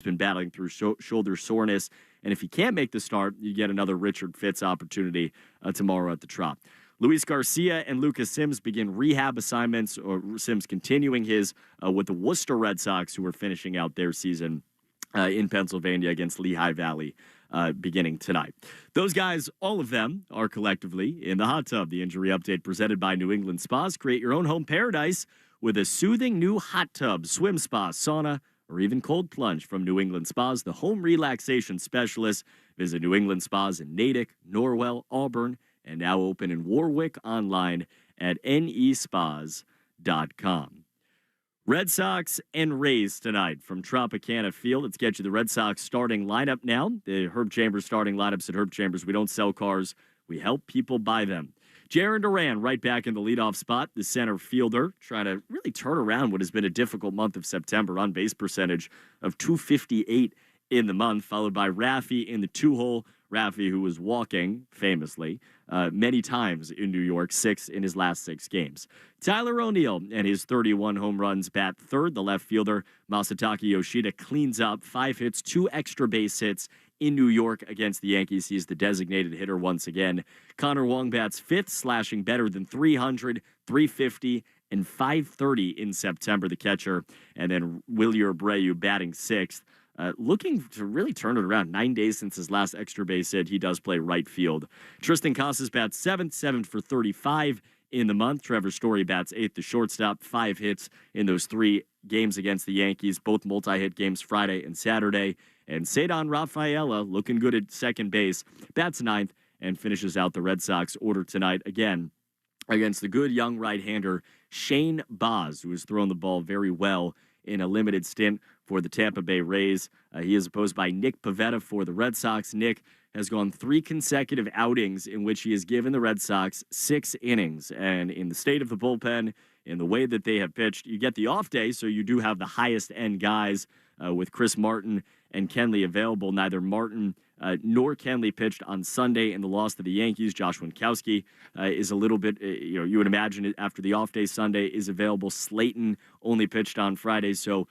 been battling through shoulder soreness. And if he can't make the start, you get another Richard Fitz opportunity tomorrow at the Trop. Luis Garcia and Lucas Sims begin rehab assignments, or Sims continuing his with the Worcester Red Sox, who are finishing out their season in Pennsylvania against Lehigh Valley beginning tonight. Those guys, all of them, are collectively in the hot tub. The injury update presented by New England Spas. Create your own home paradise with a soothing new hot tub, swim spa, sauna, or even cold plunge from New England Spas, the home relaxation specialist. Visit New England Spas in Natick, Norwell, Auburn, and now open in Warwick, online at nespas.com. Red Sox and Rays tonight from Tropicana Field. Let's get you the Red Sox starting lineup now. The Herb Chambers starting lineups at Herb Chambers. We don't sell cars. We help people buy them. Jarren Duran right back in the leadoff spot, the center fielder, trying to really turn around what has been a difficult month of September. On base percentage of .258 in the month, followed by Raffy in the two-hole. Raffy, who was walking famously many times in New York, 6 in his last 6 games. Tyler O'Neill and his 31 home runs bat third. The left fielder, Masataka Yoshida, cleans up 5 hits, 2 extra base hits in New York against the Yankees. He's the designated hitter once again. Connor Wong bats fifth, slashing better than 300, 350, and 530 in September, the catcher. And then Wilyer Abreu batting sixth. Looking to really turn it around. 9 days since his last extra base hit. He does play right field. Tristan Casas bats seventh, 7 for 35 in the month. Trevor Story bats eighth, the shortstop, 5 hits in those 3 games against the Yankees, both multi-hit games Friday and Saturday. And Cedar Rafaela, looking good at second base, bats ninth and finishes out the Red Sox order tonight again against the good young right-hander Shane Baz, who has thrown the ball very well in a limited stint for the Tampa Bay Rays. He is opposed by Nick Pivetta for the Red Sox. Nick has gone 3 consecutive outings in which he has given the Red Sox 6 innings. And in the state of the bullpen, in the way that they have pitched, you get the off day, so you do have the highest end guys with Chris Martin and Kenley available. Neither Martin nor Kenley pitched on Sunday in the loss to the Yankees. Josh Winkowski is a little bit, you would imagine after the off day Sunday is available. Slayton only pitched on Friday. So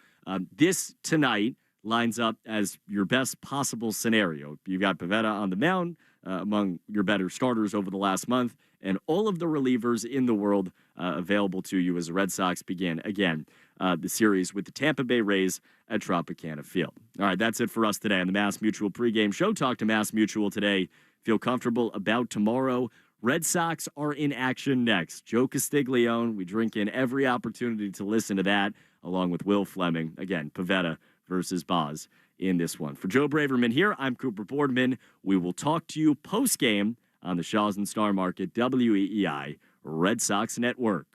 this tonight lines up as your best possible scenario. You've got Pivetta on the mound, among your better starters over the last month, and all of the relievers in the world available to you as the Red Sox begin, again, the series with the Tampa Bay Rays at Tropicana Field. All right, that's it for us today on the Mass Mutual pregame show. Talk to Mass Mutual today. Feel comfortable about tomorrow. Red Sox are in action next. Joe Castiglione, we drink in every opportunity to listen to that, along with Will Fleming. Again, Pivetta versus Baz in this one. For Joe Braverman here, I'm Cooper Boardman. We will talk to you post-game on the Shaws and Star Market WEEI Red Sox Network.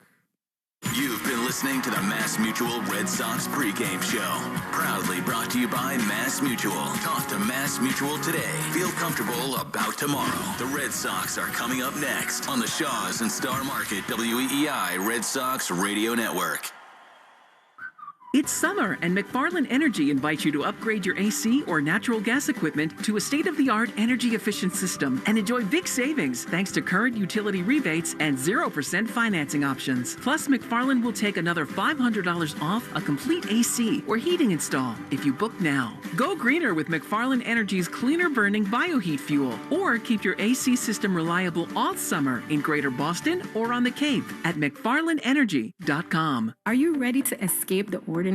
You've been listening to the Mass Mutual Red Sox pregame show. Proudly brought to you by Mass Mutual. Talk to Mass Mutual today. Feel comfortable about tomorrow. The Red Sox are coming up next on the Shaws and Star Market WEEI Red Sox Radio Network. It's summer, and McFarland Energy invites you to upgrade your AC or natural gas equipment to a state-of-the-art energy-efficient system and enjoy big savings thanks to current utility rebates and 0% financing options. Plus, McFarland will take another $500 off a complete AC or heating install if you book now. Go greener with McFarland Energy's cleaner-burning bioheat fuel, or keep your AC system reliable all summer in Greater Boston or on the Cape at McFarlandEnergy.com. Are you ready to escape the ordinary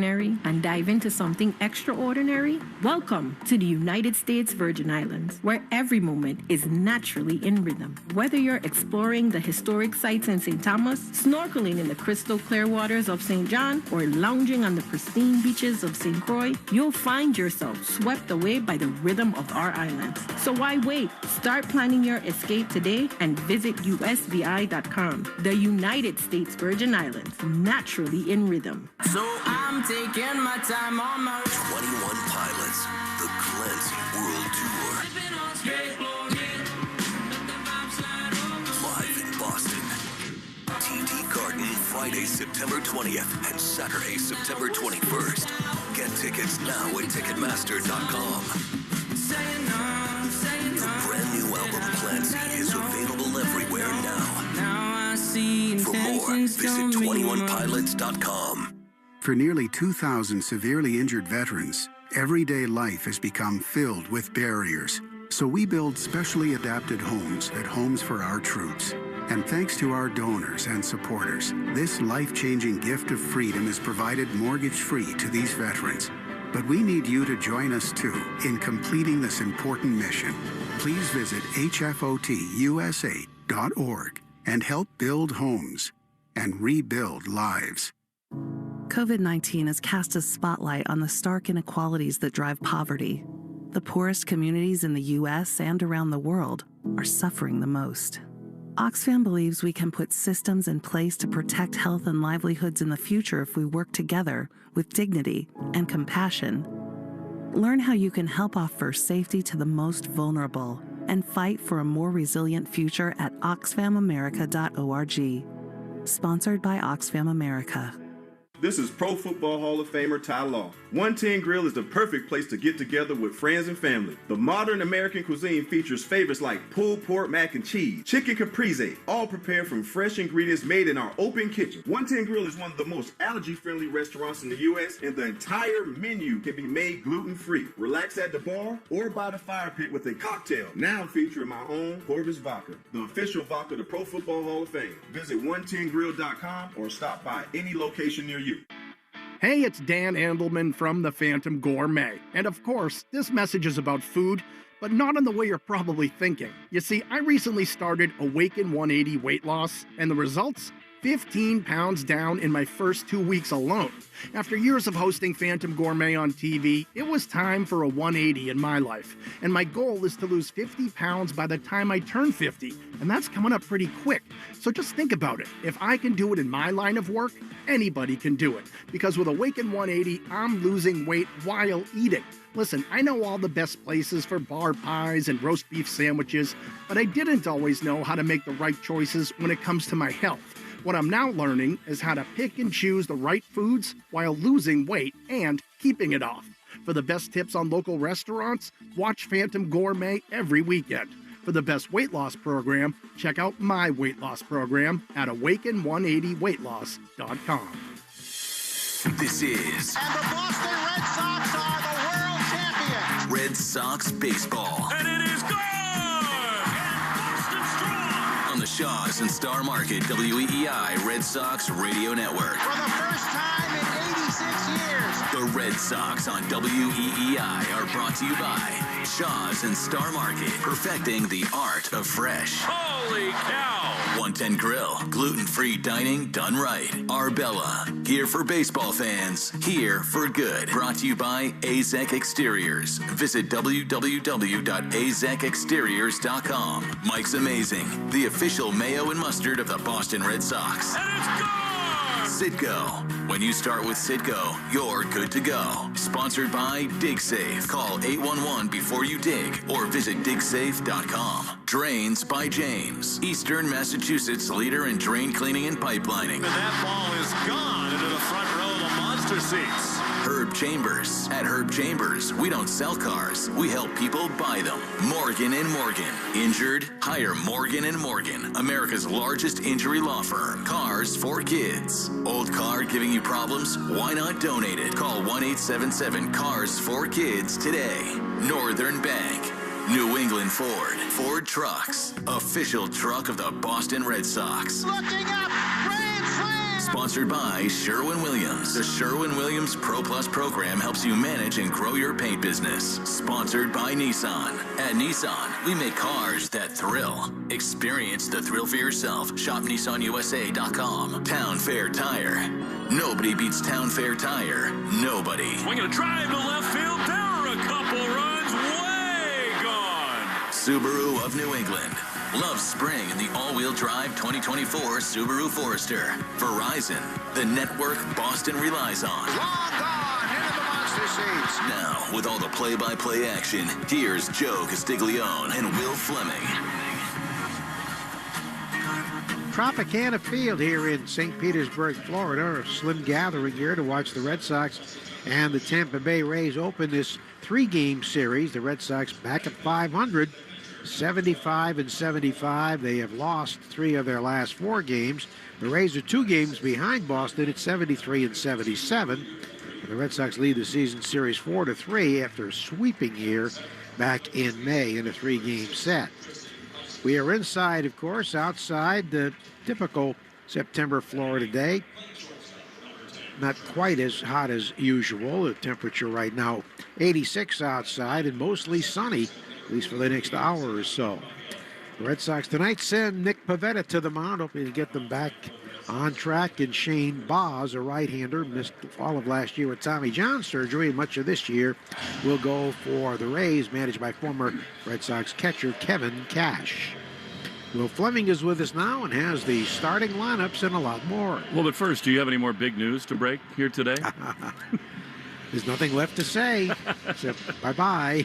and dive into something extraordinary? Welcome to the United States Virgin Islands, where every moment is naturally in rhythm. Whether you're exploring the historic sites in St. Thomas, snorkeling in the crystal clear waters of St. John, or lounging on the pristine beaches of St. Croix, you'll find yourself swept away by the rhythm of our islands. So why wait? Start planning your escape today and visit usvi.com. The United States Virgin Islands, naturally in rhythm. So I'm taking my time on my 21 Pilots, the Clancy World Tour. Live in Boston. TD Garden, Friday, September 20th and Saturday, September 21st. Get tickets now at Ticketmaster.com. The brand new album Clancy is available everywhere now. For more, visit 21pilots.com. For nearly 2,000 severely injured veterans, Everyday life has become filled with barriers, so we build specially adapted homes at Homes for Our Troops. And thanks to our donors and supporters, this life-changing gift of freedom is provided mortgage-free to these veterans. But we need you to join us too in completing this important mission. Please visit hfotusa.org and help build homes and rebuild lives. COVID-19 has cast a spotlight on the stark inequalities that drive poverty. The poorest communities in the U.S. and around the world are suffering the most. Oxfam believes we can put systems in place to protect health and livelihoods in the future if we work together with dignity and compassion. Learn how you can help offer safety to the most vulnerable and fight for a more resilient future at oxfamamerica.org. Sponsored by Oxfam America. This is Pro Football Hall of Famer Ty Law. 110 Grill is the perfect place to get together with friends and family. The modern American cuisine features favorites like pulled pork mac and cheese, chicken caprese, all prepared from fresh ingredients made in our open kitchen. 110 Grill is one of the most allergy-friendly restaurants in the U.S., and the entire menu can be made gluten-free. Relax at the bar or by the fire pit with a cocktail, now featuring my own Corvus Vodka, the official vodka of the Pro Football Hall of Fame. Visit 110grill.com or stop by any location near you. Hey, it's Dan Andelman from the Phantom Gourmet. And of course, this message is about food, but not in the way you're probably thinking. You see, I recently started Awaken 180 weight loss, and the results? 15 pounds down in my first 2 weeks alone. After years of hosting Phantom Gourmet on TV, it was time for a 180 in my life. And my goal is to lose 50 pounds by the time I turn 50. And that's coming up pretty quick. So just think about it. If I can do it in my line of work, anybody can do it. Because with Awaken 180, I'm losing weight while eating. Listen, I know all the best places for bar pies and roast beef sandwiches, but I didn't always know how to make the right choices when it comes to my health. What I'm now learning is how to pick and choose the right foods while losing weight and keeping it off. For the best tips on local restaurants, watch Phantom Gourmet every weekend. For the best weight loss program, check out my weight loss program at awaken180weightloss.com. This is... And the Boston Red Sox are the world champions! Red Sox baseball. And it is good! On the Shaws and Star Market WEEI Red Sox Radio Network. For the first time in 86 years. The Red Sox on WEEI are brought to you by Shaws and Star Market, perfecting the art of fresh. Holy cow! 110 Grill, gluten-free dining done right. Arbella, here for baseball fans, here for good. Brought to you by AZEK Exteriors. Visit www.azekexteriors.com. Mike's Amazing, the official mayo and mustard of the Boston Red Sox. And it's gone! Citgo. When you start with Citgo, you're good to go. Sponsored by DigSafe. Call 811 before you dig or visit digsafe.com. Drains by James. Eastern Massachusetts leader in drain cleaning and pipelining. And that ball is gone into the front row of the monster seats. Herb Chambers. At Herb Chambers, we don't sell cars. We help people buy them. Morgan & Morgan. Injured? Hire Morgan & Morgan. America's largest injury law firm. Cars for kids. Old car giving you problems? Why not donate it? Call 1-877-CARS-4-KIDS today. Northern Bank. New England Ford. Ford Trucks. Official truck of the Boston Red Sox. Looking up! Grand slam! Sponsored by Sherwin-Williams. The Sherwin-Williams Pro Plus program helps you manage and grow your paint business. Sponsored by Nissan. At Nissan, we make cars that thrill. Experience the thrill for yourself. Shop NissanUSA.com. Town Fair Tire. Nobody beats Town Fair Tire. Nobody. Swinging a drive to left field. There are a couple runs. Way gone. Subaru of New England. Love spring in the all-wheel drive 2024 Subaru Forester. Verizon, the network Boston relies on. Long gone into the monster seats. Now, with all the play-by-play action, here's Joe Castiglione and Will Fleming. Tropicana Field here in St. Petersburg, Florida. A slim gathering here to watch the Red Sox and the Tampa Bay Rays open this three-game series. The Red Sox back at 500. 75-75. They have lost 3 of their last 4 games. The Rays are 2 games behind Boston at 73-77. The The Red Sox lead the season series 4-3 after a sweeping here back in May in a 3-game set. We are inside, of course, outside the typical September Florida day. Not quite as hot as usual. The temperature right now 86 outside and mostly sunny, at least for the next hour or so. The Red Sox tonight send Nick Pivetta to the mound, hoping to get them back on track. And Shane Baz, a right-hander, missed all of last year with Tommy John surgery, and much of this year will go for the Rays, managed by former Red Sox catcher Kevin Cash. Will Fleming is with us now and has the starting lineups and a lot more. Well, but first, do you have any more big news to break here today? There's nothing left to say except bye-bye.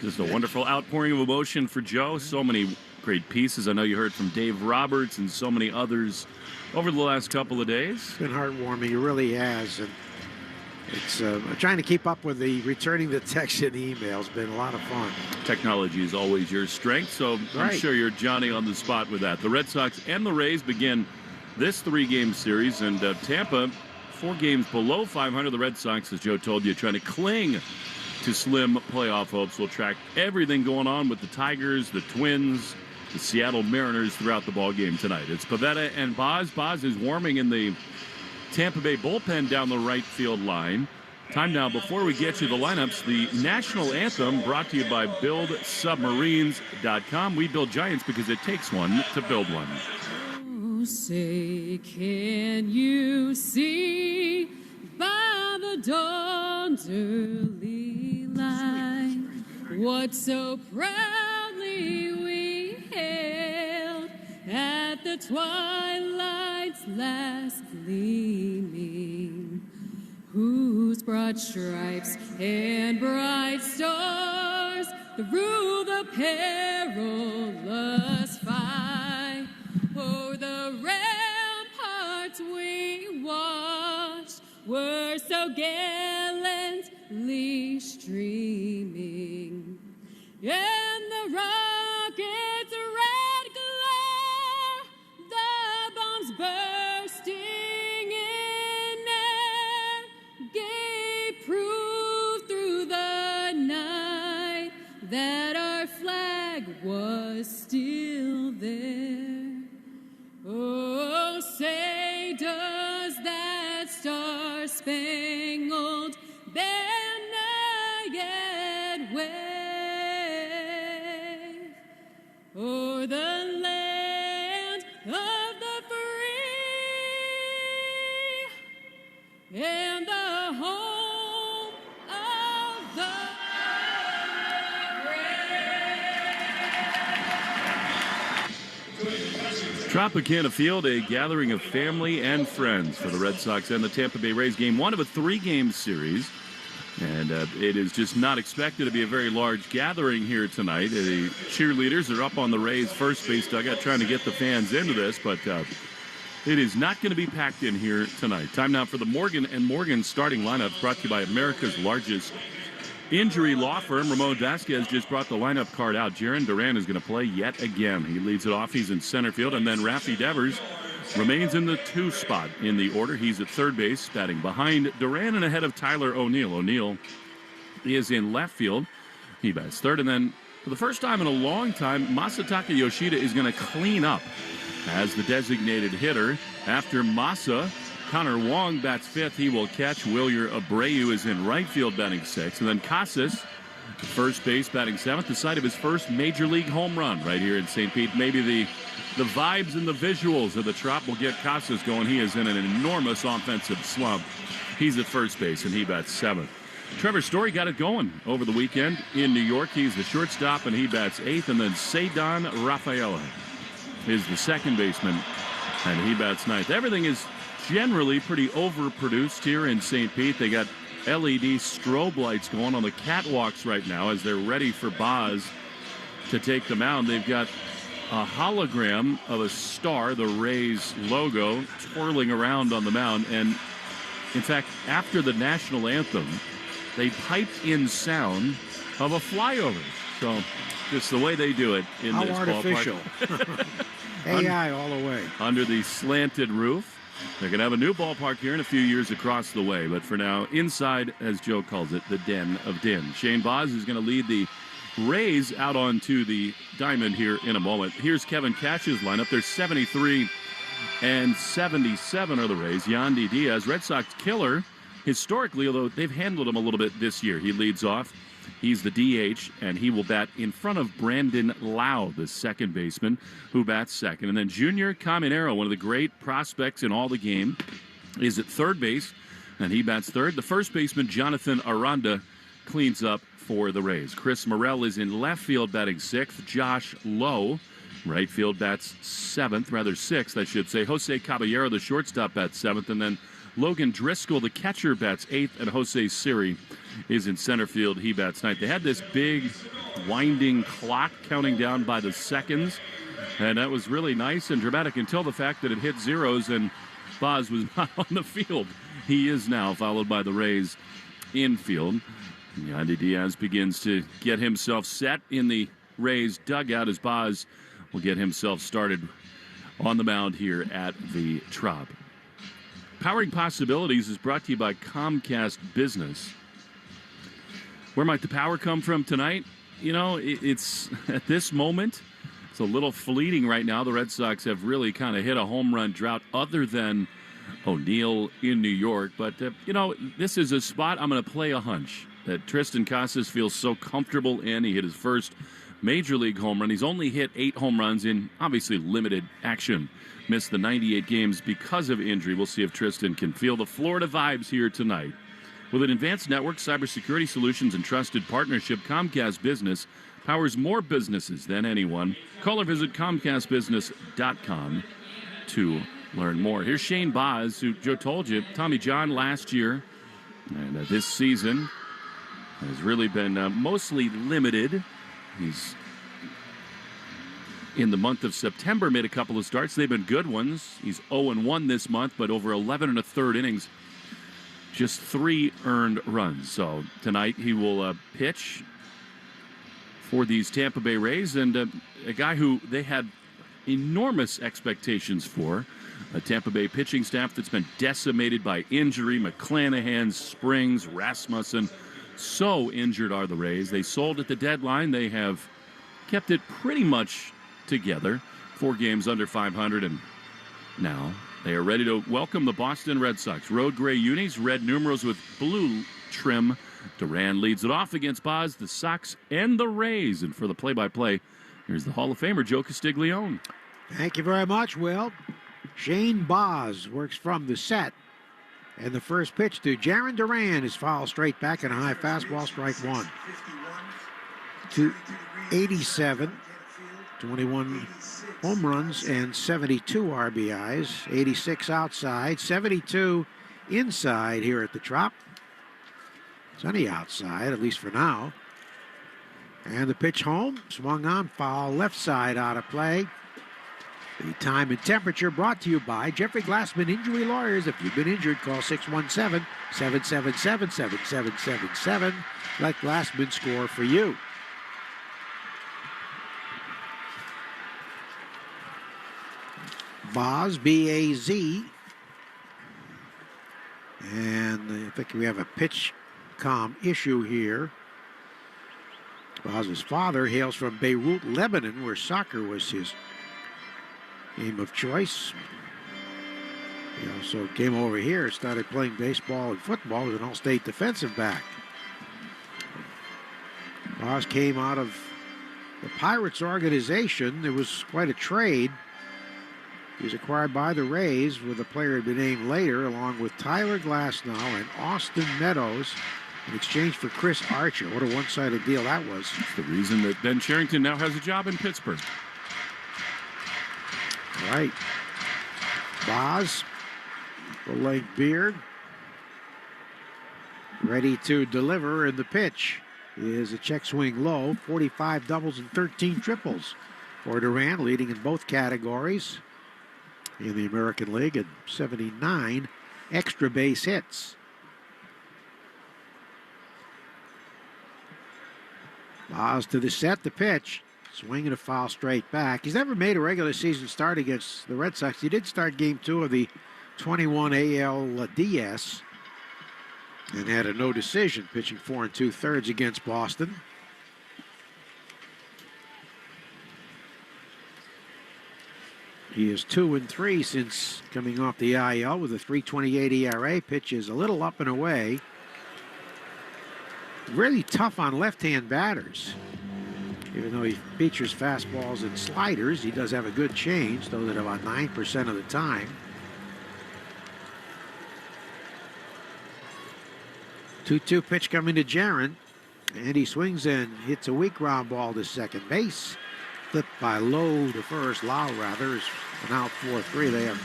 Just a wonderful outpouring of emotion for Joe. So many great pieces. I know you heard from Dave Roberts and so many others over the last couple of days. It's been heartwarming. It really has. And it's trying to keep up with the returning the text and the emails. Been a lot of fun. Technology is always your strength, so I'm sure you're Johnny on the spot with that. The Red Sox and the Rays begin this 3-game series, and Tampa 4 games below 500. The Red Sox, as Joe told you, trying to cling to slim playoff hopes. We'll track everything going on with the Tigers, the Twins, the Seattle Mariners throughout the ball game tonight. It's Pivetta and Baz. Baz is warming in the Tampa Bay bullpen down the right field line. Time now, before we get you the lineups, the national anthem brought to you by BuildSubmarines.com. We build giants because it takes one to build one. Say, can you see by the dawn's early light what so proudly we hailed at the twilight's last gleaming, whose broad stripes and bright stars through the perilous fight o'er the ramparts we watched were so gallantly streaming, and the rocket's red glare, the bombs bursting in air, gave proof through the night that our flag was still there. Oh, say does that star-spangled banner yet wave o'er the land of the free and the home of the Tropicana Field, a gathering of family and friends for the Red Sox and the Tampa Bay Rays. Game 1 of a 3-game series. And it is just not expected to be a very large gathering here tonight. The cheerleaders are up on the Rays' first base dugout trying to get the fans into this, but it is not going to be packed in here tonight. Time now for the Morgan & Morgan starting lineup, brought to you by America's largest injury law firm. Ramon Vasquez just brought the lineup card out. Jaron Duran is going to play yet again. He leads it off. He's in center field. And then Rafi Devers remains in the 2 spot in the order. He's at third base, batting behind Duran and ahead of Tyler O'Neill. O'Neill is in left field. He bats third. And then for the first time in a long time, Masataka Yoshida is going to clean up as the designated hitter. After Masa, Connor Wong bats 5th. He will catch. Wilyer Abreu is in right field batting 6th. And then Casas, first base, batting 7th. The site of his first major league home run right here in St. Pete. Maybe the vibes and the visuals of the Trop will get Casas going. He is in an enormous offensive slump. He's at first base, and he bats 7th. Trevor Story got it going over the weekend in New York. He's the shortstop, and he bats 8th. And then Cedon Rafaela is the second baseman, and he bats 9th. Everything is generally pretty overproduced here in St. Pete. They got LED strobe lights going on the catwalks right now as they're ready for Baz to take the mound. They've got a hologram of a star, the Rays logo, twirling around on the mound. And in fact, after the national anthem, they piped in sound of a flyover. So just the way they do it in this artificial. ballpark. AI all the way. Under the slanted roof. They're going to have a new ballpark here in a few years across the way. But for now, inside, as Joe calls it, the den of din. Shane Boz is going to lead the Rays out onto the diamond here in a moment. Here's Kevin Cash's lineup. There's 73 and 77 are the Rays. Yandy Diaz, Red Sox killer, historically, although they've handled him a little bit this year. He leads off. He's the DH, and he will bat in front of Brandon Lau, the second baseman, who bats second. And then Junior Caminero, one of the great prospects in all the game, is at third base, and he bats third. The first baseman, Jonathan Aranda, cleans up for the Rays. Chris Morel is in left field batting sixth. Josh Lowe, right field, bats sixth, I should say. Jose Caballero, the shortstop, bats seventh. And then Logan Driscoll, the catcher, bats eighth. And Jose Siri is in center field. He bats ninth. They had this big winding clock counting down by the seconds. And that was really nice and dramatic until the fact that it hit zeros and Boz was not on the field. He is now, followed by the Rays infield. Yandy Diaz begins to get himself set in the Rays dugout as Boz will get himself started on the mound here at the Trop. Powering Possibilities is brought to you by Comcast Business. Where might the power come from tonight? You know, it's at this moment, it's a little fleeting right now. The Red Sox have really kind of hit a home run drought other than O'Neill in New York. But, you know, this is a spot I'm going to play a hunch that Tristan Casas feels so comfortable in. He hit his first major league home run. He's only hit 8 home runs in obviously limited action. Missed the 98 games because of injury. We'll see if Tristan can feel the Florida vibes here tonight. With an advanced network, cybersecurity solutions, and trusted partnership, Comcast Business powers more businesses than anyone. Call or visit ComcastBusiness.com to learn more. Here's Shane Boz, who Joe told you, Tommy John last year, and this season has really been mostly limited. He's in the month of September made a couple of starts. They've been good ones. He's 0-1 this month, but over 11 1/3 innings, just 3 earned runs. So tonight he will pitch for these Tampa Bay Rays, and a guy who they had enormous expectations for. A Tampa Bay pitching staff that's been decimated by injury. McClanahan, Springs, Rasmussen. So injured are the Rays. They sold at the deadline. They have kept it pretty much together. 4 games under 500, and now they are ready to welcome the Boston Red Sox. Road gray unis, red numerals with blue trim. Duran leads it off against Boz, the Sox, and the Rays. And for the play-by-play, here's the Hall of Famer, Joe Castiglione. Thank you very much, Will. Shane Boz works from the set. And the first pitch to Jarren Duran is fouled straight back and a high fastball, strike one. To 87, 21 home runs and 72 RBIs, 86 outside, 72 inside here at the Trop. Sunny outside, at least for now. And the pitch home, swung on, foul, left side out of play. The time and temperature brought to you by Jeffrey Glassman Injury Lawyers. If you've been injured, call 617-777-7777. Let Glassman score for you. Boz, B-A-Z. And I think we have a pitch comm issue here. Boz's father hails from Beirut, Lebanon, where soccer was his game of choice. He also came over here and started playing baseball and football as an all-state defensive back. Boz came out of the Pirates organization. There was quite a trade. He was acquired by the Rays with a player to be named later, along with Tyler Glasnow and Austin Meadows, in exchange for Chris Archer. What a one-sided deal that was. It's the reason that Ben Cherington now has a job in Pittsburgh. Right. Boz, full-length beard, ready to deliver, and the pitch is a check swing low, 45 doubles and 13 triples for Duran, leading in both categories in the American League, and 79 extra base hits. Boz to the set, the pitch. Swinging a foul straight back. He's never made a regular season start against the Red Sox. He did start game 2 of the 21 ALDS and had a no decision, pitching 4 2/3 against Boston. He is 2-3 since coming off the IL with a 3.28 ERA. Pitch is a little up and away. Really tough on left-hand batters. Even though he features fastballs and sliders, he does have a good change, throws it about 9% of the time. 2-2 pitch coming to Jaron, and he swings and hits a weak ground ball to second base. Flipped by Lowe to first. Lau, rather, is an out 4-3. They have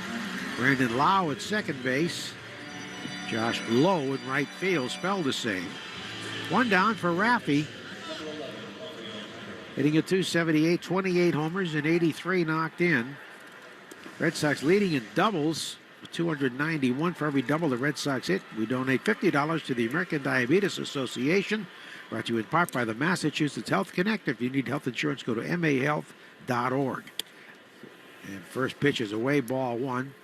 Brandon Lau at second base. Josh Lowe in right field, spelled the same. One down for Raffy. Hitting a .278, 28 homers and 83 knocked in. Red Sox leading in doubles, 291 for every double the Red Sox hit. We donate $50 to the American Diabetes Association. Brought to you in part by the Massachusetts Health Connect. If you need health insurance, go to mahealth.org. And first pitch is away, ball one.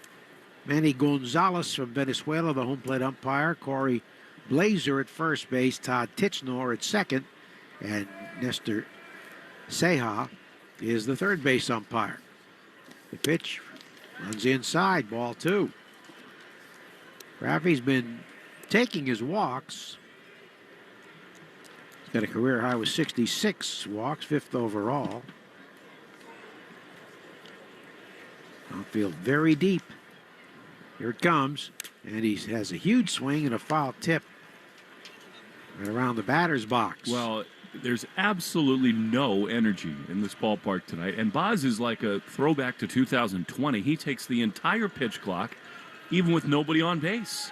Manny Gonzalez from Venezuela, the home plate umpire. Corey Blazer at first base. Todd Tichenor at second. And Nestor Ceja is the third base umpire. The pitch runs inside, ball two. Raffy's been taking his walks. Got a career high with 66 walks, 5th overall. Outfield very deep. Here it comes, and he has a huge swing and a foul tip right around the batter's box. Well, there's absolutely no energy in this ballpark tonight, and Boz is like a throwback to 2020. He takes the entire pitch clock, even with nobody on base.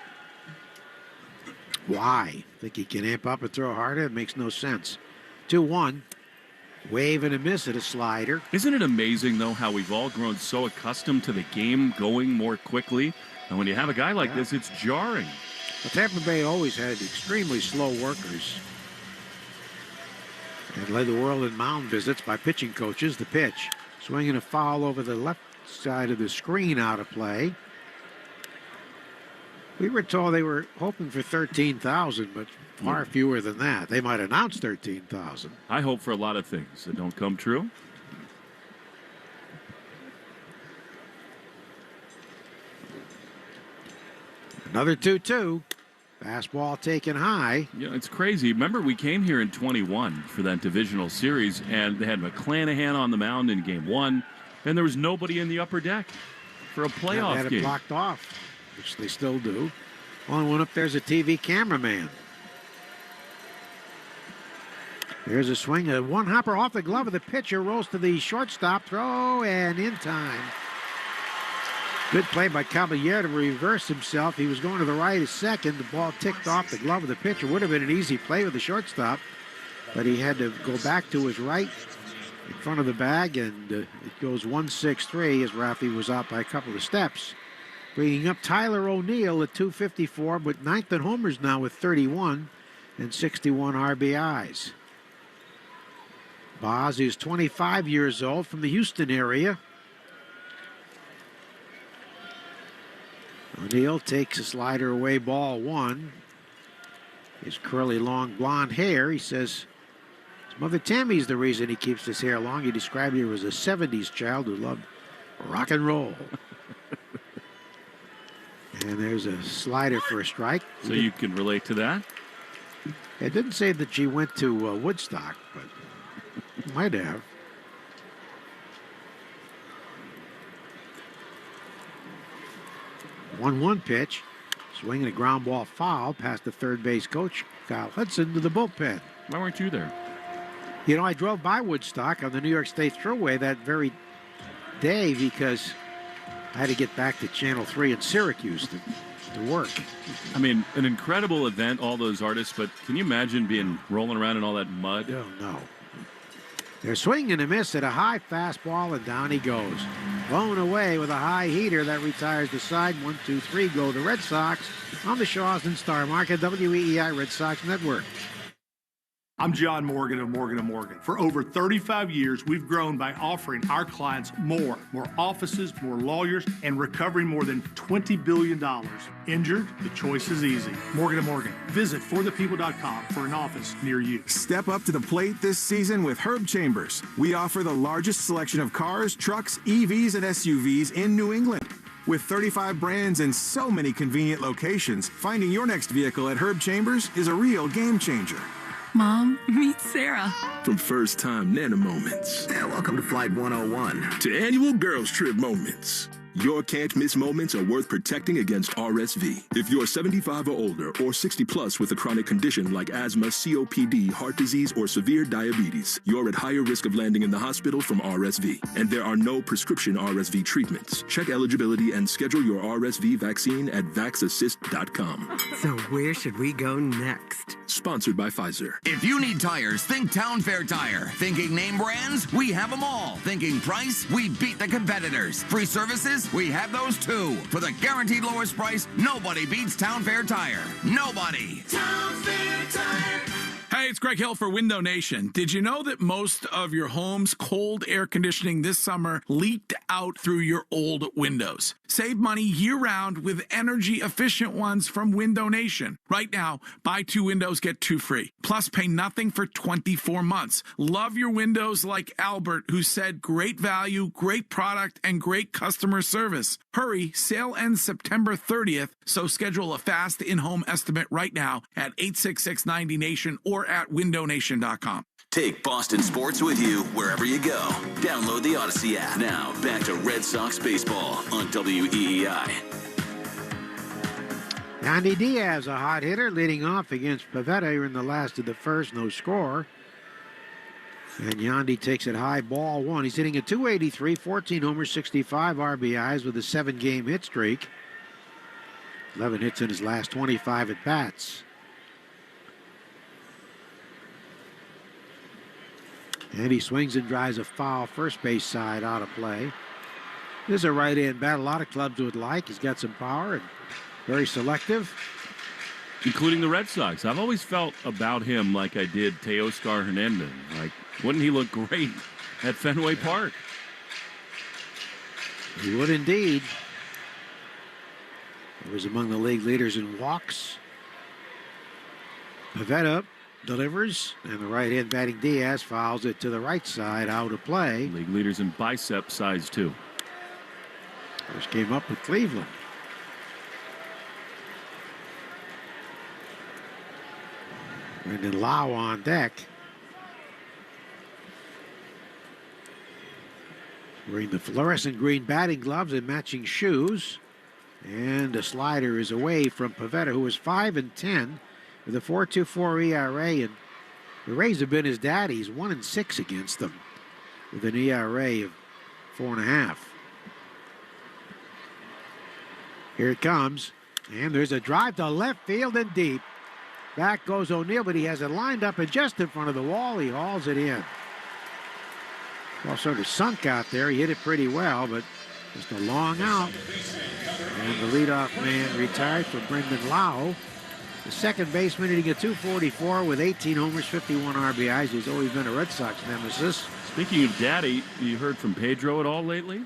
Why? Think he can amp up and throw harder? It makes no sense. 2-1. Wave and a miss at a slider. Isn't it amazing, though, how we've all grown so accustomed to the game going more quickly? And when you have a guy like this, it's jarring. Well, Tampa Bay always had extremely slow workers and led the world in mound visits by pitching coaches. The pitch. Swinging a foul over the left side of the screen, out of play. We were told they were hoping for 13,000, but far fewer than that. They might announce 13,000. I hope for a lot of things that don't come true. Another 2-2. Fastball taken high. Yeah, it's crazy. Remember, we came here in 21 for that divisional series, and they had McClanahan on the mound in game one, and there was nobody in the upper deck for a playoff game. They had it blocked off, which they still do. Only one up there's a TV cameraman. There's a swing. A one hopper off the glove of the pitcher. Rolls to the shortstop. Throw and in time. Good play by Caballero to reverse himself. He was going to the right at second. The ball ticked off the glove of the pitcher. Would have been an easy play with the shortstop, but he had to go back to his right in front of the bag, and it goes 1-6-3 as Raffy was out by a couple of steps. Bringing up Tyler O'Neill at 254, but ninth in homers now with 31 and 61 RBIs. Boz is 25 years old, from the Houston area. O'Neill takes a slider away, ball one. His curly, long blonde hair, he says his mother Tammy's the reason he keeps his hair long. He described her as a 70s child who loved rock and roll. And there's a slider for a strike. So you can relate to that? It didn't say that she went to Woodstock, but might have. One pitch. Swinging a ground ball foul past the third base coach, Kyle Hudson, to the bullpen. Why weren't you there? You know, I drove by Woodstock on the New York State Thruway that very day because I had to get back to Channel 3 in Syracuse to work. I mean, an incredible event, all those artists, but can you imagine being rolling around in all that mud? Oh, no. They're swinging a miss at a high fastball, and down he goes. Blown away with a high heater that retires the side. 1-2-3 go the Red Sox on the Shaws and Star Market, WEEI Red Sox Network. I'm John Morgan of Morgan & Morgan. For over 35 years, we've grown by offering our clients more offices, more lawyers, and recovering more than $20 billion. Injured? The choice is easy. Morgan & Morgan. Visit forthepeople.com for an office near you. Step up to the plate this season with Herb Chambers. We offer the largest selection of cars, trucks, EVs, and SUVs in New England. With 35 brands and so many convenient locations, finding your next vehicle at Herb Chambers is a real game changer. Mom, meet Sarah. From first-time Nana moments. Yeah, welcome to Flight 101. To annual girls trip moments. Your can't-miss moments are worth protecting against RSV. If you're 75 or older or 60 plus with a chronic condition like asthma, COPD, heart disease, or severe diabetes, you're at higher risk of landing in the hospital from RSV. And there are no prescription RSV treatments. Check eligibility and schedule your RSV vaccine at vaxassist.com. So where should we go next? Sponsored by Pfizer. If you need tires, think Town Fair Tire. Thinking name brands? We have them all. Thinking price? We beat the competitors. Free services? We have those too. For the guaranteed lowest price, nobody beats Town Fair Tire. Nobody. Town Fair Tire. Hey, it's Greg Hill for Window Nation. Did you know that most of your home's cold air conditioning this summer leaked out through your old windows? Save money year-round with energy-efficient ones from Window Nation. Right now, buy 2 windows, get 2 free. Plus, pay nothing for 24 months. Love your windows like Albert, who said great value, great product, and great customer service. Hurry, sale ends September 30th, so schedule a fast in-home estimate right now at 866-90-NATION or at windownation.com. Take Boston sports with you wherever you go. Download the Odyssey app. Now, back to Red Sox baseball on WEEI. Yandy Diaz, a hot hitter, leading off against Pivetta here in the last of the first, no score. And Yandy takes it high, ball 1. He's hitting a .283, 14 homers, 65 RBIs with a 7-game hit streak. 11 hits in his last 25 at-bats. And he swings and drives a foul first base side out of play. This is a right-hand bat a lot of clubs would like. He's got some power and very selective. Including the Red Sox. I've always felt about him like I did Teoscar Hernandez. Like, wouldn't he look great at Fenway Park? He would indeed. He was among the league leaders in walks. Pivetta delivers, and the right-hand batting Diaz fouls it to the right side, out of play. League leaders in bicep size, too. First came up with Cleveland. Brendan Lau on deck. Wearing the fluorescent green batting gloves and matching shoes. And a slider is away from Pivetta, who is 5-10 with a 4.24 ERA. And the Rays have been his daddy. He's 1-6 against them with an ERA of 4.5. Here it comes. And there's a drive to left field and deep. Back goes O'Neill, but he has it lined up and just in front of the wall. He hauls it in. Well, sort of sunk out there. He hit it pretty well, but just a long out. And the leadoff man retired for Brendan Lau. The second baseman hitting a .244 with 18 homers, 51 RBIs. He's always been a Red Sox nemesis. Speaking of daddy, you heard from Pedro at all lately?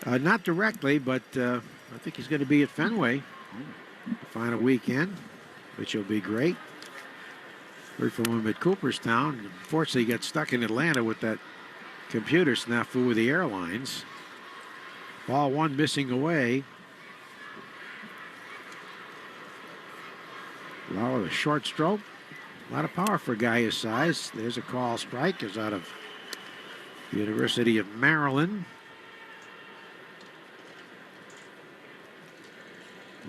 Not directly, but I think he's going to be at Fenway the final weekend, which will be great. Heard from him at Cooperstown. Unfortunately, he got stuck in Atlanta with that computer snafu with the airlines. Ball 1 missing away. Well, with a short stroke. A lot of power for a guy his size. There's a call strike. Is out of the University of Maryland.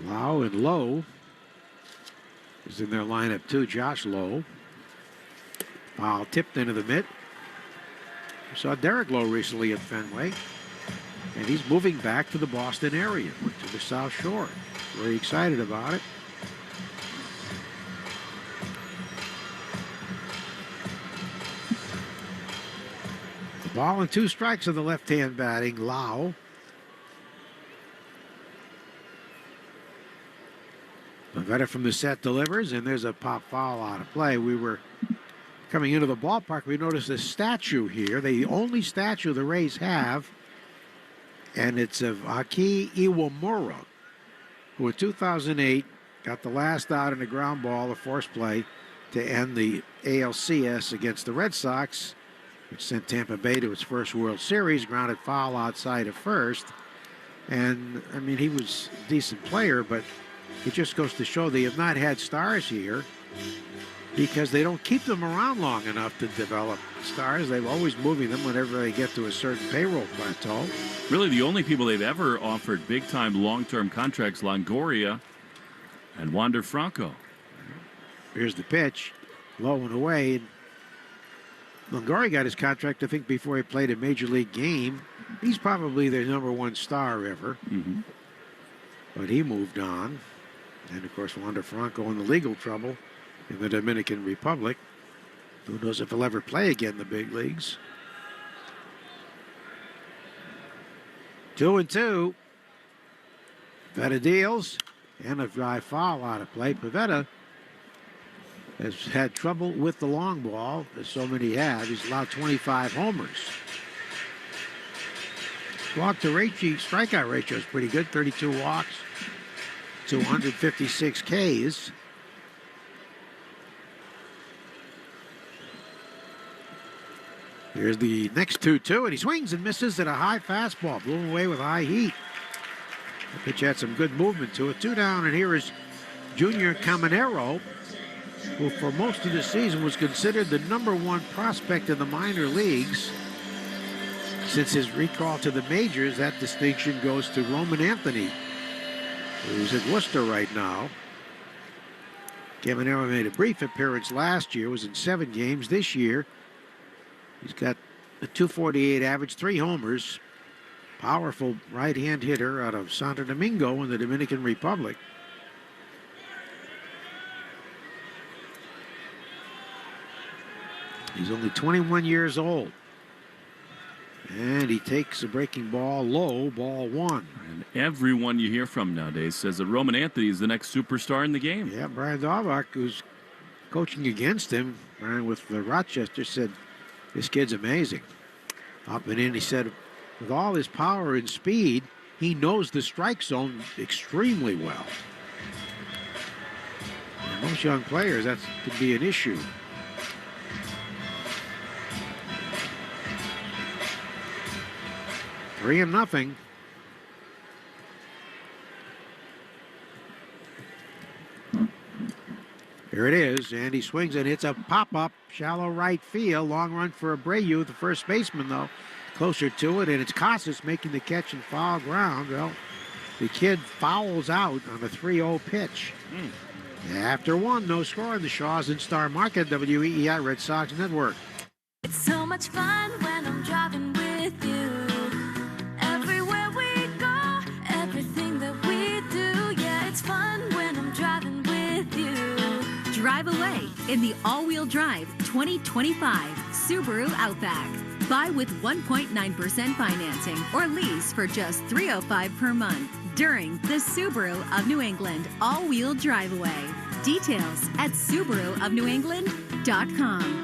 Lau and Lowe is in their lineup too. Josh Lowe. Foul tipped into the mitt. We saw Derek Lowe recently at Fenway. And he's moving back to the Boston area, to the South Shore. Very excited about it. The ball and 2 strikes of the left-hand batting, Lau. Pivetta from the set delivers, and there's a pop foul out of play. We were coming into the ballpark. We noticed a statue here, the only statue the Rays have, and it's of Aki Iwamura, who in 2008 got the last out in a ground ball, the force play, to end the ALCS against the Red Sox, which sent Tampa Bay to its first World Series, grounded foul outside of first. And, I mean, he was a decent player, but it just goes to show they have not had stars here because they don't keep them around long enough to develop stars. They're always moving them whenever they get to a certain payroll plateau. Really, the only people they've ever offered big-time long-term contracts, Longoria and Wander Franco. Here's the pitch, low and away. Longoria got his contract, I think, before he played a major league game. He's probably their #1 star ever. But he moved on. And, of course, Wander Franco in the legal trouble in the Dominican Republic. Who knows if he'll ever play again in the big leagues. 2-2. Pivetta deals. And a dry foul out of play. Pivetta has had trouble with the long ball, as so many have. He's allowed 25 homers. Walk to ratio, strikeout ratio is pretty good. 32 walks to 156 Ks. Here's the next 2-2, and he swings and misses at a high fastball. Blew him away with high heat. The pitch had some good movement to it. 2 down, and here is Junior Caminero, who for most of the season was considered the #1 prospect in the minor leagues. Since his recall to the majors, that distinction goes to Roman Anthony, who's at Worcester right now. Caminero made a brief appearance last year, was in 7 games this year. He's got a .248 average, 3 homers. Powerful right-hand hitter out of Santo Domingo in the Dominican Republic. He's only 21 years old. And he takes a breaking ball low, ball 1. And everyone you hear from nowadays says that Roman Anthony is the next superstar in the game. Yeah, Brian Daubach, who's coaching against him, Brian with Rochester, said, this kid's amazing. Up and in, he said, with all his power and speed, he knows the strike zone extremely well. And most young players, that could be an issue. Three and nothing. Here it is, and he swings and hits a pop-up, shallow right field. Long run for Abreu, the first baseman, though, closer to it, and it's Casas making the catch in foul ground. Well, the kid fouls out on a 3-0 pitch. After 1, no score in the Shaws and Star Market, WEEI Red Sox Network. It's so much fun when I'm driving with you. Everywhere we go, everything that we do, yeah, it's fun when I'm driving with you. Drive away in the all-wheel drive 2025 Subaru Outback. Buy with 1.9% financing or lease for just $305 per month during the Subaru of New England all-wheel drive away. Details at SubaruofNewEngland.com.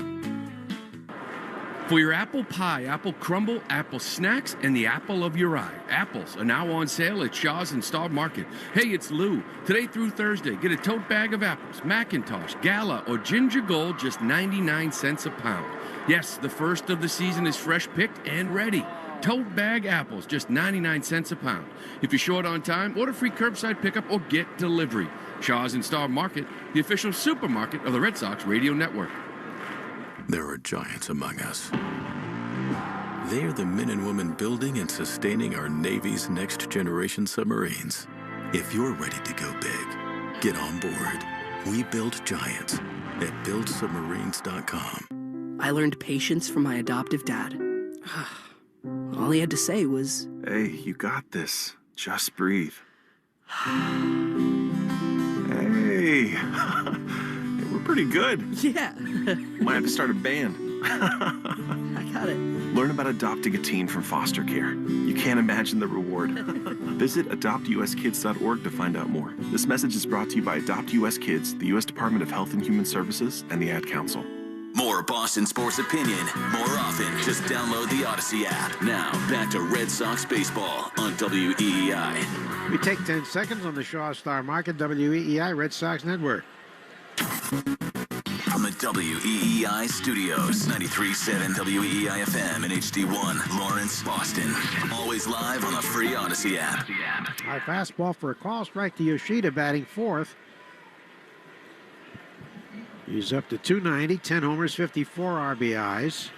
For your apple pie, apple crumble, apple snacks, and the apple of your eye. Apples are now on sale at Shaw's and Star Market. Hey, it's Lou. Today through Thursday, get a tote bag of apples, Macintosh, Gala, or Ginger Gold, just 99 cents a pound. Yes, the first of the season is fresh picked and ready. Tote bag apples, just 99 cents a pound. If you're short on time, order free curbside pickup or get delivery. Shaw's and Star Market, the official supermarket of the Red Sox Radio Network. There are giants among us. They are the men and women building and sustaining our Navy's next generation submarines. If you're ready to go big, get on board. We build giants at buildsubmarines.com. I learned patience from my adoptive dad. All he had to say was, "Hey, you got this. Just breathe." Hey, we're pretty good. Yeah. Might have to start a band. I got it. Learn about adopting a teen from foster care. You can't imagine the reward. Visit adoptuskids.org to find out more. This message is brought to you by Adopt US Kids, the U.S. Department of Health and Human Services, and the Ad Council. More Boston sports opinion, more often. Just download the Odyssey app. Now, back to Red Sox baseball on WEEI. We take 10 seconds on the Shaw Star Market, WEEI Red Sox Network. From the WEEI studios, 93.7 WEEI FM and HD1, Lawrence, Boston. Always live on the free Odyssey app. High fastball for a call strike to Yoshida, batting fourth. He's up to 290, 10 homers, 54 RBIs.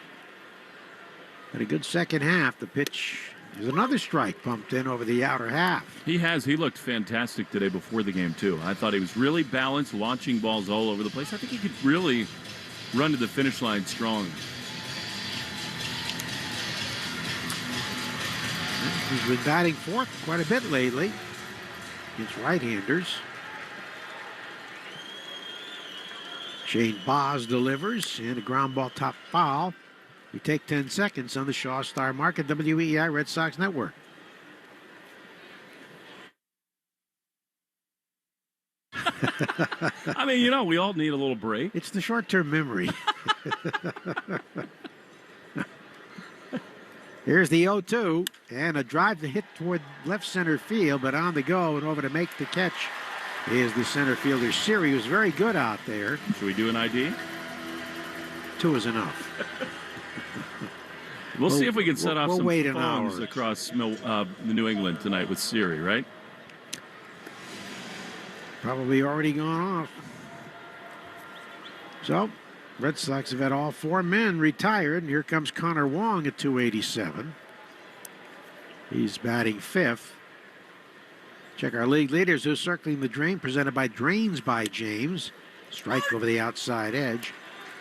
Had a good second half. The pitch is another strike pumped in over the outer half. He looked fantastic today before the game, too. I thought he was really balanced, launching balls all over the place. I think he could really run to the finish line strong. He's been batting fourth quite a bit lately against right-handers. Shane Boz delivers, and a ground ball top foul. We take 10 seconds on the Shaw Star Market, WEEI Red Sox Network. I mean, we all need a little break. It's the short-term memory. Here's the 0-2, and a drive to hit toward left center field, but on the go and over to make the catch is the center fielder, Siri, who's very good out there. Should we do an ID? 2 is enough. We'll see if we can set off some wait phones across New England tonight with Siri, right? Probably already gone off. So, Red Sox have had all 4 men retired, and here comes Connor Wong at 287. He's batting fifth. Check our league leaders who's circling the drain, presented by Drains by James. Strike over the outside edge.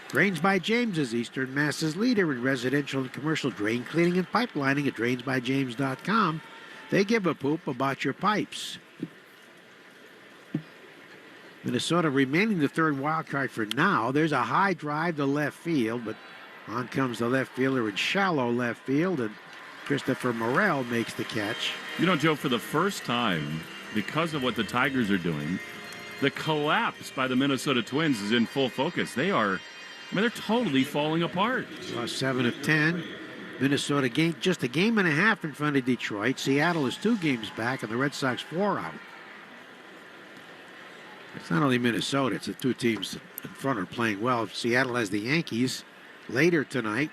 Drains by James is Eastern Mass's leader in residential and commercial drain cleaning and pipelining at drainsbyjames.com. They give a poop about your pipes. Minnesota remaining the third wild card for now. There's a high drive to left field, but on comes the left fielder in shallow left field, and Christopher Morel makes the catch. Joe, for the first time, because of what the Tigers are doing, the collapse by the Minnesota Twins is in full focus. They're totally falling apart. Lost 7 of 10. Minnesota just a game and a half in front of Detroit. Seattle is 2 games back, and the Red Sox 4 out. It's not only Minnesota, it's the 2 teams in front are playing well. Seattle has the Yankees later tonight.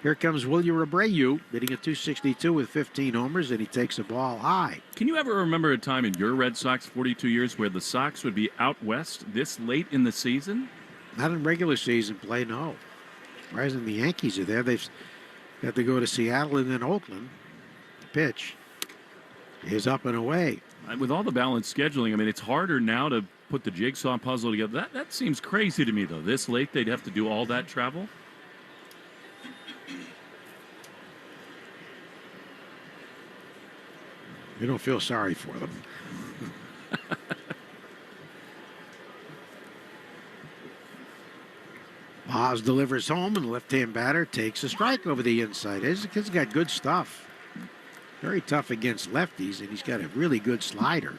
Here comes William Abreu, hitting a .262 with 15 homers, and he takes a ball high. Can you ever remember a time in your Red Sox 42 years where the Sox would be out west this late in the season? Not in regular season play, no. Surprising the Yankees are there. They've got to go to Seattle and then Oakland. The pitch is up and away. With all the balanced scheduling, it's harder now to put the jigsaw puzzle together. That seems crazy to me, though. This late, they'd have to do all that travel? You don't feel sorry for them. Boz delivers home, and the left-hand batter takes a strike over the inside. This kid's got good stuff. Very tough against lefties, and he's got a really good slider.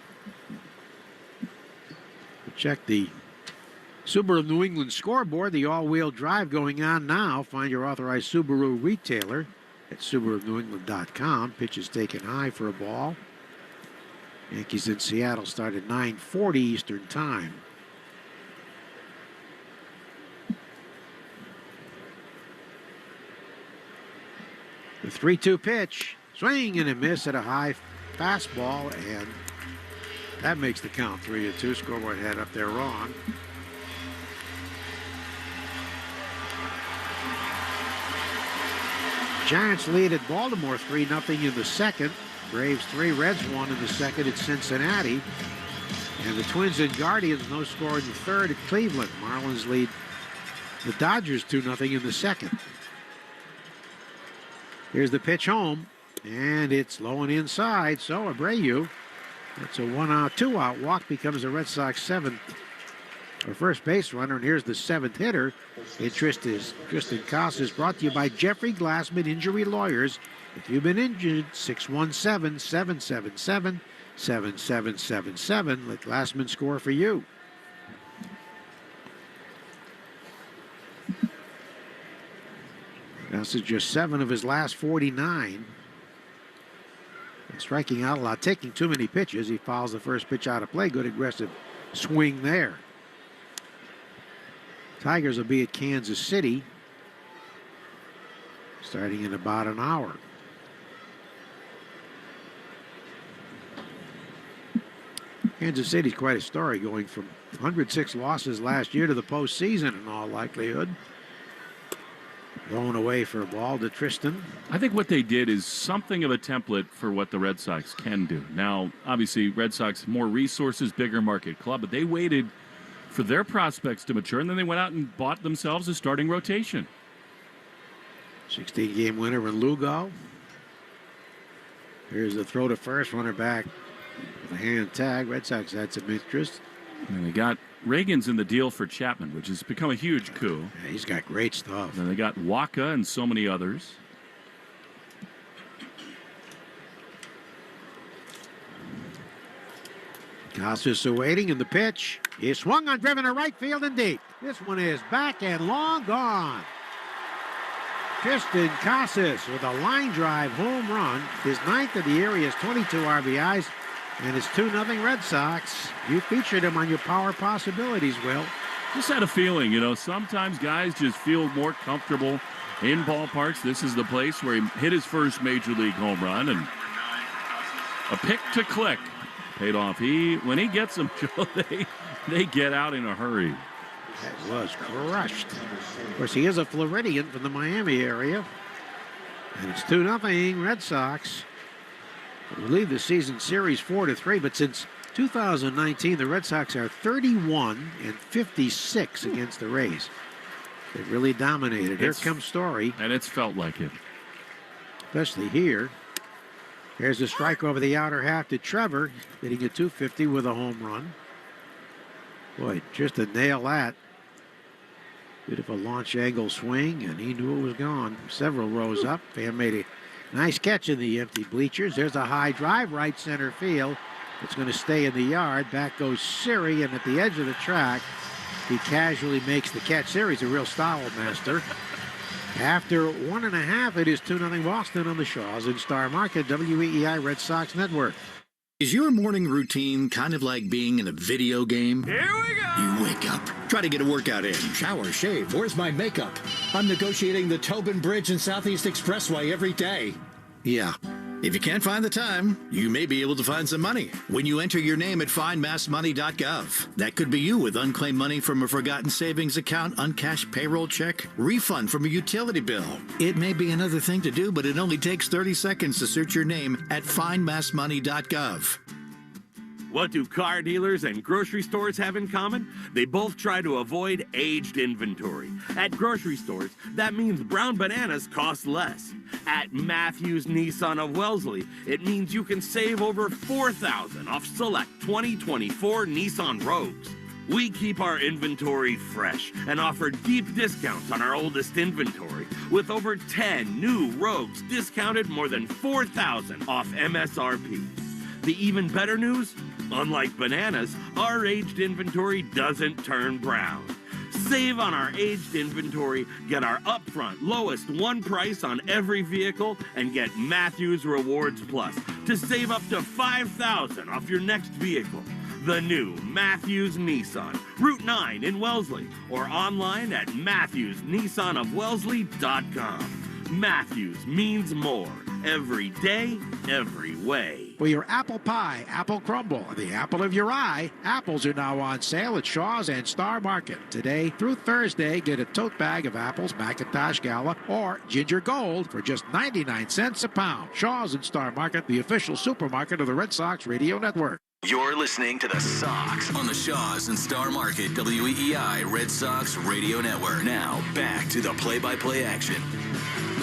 Check the Subaru New England scoreboard. The all-wheel drive going on now. Find your authorized Subaru retailer at SubaruNewEngland.com. Pitch is taken high for a ball. Yankees in Seattle start at 9:40 Eastern Time. The 3-2 pitch. Swing and a miss at a high fastball, and that makes the count 3-2. Scoreboard had up there wrong. Giants lead at Baltimore 3-0 in the second. Braves 3, Reds 1 in the second at Cincinnati. And the Twins and Guardians no score in the third at Cleveland. Marlins lead the Dodgers 2-0 in the second. Here's the pitch home, and it's low and inside. So Abreu, it's a 1-out, 2-out walk, becomes the Red Sox 7th or first base runner. And here's the 7th hitter, Interest is Tristan Casas, brought to you by Jeffrey Glassman Injury Lawyers. If you've been injured, 617-777-7777. Let Glassman score for you. Casas just 7 of his last 49. And striking out a lot, taking too many pitches. He fouls the first pitch out of play. Good aggressive swing there. Tigers will be at Kansas City starting in about an hour. Kansas City's quite a story, going from 106 losses last year to the postseason in all likelihood. Going away for a ball to Tristan. I think what they did is something of a template for what the Red Sox can do. Now, obviously, Red Sox, more resources, bigger market club, but they waited for their prospects to mature, and then they went out and bought themselves a starting rotation. 16-game winner in Lugo. Here's the throw to first, runner back with a hand tag. Red Sox had some interest. And they got Reagan's in the deal for Chapman, which has become a huge coup. Yeah, he's got great stuff. And they got Waka and so many others. Casas awaiting, and the pitch is swung on, driven to right field and deep. This one is back and long gone. Tristan Casas with a line drive home run. His 9th of the year. He has 22 RBIs. And it's 2-0 Red Sox. You featured him on your Power Possibilities, Will. Just had a feeling, sometimes guys just feel more comfortable in ballparks. This is the place where he hit his first major league home run, and a pick to click paid off. When he gets them, Joe, they get out in a hurry. That was crushed. Of course, he is a Floridian from the Miami area. And it's 2-0 Red Sox. We lead the season series 4-3, but since 2019, the Red Sox are 31-56 against the Rays. They've really dominated. Here comes Story. And it's felt like it. Especially here. There's a strike over the outer half to Trevor, hitting a .250 with a home run. Boy, just to nail that. Bit of a launch angle swing, and he knew it was gone. Several rows up. Fan made a nice catch in the empty bleachers. There's a high drive, right center field. It's going to stay in the yard. Back goes Siri, and at the edge of the track, he casually makes the catch. Siri's a real style master. After 1.5, it is 2-0 Boston on the Shaws in Star Market, WEEI Red Sox Network. Is your morning routine kind of like being in a video game? Here we go! You wake up, try to get a workout in, shower, shave, where's my makeup? I'm negotiating the Tobin Bridge and Southeast Expressway every day. Yeah. If you can't find the time, you may be able to find some money when you enter your name at findmassmoney.gov. That could be you with unclaimed money from a forgotten savings account, uncashed payroll check, refund from a utility bill. It may be another thing to do, but it only takes 30 seconds to search your name at findmassmoney.gov. What do car dealers and grocery stores have in common? They both try to avoid aged inventory. At grocery stores, that means brown bananas cost less. At Matthews Nissan of Wellesley, it means you can save over $4,000 off select 2024 Nissan Rogues. We keep our inventory fresh and offer deep discounts on our oldest inventory, with over 10 new Rogues discounted more than $4,000 off MSRP. The even better news? Unlike bananas, our aged inventory doesn't turn brown. Save on our aged inventory, get our upfront lowest one price on every vehicle, and get Matthews Rewards Plus to save up to $5,000 off your next vehicle. The new Matthews Nissan, Route 9 in Wellesley, or online at MatthewsNissanofWellesley.com. Matthews means more every day, every way. For your apple pie, apple crumble, the apple of your eye, apples are now on sale at Shaw's and Star Market. Today through Thursday, get a tote bag of apples, Macintosh Gala, or Ginger Gold for just 99 cents a pound. Shaw's and Star Market, the official supermarket of the Red Sox Radio Network. You're listening to the Sox on the Shaws and Star Market WEEI Red Sox Radio Network. Now, back to the play-by-play action.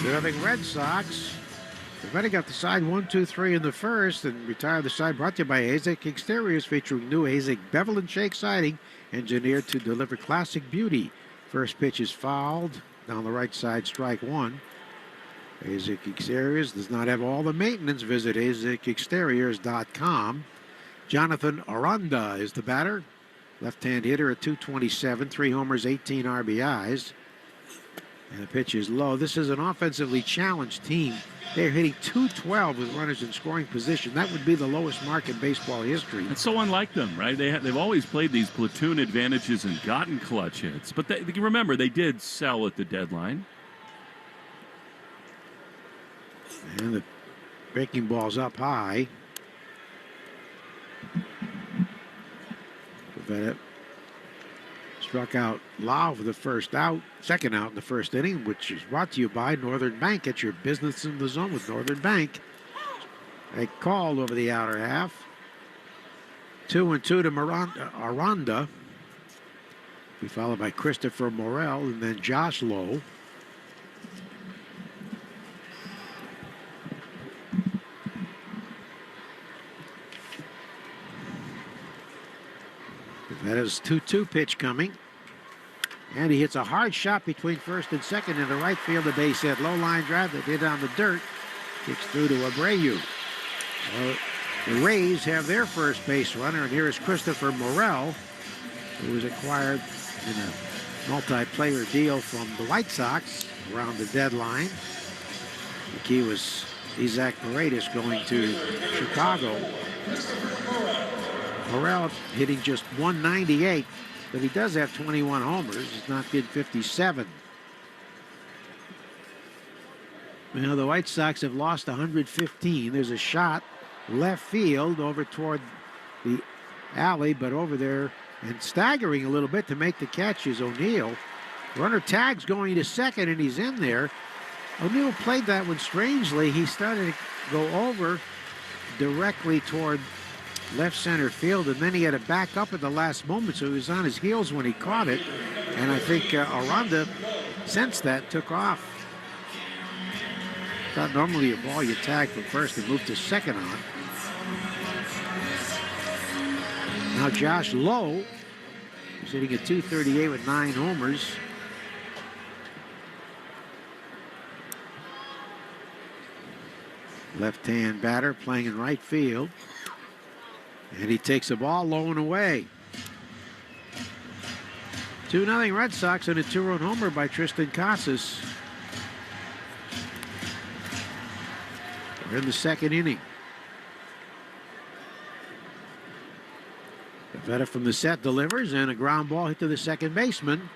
Serving Red Sox. They've already got the side 1, 2, 3 in the first, and retired the side brought to you by Azek Exteriors, featuring new Azek bevel and shake siding, engineered to deliver classic beauty. First pitch is fouled. Down the right side, strike one. AZIC Exteriors does not have all the maintenance. Visit azicexteriors.com. Jonathan Aranda is the batter. Left-hand hitter at 227, 3 homers, 18 RBIs. And the pitch is low. This is an offensively challenged team. They're hitting 212 with runners in scoring position. That would be the lowest mark in baseball history. It's so unlike them, right? They've always played these platoon advantages and gotten clutch hits. But remember, they did sell at the deadline. And the breaking ball's up high. Pavetta struck out Lau for the second out in the first inning, which is brought to you by Northern Bank. Get your business in the zone with Northern Bank. A call over the outer half. 2-2 to Aranda. Be followed by Christopher Morel and then Josh Lowe. That is 2-2 pitch coming. And he hits a hard shot between first and second into right field. The base hit. Low line drive that hit on the dirt. Kicks through to Abreu. So the Rays have their first base runner, and here is Christopher Morel, who was acquired in a multi-player deal from the White Sox around the deadline. The key was Isaac Paredes going to Chicago. Morel hitting just 198, but he does have 21 homers. He's not hit 57. Well, the White Sox have lost 115. There's a shot left field over toward the alley, but over there and staggering a little bit to make the catch is O'Neill. Runner tags going to second, and he's in there. O'Neill played that one strangely. He started to go over directly toward left center field, and then he had to back up at the last moment, so he was on his heels when he caught it. And I think Aranda sensed that, took off. Not normally a ball you tag from first and move to second on. Now Josh Lowe is hitting at 238 with 9 homers. Left-hand batter playing in right field. And he takes the ball low and away. 2-0 Red Sox and a 2-run homer by Tristan Casas. We're in the second inning. Pavetta from the set delivers, and a ground ball hit to the second baseman.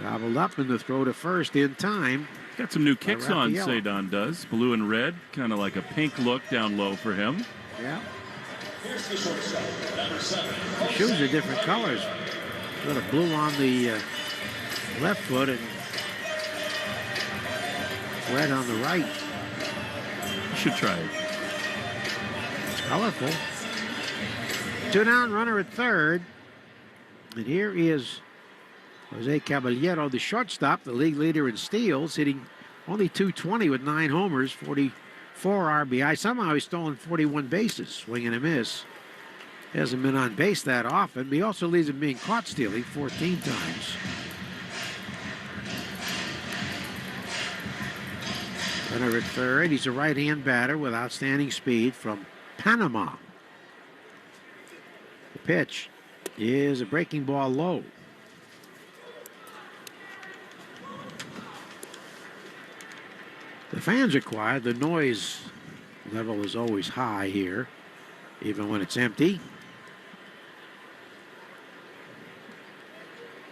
Gobbled up in the throw to first in time. Got some new kicks on, Cedon does. Blue and red, kind of like a pink look down low for him. Yeah. The shoes are different colors. Got a blue on the left foot and red on the right. You should try it. It's colorful. 2 down, runner at third. And here is Jose Caballero, the shortstop, the league leader in steals, hitting only 220 with 9 homers, 44 RBI. Somehow he's stolen 41 bases, swing and a miss. He hasn't been on base that often, but he also leads him being caught stealing 14 times. Runner at third. He's a right-hand batter with outstanding speed from Panama. The pitch is a breaking ball low. The fans are quiet. The noise level is always high here, even when it's empty.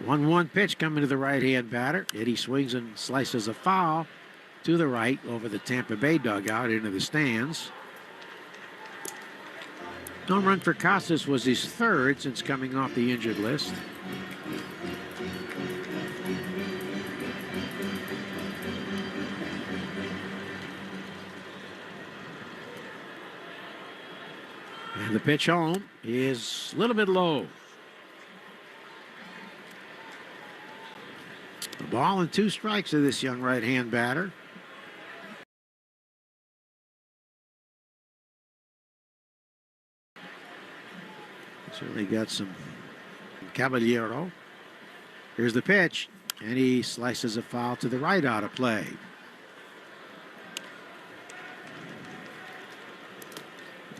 1-1 pitch coming to the right-hand batter. Eddie swings and slices a foul to the right over the Tampa Bay dugout into the stands. Home run for Casas was his third since coming off the injured list. And the pitch home is a little bit low. A ball and 2 strikes to this young right-hand batter. Certainly got some Caballero. Here's the pitch, and he slices a foul to the right out of play.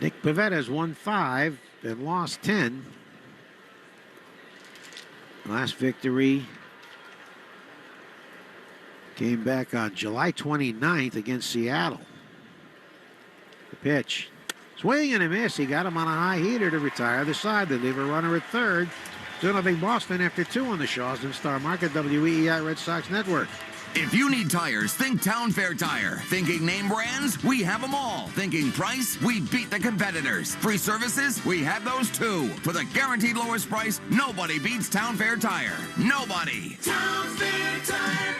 Nick Pavetta's won 5 and lost 10. Last victory came back on July 29th against Seattle. The pitch. Swing and a miss. He got him on a high heater to retire the side. They leave a runner at third. 2-0 Boston after 2 on the Shaws and Star Market WEEI Red Sox Network. If you need tires, think Town Fair Tire. Thinking name brands? We have them all. Thinking price? We beat the competitors. Free services? We have those too. For the guaranteed lowest price, nobody beats Town Fair Tire. Nobody. Town Fair Tire.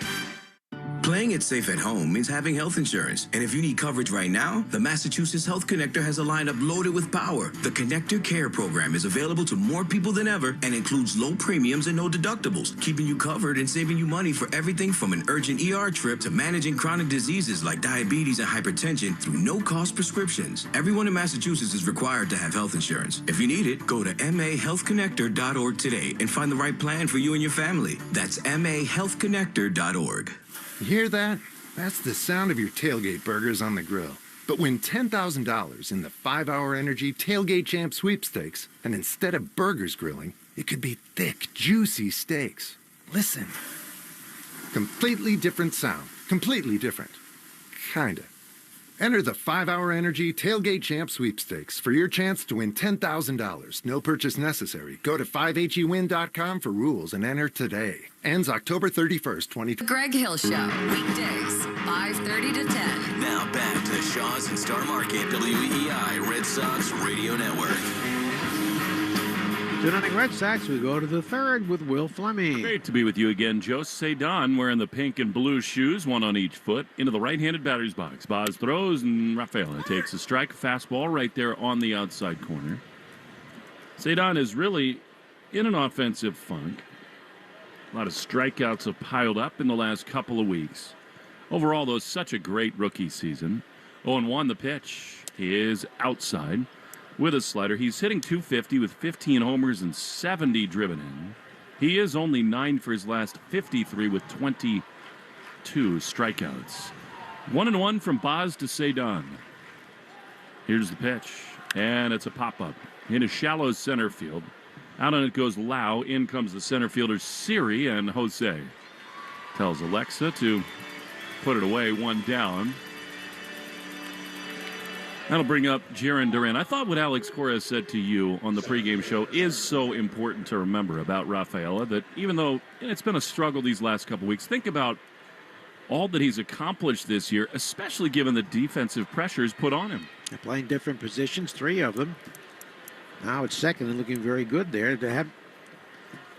Playing it safe at home means having health insurance. And if you need coverage right now, the Massachusetts Health Connector has a lineup loaded with power. The Connector Care program is available to more people than ever and includes low premiums and no deductibles, keeping you covered and saving you money for everything from an urgent ER trip to managing chronic diseases like diabetes and hypertension through no-cost prescriptions. Everyone in Massachusetts is required to have health insurance. If you need it, go to mahealthconnector.org today and find the right plan for you and your family. That's mahealthconnector.org. You hear that? That's the sound of your tailgate burgers on the grill. But win $10,000 in the 5-Hour Energy Tailgate Champ Sweepstakes, and instead of burgers grilling, it could be thick, juicy steaks. Listen. Completely different sound. Completely different. Kinda. Enter the 5-Hour Energy Tailgate Champ Sweepstakes for your chance to win $10,000. No purchase necessary. Go to 5hewin.com for rules and enter today. Ends October 31st, 2020. Greg Hill Show, weekdays, 5:30 to 10. Now back to the Shaws and Star Market WEEI Red Sox Radio Network. 2-0 Red Sox. We go to the third with Will Fleming. Great to be with you again. Joe Cedon wearing the pink and blue shoes, one on each foot, into the right-handed batter's box. Boz throws, and Rafaela takes a strike. Fastball right there on the outside corner. Cedon is really in an offensive funk. A lot of strikeouts have piled up in the last couple of weeks. Overall, though, such a great rookie season. 0-1 the pitch is outside. With a slider, he's hitting .250 with 15 homers and 70 driven in. He is only 9 for his last 53 with 22 strikeouts. 1-1 from Boz to Cedon. Here's the pitch, and it's a pop-up in a shallow center field. Out on it goes Lau. In comes the center fielders Siri, and Jose tells Alexa to put it away, 1 down. That'll bring up Jarren Duran. I thought what Alex Cora said to you on the pregame show is so important to remember about Rafaela, that even though it's been a struggle these last couple weeks, think about all that he's accomplished this year, especially given the defensive pressures put on him. They're playing different positions, 3 of them. Now it's second and looking very good there. To have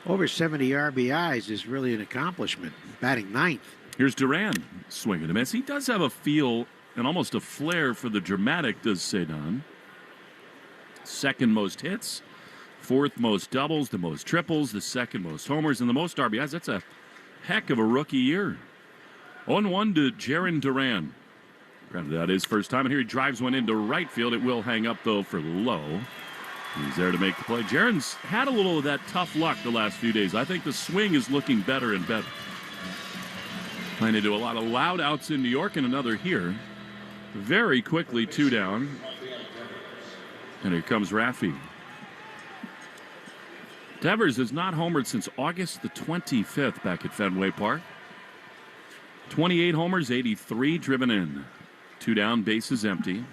over 70 RBIs is really an accomplishment. Batting 9th. Here's Duran swinging a miss. He does have a feel and almost a flair for the dramatic, does Cedon. Second most hits, 4th most doubles, the most triples, the 2nd most homers, and the most RBIs. That's a heck of a rookie year. 0-1 to Jarren Duran. Granted, that is first time, and here he drives one into right field. It will hang up, though, for Lowe. He's there to make the play. Jarren's had a little of that tough luck the last few days. I think the swing is looking better and better. Planning to do a lot of loud outs in New York and another here. Very quickly, 2 down. And here comes Rafi. Devers has not homered since August the 25th back at Fenway Park. 28 homers, 83 driven in. 2 down, bases empty.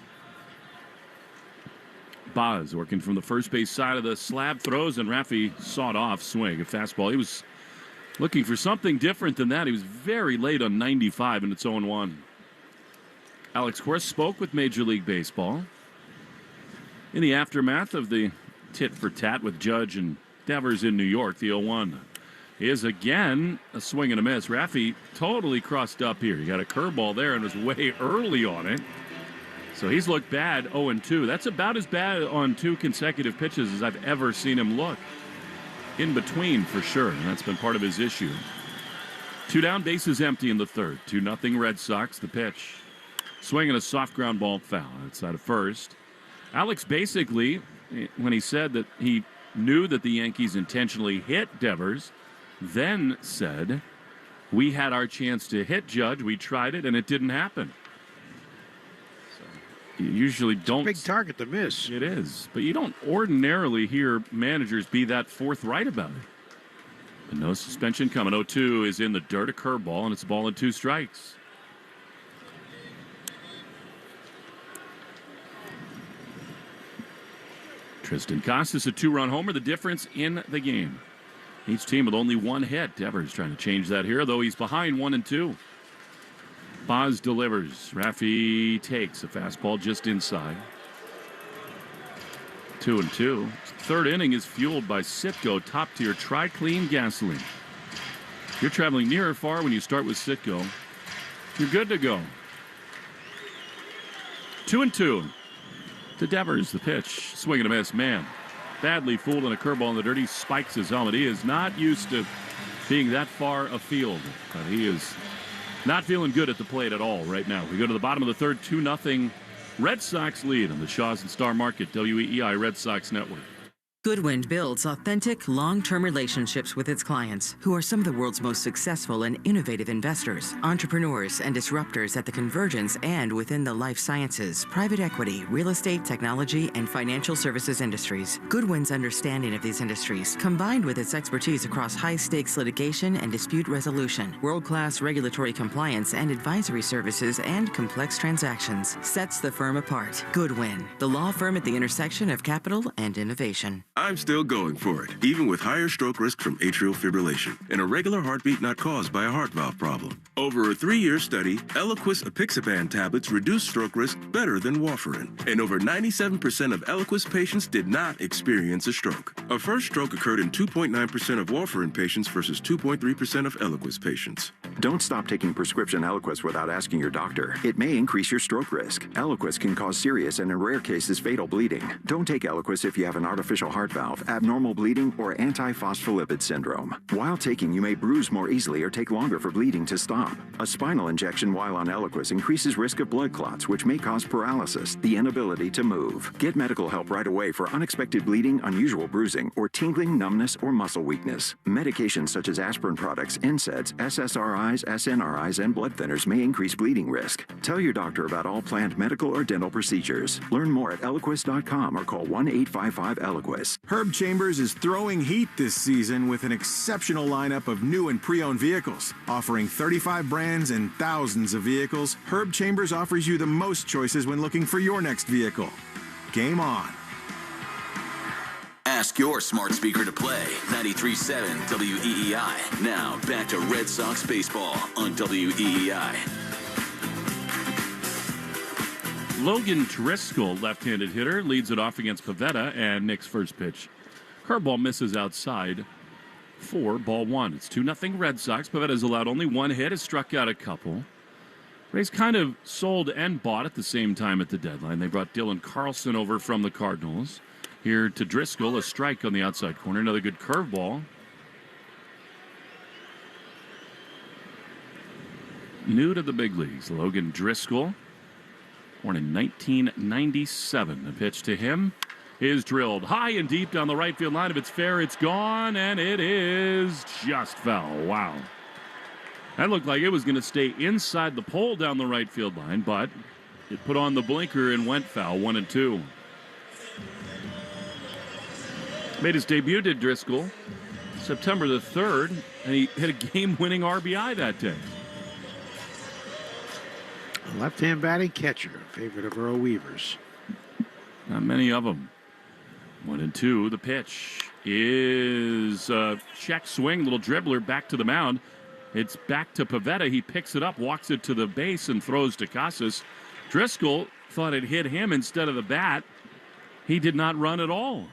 Boz working from the first base side of the slab, throws, and Rafi sawed off swing. A fastball. He was looking for something different than that. He was very late on 95, and it's 0-1. Alex Cora spoke with Major League Baseball in the aftermath of the tit-for-tat with Judge and Devers in New York. The 0-1 is again a swing and a miss. Rafi totally crossed up here. He got a curveball there and was way early on it. So he's looked bad, 0-2. That's about as bad on 2 consecutive pitches as I've ever seen him look. In between, for sure, and that's been part of his issue. 2 down, bases empty in the third. 2-0 Red Sox. The pitch. Swinging a soft ground ball foul outside of first. Alex basically, when he said that he knew that the Yankees intentionally hit Devers, then said, "We had our chance to hit Judge. We tried it, and it didn't happen." So you usually don't. Big target to miss. It is, but you don't ordinarily hear managers be that forthright about it. But no suspension coming. 0-2 is in the dirt, a curveball, and it's a ball and 2 strikes. Tristan Casas, a 2-run homer, the difference in the game. Each team with only 1 hit. Devers trying to change that here, though he's behind 1-2. Boz delivers. Raffy takes a fastball just inside. 2-2. Third inning is fueled by Citgo top-tier Tri-Clean gasoline. You're traveling near or far when you start with Citgo. You're good to go. 2-2. To Devers, the pitch. Swing and a miss. Man, badly fooled in a curveball in the dirt. He spikes his helmet. He is not used to being that far afield, but he is not feeling good at the plate at all right now. We go to the bottom of the third, 2-0 Red Sox lead on the Shaw's and Star Market, WEEI Red Sox Network. Goodwin builds authentic, long-term relationships with its clients, who are some of the world's most successful and innovative investors, entrepreneurs, and disruptors at the convergence and within the life sciences, private equity, real estate, technology, and financial services industries. Goodwin's understanding of these industries, combined with its expertise across high-stakes litigation and dispute resolution, world-class regulatory compliance and advisory services, and complex transactions, sets the firm apart. Goodwin, the law firm at the intersection of capital and innovation. I'm still going for it, even with higher stroke risk from atrial fibrillation, an irregular heartbeat not caused by a heart valve problem. Over a 3-year study, Eliquis apixaban tablets reduce stroke risk better than warfarin, and over 97% of Eliquis patients did not experience a stroke. A first stroke occurred in 2.9% of warfarin patients versus 2.3% of Eliquis patients. Don't stop taking prescription Eliquis without asking your doctor. It may increase your stroke risk. Eliquis can cause serious and in rare cases fatal bleeding. Don't take Eliquis if you have an artificial heart valve, abnormal bleeding, or antiphospholipid syndrome. While taking, you may bruise more easily or take longer for bleeding to stop. A spinal injection while on Eliquis increases risk of blood clots, which may cause paralysis, the inability to move. Get medical help right away for unexpected bleeding, unusual bruising, or tingling, numbness, or muscle weakness. Medications such as aspirin products, NSAIDs, SSRIs, SNRIs, and blood thinners may increase bleeding risk. Tell your doctor about all planned medical or dental procedures. Learn more at Eliquis.com or call 1-855-ELIQUIS. Herb Chambers is throwing heat this season with an exceptional lineup of new and pre-owned vehicles. Offering 35 brands and thousands of vehicles, Herb Chambers offers you the most choices when looking for your next vehicle. Game on. Ask your smart speaker to play 93.7 WEEI. Now back to Red Sox baseball on WEEI. Logan Driscoll, left-handed hitter, leads it off against Pivetta, and Nick's first pitch. Curveball misses outside for ball 1. It's 2-0 Red Sox. Pivetta's allowed only 1 hit, has struck out a couple. Rays kind of sold and bought at the same time at the deadline. They brought Dylan Carlson over from the Cardinals. Here to Driscoll, a strike on the outside corner. Another good curveball. New to the big leagues, Logan Driscoll. Born in 1997. The pitch to him is drilled high and deep down the right field line. If it's fair, it's gone, and it is just foul. Wow. That looked like it was going to stay inside the pole down the right field line, but it put on the blinker and went foul. 1-2. Made his debut, did Driscoll, September the 3rd, and he hit a game-winning RBI that day. Left-hand batting catcher, favorite of Earl Weaver's. Not many of them. 1-2. The pitch is a check swing, little dribbler back to the mound. It's back to Pivetta. He picks it up, walks it to the base, and throws to Casas. Driscoll thought it hit him instead of the bat. He did not run at all.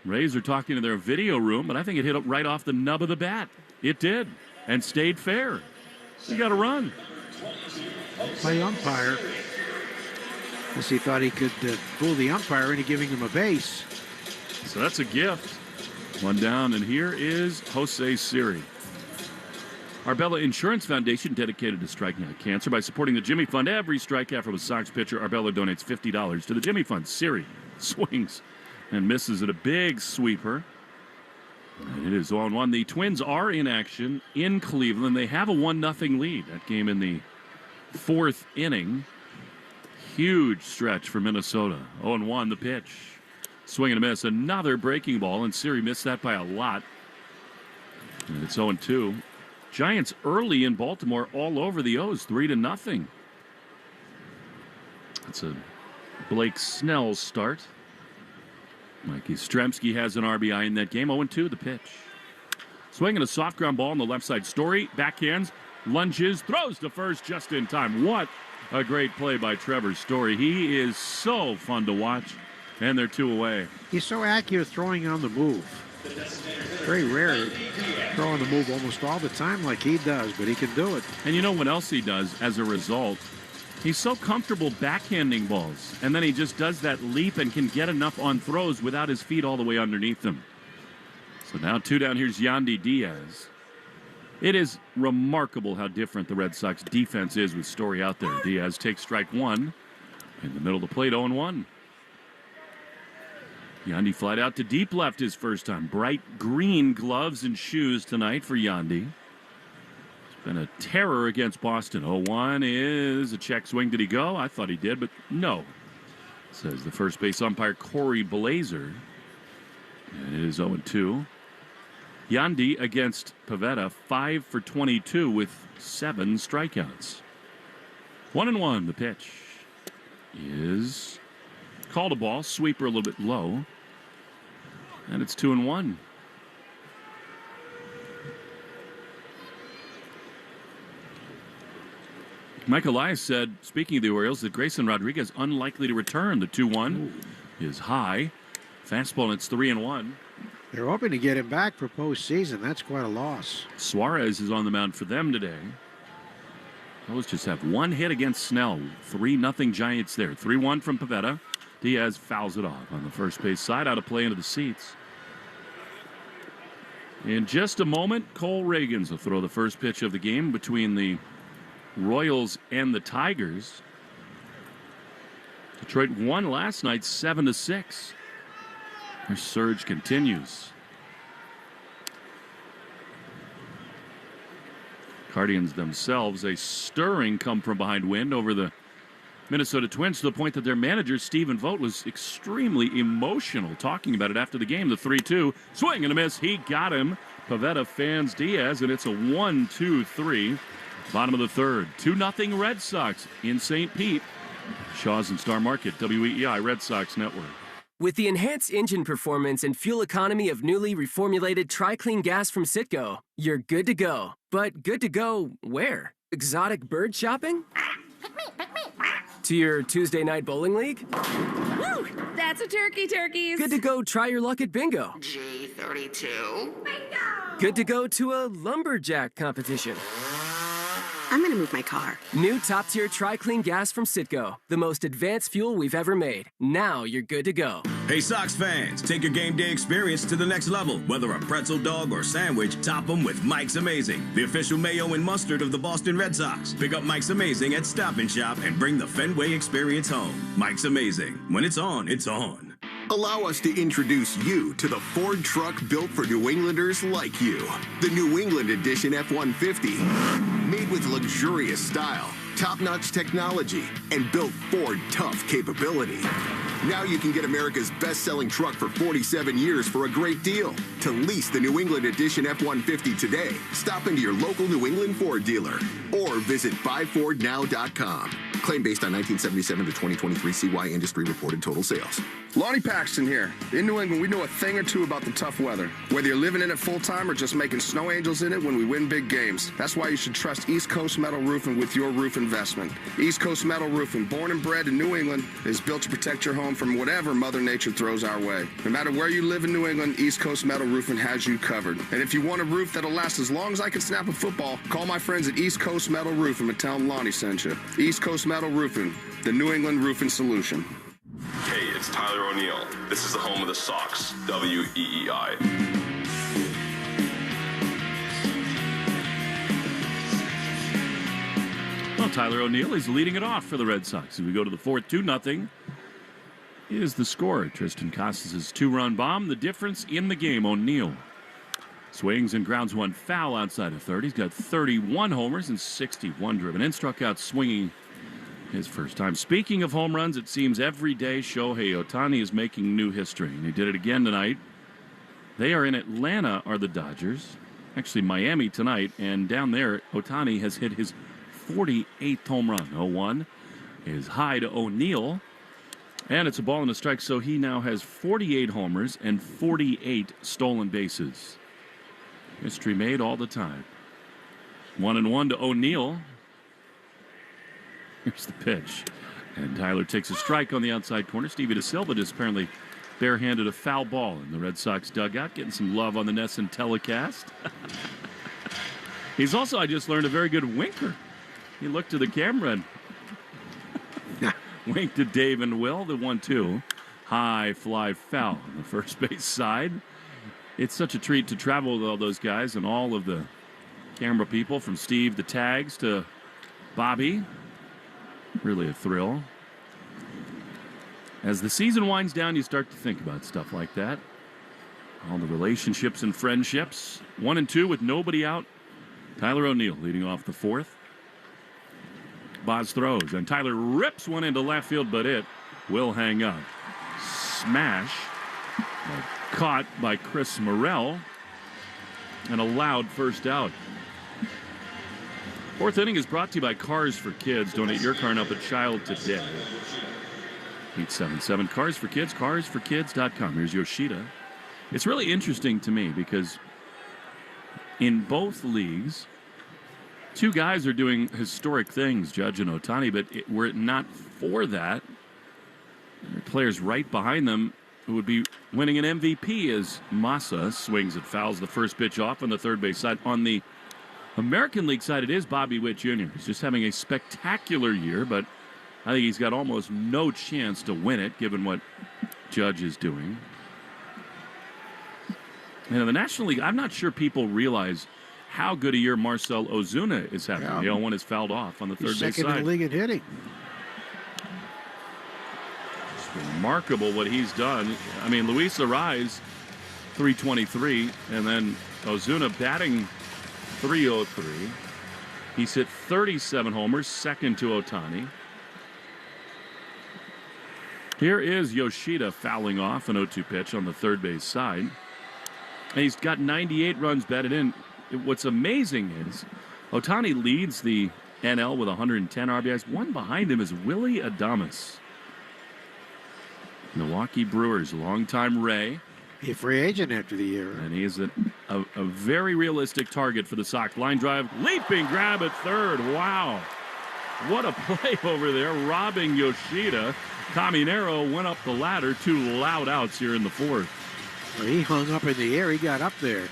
Rays are talking to their video room, but I think it hit up right off the nub of the bat. It did, and stayed fair. You got to run. Play umpire. Guess he thought he could fool the umpire into giving him a base. So that's a gift. One down, and here is Jose Siri. Arbella Insurance Foundation, dedicated to striking out cancer. By supporting the Jimmy Fund, every strikeout from a Sox pitcher, Arbella donates $50 to the Jimmy Fund. Siri swings and misses at a big sweeper. And it is 0-1. The Twins are in action in Cleveland. They have a 1-0 lead. That game in the 4th inning. Huge stretch for Minnesota. 0-1 the pitch. Swing and a miss. Another breaking ball, and Siri missed that by a lot. And it's 0-2. Giants early in Baltimore all over the O's, 3-0. That's a Blake Snell start. Mikey Yastrzemski has an RBI in that game. 0-2 the pitch. Swinging a soft ground ball on the left side. Story backhands, lunges, throws to first just in time. What a great play by Trevor Story. He is so fun to watch, and they're 2 away. He's so accurate throwing on the move. Very rare throwing the move almost all the time like he does, but he can do it. And you know what else he does as a result? He's so comfortable backhanding balls, and then he just does that leap and can get enough on throws without his feet all the way underneath him. So now 2 down. Here's Yandy Diaz. It is remarkable how different the Red Sox defense is with Story out there. Diaz takes strike 1 in the middle of the plate. 0-1. Yandy flied out to deep left his first time. Bright green gloves and shoes tonight for Yandy. Been a terror against Boston. 0-1 is a check swing. Did he go? I thought he did, but no. Says the first base umpire, Corey Blazer. And it is 0-2. Yandy against Pivetta, 5 for 22 with 7 strikeouts. 1-1. The pitch is called a ball. Sweeper a little bit low. And it's 2-1. Mike Elias said, speaking of the Orioles, that Grayson Rodriguez unlikely to return. The 2-1 is high. Fastball, and it's 3-1. They're hoping to get him back for postseason. That's quite a loss. Suarez is on the mound for them today. Those just have 1 hit against Snell. 3-0 Giants there. 3-1 from Pivetta. Diaz fouls it off on the first base side, out of play into the seats. In just a moment, Cole Reagans will throw the first pitch of the game between the Royals and the Tigers. Detroit won last night 7-6. Their surge continues. Guardians themselves, a stirring come from behind win over the Minnesota Twins, to the point that their manager, Stephen Vogt, was extremely emotional talking about it after the game. The 3-2 swing and a miss. He got him. Pivetta fans Diaz, and it's a 1-2-3. Bottom of the third. 2-0 Red Sox in St. Pete. Shaw's and Star Market, WEEI Red Sox Network. With the enhanced engine performance and fuel economy of newly reformulated Tri-Clean gas from Citgo, you're good to go. But good to go where? Exotic bird shopping? To your Tuesday night bowling league? Woo! That's a turkeys. Good to go try your luck at bingo. G32. Bingo! Good to go to a lumberjack competition. I'm gonna move my car. New top-tier Tri-Clean gas from Citgo. The most advanced fuel we've ever made. Now you're good to go. Hey, Sox fans, take your game day experience to the next level. Whether a pretzel dog or sandwich, top them with Mike's Amazing, the official mayo and mustard of the Boston Red Sox. Pick up Mike's Amazing at Stop & Shop and bring the Fenway experience home. Mike's Amazing. When it's on, it's on. Allow us to introduce you to the Ford truck built for New Englanders like you. The New England Edition F-150. Made with luxurious style, top-notch technology, and built Ford tough capability. Now you can get America's best-selling truck for 47 years for a great deal. To lease the New England Edition F-150 today, stop into your local New England Ford dealer or visit buyfordnow.com. Claim based on 1977 to 2023 CY industry reported total sales. Lonnie Paxton here. In New England, we know a thing or two about the tough weather. Whether you're living in it full-time or just making snow angels in it when we win big games. That's why you should trust East Coast Metal Roofing with your roof investment. East Coast Metal Roofing, born and bred in New England, is built to protect your home from whatever Mother Nature throws our way. No matter where you live in New England, East Coast Metal Roofing has you covered. And if you want a roof that'll last as long as I can snap a football, call my friends at East Coast Metal Roofing and tell them Lonnie sent you. East Coast Metal Roofing, the New England roofing solution. Hey, it's Tyler O'Neill. This is the home of the Sox, WEEI. Well, Tyler O'Neill is leading it off for the Red Sox. As we go to the fourth, 2-0 is the score. Tristan Casas' 2-run bomb. The difference in the game, O'Neill. Swings and grounds one foul outside of third. He's got 31 homers and 61 driven in. Struck out swinging his first time. Speaking of home runs, it seems every day Shohei Ohtani is making new history, and he did it again tonight. They are in Atlanta, are the Dodgers. Actually, Miami tonight, and down there, Ohtani has hit his 48th home run. 0-1 is high to O'Neill, and it's a ball and a strike, so he now has 48 homers and 48 stolen bases. History made all the time. 1-1 to O'Neill. Here's the pitch. And Tyler takes a strike on the outside corner. Stevie De Silva just apparently barehanded a foul ball in the Red Sox dugout, getting some love on the NESN telecast. He's also, I just learned, a very good winker. He looked to the camera and winked at Dave and Will. The 1-2. High fly foul on the first base side. It's such a treat to travel with all those guys and all of the camera people, from Steve the Tags to Bobby. Really a thrill. As the season winds down, you start to think about stuff like that. All the relationships and friendships. 1-2 with nobody out. Tyler O'Neill leading off the fourth. Boz throws, and Tyler rips one into left field, but it will hang up. Smash. Caught by Chris Morrell, and a loud first out. Fourth inning is brought to you by Cars for Kids. Donate your car and help a child today. 877 Cars for Kids, carsforkids.com. Here's Yoshida. It's really interesting to me because in both leagues, two guys are doing historic things, Judge and Ohtani, but were it not for that, there are players right behind them who would be winning an MVP as Massa swings and fouls the first pitch off on the third base side. On the American League side, it is Bobby Witt Jr. He's just having a spectacular year, but I think he's got almost no chance to win it, given what Judge is doing. And in the National League, I'm not sure people realize how good a year Marcell Ozuna is having. Yeah. The 0-1 is fouled off on the third base side. Second in the league in hitting. Remarkable what he's done. I mean, Luis Arraez, 323, and then Ozuna batting 303. He's hit 37 homers, second to Ohtani. Here is Yoshida fouling off an 0-2 pitch on the third base side. And he's got 98 runs batted in. What's amazing is Ohtani leads the NL with 110 RBIs. One behind him is Willie Adames. Milwaukee Brewers, longtime Ray. Be a free agent after the year. And he is a very realistic target for the Sox. Line drive, leaping grab at third. Wow. What a play over there, robbing Yoshida. Caminero went up the ladder. Two loud outs here in the fourth. Well, he hung up in the air. He got up there.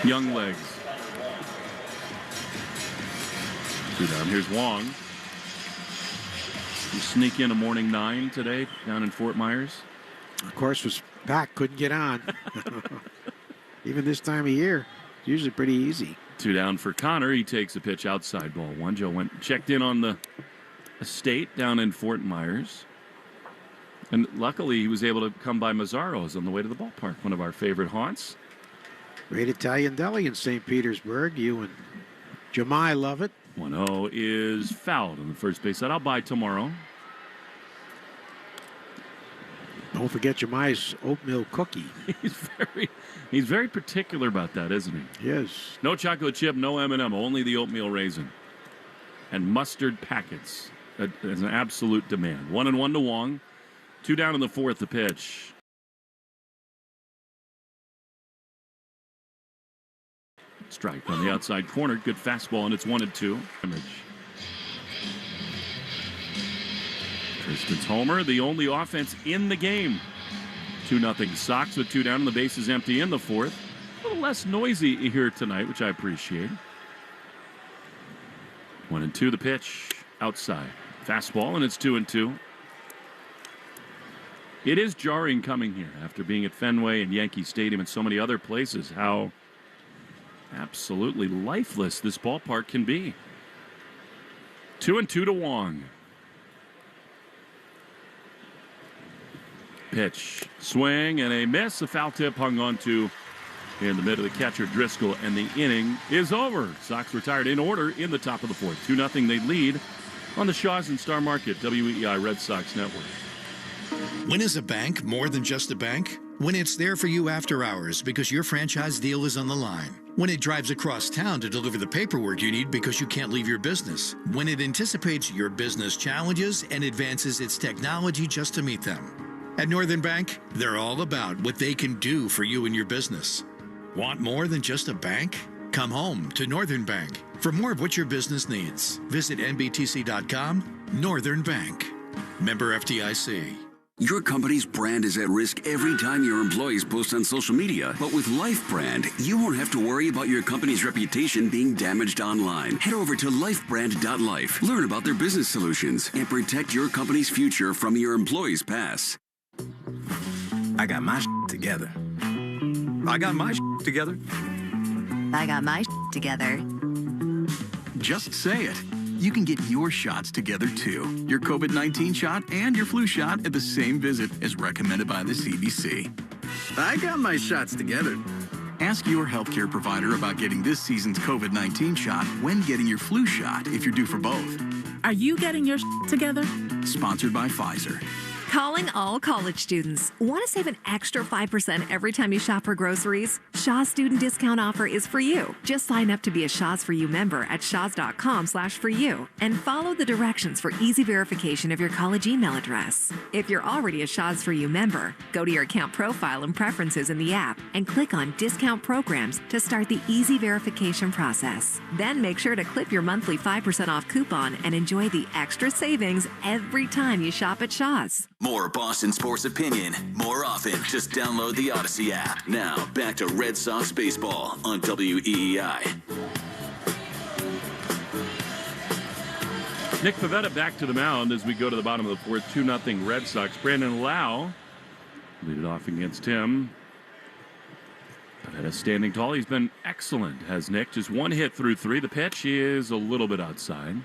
Young legs. Two down. Here's Wong. You sneak in a morning 9 today down in Fort Myers. Of course, was packed. Couldn't get on. Even this time of year, it's usually pretty easy. Two down for Connor. He takes a pitch outside ball one. Joe checked in on the estate down in Fort Myers. And luckily, he was able to come by Mazzaro's on the way to the ballpark, one of our favorite haunts. Great Italian deli in St. Petersburg. You and Jemai love it. 1-0 is fouled on the first base side. I'll buy tomorrow. Don't forget Jemai's oatmeal cookie. He's very particular about that, isn't he? Yes. No chocolate chip, no M&M, only the oatmeal raisin. And mustard packets. That is an absolute demand. 1-1 to Wong. Two down in the fourth, the pitch. Strike on the outside corner. Good fastball, and it's 1-2. Tristan's homer, the only offense in the game. 2-0 Sox with two down, and the base is empty in the fourth. A little less noisy here tonight, which I appreciate. 1-2 the pitch. Outside. Fastball, and it's 2-2. It is jarring coming here after being at Fenway and Yankee Stadium and so many other places, how absolutely lifeless this ballpark can be. 2-2 to Wong. pitch. Swing and a miss. A foul tip hung on to in the middle of the catcher Driscoll, and the inning is over. Sox retired in order in the top of the fourth. 2-0 they lead on the Shaws and Star Market WEEI Red Sox Network. When is a bank more than just a bank? When it's there for you after hours because your franchise deal is on the line. When it drives across town to deliver the paperwork you need because you can't leave your business. When it anticipates your business challenges and advances its technology just to meet them. At Northern Bank, they're all about what they can do for you and your business. Want more than just a bank? Come home to Northern Bank. For more of what your business needs, visit nbtc.com. Northern Bank. Member FDIC. Your company's brand is at risk every time your employees post on social media. But with Life Brand, you won't have to worry about your company's reputation being damaged online. Head over to lifebrand.life, learn about their business solutions, and protect your company's future from your employees' past. I got my together. I got my together. I got my together. Just say it. You can get your shots together too. Your COVID-19 shot and your flu shot at the same visit as recommended by the CDC. I got my shots together. Ask your healthcare provider about getting this season's COVID-19 shot when getting your flu shot if you're due for both. Are you getting your together? Sponsored by Pfizer. Calling all college students. Want to save an extra 5% every time you shop for groceries? Shaw's student discount offer is for you. Just sign up to be a Shaw's For You member at shaws.com/foryou and follow the directions for easy verification of your college email address. If you're already a Shaw's For You member, go to your account profile and preferences in the app and click on Discount Programs to start the easy verification process. Then make sure to clip your monthly 5% off coupon and enjoy the extra savings every time you shop at Shaw's. More Boston sports opinion, more often. Just download the Odyssey app. Now, back to Red Sox baseball on WEEI. Nick Pivetta back to the mound as we go to the bottom of the fourth. 2-0 Red Sox. Brandon Lau lead it off against him. Pivetta standing tall. He's been excellent, has Nick. Just one hit through three. The pitch is a little bit outside.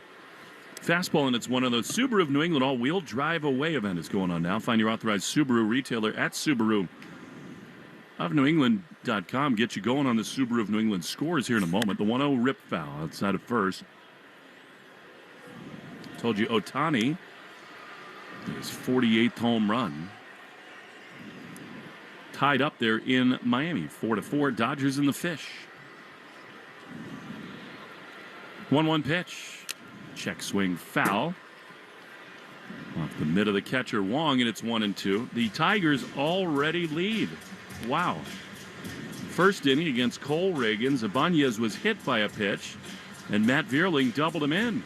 Fastball, and it's one of those Subaru of New England all-wheel drive away event is going on now. Find your authorized Subaru retailer at Subaru of New England.com. Get you going on the Subaru of New England scores here in a moment. The 1-0 rip foul outside of first. Told you Ohtani, his 48th home run. Tied up there in Miami, 4-4. Dodgers in the fish. 1-1 pitch. Check swing foul. Off the mid of the catcher Wong, and it's 1-2. The Tigers already lead. Wow. First inning against Cole Reagans, Ibanez was hit by a pitch, and Matt Vierling doubled him in.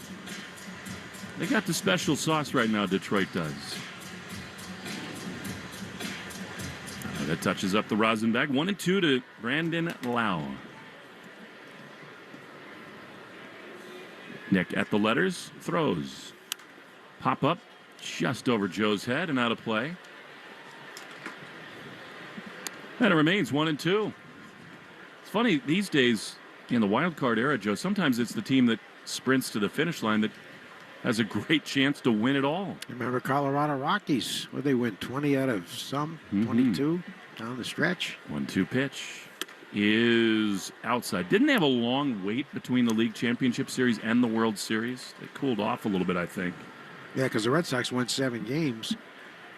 They got the special sauce right now, Detroit does. That touches up the rosin bag. 1-2 to Brandon Lau. Nick at the letters, throws. Pop up just over Joe's head and out of play. And it remains 1-2. It's funny, these days in the wild card era, Joe, sometimes it's the team that sprints to the finish line that has a great chance to win it all. Remember Colorado Rockies, where they win 20 out of some, 22 down the stretch. 1-2 pitch is outside. Didn't they have a long wait between the League Championship Series and the World Series? They cooled off a little bit, I think. Yeah, because the Red Sox won 7 games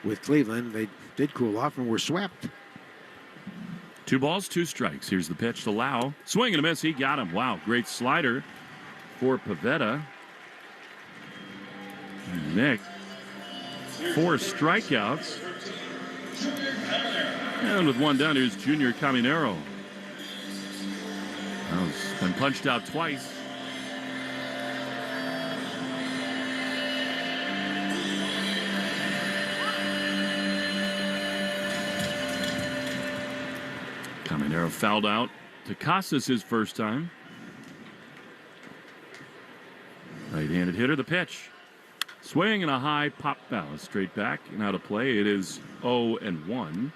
with Cleveland. They did cool off and were swept. 2 balls, 2 strikes. Here's the pitch to Lau. Swing and a miss. He got him. Wow, great slider for Pivetta. And Nick, 4 strikeouts. And with 1 down, here's Junior Caminero. He's been punched out twice. Caminero fouled out to Casas his first time. Right-handed hitter, the pitch. Swing and a high pop foul. Straight back and out of play. It is 0-1.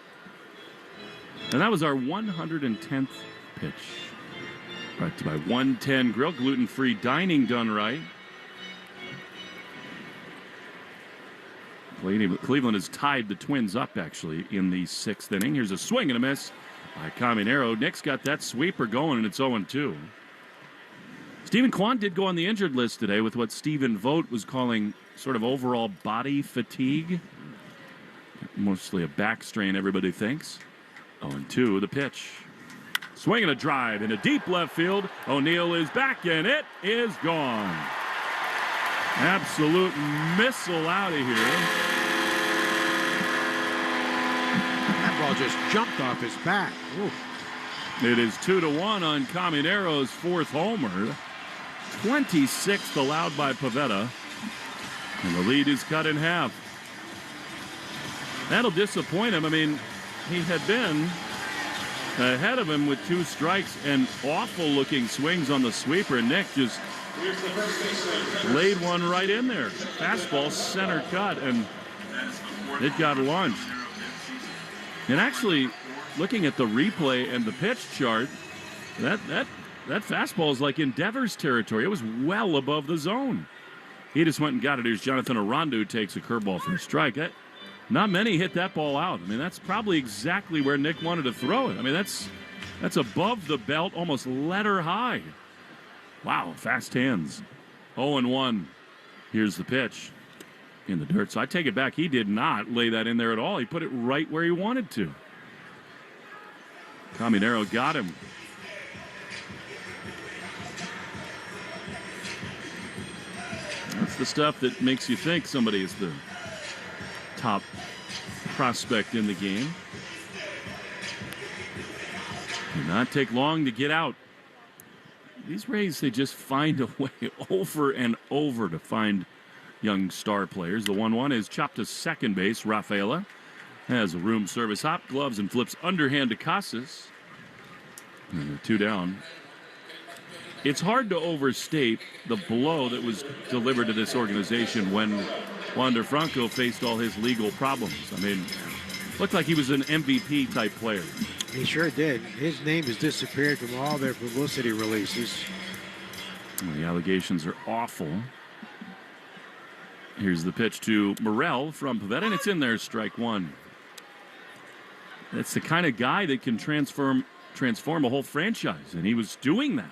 And that was our 110th pitch. Brought to you by 110 Grill, gluten-free dining done right. Cleveland has tied the Twins up, actually, in the 6th inning. Here's a swing and a miss by Caminero. Nick's got that sweeper going, and it's 0-2. Stephen Kwan did go on the injured list today with what Stephen Vogt was calling sort of overall body fatigue. Mostly a back strain, everybody thinks. 0-2, the pitch. Swing and a drive in a deep left field. O'Neill is back, and it is gone. Absolute missile out of here. That ball just jumped off his bat. Ooh. It is 2-1 on Caminero's 4th homer. 26th allowed by Pivetta. And the lead is cut in half. That'll disappoint him. I mean, he had been ahead of him with 2 strikes and awful-looking swings on the sweeper. Nick just laid one right in there. Fastball center cut, and it got launched. And actually, looking at the replay and the pitch chart, that fastball is like in Devers territory. It was well above the zone. He just went and got it. Here's Jonathan Aranda, who takes a curveball for a strike. Not many hit that ball out. I mean, that's probably exactly where Nick wanted to throw it. I mean, that's above the belt, almost letter high. Wow, fast hands. 0-1. Here's the pitch in the dirt. So I take it back. He did not lay that in there at all. He put it right where he wanted to. Caminero got him. That's the stuff that makes you think somebody is the top prospect in the game. Did not take long to get out. These Rays, they just find a way over and over to find young star players. The 1-1 is chopped to second base. Rafaela has a room service hop, gloves, and flips underhand to Casas. And 2 down. It's hard to overstate the blow that was delivered to this organization when Wander Franco faced all his legal problems. I mean, looked like he was an MVP type player. He sure did. His name has disappeared from all their publicity releases. Well, the allegations are awful. Here's the pitch to Morel from Pivetta, and it's in there, strike 1. That's the kind of guy that can transform a whole franchise, and he was doing that.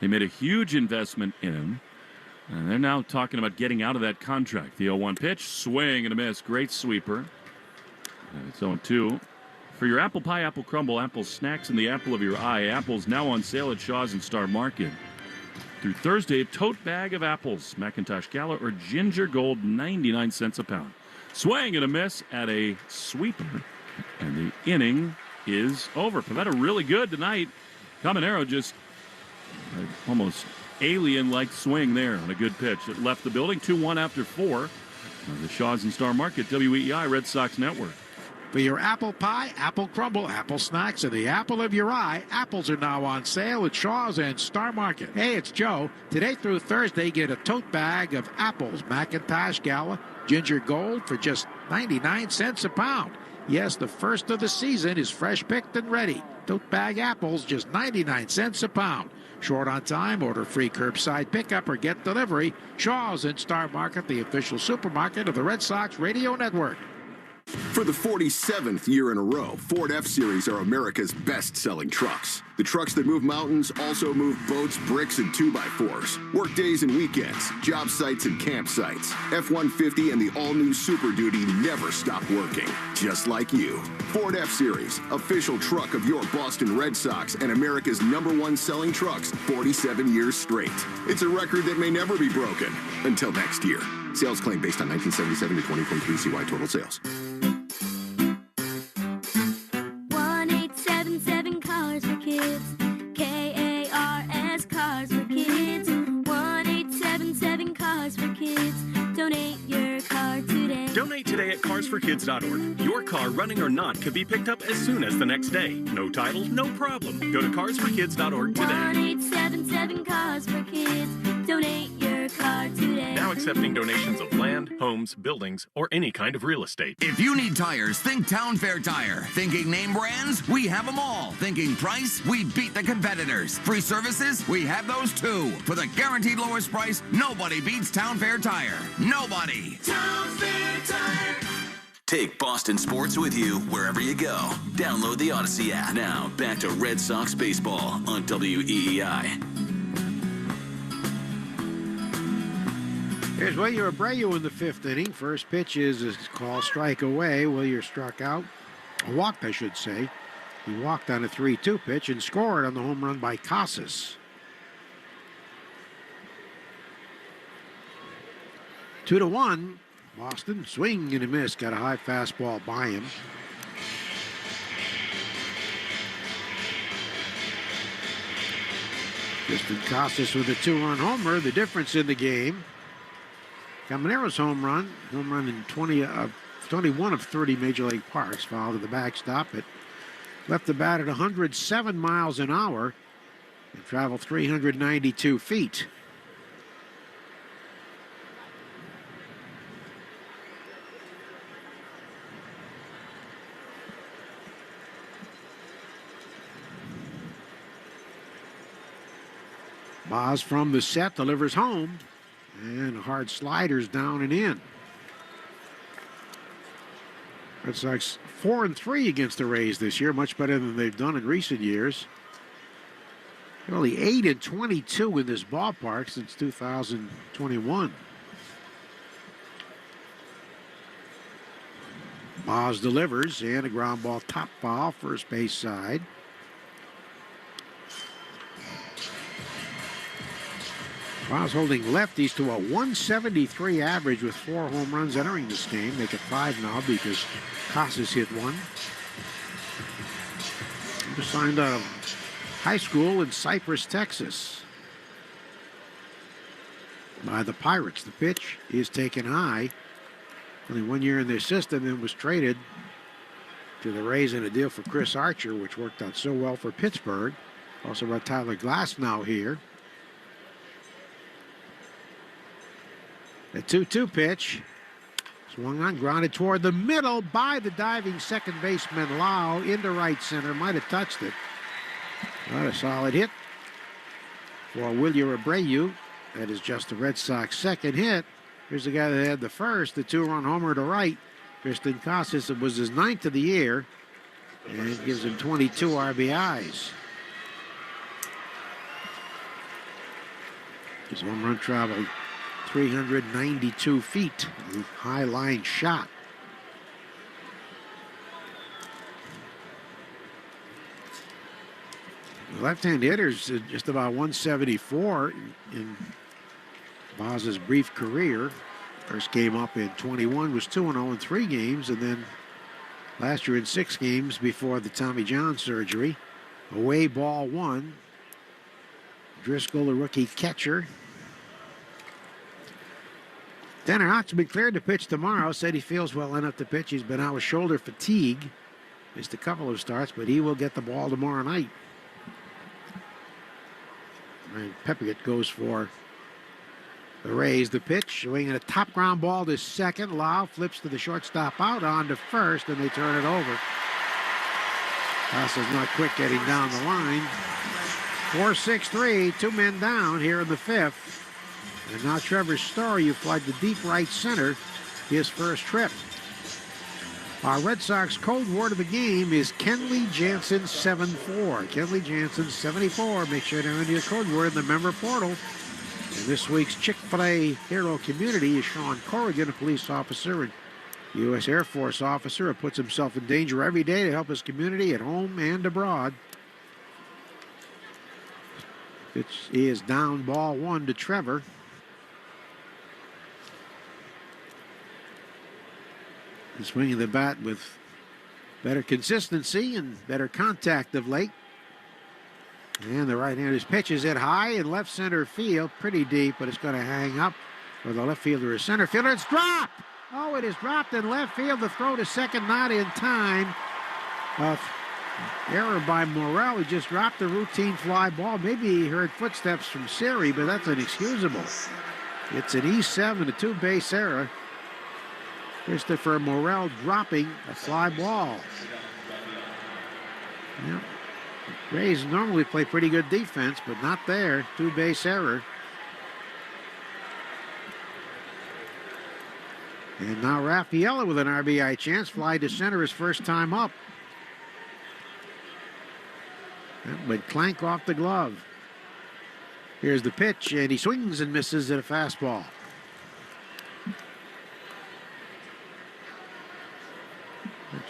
They made a huge investment in him, and they're now talking about getting out of that contract. The 0-1 pitch, swing and a miss, great sweeper. And it's 0-2. For your apple pie, apple crumble, apple snacks, and the apple of your eye, apples now on sale at Shaw's and Star Market. Through Thursday, a tote bag of apples, McIntosh Gala or Ginger Gold, 99 cents a pound. Swing and a miss at a sweeper, and the inning is over. Pivetta really good tonight. Caminero just almost alien-like swing there on a good pitch. It left the building 2-1 after 4. The Shaw's and Star Market, WEEI Red Sox Network. For your apple pie, apple crumble, apple snacks, and the apple of your eye, apples are now on sale at Shaw's and Star Market. Hey, it's Joe. Today through Thursday, get a tote bag of apples, McIntosh Gala, Ginger Gold for just 99 cents a pound. Yes, the first of the season is fresh picked and ready. Tote bag apples, just 99 cents a pound. Short on time, order free curbside pickup or get delivery. Shaw's and Star Market, the official supermarket of the Red Sox Radio Network. For the 47th year in a row, Ford F-Series are America's best-selling trucks. The trucks that move mountains also move boats, bricks, and 2x4s. Work days and weekends, job sites and campsites. F-150 and the all-new Super Duty never stop working, just like you. Ford F-Series, official truck of your Boston Red Sox and America's #1 selling trucks 47 years straight. It's a record that may never be broken until next year. Sales claim based on 1977 to 2023 CY total sales. 1-877 Cars for Kids. KARS Cars for Kids. 1-877 Cars for Kids. Donate your car today. Donate today at carsforkids.org. Your car, running or not, could be picked up as soon as the next day. No title, no problem. Go to carsforkids.org today. 1-877 Cars for Kids. Donate your car today. Now accepting donations of land, homes, buildings, or any kind of real estate. If you need tires, think Town Fair Tire. Thinking name brands? We have them all. Thinking price? We beat the competitors. Free services? We have those too. For the guaranteed lowest price, nobody beats Town Fair Tire. Nobody. Town Fair Tire. Take Boston sports with you wherever you go. Download the Odyssey app. Now, back to Red Sox baseball on WEEI. Here's Wilyer Abreu in the 5th inning. First pitch is a call strike away. Wilyer struck out. Walked, I should say. He walked on a 3-2 pitch and scored on the home run by Casas. 2-1. Boston, swing and a miss. Got a high fastball by him. Tristan Casas with a 2-run homer. The difference in the game. Camanero's home run in 21 of 30 Major League Parks, fouled to the backstop. It left the bat at 107 miles an hour and traveled 392 feet. Boz from the set delivers home. And hard sliders down and in. Red Sox 4-3 against the Rays this year, much better than they've done in recent years. Only 8-22 in this ballpark since 2021. Boz delivers and a ground ball top foul, first base side. Boz holding lefties to a 173 average with 4 home runs entering this game. Make it 5 now because Casas hit one. He was signed out of high school in Cypress, Texas by the Pirates. The pitch is taken high. Only 1 year in their system and was traded to the Rays in a deal for Chris Archer, which worked out so well for Pittsburgh. Also brought Tyler Glasnow here. A 2-2 pitch. Swung on, grounded toward the middle by the diving second baseman Lau into right center. Might have touched it. Not a solid hit for Wilyer Abreu. That is just the Red Sox second hit. Here's the guy that had the first, the 2-run homer to right. Tristan Casas. It was his 9th of the year. And it gives him 22 RBIs. His home run traveled 392 feet. High line shot. The left-hand hitter's just about 174 in Boz's brief career. First game up in 21 was 2-0 in 3 games, and then last year in 6 games before the Tommy John surgery. Away ball 1. Driscoll, the rookie catcher. Tanner Houck's been cleared to pitch tomorrow. Said he feels well enough to pitch. He's been out with shoulder fatigue. Missed a couple of starts, but he will get the ball tomorrow night. And Peppiott goes for the Rays. The pitch, swinging a top ground ball to second. Lau flips to the shortstop out on to first, and they turn it over. Casas not quick getting down the line. 4-6-3, 2 men down here in the 5th. And now Trevor Story, you fly to deep right center, his first trip. Our Red Sox code word of the game is Kenley Jansen 74. Kenley Jansen 74. Make sure to enter your code word in the member portal. And this week's Chick-fil-A hero community is Sean Corrigan, a police officer and U.S. Air Force officer who puts himself in danger every day to help his community at home and abroad. It is down ball 1 to Trevor. Swinging the bat with better consistency and better contact of late. And the right-hander's pitch is hit high in left center field. Pretty deep, but it's going to hang up for the left fielder or center fielder. It's dropped! Oh, it is dropped in left field. The throw to second not in time. Error by Morrell. He just dropped the routine fly ball. Maybe he heard footsteps from Siri, but that's inexcusable. It's an E7, a two-base error. Christopher Morel dropping a fly ball. Yeah. Rays normally play pretty good defense, but not there. Two-base error. And now Raffaella with an RBI chance. Fly to center his first time up. But clank off the glove. Here's the pitch, and he swings and misses at a fastball.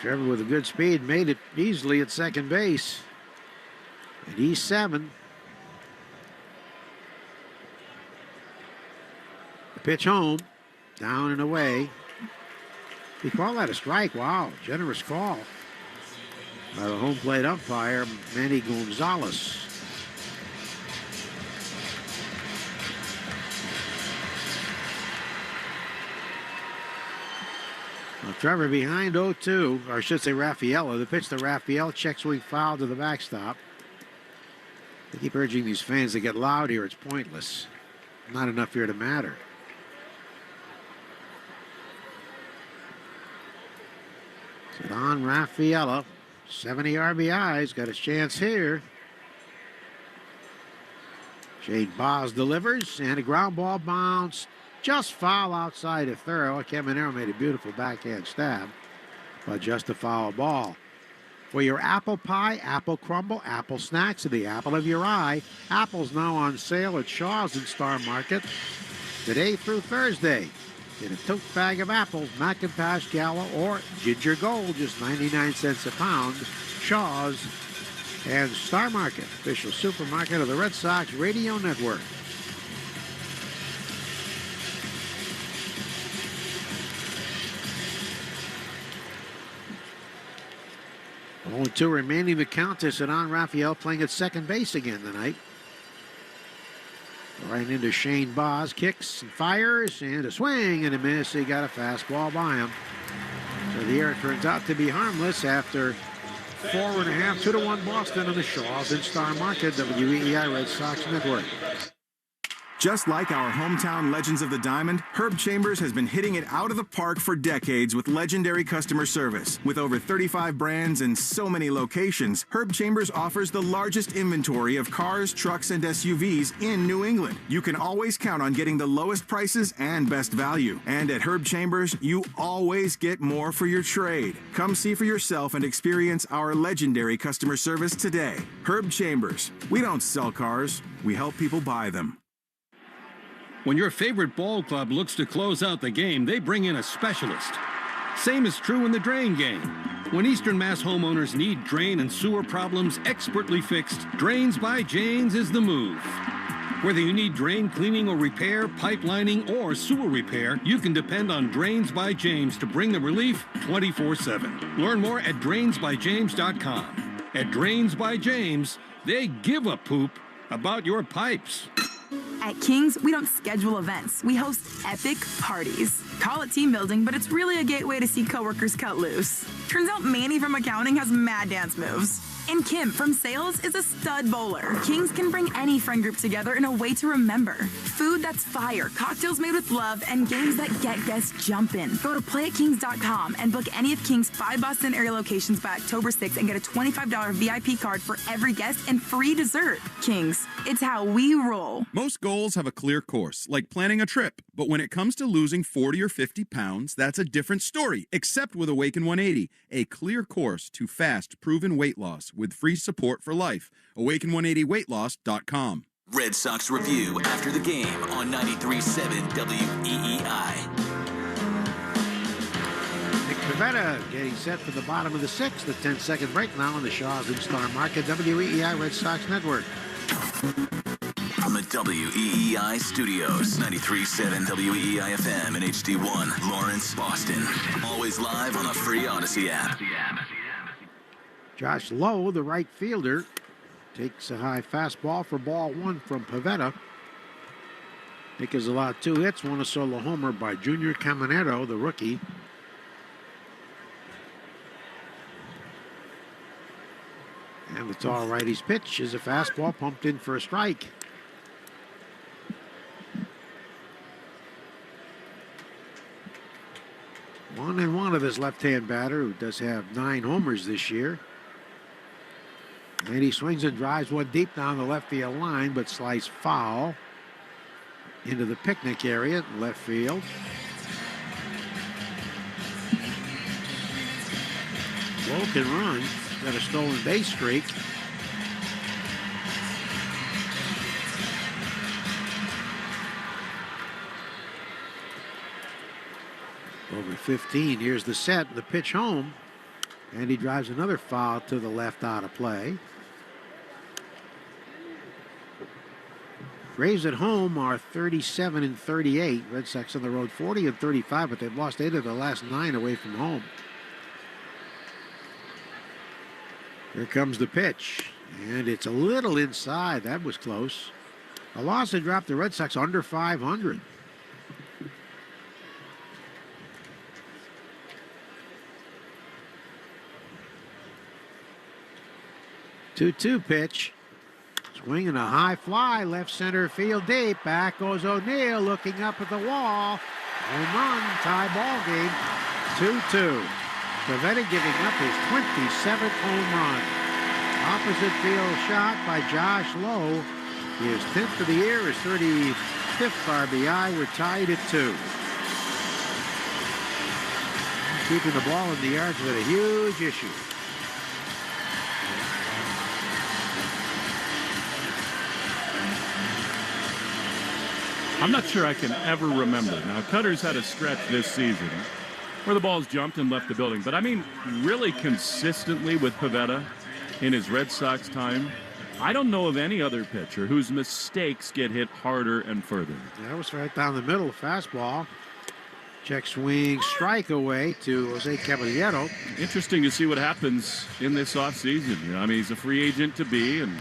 Trevor with a good speed made it easily at second base. At E7. The pitch home. Down and away. He called that a strike. Wow, generous call by the home plate umpire, Manny Gonzalez. Well, Trevor behind 0-2, or I should say Raffaella. The pitch to Raphael, check swing foul to the backstop. They keep urging these fans to get loud here. It's pointless. Not enough here to matter. So Don Raffaella, 70 RBIs, got a chance here. Shane Boz delivers, and a ground ball bounce. Just foul outside of third. Caminero made a beautiful backhand stab, but just a foul ball. For your apple pie, apple crumble, apple snacks, and the apple of your eye, apples now on sale at Shaw's in Star Market today through Thursday. Get a tote bag of apples, Macintosh Gala, or Ginger Gold, just 99 cents a pound. Shaw's and Star Market, official supermarket of the Red Sox Radio Network. Only two remaining. The Countess and on Raphael playing at second base again tonight. Right into Shane Boz, kicks and fires, and a swing and a miss. He got a fastball by him. So the error turns out to be harmless after 4.5, 2-1 Boston on the Shaws in Star Market, WEEI Red Sox Network. Just like our hometown legends of the Diamond, Herb Chambers has been hitting it out of the park for decades with legendary customer service. With over 35 brands and so many locations, Herb Chambers offers the largest inventory of cars, trucks, and SUVs in New England. You can always count on getting the lowest prices and best value. And at Herb Chambers, you always get more for your trade. Come see for yourself and experience our legendary customer service today. Herb Chambers. We don't sell cars, we help people buy them. When your favorite ball club looks to close out the game, they bring in a specialist. Same is true in the drain game. When Eastern Mass homeowners need drain and sewer problems expertly fixed, Drains by James is the move. Whether you need drain cleaning or repair, pipelining, or sewer repair, you can depend on Drains by James to bring the relief 24/7. Learn more at drainsbyjames.com. At Drains by James, they give a poop about your pipes. At King's, we don't schedule events. We host epic parties. Call it team building, but it's really a gateway to see coworkers cut loose. Turns out Manny from accounting has mad dance moves. And Kim from sales is a stud bowler. King's can bring any friend group together in a way to remember. Food that's fire, cocktails made with love, and games that get guests jumping. Go to playatkings.com and book any of King's 5 Boston area locations by October 6th and get a $25 VIP card for every guest and free dessert. King's, it's how we roll. Most goals have a clear course, like planning a trip. But when it comes to losing 40 or 50 pounds, that's a different story, except with Awaken 180, a clear course to fast, proven weight loss with free support for life. Awaken180weightloss.com. Red Sox Review after the game on 93.7 WEEI. Nick Pivetta getting set for the bottom of the sixth. The 10-second break now on the Shaws and Star Market, WEEI Red Sox Network. From the WEEI studios, 93.7 WEEI FM and HD1, Lawrence, Boston. Always live on the free Odyssey app. Josh Lowe, the right fielder, takes a high fastball for ball one from Pivetta. Nick has allowed 2 hits, 1 a solo homer by Junior Caminero, the rookie. And the tall righty's pitch is a fastball pumped in for a strike. 1-1 of this left-hand batter who does have 9 homers this year. And he swings and drives one deep down the left field line, but sliced foul into the picnic area in left field. Lowe can run. Got a stolen base streak. Over 15. Here's the set. The pitch home. And he drives another foul to the left out of play. Rays at home are 37-38. Red Sox on the road 40-35, but they've lost 8 of the last 9 away from home. Here comes the pitch, and it's a little inside. That was close. A loss that dropped the Red Sox under 500. Two-two pitch. Swinging a high fly, left center field deep. Back goes O'Neill, looking up at the wall. Home run, tie ball game. 2-2. Pivetta giving up his 27th home run. Opposite field shot by Josh Lowe. His 10th of the year, his 35th RBI. We're tied at 2. Keeping the ball in the yards with a huge issue. I'm not sure I can ever remember. Now, Cutter's had a stretch this season where the ball's jumped and left the building. But, I mean, really consistently with Pivetta in his Red Sox time, I don't know of any other pitcher whose mistakes get hit harder and further. That was right down the middle. Fastball. Check swing, strike away to Jose Caballero. Interesting to see what happens in this offseason. You know, I mean, he's a free agent to be, and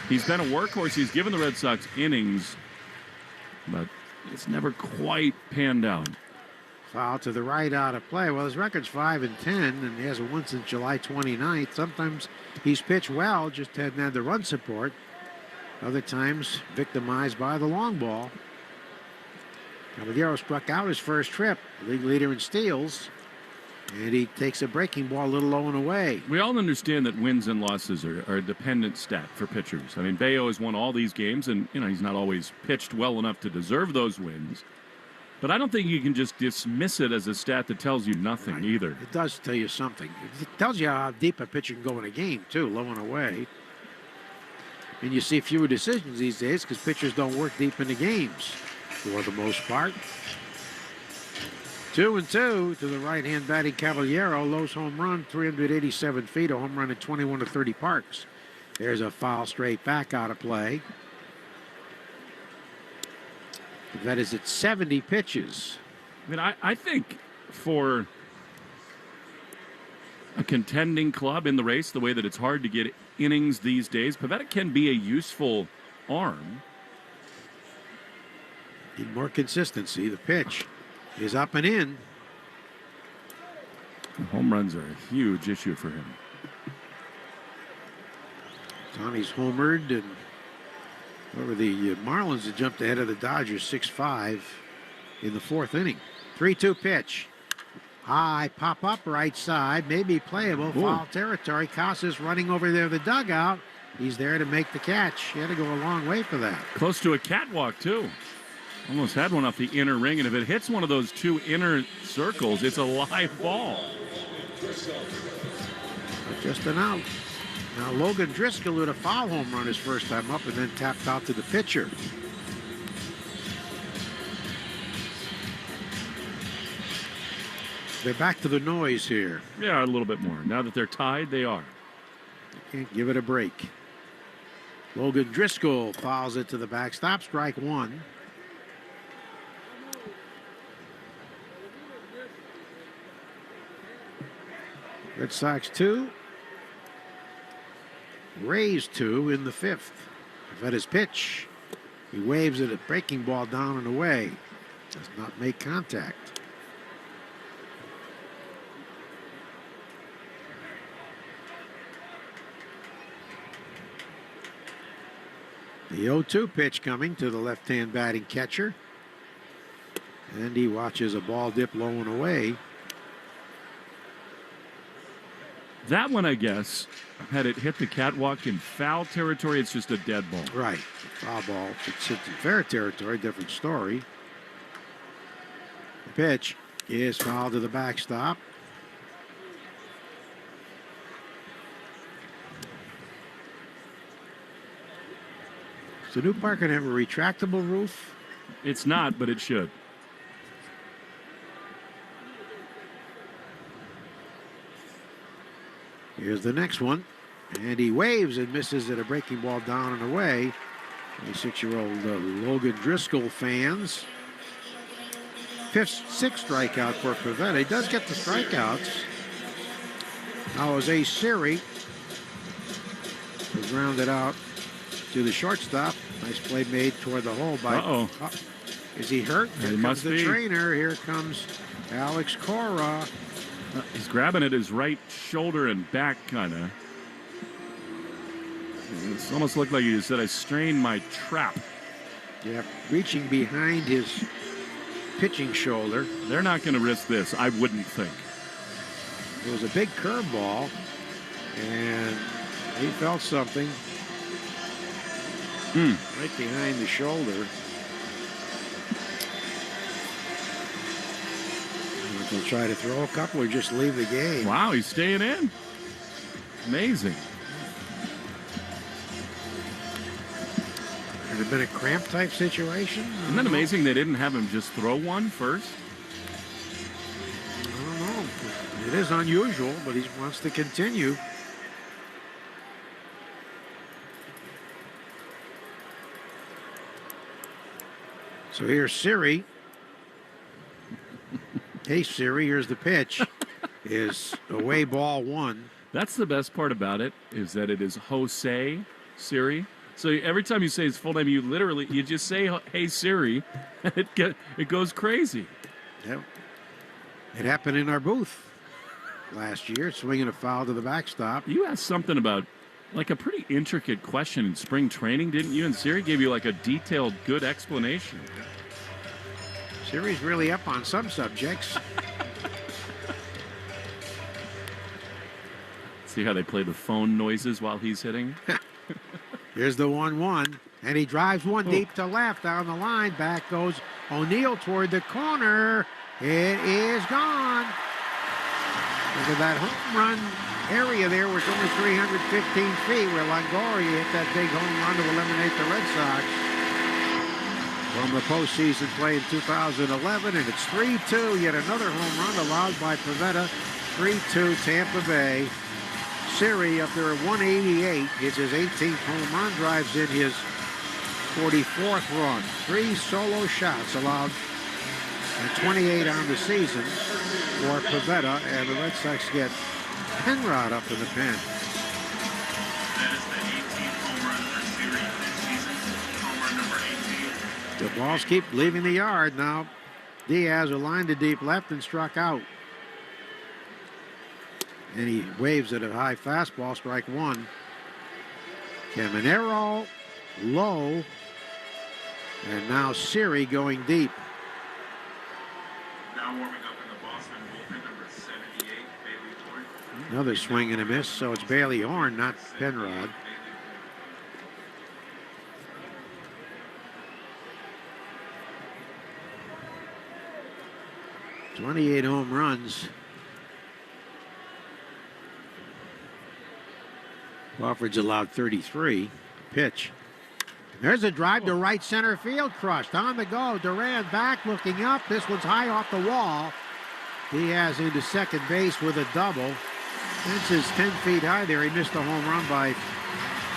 he's been a workhorse. He's given the Red Sox innings, but it's never quite panned out. Foul to the right out of play. Well, his record's 5-10, and he hasn't won since July 29th. Sometimes he's pitched well, just hadn't had the run support. Other times victimized by the long ball. Caballero struck out his first trip, league leader in steals, and he takes a breaking ball a little low and away. We all understand that wins and losses are a dependent stat for pitchers. I mean, Bayo has won all these games, and you know he's not always pitched well enough to deserve those wins. But I don't think you can just dismiss it as a stat that tells you nothing either. It does tell you something. It tells you how deep a pitcher can go in a game, too, low and away. And you see fewer decisions these days because pitchers don't work deep into games for the most part. 2-2 to the right-hand batting Caballero. Lowe's home run, 387 feet, a home run at 21 to 30 parks. There's a foul straight back out of play. That is at 70 pitches. I mean, I think for a contending club in the race, the way that it's hard to get innings these days, Pivetta can be a useful arm. Need more consistency. The pitch is up and in. Home runs are a huge issue for him. Tommy's homered, and the Marlins have jumped ahead of the Dodgers 6-5 in the 4th inning. 3-2 pitch. High pop up right side, maybe playable. Ooh. Foul territory. Casas running over there the dugout. He's there to make the catch. He had to go a long way for that. Close to a catwalk, too. Almost had one off the inner ring, and if it hits one of those 2 inner circles, it's a live ball. Just an out. Now Logan Driscoll hit a foul home run his first time up and then tapped out to the pitcher. They're back to the noise here. Yeah, a little bit more. Now that they're tied, they are. They can't give it a break. Logan Driscoll fouls it to the backstop. Strike 1. Red Sox 2. Rays 2 in the 5th. At his pitch, he waves it, a breaking ball down and away. Does not make contact. The 0-2 pitch coming to the left-hand batting catcher. And he watches a ball dip low and away. That one, I guess, had it hit the catwalk in foul territory, it's just a dead ball. Right. Foul ball. If it sits in fair territory, different story. The pitch is foul to the backstop. Does the new park gonna have a retractable roof? It's not, but it should. Here's the next one. And he waves and misses at a breaking ball down and away. 26-year-old Logan Driscoll fans. Sixth strikeout for Pivetta. He does get the strikeouts. Now as Ace Siri was grounded out to the shortstop. Nice play made toward the hole by. Is he hurt? Here comes must the be. trainer. Here comes Alex Cora. He's grabbing at his right shoulder and back, kind of. It's almost looked like he said, I strained my trap. Yeah, reaching behind his pitching shoulder. They're not going to risk this, I wouldn't think. It was a big curveball, and he felt something right behind the shoulder. He'll try to throw a couple or just leave the game. Wow, he's staying in. Amazing. Could have been a cramp type situation. Isn't that amazing they didn't have him just throw one first? I don't know. It is unusual, but he wants to continue. So here's Siri. Hey, Siri, here's the pitch. Is away ball one. That's the best part about it, is that it is Jose Siri. So every time you say his full name, you just say, hey, Siri, and it goes crazy. Yep. It happened in our booth last year, swinging a foul to the backstop. You asked something about, like, a pretty intricate question in spring training, didn't you? And Siri gave you, like, a detailed, good explanation. Siri's really up on some subjects. See how they play the phone noises while he's hitting? Here's the 1-1, and he drives one deep to left down the line. Back goes O'Neill toward the corner. It is gone. Look at that home run area there where it's only 315 feet where Longoria hit that big home run to eliminate the Red Sox from the postseason play in 2011, and it's 3-2. Yet another home run allowed by Pivetta. 3-2 Tampa Bay. Siri up there at 188. Hits his 18th home run, drives in his 44th run. 3 solo shots allowed, and 28 on the season for Pivetta, and the Red Sox get Penrod up in the pen. That is the 18th home run for Siri this season. Home run number 18. The balls keep leaving the yard now. Diaz a line to deep left and struck out. And he waves at a high fastball, strike one. Caminero low. And now Siri going deep. Now warming up in the Boston bullpen, number 78, Bailey Horn. Another swing and a miss, so it's Bailey Horn, not Penrod. .28 home runs. Crawford's allowed 33. Pitch. There's a drive to right center field, crushed. On the go, Duran back, looking up. This one's high off the wall. Diaz into second base with a double. This is 10 feet high there. He missed a home run by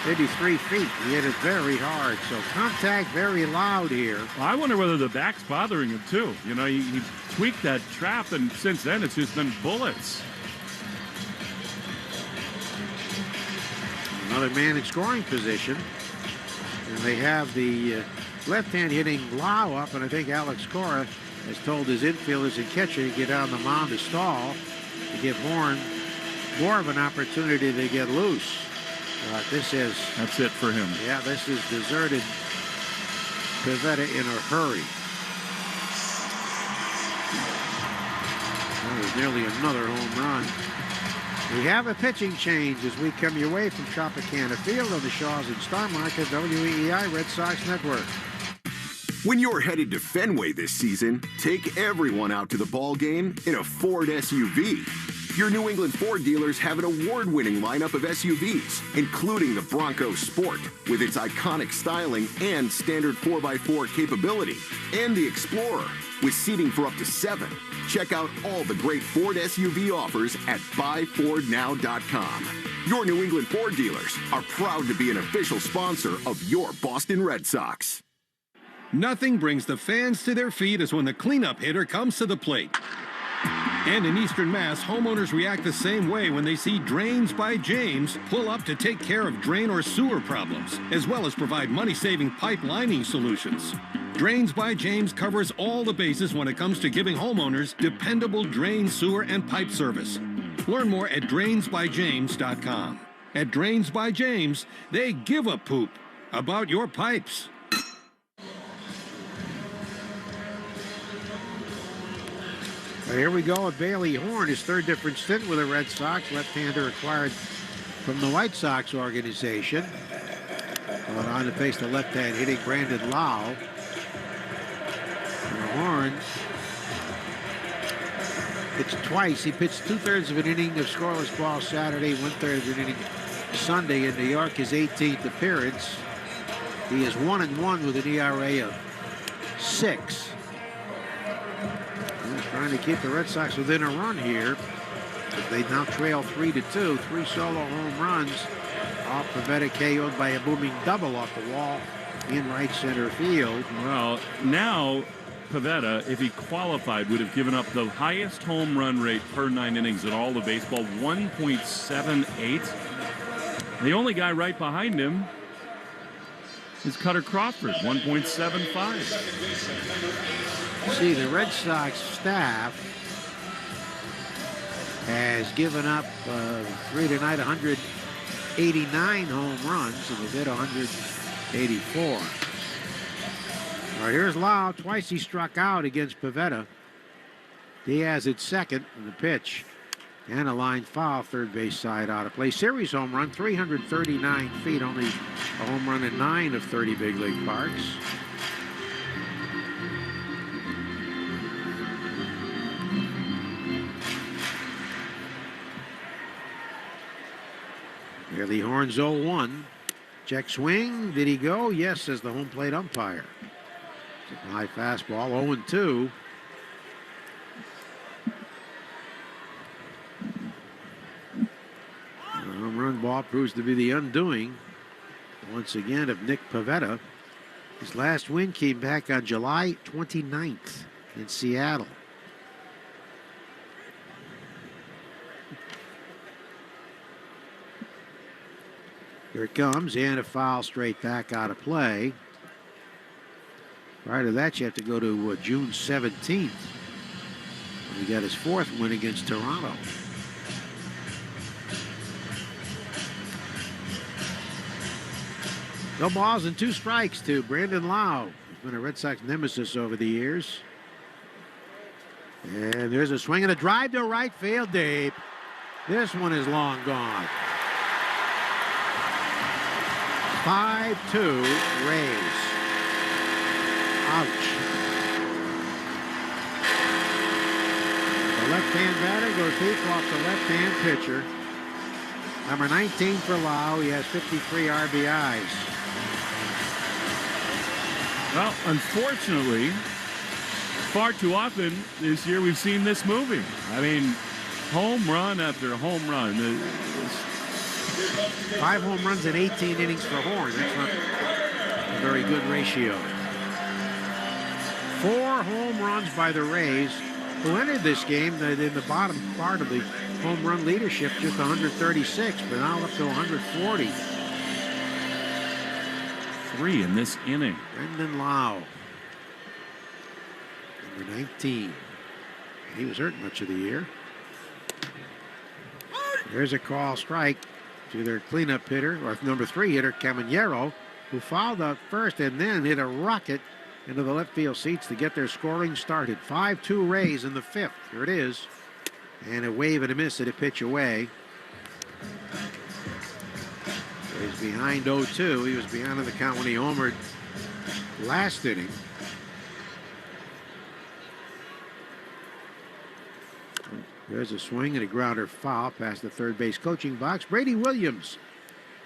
maybe 3 feet. He hit it very hard. So contact very loud here. Well, I wonder whether the back's bothering him, too. You know, he tweaked that trap, and since then it's just been bullets. Another man in scoring position. And they have the left-hand hitting Lau up, and I think Alex Cora has told his infielders and catcher to get on the mound to stall to give Horn more of an opportunity to get loose. This is... That's it for him. Yeah, this is deserted Pivetta in a hurry. That was nearly another home run. We have a pitching change as we come your way from Tropicana Field on the Shaws and Star Market WEEI Red Sox Network. When you're headed to Fenway this season, take everyone out to the ball game in a Ford SUV. Your New England Ford dealers have an award-winning lineup of SUVs, including the Bronco Sport, with its iconic styling and standard 4x4 capability, and the Explorer, with seating for up to 7. Check out all the great Ford SUV offers at buyfordnow.com. Your New England Ford dealers are proud to be an official sponsor of your Boston Red Sox. Nothing brings the fans to their feet as when the cleanup hitter comes to the plate. And in Eastern Mass, homeowners react the same way when they see Drains by James pull up to take care of drain or sewer problems, as well as provide money-saving pipe lining solutions. Drains by James covers all the bases when it comes to giving homeowners dependable drain, sewer, and pipe service. Learn more at drainsbyjames.com. At Drains by James, they give a poop about your pipes. Here we go with Bailey Horn, his third different stint with the Red Sox. Left-hander acquired from the White Sox organization. Going on to face the left-hand hitting Brandon Lau. Horn pitched twice. He pitched 2/3 of an inning of scoreless ball Saturday, 1/3 of an inning Sunday in New York, his 18th appearance. He is 1-1 with an ERA of 6. Trying to keep the Red Sox within a run here. They now trail 3-2. 3 solo home runs off Pavetta, KO'd by a booming double off the wall in right center field. Well, now Pavetta, if he qualified, would have given up the highest home run rate per 9 innings in all of baseball, 1.78. The only guy right behind him is Cutter Crawford, 1.75. See, the Red Sox staff has given up 3 tonight, 189 home runs, and they've hit 184. All right, here's Lau. Twice he struck out against Pavetta. Diaz at second in the pitch. And a line foul, third base side out of play. Series home run, 339 feet, only a home run in 9 of 30 big league parks. Here the Horns 0-1. Check swing. Did he go? Yes, says the home plate umpire. It's a high fastball, 0-2. Home run ball proves to be the undoing, once again, of Nick Pavetta. His last win came back on July 29th in Seattle. Here it comes, and a foul straight back out of play. Prior to that, you have to go to June 17th, when he got his 4th win against Toronto. No balls and 2 strikes to Brandon Lau. He's been a Red Sox nemesis over the years. And there's a swing and a drive to right field deep. This one is long gone. 5-2 Rays. Ouch. The left-hand batter goes deep off the left-hand pitcher. Number 19 for Lau. He has 53 RBIs. Well, unfortunately, far too often this year we've seen this movie. I mean, home run after home run. 5 home runs in 18 innings for Horn. That's not a very good ratio. 4 home runs by the Rays, who entered this game in the bottom part of the home run leadership, just 136, but now up to 140. 3 in this inning. Brandon Lau, number 19. He was hurt much of the year. There's a call strike to their cleanup hitter, or number 3 hitter, Caminero, who fouled out first and then hit a rocket into the left field seats to get their scoring started. 5-2 Rays in the 5th. Here it is. And a wave and a miss at a pitch away. He's behind 0-2. He was behind in the count when he homered last inning. There's a swing and a grounder foul past the third base coaching box. Brady Williams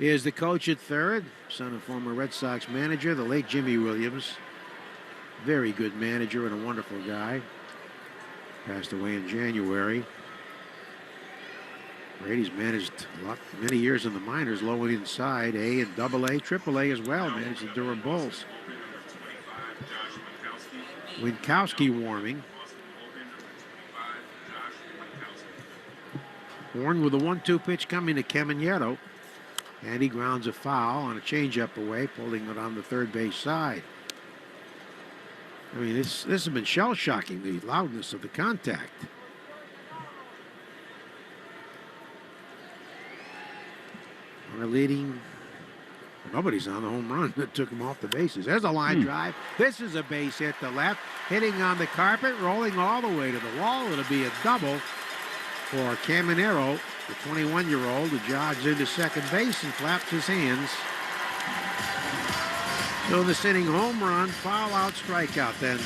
is the coach at third, son of former Red Sox manager, the late Jimmy Williams. Very good manager and a wonderful guy. Passed away in January. Brady's managed many years in the minors, low and inside, A and AA, AAA as well, managed the Durham Bulls. Winkowski warming. Horn with a 1-2 pitch coming to Caminero. And he grounds a foul on a changeup away, pulling it on the third base side. I mean, this has been shell-shocking, the loudness of the contact. Our leading, nobody's on the home run that took him off the bases. There's a line drive. This is a base hit to left, hitting on the carpet, rolling all the way to the wall. It'll be a double for Caminero, the 21-year-old, who jogs into second base and claps his hands. So this inning, home run, foul out, strikeout then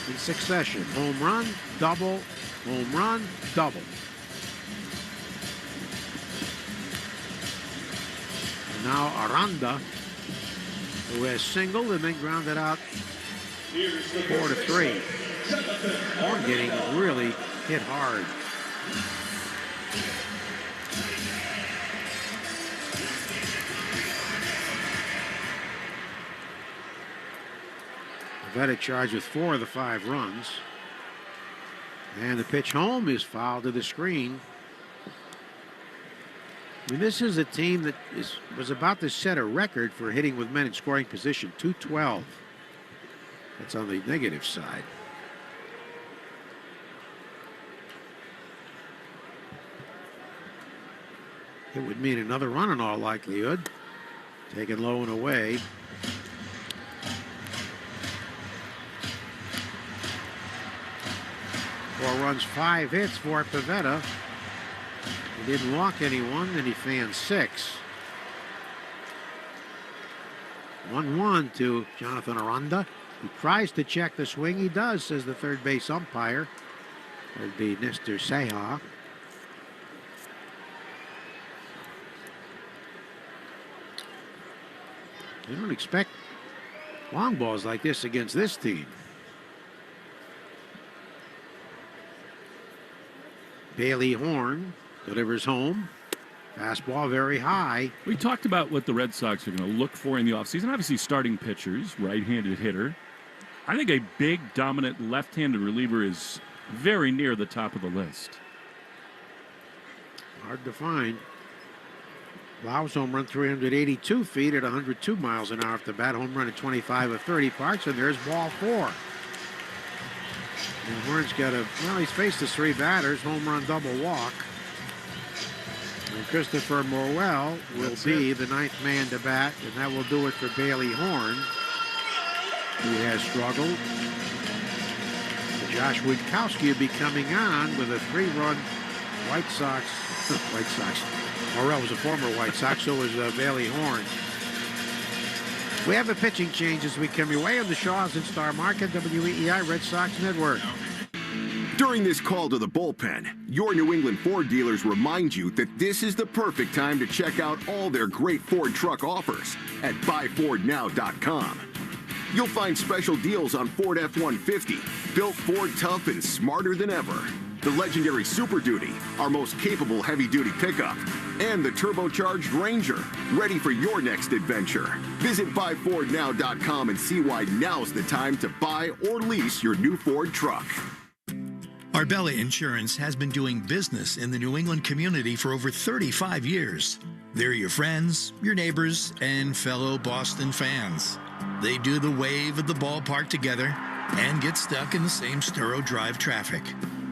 in succession. Home run, double, home run, double. And now Aranda, who has singled and then grounded out 4-3. Horn getting really hit hard. Pivetta charged with 4 of the 5 runs. And the pitch home is fouled to the screen. I mean, this is a team that was about to set a record for hitting with men in scoring position, 212. That's on the negative side. It would mean another run in all likelihood. Taken low and away. Four runs, 5 hits for Pivetta. He didn't walk anyone, and he fanned 6. 1-1 to Jonathan Aranda. He tries to check the swing. He does, says the third base umpire. That would be Nestor Seja. You don't expect long balls like this against this team. Bailey Horn delivers home. Fastball very high. We talked about what the Red Sox are going to look for in the offseason. Obviously, starting pitchers, right-handed hitter. I think a big, dominant left-handed reliever is very near the top of the list. Hard to find. Lau's home run 382 feet at 102 miles an hour off the bat. Home run at 25 of 30 parts, and there's ball 4. And Horn's got he's faced his 3 batters, home run, double walk. And Christopher Morwell will be the 9th man to bat, and that will do it for Bailey Horn, who has struggled. Josh Winkowski will be coming on with a 3-run White Sox. Morwell was a former White Sox, so was Bailey Horn. We have a pitching change as we come your way on the Shaws and Star Market, WEEI Red Sox Network. During this call to the bullpen, your New England Ford dealers remind you that this is the perfect time to check out all their great Ford truck offers at buyfordnow.com. You'll find special deals on Ford F-150, built Ford tough and smarter than ever. The legendary Super Duty, our most capable heavy-duty pickup, and the turbocharged Ranger, ready for your next adventure. Visit buyfordnow.com and see why now's the time to buy or lease your new Ford truck. Arbella Insurance has been doing business in the New England community for over 35 years. They're your friends, your neighbors, and fellow Boston fans. They do the wave at the ballpark together and get stuck in the same Sturo Drive traffic.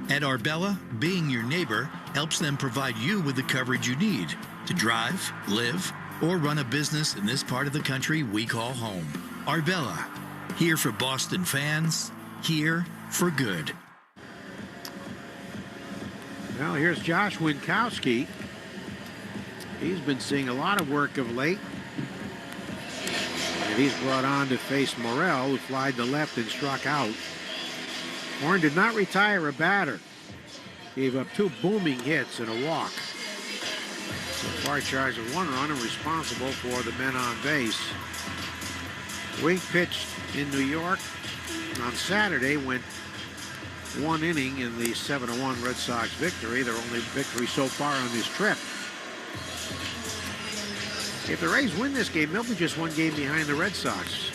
At Arbella, being your neighbor helps them provide you with the coverage you need to drive, live, or run a business in this part of the country we call home. Arbella, here for Boston fans, here for good. Well, here's Josh Winkowski. He's been seeing a lot of work of late. And he's brought on to face Morel, who flied to left and struck out. Horn did not retire a batter. Gave up 2 booming hits and a walk. So far charged with 1 run and responsible for the men on base. Wink pitched in New York on Saturday, went 1 inning in the 7-1 Red Sox victory, their only victory so far on this trip. If the Rays win this game, they'll be just 1 game behind the Red Sox.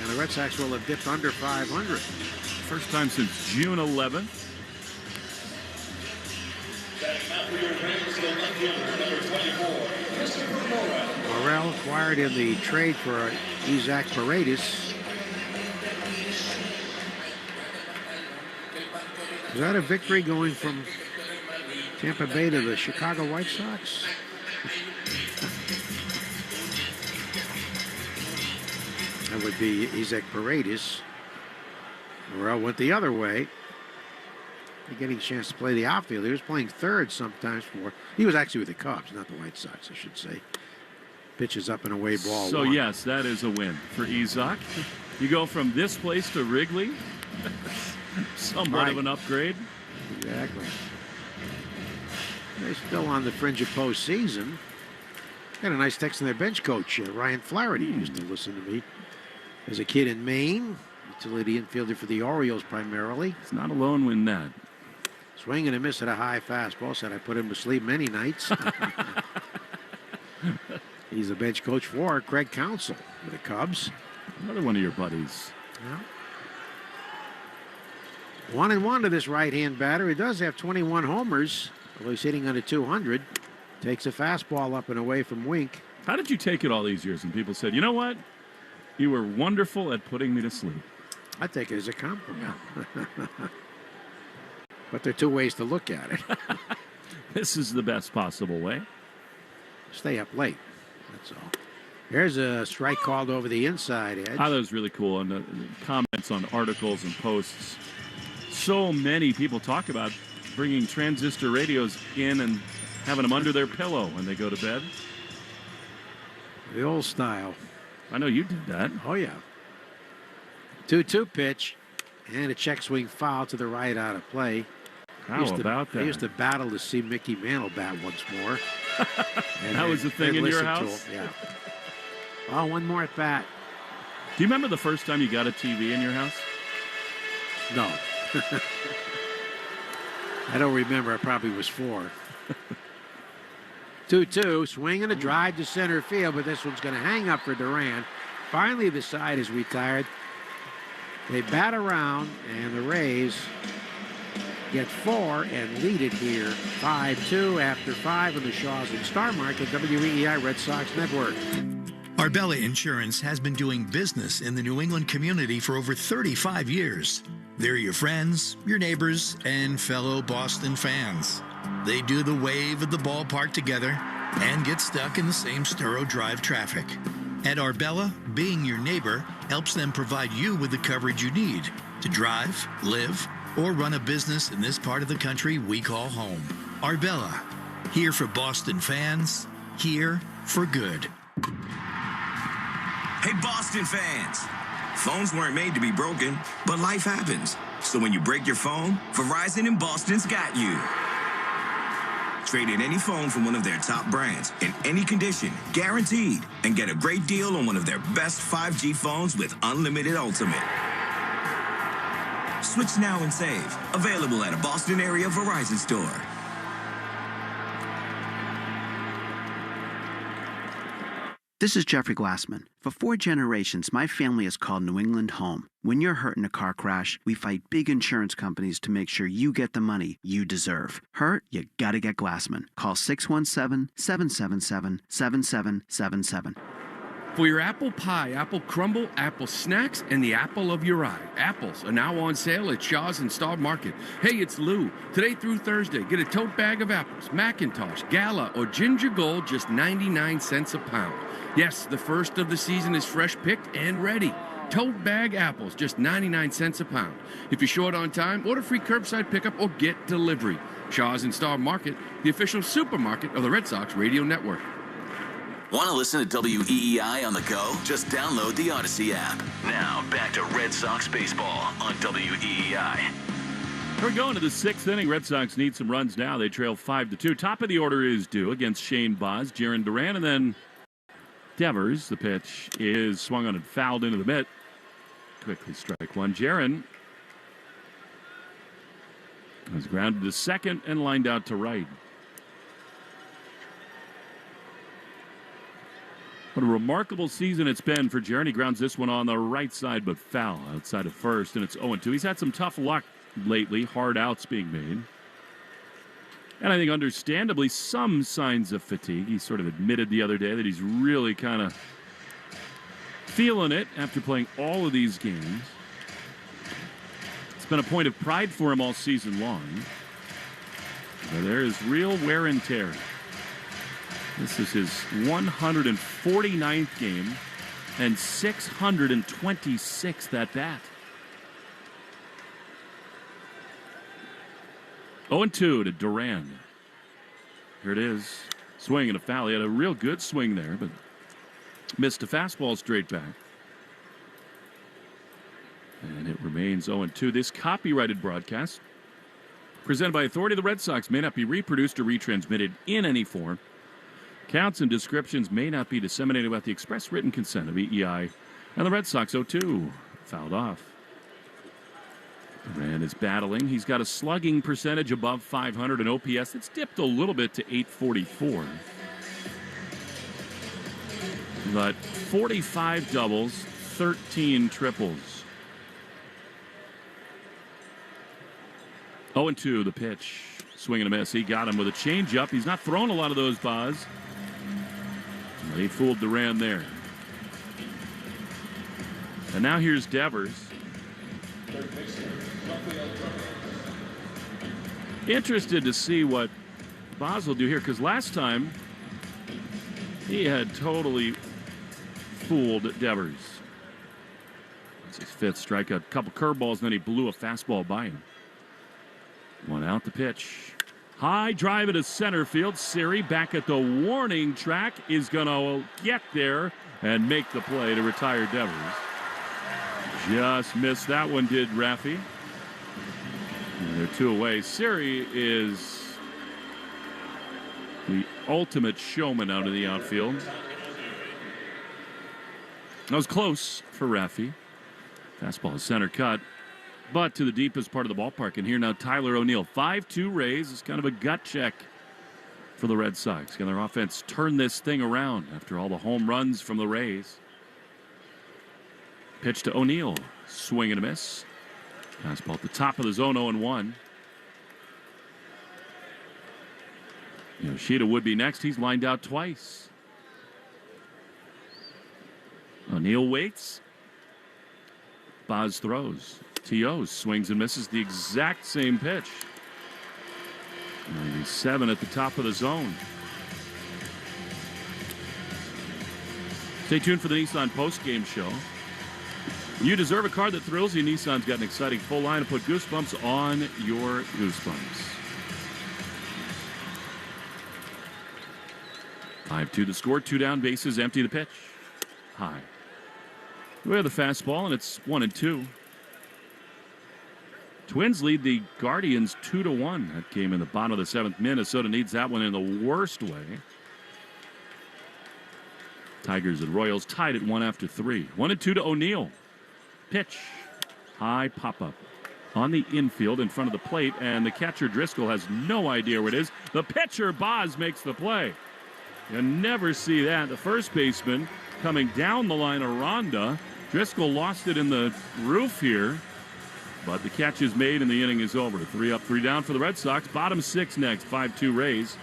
And the Red Sox will have dipped under 500. First time since June 11th. Morel acquired in the trade for Isaac Paredes. Was that a victory going from Tampa Bay to the Chicago White Sox? That would be Isaac Paredes. Morel went the other way. Getting a chance to play the outfield. He was playing third sometimes for. He was actually with the Cubs, not the White Sox, I should say. Pitches up and away ball. So 1. yes, that is a win for Isaac. You go from this place to Wrigley. Somewhat of an upgrade. Exactly. They're still on the fringe of postseason. Got a nice text from their bench coach, Ryan Flaherty, used to listen to me as a kid in Maine. Utility infielder for the Orioles primarily. It's not alone in that. Swing and a miss at a high fastball. Said I put him to sleep many nights. He's the bench coach for Craig Counsell with the Cubs. Another one of your buddies. Yeah. 1-1 to this right-hand batter. He does have 21 homers, although he's hitting under 200. Takes a fastball up and away from Wink. How did you take it all these years? And people said, you know what? You were wonderful at putting me to sleep. I take it as a compliment. But there are 2 ways to look at it. This is the best possible way. Stay up late. That's all. There's a strike called over the inside edge. I thought it was really cool. And the comments on articles and posts. So many people talk about bringing transistor radios in and having them under their pillow when they go to bed. The old style. I know you did that. Oh, yeah. 2-2 pitch. And a check swing foul to the right out of play. How about that? I used to battle to see Mickey Mantle bat once more. That was the thing in your house? Yeah. Oh, one more at bat. Do you remember the first time you got a TV in your house? No. I don't remember. I probably was 4. 2-2, swing and a drive to center field, but this one's going to hang up for Duran. Finally, the side is retired. They bat around, and the Rays get 4 and lead it here 5-2 after 5 on the Shaws and Star Market, WEEI Red Sox Network. Arbella Insurance has been doing business in the New England community for over 35 years. They're your friends, your neighbors, and fellow Boston fans. They do the wave at the ballpark together and get stuck in the same Sturo Drive traffic. At Arbella, being your neighbor helps them provide you with the coverage you need to drive, live, or run a business in this part of the country we call home. Arbella, here for Boston fans, here for good. Hey, Boston fans! Phones weren't made to be broken, but life happens. So when you break your phone, Verizon in Boston's got you. Trade in any phone from one of their top brands in any condition, guaranteed, and get a great deal on one of their best 5G phones with unlimited ultimate. Switch now and save. Available at a Boston area Verizon store. This is Jeffrey Glassman. For 4 generations, my family has called New England home. When you're hurt in a car crash, we fight big insurance companies to make sure you get the money you deserve. Hurt? You gotta get Glassman. Call 617-777-7777. For your apple pie, apple crumble, apple snacks, and the apple of your eye. Apples are now on sale at Shaw's and Star Market. Hey, it's Lou. Today through Thursday, get a tote bag of apples, Macintosh, Gala, or Ginger Gold, just 99 cents a pound. Yes, the first of the season is fresh picked and ready. Tote bag apples, just 99 cents a pound. If you're short on time, order free curbside pickup or get delivery. Shaw's in Star Market, the official supermarket of the Red Sox Radio Network. Want to listen to WEEI on the go? Just download the Odyssey app. Now, back to Red Sox baseball on WEEI. We're going to the sixth inning. Red Sox need some runs now. They trail 5-2. Top of the order is due against Shane Baz, Jaron Duran, and then Devers. The pitch is swung on and fouled into the mitt. Quickly strike one. Jaron was grounded to second and lined out to right. What a remarkable season it's been for Jaron. He grounds this one on the right side, but foul outside of first, and it's 0-2. He's had some tough luck lately, hard outs being made. And I think understandably some signs of fatigue. He sort of admitted the other day that he's really kind of feeling it after playing all of these games. It's been a point of pride for him all season long. But there is real wear and tear. This is his 149th game and 626th at bat. 0-2 to Duran. Here it is. Swing and a foul. He had a real good swing there, but missed a fastball straight back. And it remains 0-2. This copyrighted broadcast, presented by authority of the Red Sox, may not be reproduced or retransmitted in any form. Counts and descriptions may not be disseminated without the express written consent of EEI and the Red Sox. 0-2. Fouled off. Duran is battling. He's got a slugging percentage above 500 and OPS. It's dipped a little bit to 844. But 45 doubles, 13 triples. 0-2 the pitch. Swing and a miss. He got him with a changeup. He's not thrown a lot of those, Baz. He fooled Duran there. And now here's Devers. Interested to see what Baz will do here, because last time he had totally fooled Devers. That's his fifth strikeout. A couple curveballs, and then he blew a fastball by him. One out the pitch. High drive into center field. Siri back at the warning track is going to get there and make the play to retire Devers. Just missed that one, did Raffy. And they're two away. Siri is the ultimate showman out of the outfield. That was close for Raffy. Fastball is center cut, but to the deepest part of the ballpark. And here now Tyler O'Neill. 5-2 Rays is kind of a gut check for the Red Sox. Can their offense turn this thing around after all the home runs from the Rays? Pitch to O'Neill. Swing and a miss. Fastball at the top of the zone, 0-1. Yoshida would be next. He's lined out twice. O'Neill waits. Baz throws. T.O. swings and misses the exact same pitch. 97 at the top of the zone. Stay tuned for the Nissan post-game show. You deserve a car that thrills you. Nissan's got an exciting full line to put goosebumps on your goosebumps. 5-2 the score. 2 down, bases empty. The pitch. High. We have the fastball, and it's 1-2. Twins lead the Guardians 2-1. That game in the bottom of the 7th. Minnesota needs that one in the worst way. Tigers and Royals tied at 1 after 3. 1-2 to O'Neill. Pitch. High pop-up on the infield in front of the plate, and the catcher Driscoll has no idea where it is. The pitcher, Baz, makes the play. You never see that. The first baseman coming down the line of Ronda. Driscoll lost it in the roof here, but the catch is made and the inning is over. 3 up, 3 down for the Red Sox. Bottom 6 next. 5-2 Rays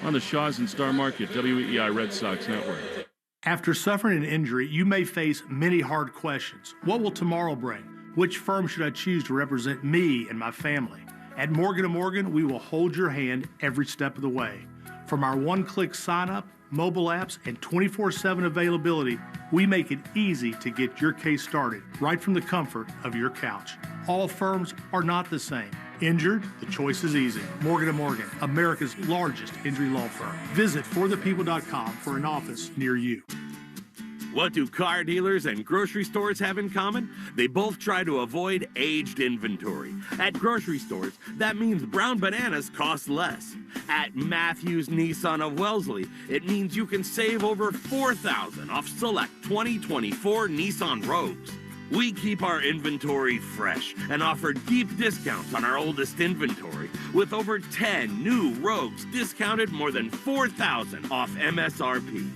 on the Shaw's and Star Market, WEEI Red Sox Network. After suffering an injury, you may face many hard questions. What will tomorrow bring? Which firm should I choose to represent me and my family? At Morgan & Morgan, we will hold your hand every step of the way. From our one-click sign-up, mobile apps, and 24/7 availability, we make it easy to get your case started right from the comfort of your couch. All firms are not the same. Injured? The choice is easy. Morgan & Morgan, America's largest injury law firm. Visit forthepeople.com for an office near you. What do car dealers and grocery stores have in common? They both try to avoid aged inventory. At grocery stores, that means brown bananas cost less. At Matthews Nissan of Wellesley, it means you can save over $4,000 off select 2024 Nissan Rogues. We keep our inventory fresh and offer deep discounts on our oldest inventory, with over 10 new Rogues discounted more than $4,000 off MSRP.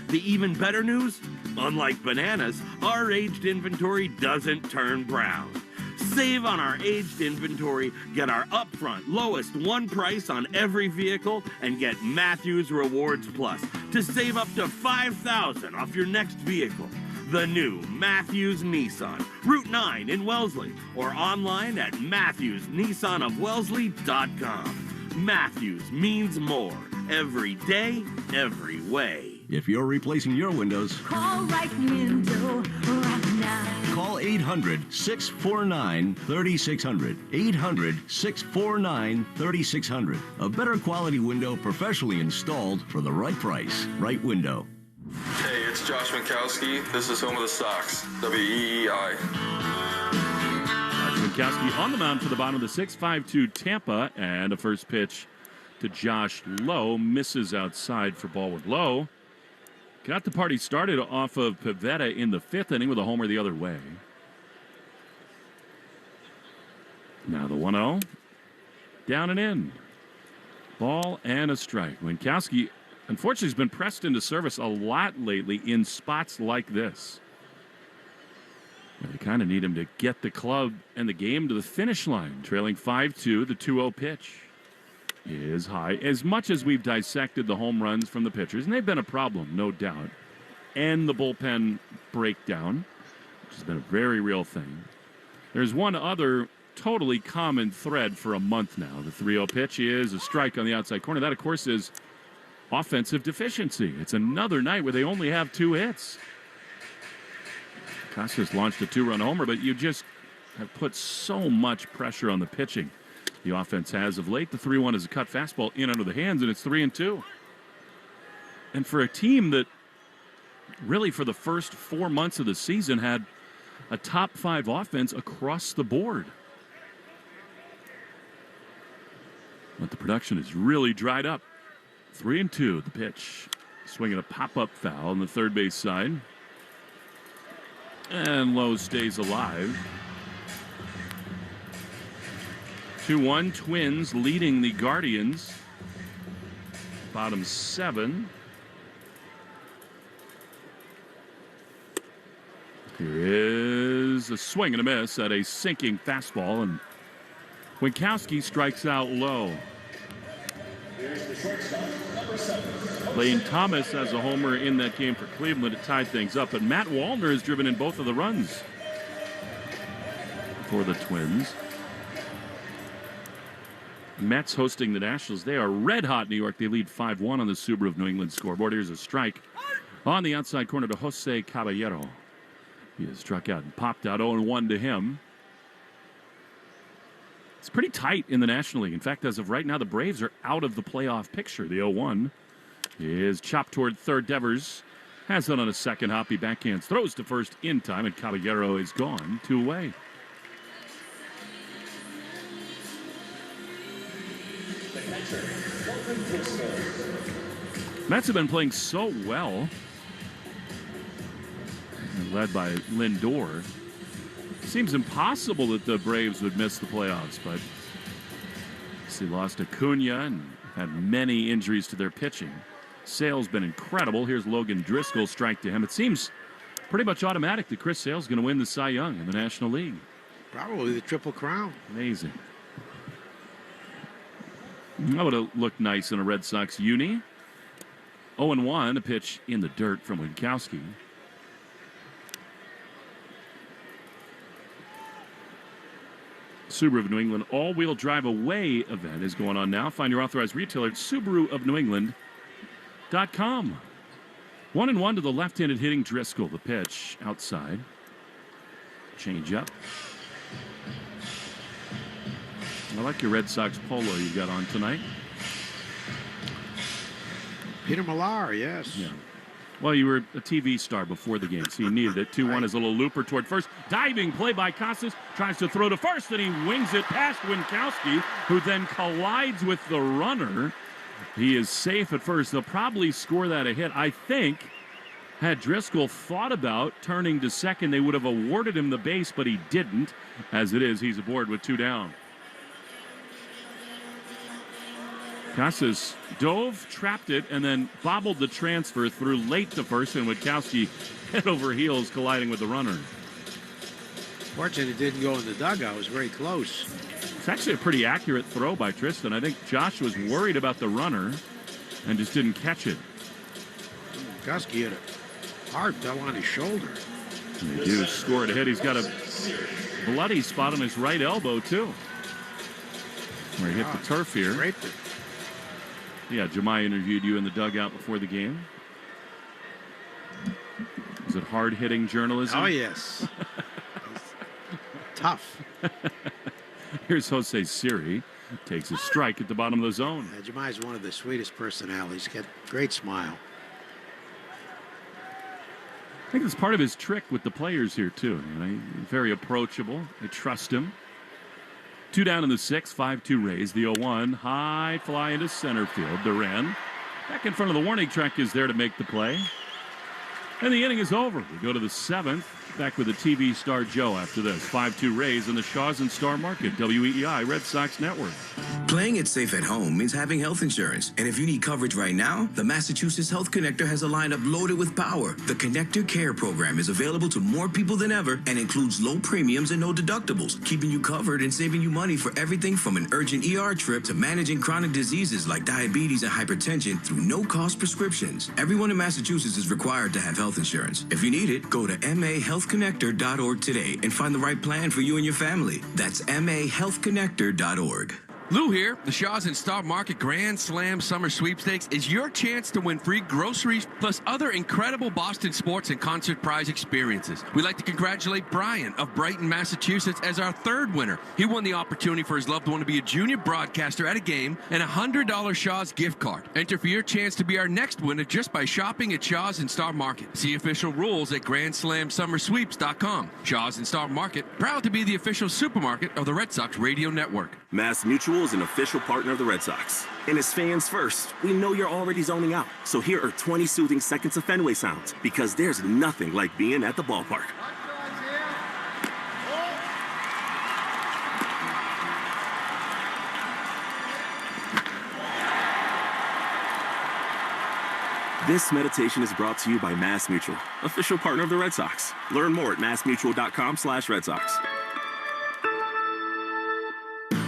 The even better news? Unlike bananas, our aged inventory doesn't turn brown. Save on our aged inventory, get our upfront lowest one price on every vehicle, and get Matthews Rewards Plus to save up to $5,000 off your next vehicle. The new Matthews Nissan, Route 9 in Wellesley, or online at MatthewsNissanofWellesley.com. Matthews means more every day, every way. If you're replacing your windows, Call Right Window right now. call 800-649-3600. 800-649-3600. A better quality window professionally installed for the right price. Right Window. Hey, it's Josh Minkowski. This is home of the Sox, WEEI. Josh Minkowski on the mound for the bottom of the 6-5-2 Tampa, and a first pitch to Josh Lowe. Misses outside for ball with Lowe. Got the party started off of Pivetta in the 5th inning with a homer the other way. Now the 1-0. Down and in. Ball and a strike. Winkowski, unfortunately, has been pressed into service a lot lately in spots like this. They kind of need him to get the club and the game to the finish line. Trailing 5-2, the 2-0 pitch is high. As much as we've dissected the home runs from the pitchers, and they've been a problem, no doubt, and the bullpen breakdown, which has been a very real thing, there's one other totally common thread for a month now. The 3-0 pitch is a strike on the outside corner. That, of course, is offensive deficiency. It's another night where they only have 2 hits. Costas launched a 2-run homer, but you just have put so much pressure on the pitching. The offense has of late. The 3-1 is a cut fastball in under the hands, and it's 3-2. And for a team that really for the first 4 months of the season had a top 5 offense across the board. But the production is really dried up. 3-2, the pitch. Swinging a pop-up foul on the third base side. And Lowe stays alive. 2-1, Twins leading the Guardians. Bottom 7. Here is a swing and a miss at a sinking fastball, and Winkowski strikes out Lowe. Lane Thomas has a homer in that game for Cleveland to tie things up, but Matt Wallner has driven in both of the runs for the Twins. Mets hosting the Nationals. They are red hot, New York. They lead 5-1 on the Subaru of New England scoreboard. Here's a strike on the outside corner to Jose Caballero. He is struck out and popped out 0-1 to him. It's pretty tight in the National League. In fact, as of right now, the Braves are out of the playoff picture. The 0-1 is chopped toward third. Devers has it on a second hop. He backhands, throws to first in time, and Caballero is gone, 2 away. Mets have been playing so well, led by Lindor. Seems impossible that the Braves would miss the playoffs, but they lost Acuna and had many injuries to their pitching. Sale's been incredible. Here's Logan Driscoll, strike to him. It seems pretty much automatic that Chris Sale's going to win the Cy Young in the National League. Probably the Triple Crown. Amazing. That would have looked nice in a Red Sox uni. 0-1, a pitch in the dirt from Winkowski. Subaru of New England all-wheel drive away event is going on now. Find your authorized retailer at SubaruofNewEngland.com. 1-1 to the left-handed hitting Driscoll. The pitch outside. Change up. I like your Red Sox polo you got on tonight. Peter Millar, yes. Yeah. Well, you were a TV star before the game, so you needed it. 2-1 is a little looper toward first. Diving play by Casas. Tries to throw to first, and he wings it past Winkowski, who then collides with the runner. He is safe at first. They'll probably score that a hit. I think had Driscoll thought about turning to second, they would have awarded him the base, but he didn't. As it is, he's aboard with 2 down. Casas dove, trapped it, and then bobbled the transfer through late to first, and Witkowski head over heels colliding with the runner. Fortunately, it didn't go in the dugout. It was very close. It's actually a pretty accurate throw by Tristan. I think Josh was worried about the runner and just didn't catch it. Witkowski had a hard fell on his shoulder. He did score it ahead. He's got a bloody spot on his right elbow, too, where he hit the turf here. Scraped it. Yeah, Jemai interviewed you in the dugout before the game. Is it hard-hitting journalism? Oh, yes. Tough. Here's Jose Siri. Takes a strike at the bottom of the zone. Jemai's one of the sweetest personalities. Got a great smile. I think it's part of his trick with the players here, too. You know, he's very approachable. They trust him. 2 down in the 6th, 5-2 Rays. The 0-1, high fly into center field. Duran back in front of the warning track is there to make the play. And the inning is over. We go to the 7th. Back with the TV star Joe after this. 5-2 Rays in the Shaws and Star Market. WEEI Red Sox Network. Playing it safe at home means having health insurance. And if you need coverage right now, the Massachusetts Health Connector has a lineup loaded with power. The Connector Care program is available to more people than ever and includes low premiums and no deductibles, keeping you covered and saving you money for everything from an urgent ER trip to managing chronic diseases like diabetes and hypertension through no-cost prescriptions. Everyone in Massachusetts is required to have health insurance. If you need it, go to mahealthconnector.org today and find the right plan for you and your family. That's mahealthconnector.org. Lou here. The Shaws and Star Market Grand Slam Summer Sweepstakes is your chance to win free groceries plus other incredible Boston sports and concert prize experiences. We'd like to congratulate Brian of Brighton, Massachusetts as our 3rd winner. He won the opportunity for his loved one to be a junior broadcaster at a game and a $100 Shaw's gift card. Enter for your chance to be our next winner just by shopping at Shaws and Star Market. See official rules at GrandSlamSummerSweeps.com. Shaws and Star Market, proud to be the official supermarket of the Red Sox Radio Network. Mass Mutual is an official partner of the Red Sox. And as fans first, we know you're already zoning out. So here are 20 soothing seconds of Fenway sounds, because there's nothing like being at the ballpark. This meditation is brought to you by Mass Mutual, official partner of the Red Sox. Learn more at massmutual.com/Red Sox.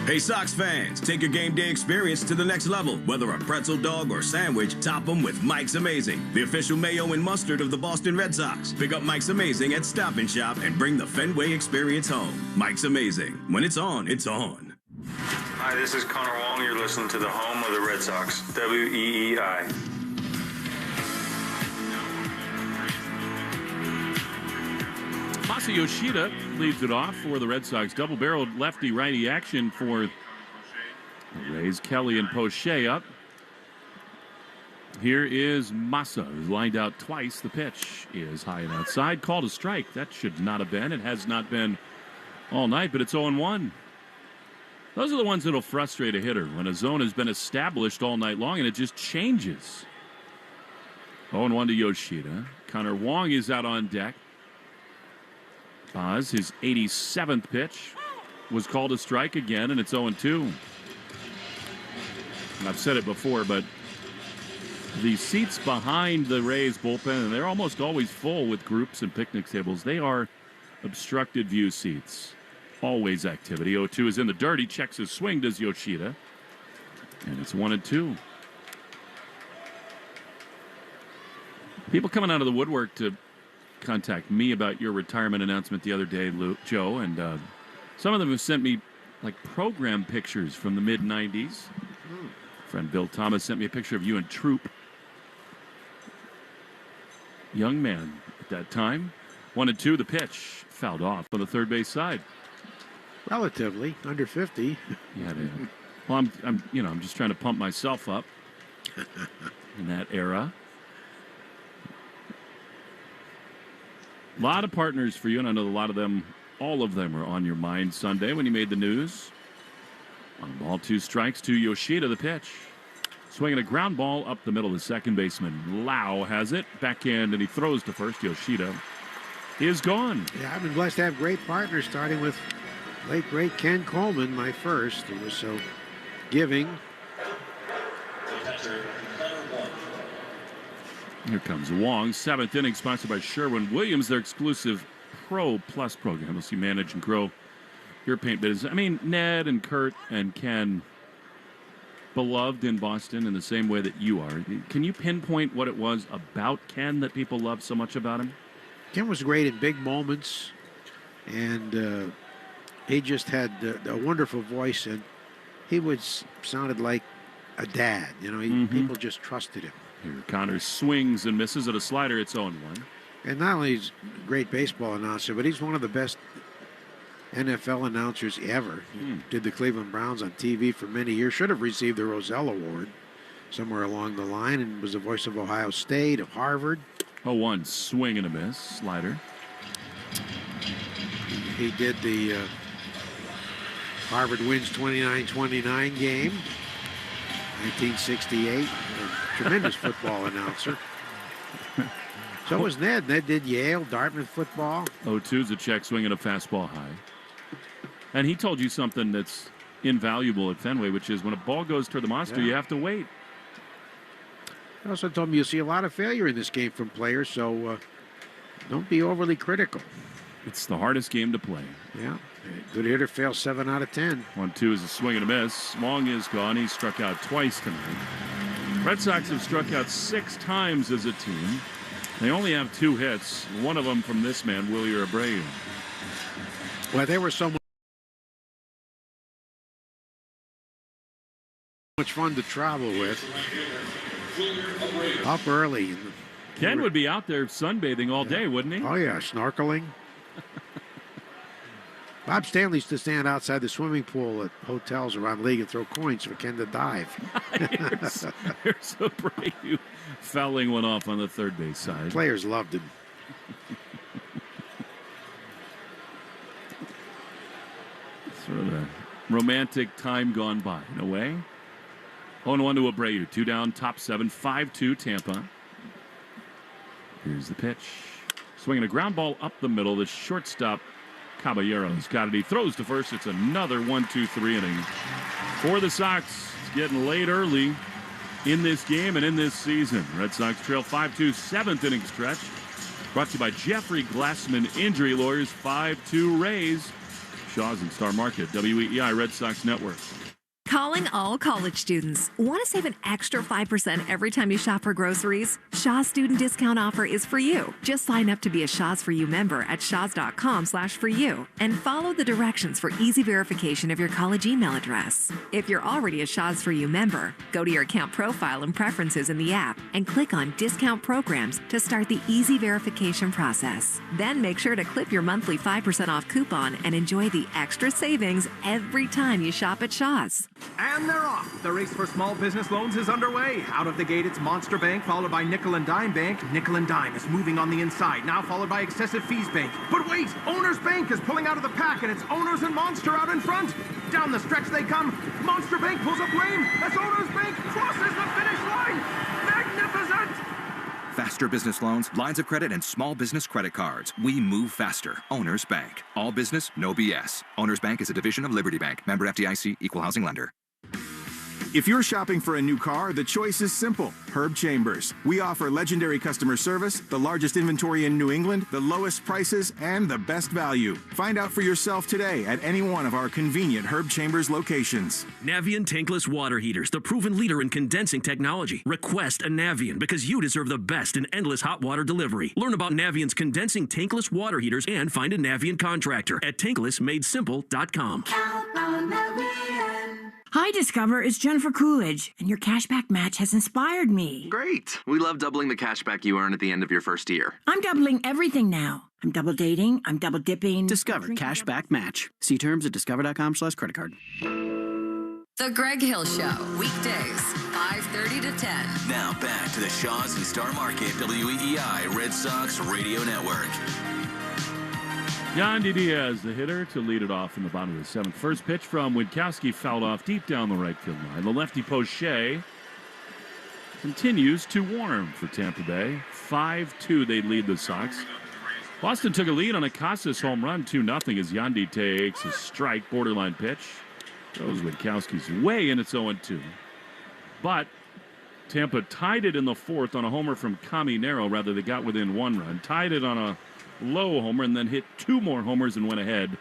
Hey, Sox fans, take your game day experience to the next level. Whether a pretzel dog or sandwich, top them with Mike's Amazing, the official mayo and mustard of the Boston Red Sox. Pick up Mike's Amazing at Stop and Shop and bring the Fenway experience home. Mike's Amazing. When it's on, it's on. Hi, this is Connor Wong. You're listening to the home of the Red Sox, WEEI. Masa Yoshida leads it off for the Red Sox. Double-barreled lefty-righty action for the Rays. Kelly and Poche up. Here is Masa, who's lined out twice. The pitch is high and outside. Called a strike. That should not have been. It has not been all night, but it's 0-1. Those are the ones that will frustrate a hitter when a zone has been established all night long and it just changes. 0-1 to Yoshida. Connor Wong is out on deck. Paz, his 87th pitch, was called a strike again, and it's 0-2. And I've said it before, but the seats behind the Rays bullpen, and they're almost always full with groups and picnic tables, they are obstructed view seats. Always activity. 0-2 is in the dirt. He checks his swing, does Yoshida. And it's 1-2. People coming out of the woodwork to contact me about your retirement announcement the other day, Joe, and some of them have sent me like program pictures from the mid-90s. Friend Bill Thomas sent me a picture of you and Trop. young man at that time. 1-2, the pitch fouled off on the third base side. Relatively under 50. Yeah, well, I'm just trying to pump myself up in that era. A lot of partners for you, and I know a lot of them, all of them, are on your mind Sunday when you made the news. On ball, 2 strikes to Yoshida, the pitch. Swinging a ground ball up the middle. The second baseman, Lau, has it. Backhand, and he throws to first. Yoshida is gone. Yeah, I've been blessed to have great partners, starting with late, great Ken Coleman, my first. He was so giving. Here comes Wong. 7th inning, sponsored by Sherwin-Williams, their exclusive Pro Plus program. Helps you manage and grow your paint business. I mean, Ned and Kurt and Ken, beloved in Boston in the same way that you are. Can you pinpoint what it was about Ken that people loved so much about him? Ken was great in big moments, and he just had a wonderful voice, and he sounded like a dad. You know, people just trusted him. Here, Connors swings and misses at a slider. It's 0-1. And not only is he a great baseball announcer, but he's one of the best NFL announcers ever. He did the Cleveland Browns on TV for many years. Should have received the Roselle Award somewhere along the line, and was the voice of Ohio State, of Harvard. 0-1, swing and a miss, slider. He did the Harvard wins 29-29 game, 1968. A tremendous football announcer. So was Ned. Ned did Yale, Dartmouth football. 0-2's a check swing and a fastball high. And he told you something that's invaluable at Fenway, which is when a ball goes toward the monster, you have to wait. He also told me you'll see a lot of failure in this game from players, so don't be overly critical. It's the hardest game to play. Yeah. Good hitter fails 7 out of 10. 1-2 is a swing and a miss. Wong is gone. He struck out twice tonight. Red Sox have struck out 6 times as a team. They only have 2 hits, one of them from this man, Willie Abreu. Well, they were so much fun to travel with. Up early. Ken would be out there sunbathing all day, wouldn't he? Oh, yeah, snorkeling. Bob Stanley used to stand outside the swimming pool at hotels around the league and throw coins for Ken to dive. Here's Abreu fouling one off on the third base side. Players loved him. Sort of a romantic time gone by, in a way. 0-1 to Abreu. 2 down, top 7, 5-2 Tampa. Here's the pitch. Swinging a ground ball up the middle. The shortstop, Caballero's got it. He throws to first. It's another 1-2-3 inning for the Sox. It's getting late early in this game and in this season. Red Sox trail 5-2, 7th inning stretch. Brought to you by Jeffrey Glassman Injury Lawyers. 5-2 Rays. Shaw's and Star Market, WEEI Red Sox Network. Calling all college students. Want to save an extra 5% every time you shop for groceries? Shaw's student discount offer is for you. Just sign up to be a Shaw's For You member at shaws.com/foryou and follow the directions for easy verification of your college email address. If you're already a Shaw's For You member, go to your account profile and preferences in the app and click on Discount Programs to start the easy verification process. Then make sure to clip your monthly 5% off coupon and enjoy the extra savings every time you shop at Shaw's. And they're off. The race for small business loans is underway. Out of the gate, it's Monster Bank, followed by Nickel and Dime Bank. Nickel and Dime is moving on the inside, now followed by Excessive Fees Bank. But wait, Owners Bank is pulling out of the pack, and it's Owners and Monster out in front. Down the stretch they come. Monster Bank pulls up lane as Owners Bank crosses the finish line. Magnificent! Faster business loans, lines of credit, and small business credit cards. We move faster. Owners Bank. All business, no BS. Owners Bank is a division of Liberty Bank. Member FDIC, equal housing lender. If you're shopping for a new car, the choice is simple. Herb Chambers. We offer legendary customer service, the largest inventory in New England, the lowest prices, and the best value. Find out for yourself today at any one of our convenient Herb Chambers locations. Navien tankless water heaters, the proven leader in condensing technology. Request a Navien because you deserve the best in endless hot water delivery. Learn about Navien's condensing tankless water heaters and find a Navien contractor at tanklessmadesimple.com. Hi, Hi, Discover. It's Jennifer Coolidge, and your cashback match has inspired me. Great. We love doubling the cashback you earn at the end of your first year. I'm doubling everything now. I'm double dating. I'm double dipping. Discover cashback match. See terms at discover.com/creditcard. The Greg Hill Show, weekdays, 5:30 to 10. Now back to the Shaws and Star Market WEEI Red Sox Radio Network. Yandy Diaz, the hitter, to lead it off in the bottom of the seventh. First pitch from Winkowski, fouled off deep down the right field line. The lefty Poche continues to warm for Tampa Bay. 5-2, they lead the Sox. Boston took a lead on a Casas home run, 2-0, as Yandy takes a strike, borderline pitch. Goes Winkowski's way, and it's 0-2. But Tampa tied it in the fourth on a homer from Caminero. Rather, they got within one run. Tied it on a low homer and then hit two more homers and went ahead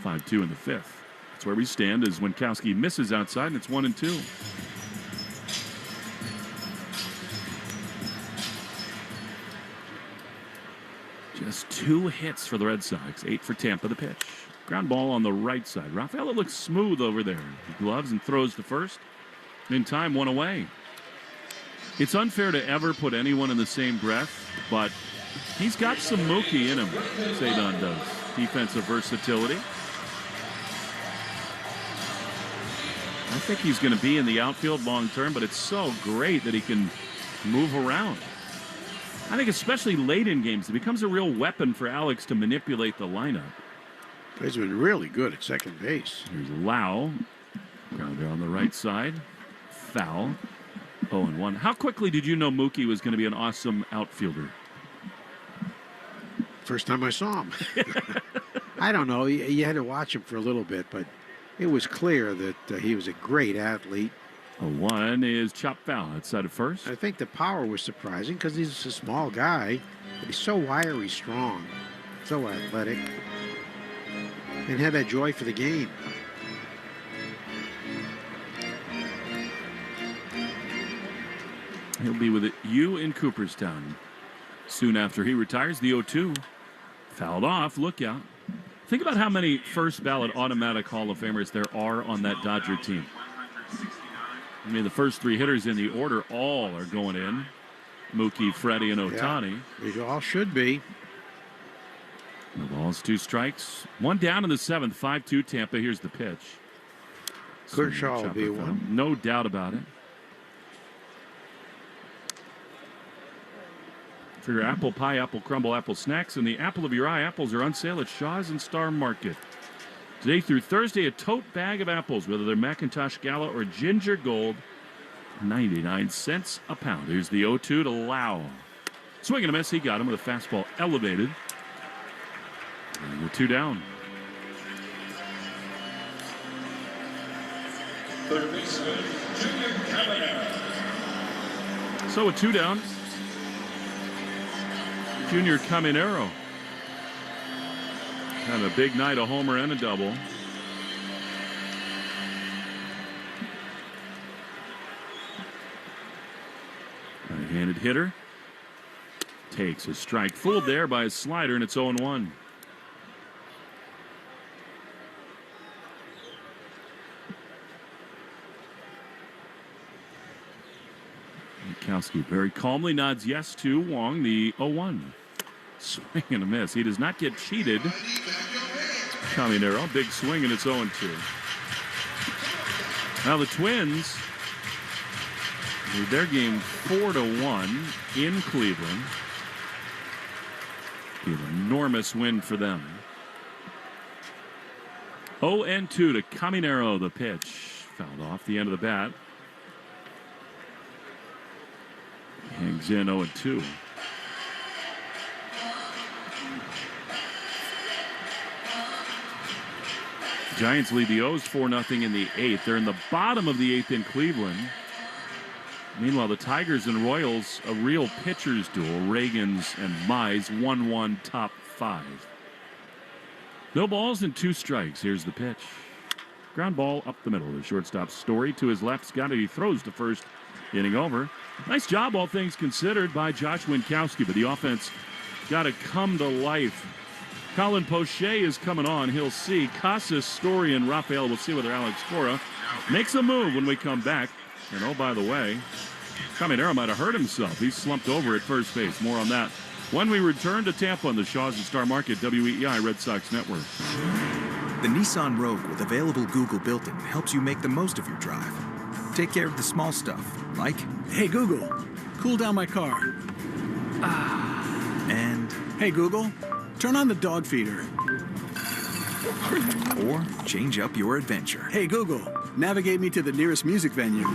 5-2 in the fifth. That's where we stand as Winkowski misses outside, and it's 1-2. Just 2 hits for the Red Sox, 8 for Tampa. The pitch. Ground ball on the right side. Rafaela looks smooth over there. He gloves and throws to first. In time, 1 away. It's unfair to ever put anyone in the same breath, but he's got some Mookie in him, Cedon does. Defensive versatility. I think he's going to be in the outfield long term, but it's so great that he can move around. I think especially late in games, it becomes a real weapon for Alex to manipulate the lineup. He's been really good at second base. Here's Lau. Grounder on the right side. Foul. 0-1. How quickly did you know Mookie was going to be an awesome outfielder? First time I saw him. I don't know. You had to watch him for a little bit, but it was clear that he was a great athlete. 0-1 is chopped foul outside of first. I think the power was surprising because he's a small guy, but he's so wiry strong, so athletic, and had that joy for the game. He'll be with you in Cooperstown soon after he retires. The 0-2 fouled off. Look out. Think about how many first ballot automatic Hall of Famers there are on that Dodger team. I mean, the first 3 hitters in the order all are going in. Mookie, Freddie, and Ohtani. Yeah, they all should be. No balls, 2 strikes. 1 down in the 7th. 5-2 Tampa. Here's the pitch. Kershaw will be one. No doubt about it. For your apple pie, apple crumble, apple snacks, and the apple of your eye, apples are on sale at Shaw's and Star Market. Today through Thursday, a tote bag of apples, whether they're Macintosh Gala or Ginger Gold, 99 cents a pound. Here's the 0-2 to Lau. Swing and a miss. He got him with a fastball elevated. And we're 2 down. So a 2 down. Junior Caminero had a big night, a homer and a double. Right-handed hitter takes a strike. Fooled there by a slider, and it's 0-1. Winkowski very calmly nods yes to Wong, the 0-1. Swing and a miss. He does not get cheated. Caminero, big swing, and it's 0-2. Now the Twins lead their game 4-1 in Cleveland. An enormous win for them. 0-2 to Caminero, the pitch. Fouled off the end of the bat. Hangs in 0-2. Giants lead the O's 4-0 in the 8th. They're in the bottom of the 8th in Cleveland. Meanwhile, the Tigers and Royals, a real pitcher's duel. Reagans and Mize, 1-1 top 5. No balls and 2 strikes. Here's the pitch. Ground ball up the middle. The shortstop Story to his left. Got it. He throws to first. Inning over. Nice job, all things considered, by Josh Winkowski, but the offense got to come to life Colin Poche is coming on. He'll see Casas, Story, and Rafael. We'll see whether Alex Cora makes a move when we come back. And oh, by the way, Caminero might have hurt himself. He's slumped over at first base. More on that when we return to Tampa on the Shaw's and Star Market WEEI Red Sox Network. The Nissan Rogue with available Google built-in helps you make the most of your drive. Take care of the small stuff, like, hey Google, cool down my car. And hey Google, turn on the dog feeder. Or change up your adventure. Hey Google, navigate me to the nearest music venue.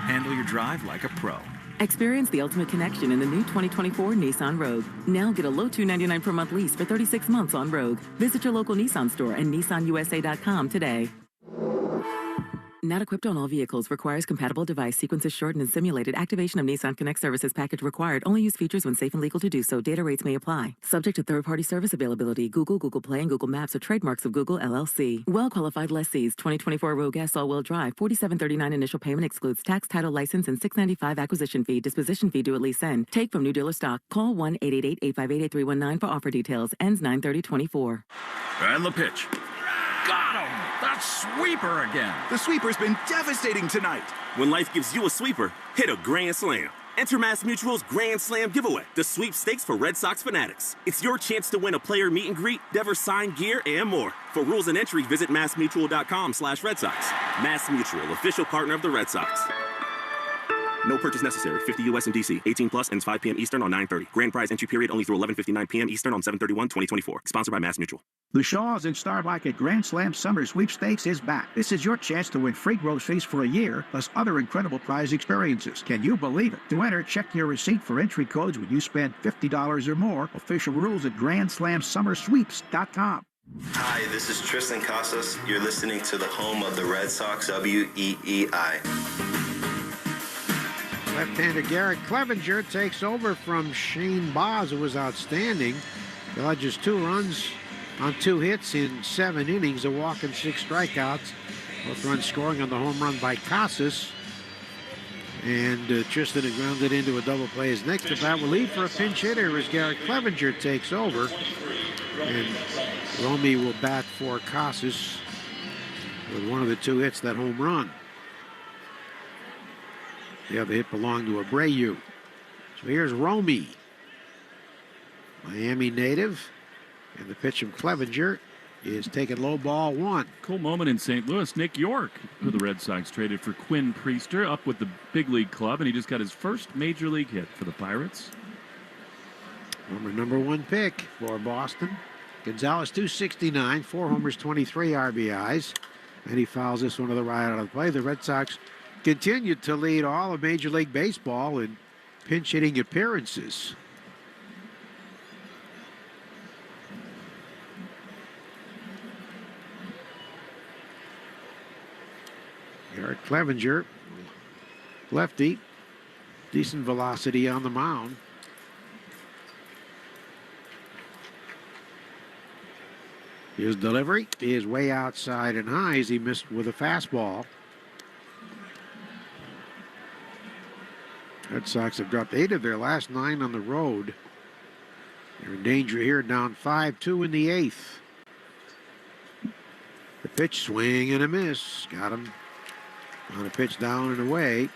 Handle your drive like a pro. Experience the ultimate connection in the new 2024 Nissan Rogue. Now get a low $299 per month lease for 36 months on Rogue. Visit your local Nissan store and nissanusa.com today. Not equipped on all vehicles. Requires compatible device. Sequences shortened and simulated. Activation of Nissan Connect services package required. Only use features when safe and legal to do so. Data rates may apply. Subject to third-party service availability. Google, Google Play, and Google Maps are trademarks of Google LLC. Well-qualified lessees. 2024 Rogue S all-wheel drive. $47.39 initial payment excludes tax, title, license, and $695 acquisition fee. Disposition fee due at lease end. Take from new dealer stock. Call 1-888-858-8319 for offer details. Ends 9/30/24. And the pitch. Got him! That sweeper again. The sweeper's been devastating tonight. When life gives you a sweeper, hit a grand slam. Enter MassMutual's Grand Slam giveaway, the sweepstakes for Red Sox fanatics. It's your chance to win a player meet and greet, Devers signed gear, and more. For rules and entry, visit massmutual.com/Red Sox. MassMutual, official partner of the Red Sox. No purchase necessary. 50 U.S. and D.C. 18 plus ends 5 p.m. Eastern on 9/30. Grand prize entry period only through 11:59 p.m. Eastern on 7/31/2024. Sponsored by MassMutual. The Shaw's and Star Market Grand Slam Summer Sweepstakes is back. This is your chance to win free groceries for a year, plus other incredible prize experiences. Can you believe it? To enter, check your receipt for entry codes when you spend $50 or more. Official rules at GrandSlamSummerSweeps.com. Hi, this is Tristan Casas. You're listening to the home of the Red Sox, WEEI. Left-hander Garrett Clevenger takes over from Shane Boz, who was outstanding. Dodgers 2 runs on 2 hits in 7 innings, a walk and 6 strikeouts. Both runs scoring on the home run by Casas. And Tristan had grounded into a double play. His next at bat relief for a pinch hitter as Garrett Clevenger takes over. And Romy will bat for Casas with one of the 2 hits, that home run. The other hit belonged to Abreu. So here's Romy, Miami native, and the pitch from Clevenger is taken low, ball 1. Cool moment in St. Louis. Nick York, who the Red Sox traded for Quinn Priester, up with the big league club, and he just got his first major league hit for the Pirates. Number 1 pick for Boston. Gonzalez, 269, 4 homers, 23 RBIs, and he fouls this one to the right out of the play. The Red Sox continued to lead all of Major League Baseball in pinch hitting appearances. Garrett Clevenger, lefty, decent velocity on the mound. His delivery is way outside and high as he missed with a fastball. Red Sox have dropped 8 of their last 9 on the road. They're in danger here, down 5-2 in the 8th. The pitch, swing and a miss. Got him on a pitch down and away.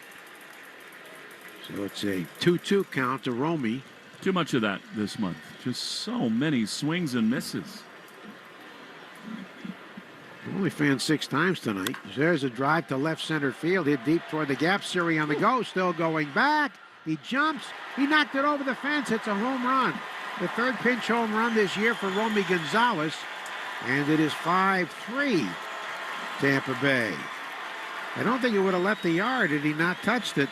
So it's a 2-2 count to Romy. Too much of that this month. Just so many swings and misses. Only fanned 6 times tonight. There's a drive to left center field. Hit deep toward the gap. Siri on the go. Still going back. He jumps. He knocked it over the fence. It's a home run. The 3rd pinch home run this year for Romy Gonzalez. And it is 5-3 Tampa Bay. I don't think he would have left the yard had he not touched it.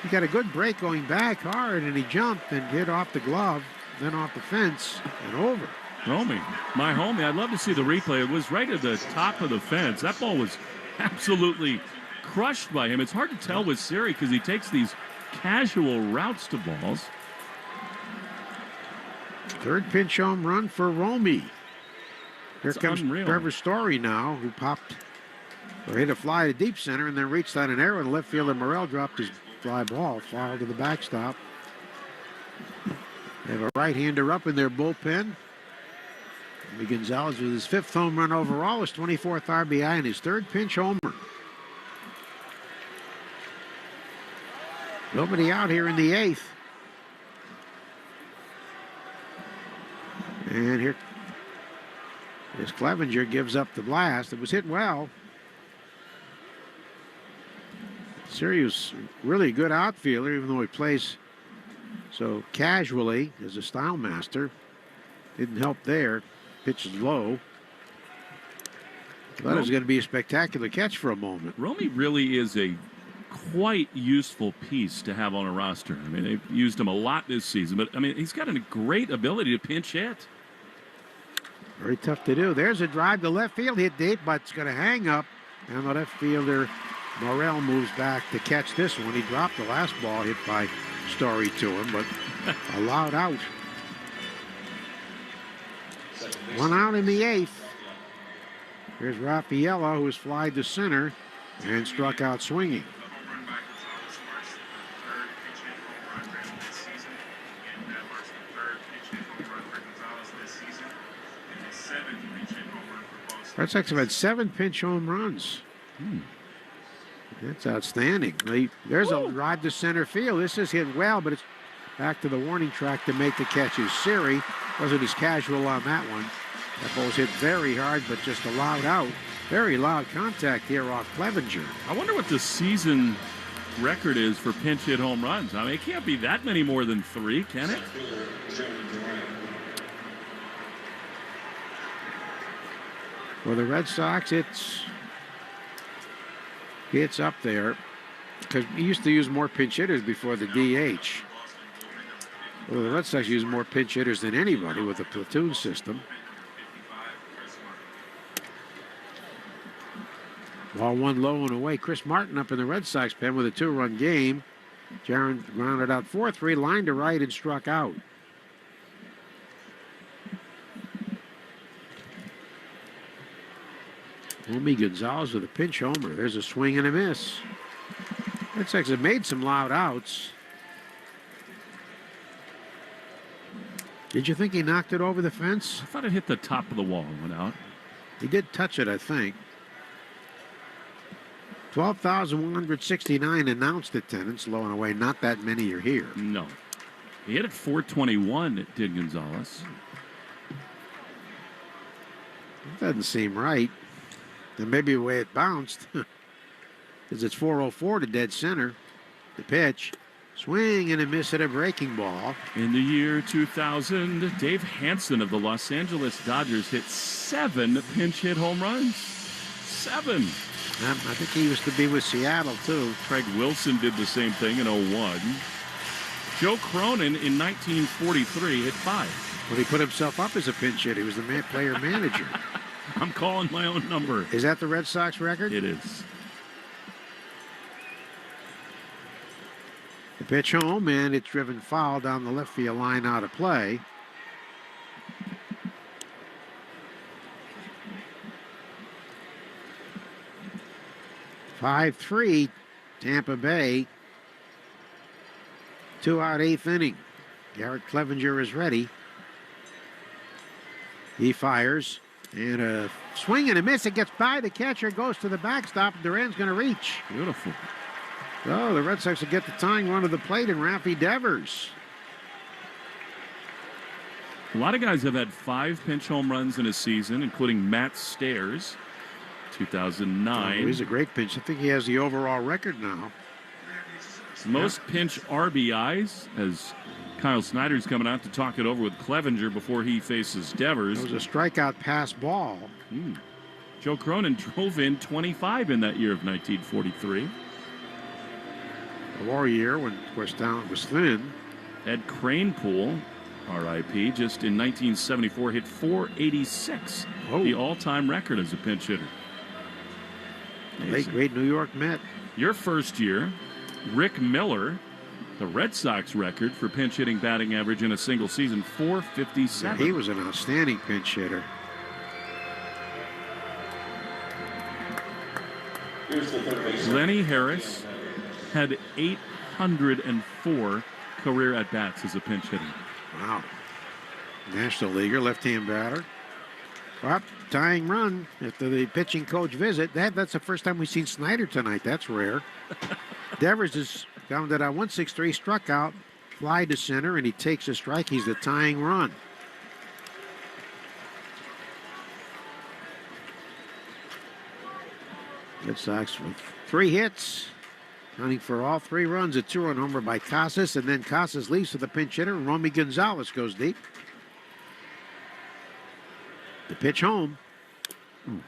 He got a good break going back hard, and he jumped and hit off the glove, then off the fence and over. Romy, my homie, I'd love to see the replay. It was right at the top of the fence. That ball was absolutely crushed by him. It's hard to tell with Siri because he takes these casual routes to balls. 3rd pinch home run for Romy. Here comes unreal. Trevor Story now, who popped or hit a fly to deep center and then reached out an arrow to left field, and Morel dropped his fly ball, foul to the backstop. They have a right-hander up in their bullpen. Gonzalez with his 5th home run overall, his 24th RBI, and his 3rd pinch homer. Nobody out here in the 8th. And here is Clevenger, gives up the blast. It was hit well. Sirius, really good outfielder, even though he plays so casually as a style master. Didn't help there. Pitches low. That was going to be a spectacular catch for a moment. Romy really is a quite useful piece to have on a roster. I mean, they've used him a lot this season, but I mean, he's got a great ability to pinch hit. Very tough to do. There's a drive to left field, hit deep, but it's going to hang up. And the left fielder, Morel, moves back to catch this one. He dropped the last ball hit by Story to him, but allowed out. 1 out in the 8th. Here's Raffaello, who was flied to center and struck out swinging. Red Sox have had 7 pinch home runs. That's outstanding. There's a ride to center field. This is hit well, but it's back to the warning track to make the catches. Siri wasn't as casual on that one. That ball's hit very hard, but just allowed out. Very loud contact here off Clevenger. I wonder what the season record is for pinch hit home runs. I mean, it can't be that many more than 3, can it? For the Red Sox, it's up there because we used to use more pinch hitters before the DH. Well, the Red Sox use more pinch hitters than anybody with a platoon system. Ball 1 low and away. Chris Martin up in the Red Sox pen with a 2-run game. Jaron grounded out 4-3, lined to right and struck out. Romy Gonzalez with a pinch homer. There's a swing and a miss. Red Sox have made some loud outs. Did you think he knocked it over the fence? I thought it hit the top of the wall and went out. He did touch it, I think. 12,169 announced attendance, low and away. Not that many are here. No. He hit it 421, it did, Gonzalez. That doesn't seem right. And maybe the way it bounced, because it's 404 to dead center. The pitch. Swing and a miss at a breaking ball. In the year 2000, Dave Hansen of the Los Angeles Dodgers hit 7 pinch hit home runs. 7. I think he used to be with Seattle, too. Craig Wilson did the same thing in 01. Joe Cronin in 1943 hit 5. Well, he put himself up as a pinch hitter. He was the player manager. I'm calling my own number. Is that the Red Sox record? It is. The pitch home, and it's driven foul down the left field line out of play. (5-3) Tampa Bay. 2 out, 8th inning. Garrett Clevenger is ready. He fires. And a swing and a miss. It gets by the catcher, goes to the backstop. Duran's going to reach. Beautiful. So the Red Sox will get the tying run to the plate in Raffy Devers. A lot of guys have had 5 pinch home runs in a season, including Matt Stairs, 2009. Oh, he's a great pinch. I think he has the overall record now. Most pinch RBIs, as Kyle Snyder's coming out to talk it over with Clevenger before he faces Devers. It was a strikeout pass ball. Joe Cronin drove in 25 in that year of 1943. A war year when, of course, talent was thin. Ed Kranepool, R.I.P., just in 1974 hit 486, the all-time record as a pinch hitter. Great New York Met. Your first year, Rick Miller, the Red Sox record for pinch hitting batting average in a single season, 457. Yeah, he was an outstanding pinch hitter. Lenny Harris had 804 career at-bats as a pinch hitter. Wow. National Leaguer, left-hand batter. Well, tying run after the pitching coach visit. That's the first time we've seen Snyder tonight. That's rare. Devers is grounded out 1-6-3, struck out, fly to center, and he takes a strike. He's the tying run. Red Sox with 3 hits, hunting for all 3 runs. A 2-run homer by Casas, and then Casas leaves to the pinch hitter, and Romy Gonzalez goes deep. The pitch home.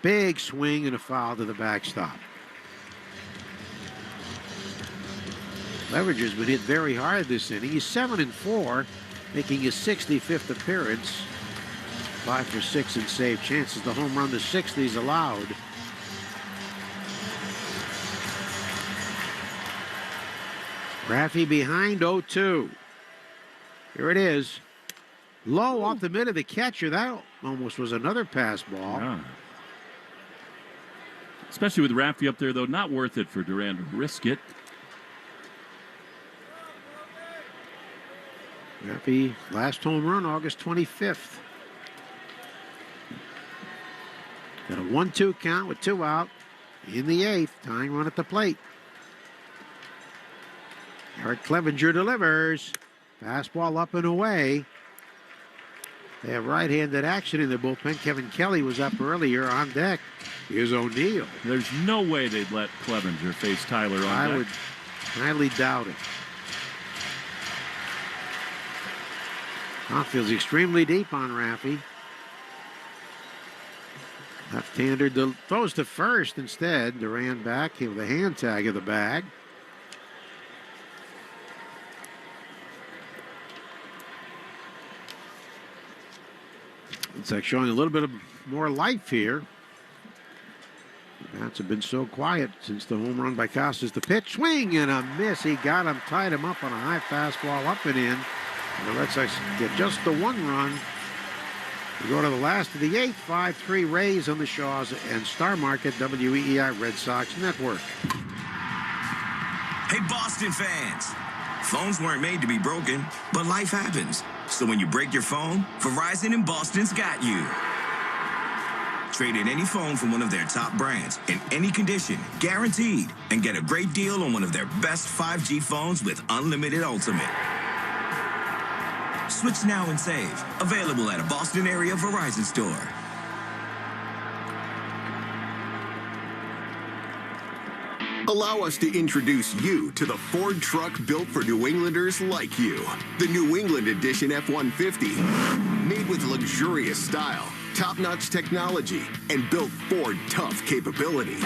Big swing and a foul to the backstop. Leverage has been hit very hard this inning. He's 7-4, making his 65th appearance. 5 for 6 in save chances. The home run, the 6th he's allowed. Raffy behind 0-2. Here it is. Low off the mid of the catcher. That almost was another pass ball. Yeah. Especially with Raffy up there, though, not worth it for Duran to risk it. Raffy, last home run, August 25th. Got a 1-2 count with 2 out in the 8th. Tying run at the plate. Eric Clevenger delivers. Fastball up and away. They have right-handed action in the bullpen. Kevin Kelly was up earlier. On deck is O'Neill. There's no way they'd let Clevenger face Tyler on deck. I would highly doubt it. Outfield's extremely deep on Raffy. Left-hander throws to first instead. Duran back with a hand tag of the bag. It's like showing a little bit of more life here. The bats have been so quiet since the home run by Casas. The pitch, swing and a miss. He got him, tied him up on a high fastball up and in. And the Red Sox get just the 1 run. We go to the last of the 8th. 5-3 Rays on the Shaws and Star Market WEEI Red Sox Network. Hey, Boston fans. Phones weren't made to be broken, but life happens. So when you break your phone, Verizon in Boston's got you. Trade in any phone from one of their top brands in any condition, guaranteed, and get a great deal on one of their best 5G phones with unlimited ultimate. Switch now and save. Available at a Boston area Verizon store. Allow us to introduce you to the Ford truck built for New Englanders like you. The New England Edition F-150. Made with luxurious style, top-notch technology, and built Ford tough capability.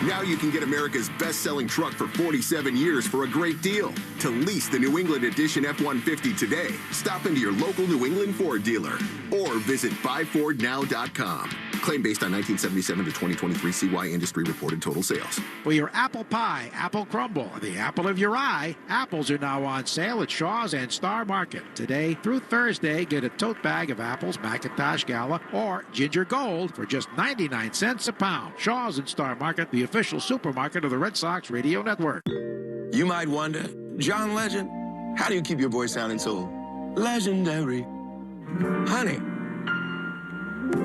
Now you can get America's best-selling truck for 47 years for a great deal. To lease the New England Edition F-150 today, stop into your local New England Ford dealer or visit buyfordnow.com. Claim based on 1977 to 2023 CY industry reported total sales. For your apple pie, apple crumble, the apple of your eye, apples are now on sale at Shaw's and Star Market. Today through Thursday, get a tote bag of apples, Macintosh Gala, or Ginger Gold for just 99 cents a pound. Shaw's and Star Market, the official supermarket of the Red Sox Radio Network. You might wonder, John Legend, how do you keep your voice sounding so legendary? Honey.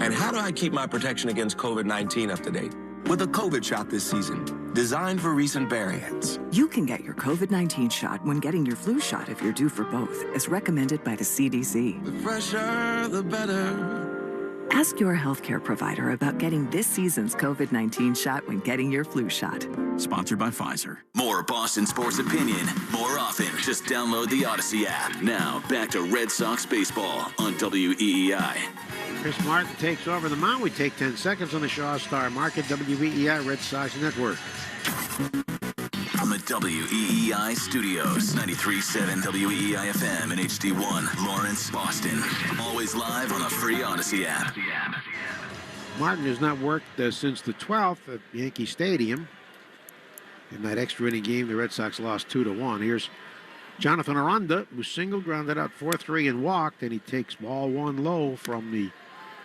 And how do I keep my protection against COVID-19 up to date? With a COVID shot this season, designed for recent variants. You can get your COVID-19 shot when getting your flu shot if you're due for both, as recommended by the CDC. The fresher, the better. Ask your healthcare provider about getting this season's COVID-19 shot when getting your flu shot. Sponsored by Pfizer. More Boston sports opinion, more often. Just download the Odyssey app. Now, back to Red Sox baseball on WEEI. Chris Martin takes over the mound. We take 10 seconds on the Shaw Star Market, WEEI Red Sox Network. From the WEEI studios, 93.7 WEEI FM and HD1, Lawrence, Boston. Always live on the free Odyssey app. Martin has not worked since the 12th at Yankee Stadium. In that extra inning game, the Red Sox lost 2-1. Here's Jonathan Aranda, who single grounded out 4-3 and walked, and he takes ball 1 low from the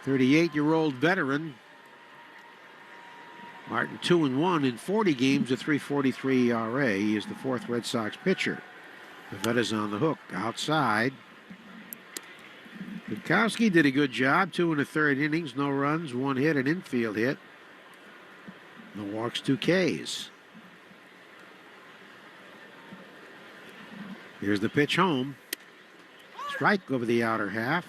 38-year-old veteran. Martin 2-1 in 40 games, a 3.43 ERA. He is the 4th Red Sox pitcher. Pavetta's on the hook. Outside. Winkowski did a good job. 2 1/3 innings, no runs, 1 hit, an infield hit. No walks, 2 Ks. Here's the pitch home. Strike over the outer half.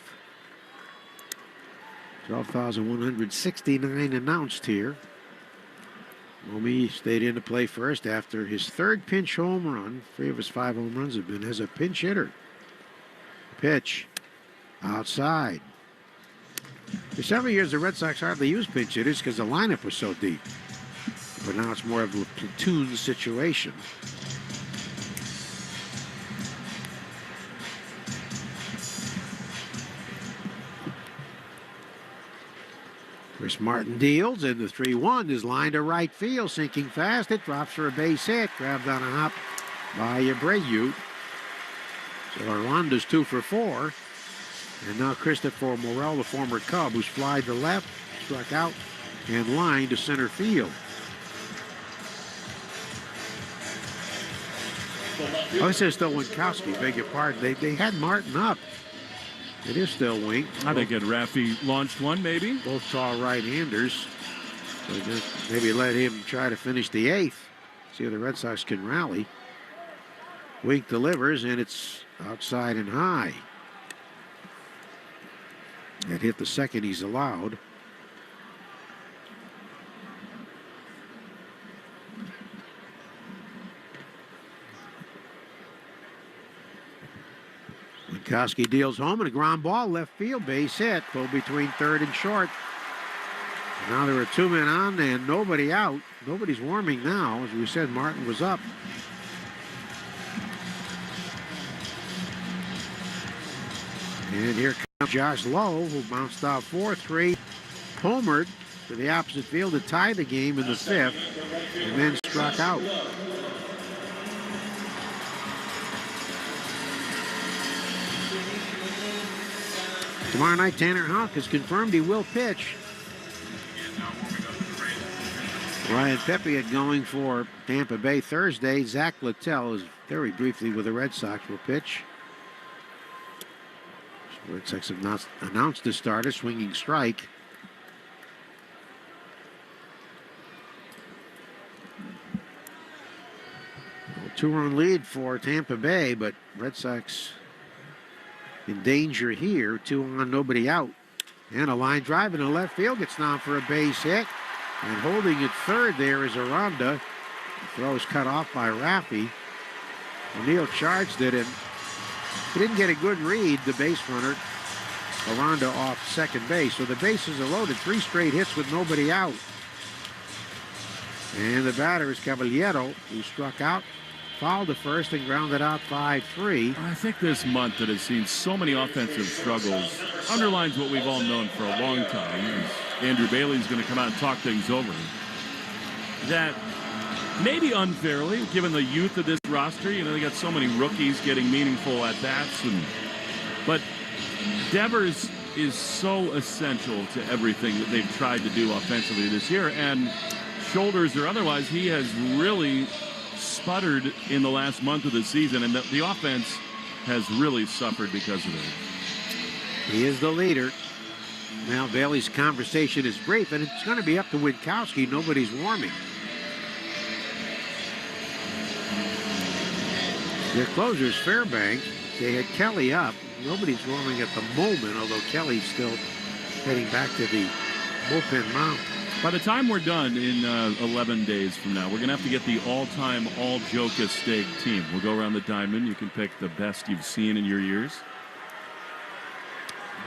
12,169 announced here. Omi stayed in to play first after his 3rd pinch home run. 3 of his 5 home runs have been as a pinch hitter. Pitch outside. For several years, the Red Sox hardly used pinch hitters because the lineup was so deep. But now it's more of a platoon situation. Chris Martin deals, and the 3-1 is lined to right field, sinking fast. It drops for a base hit, grabbed on a hop by Abreu. So Arlanda's 2 for 4. And now Christopher Morel, the former Cub, who's flied to left, struck out, and lined to center field. Oh, this is still Winkowski, beg your pardon. They had Martin up. It is still Wink. I think it Raffy launched one, maybe. Both tall right-handers. So just maybe let him try to finish the 8th. See if the Red Sox can rally. Wink delivers, and it's outside and high. That hit the second he's allowed. Winkowski deals home and a ground ball left field, base hit. Pull between 3rd and short. Now there are 2 men on and nobody out. Nobody's warming now. As we said, Martin was up. And here comes Josh Lowe, who bounced out 4-3. Homered to the opposite field to tie the game in the 5th, and then struck out. Tomorrow night, Tanner Houck has confirmed he will pitch. Ryan Pepiot going for Tampa Bay Thursday. Zach Littell is very briefly with the Red Sox will pitch. Red Sox have not announced the starter, swinging strike. A 2-run lead for Tampa Bay, but Red Sox in danger here. 2 on, nobody out. And a line drive in the left field gets down for a base hit. And holding at 3rd there is Aranda. The throw is cut off by Raffy. O'Neill charged it, and he didn't get a good read, the base runner. Aranda off second base. So the bases are loaded. 3 straight hits with nobody out. And the batter is Caballero, who struck out, fouled to first, and grounded out 5-3. I think this month that has seen so many offensive struggles underlines what we've all known for a long time. Andrew Bailey's going to come out and talk things over. That maybe unfairly, given the youth of this roster, you know, they got so many rookies getting meaningful at-bats. But Devers is so essential to everything that they've tried to do offensively this year. And shoulders or otherwise, he has really sputtered in the last month of the season. And the offense has really suffered because of it. He is the leader. Now Bailey's conversation is brief, and it's going to be up to Winkowski. Nobody's warming. Their closer's Fairbanks. They had Kelly up. Nobody's warming at the moment, although Kelly's still heading back to the bullpen mound. By the time we're done in 11 days from now, we're going to have to get the all-time, all-Joka Steg team. We'll go around the diamond. You can pick the best you've seen in your years.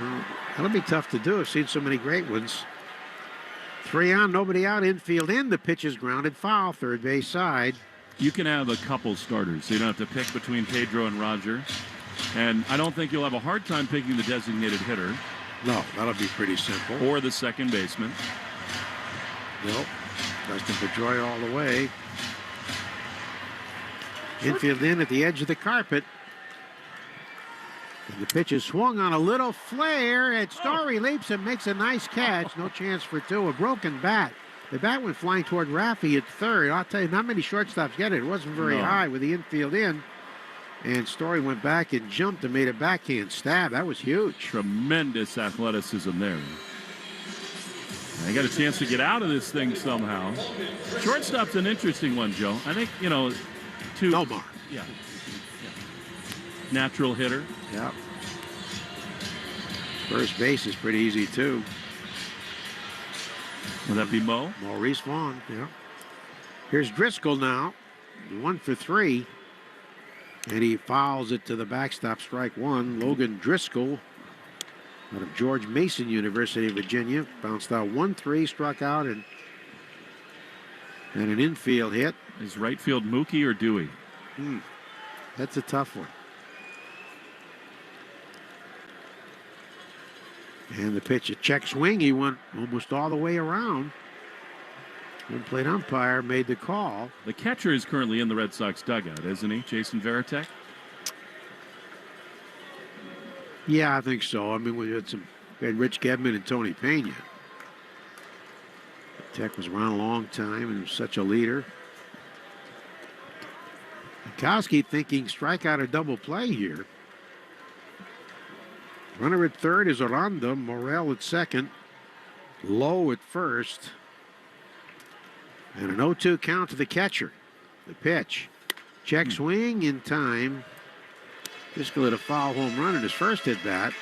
Well, that'll be tough to do. I've seen so many great ones. 3 on, nobody out. Infield in. The pitch is grounded foul. Third base side. You can have a couple starters, so you don't have to pick between Pedro and Roger. And I don't think you'll have a hard time picking the designated hitter. No, that'll be pretty simple. Or the second baseman. Nope. Dustin Pedroia all the way. Infield in at the edge of the carpet. And the pitch is swung on a little flare, and Story leaps and makes a nice catch. No chance for 2. A broken bat. The bat went flying toward Raffy at 3rd. I'll tell you, not many shortstops get it. It wasn't very high with the infield in. And Story went back and jumped and made a backhand stab. That was huge. Tremendous athleticism there. They got a chance to get out of this thing somehow. Shortstop's an interesting one, Joe. I think, Nomar. Yeah. Natural hitter. Yeah. First base is pretty easy, too. Would that be Mo? Maurice Vaughn, yeah. Here's Driscoll now. 1 for 3. And he fouls it to the backstop, strike one. Logan Driscoll out of George Mason University of Virginia. Bounced out 1-3, struck out, and an infield hit. Is right field Mookie or Dewey? That's a tough one. And the pitch, a check swing. He went almost all the way around. One plate umpire made the call. The catcher is currently in the Red Sox dugout, isn't he? Jason Varitek? Yeah, I think so. I mean, we had Rich Gedman and Tony Pena. Tech was around a long time and was such a leader. Kowski thinking strikeout or double play here. Runner at third is Aranda. Morel at second. Lowe at first. And an 0-2 count to the catcher. The pitch. Check swing in time. Driscoll hit a foul home run in his first at bat.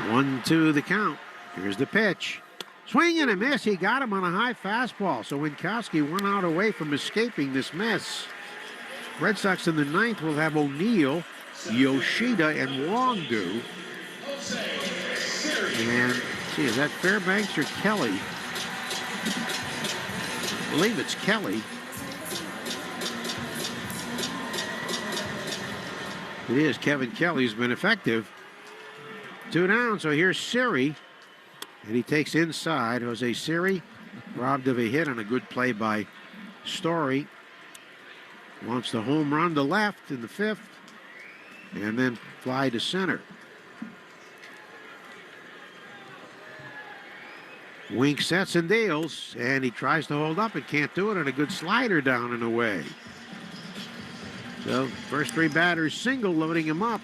One, two, the count. Here's the pitch. Swing and a miss. He got him on a high fastball. So Winkowski 1 out away from escaping this miss. Red Sox in the ninth will have O'Neill, Yoshida, and Wongdu. And see, is that Fairbanks or Kelly? I believe it's Kelly. It is. Kevin Kelly's been effective. 2 down, so here's Siri. And he takes inside. Jose Siri robbed of a hit on a good play by Story. Wants the home run to left in the 5th. And then fly to center. Wink sets and deals. And he tries to hold up and can't do it. And a good slider down and away. So first 3 batters single, loading him up.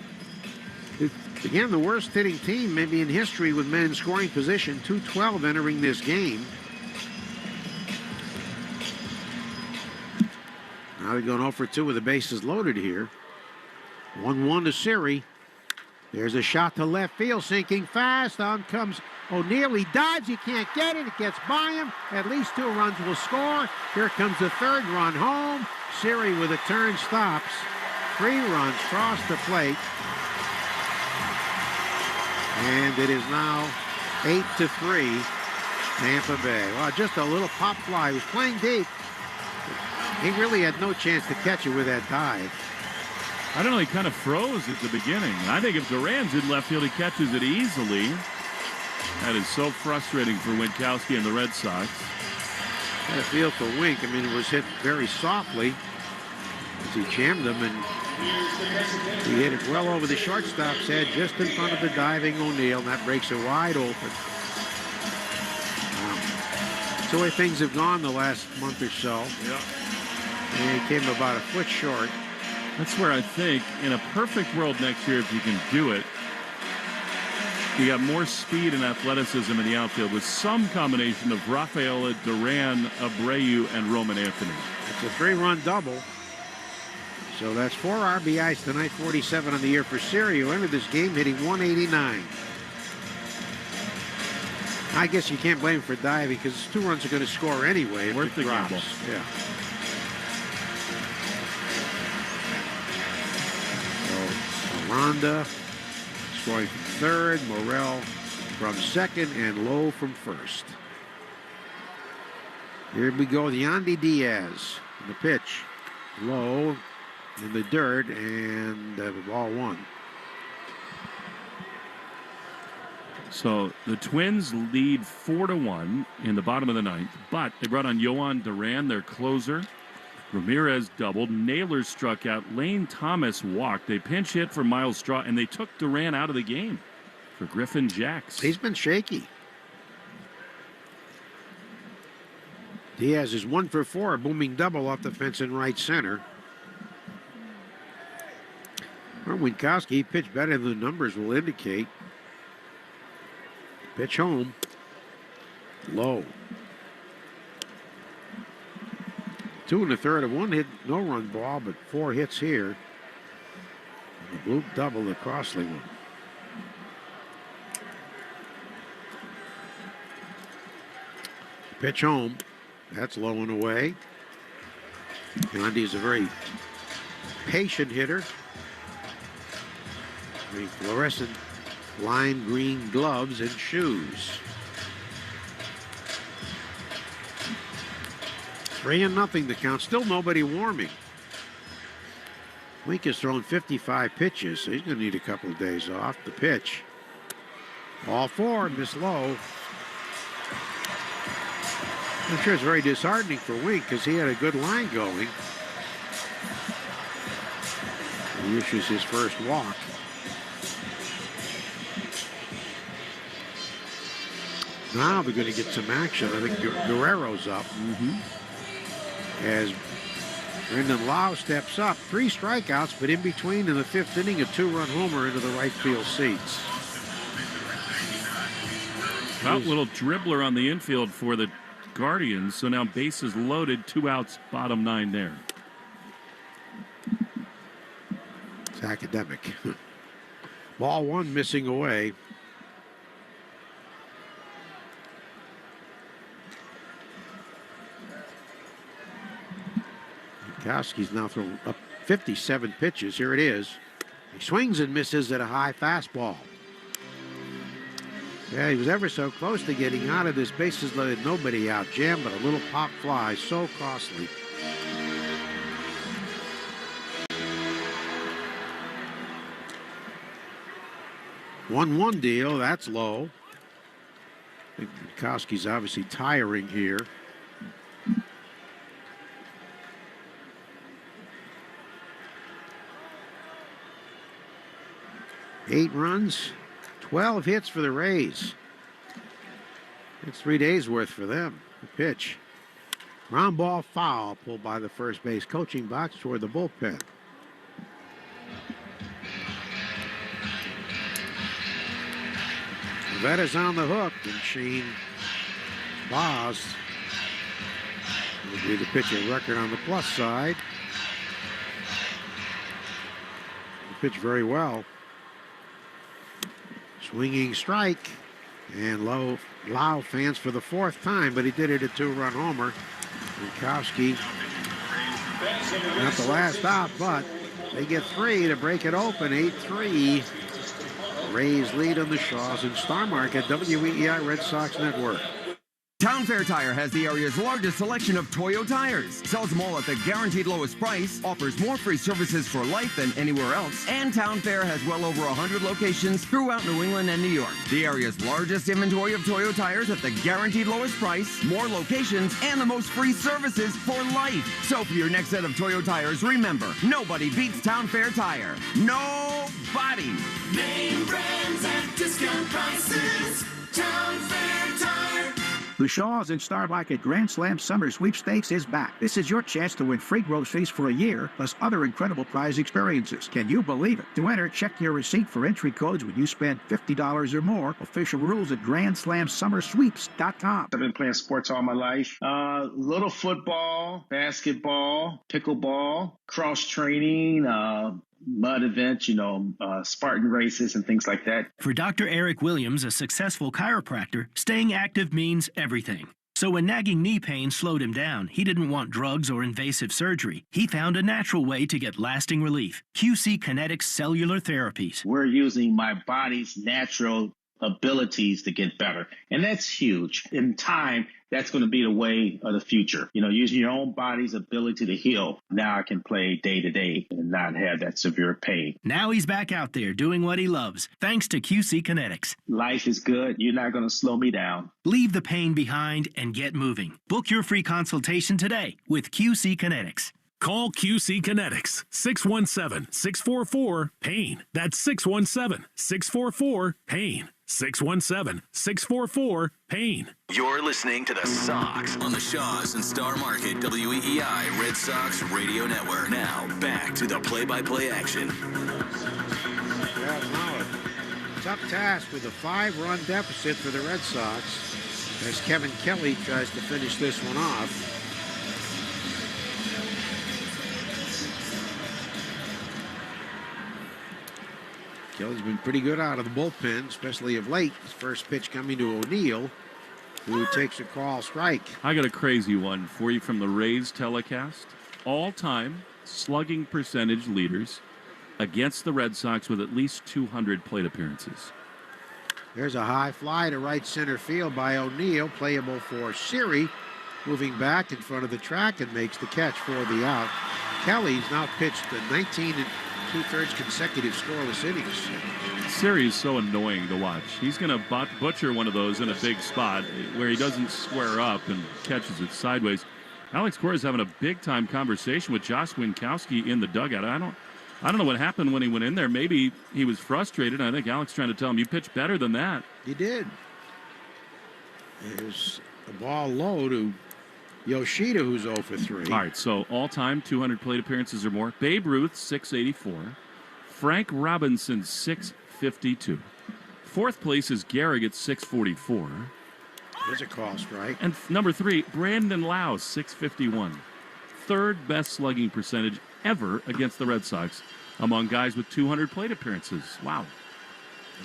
Again, the worst hitting team maybe in history with men in scoring position. 212 entering this game. Now they're going 0 for 2 with the bases loaded here. 1-1 to Siri. There's a shot to left field, sinking fast. On comes O'Neill. He dives. He can't get it. It gets by him. At least 2 runs will score. Here comes the 3rd run home. Siri with a turn stops. 3 runs cross the plate. And it is now 8-3 Tampa Bay. Well, just a little pop fly. He was playing deep. He really had no chance to catch it with that dive. I don't know, he kind of froze at the beginning. I think if Duran's in left field, he catches it easily. That is so frustrating for Winkowski and the Red Sox. Had a feel for Wink. I mean, it was hit very softly as he jammed him, and he hit it well over the shortstop's head, just in front of the diving O'Neill, and that breaks it wide open. That's the way things have gone the last month or so. Yeah. And he came about a foot short. That's where I think, in a perfect world next year, if you can do it, you got more speed and athleticism in the outfield with some combination of Rafaela, Duran, Abreu, and Roman Anthony. It's a 3-run double. So that's 4 RBIs tonight, 47 on the year for Siri, who entered this game hitting 189. I guess you can't blame him for diving because 2 runs are going to score anyway. If Worth the drops. gamble. Yeah. So Aranda scoring from 3rd, Morel from 2nd, and Lowe from 1st. Here we go, the Yandy Diaz. The pitch. Lowe in the dirt, and ball 1. So the Twins lead 4-1 in the bottom of the 9th, but they brought on Yohan Duran, their closer. Ramirez doubled. Naylor struck out. Lane Thomas walked. They pinch hit for Miles Straw, and they took Duran out of the game for Griffin Jacks. He's been shaky. Diaz is 1 for 4, a booming double off the fence in right center. Well, Winkowski pitched better than the numbers will indicate. Pitch home. Low. 2 1/3 of 1 hit, no run ball, but 4 hits here. The bloop double, the costly one. Pitch home. That's low and away. Gandhi is a very patient hitter. Wearing fluorescent lime green gloves and shoes. 3-0 the count. Still nobody warming. Wink has thrown 55 pitches, so he's going to need a couple of days off. The pitch. All 4, miss low. I'm sure it's very disheartening for Wink because he had a good line going. He issues his first walk. Now they're going to get some action. I think Guerrero's up. As Brendan Lau steps up. 3 strikeouts, but in between in the 5th inning, a 2-run homer into the right field seats. Out little dribbler on the infield for the Guardians. So now bases loaded, 2 outs, bottom 9 there. It's academic. Ball 1 missing away. Winkowski's now thrown up 57 pitches. Here it is. He swings and misses at a high fastball. Yeah, he was ever so close to getting out of this bases loaded, nobody out jam, but a little pop fly, so costly. One deal, that's low. I think Winkowski's obviously tiring here. Eight runs, 12 hits for the Rays. It's 3 days worth for them. The pitch. Ground ball foul pulled by the first base coaching box toward the bullpen. That is on the hook, and Shane Boz will be the pitcher record on the plus side. He pitched very well. Swinging strike, and Lau fans for the 4th time, but he did it a 2-run homer. Winkowski, not the last out, but they get 3 to break it open. 8-3. Rays lead on the Shaws and Star Market, WEEI Red Sox Network. Town Fair Tire has the area's largest selection of Toyo tires, sells them all at the guaranteed lowest price, offers more free services for life than anywhere else, and Town Fair has well over 100 locations throughout New England and New York. The area's largest inventory of Toyo tires at the guaranteed lowest price, more locations, and the most free services for life. So for your next set of Toyo tires, remember, nobody beats Town Fair Tire. Nobody. Name brands at discount prices. Town Fair Tire. The Shaws and Star Market Grand Slam Summer Sweepstakes is back. This is your chance to win free groceries for a year, plus other incredible prize experiences. Can you believe it? To enter, check your receipt for entry codes when you spend $50 or more. Official rules at GrandSlamSummerSweeps.com. I've been playing sports all my life. Little football, basketball, pickleball, cross training, mud events, Spartan races and things like that. For Dr. Eric Williams, a successful chiropractor, staying active means everything. So when nagging knee pain slowed him down, he didn't want drugs or invasive surgery. He found a natural way to get lasting relief. QC Kinetics Cellular Therapies. We're using my body's natural abilities to get better. And that's huge. In time, that's going to be the way of the future. Using your own body's ability to heal. Now I can play day to day and not have that severe pain. Now he's back out there doing what he loves, thanks to QC Kinetics. Life is good. You're not going to slow me down. Leave the pain behind and get moving. Book your free consultation today with QC Kinetics. Call QC Kinetics, 617-644-PAIN. That's 617-644-PAIN. 617-644-PAIN. You're listening to the Sox on the Shaws and Star Market WEEI Red Sox Radio Network. Now, back to the play-by-play action. Well, now a tough task with a 5-run deficit for the Red Sox as Kevin Kelly tries to finish this one off. Kelly's been pretty good out of the bullpen, especially of late. His first pitch coming to O'Neill, who takes a call strike. I got a crazy one for you from the Rays telecast. All-time slugging percentage leaders against the Red Sox with at least 200 plate appearances. There's a high fly to right center field by O'Neill, playable for Siri, moving back in front of the track and makes the catch for the out. Kelly's now pitched 19 2/3 consecutive scoreless innings. Siri's so annoying to watch. He's going to butcher one of those in a big spot where he doesn't square up and catches it sideways. Alex Cora is having a big-time conversation with Josh Winkowski in the dugout. I don't know what happened when he went in there. Maybe he was frustrated. I think Alex trying to tell him, you pitched better than that. He did. There's a ball low to Yoshida, who's 0 for 3. All right, so all-time 200 plate appearances or more. Babe Ruth, 684. Frank Robinson, 652. Fourth place is Gehrig at 644. There's a call strike. And number 3, Brandon Lau, 651. Third best slugging percentage ever against the Red Sox among guys with 200 plate appearances. Wow.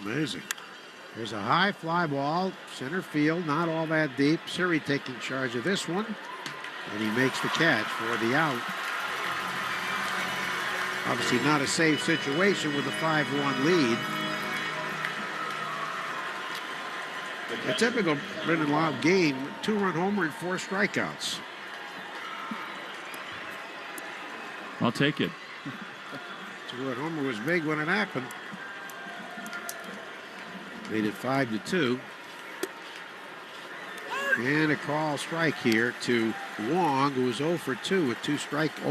Amazing. There's a high fly ball, center field, not all that deep. Siri taking charge of this one, and he makes the catch for the out. Obviously not a safe situation with a 5-1 lead. A typical Brendan Lau game, 2-run homer and 4 strikeouts. I'll take it. 2-run homer was big when it happened. Made it 5-2. And a call strike here to Wong, who was 0 for 2 with 0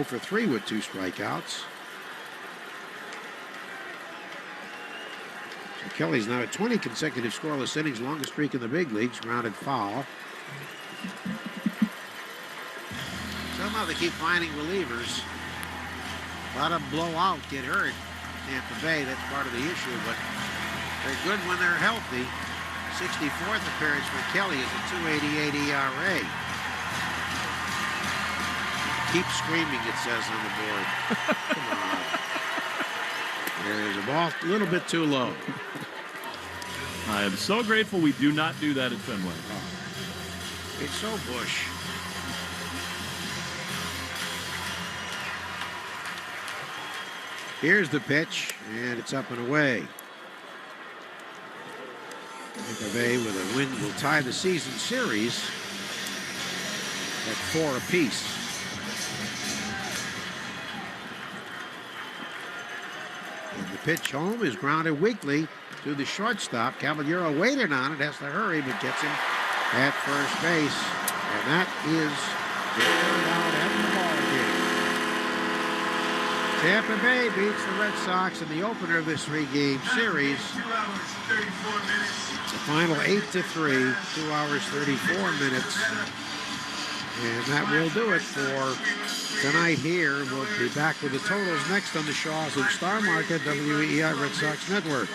for 3 with 2 strikeouts. So Kelly's now at 20 consecutive scoreless innings, longest streak in the big leagues, grounded foul. Somehow they keep finding relievers. A lot of them blow out, get hurt. Tampa Bay, that's part of the issue, but they're good when they're healthy. 64th appearance for Kelly is a 2.88 ERA. Keep screaming, it says on the board. Come on. There's a ball a little bit too low. I am so grateful we do not do that at Fenway. It's so Bush. Here's the pitch, and it's up and away. Tampa Bay with a win will tie the season series at 4 apiece. And the pitch home is grounded weakly to the shortstop. Caballero waited on it, has to hurry, but gets him at first base. And that is the third out at the ball game. Tampa Bay beats the Red Sox in the opener of this 3-game series. The final 8-3, 2 hours, 34 minutes. And that will do it for tonight here. We'll be back with the totals next on the Shaws and Star Market, WEEI Red Sox Network.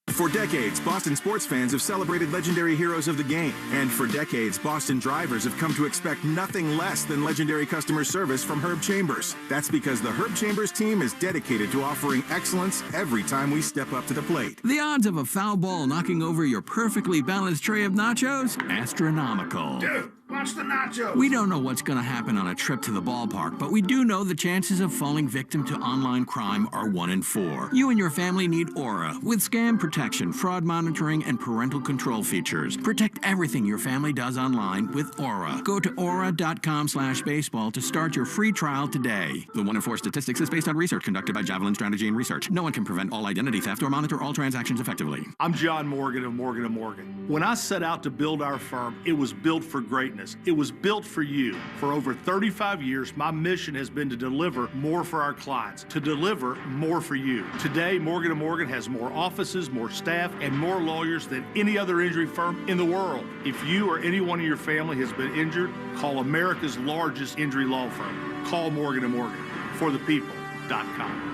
For decades, Boston sports fans have celebrated legendary heroes of the game. And for decades, Boston drivers have come to expect nothing less than legendary customer service from Herb Chambers. That's because the Herb Chambers team is dedicated to offering excellence every time we step up to the plate. The odds of a foul ball knocking over your perfectly balanced tray of nachos? Astronomical. Dude, watch the nachos! We don't know what's going to happen on a trip to the ballpark, but we do know the chances of falling victim to online crime are 1 in 4. You and your family need Aura with scam protection, fraud monitoring, and parental control features. Protect everything your family does online with Aura. Go to aura.com/baseball to start your free trial today. The 1 in 4 statistics is based on research conducted by Javelin Strategy and Research. No one can prevent all identity theft or monitor all transactions effectively. I'm John Morgan of Morgan & Morgan. When I set out to build our firm, it was built for greatness. greatness. It was built for you. For over 35 years, my mission has been to deliver more for our clients, to deliver more for you. Today, Morgan & Morgan has more offices, more staff, and more lawyers than any other injury firm in the world. If you or anyone in your family has been injured, call America's largest injury law firm. Call Morgan & Morgan. ForThePeople.com.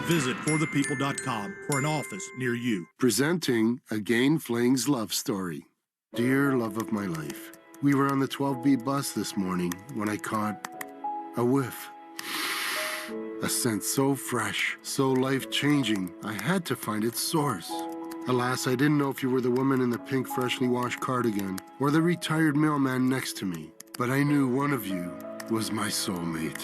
Visit forthepeople.com for an office near you. Presenting Again Fling's love story. Dear love of my life, we were on the 12B bus this morning when I caught a whiff. A scent so fresh, so life-changing, I had to find its source. Alas, I didn't know if you were the woman in the pink freshly washed cardigan or the retired mailman next to me, but I knew one of you was my soulmate.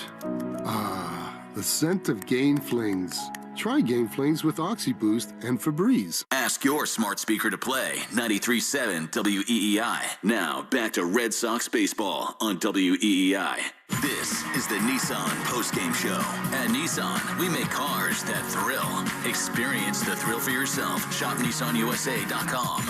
Ah, the scent of Gain Flings. Try Gain Flings with OxyBoost and Febreze. Ask your smart speaker to play 93.7 WEEI. Now back to Red Sox baseball on WEEI. This is the Nissan postgame show. At Nissan, we make cars that thrill. Experience the thrill for yourself. Shop NissanUSA.com.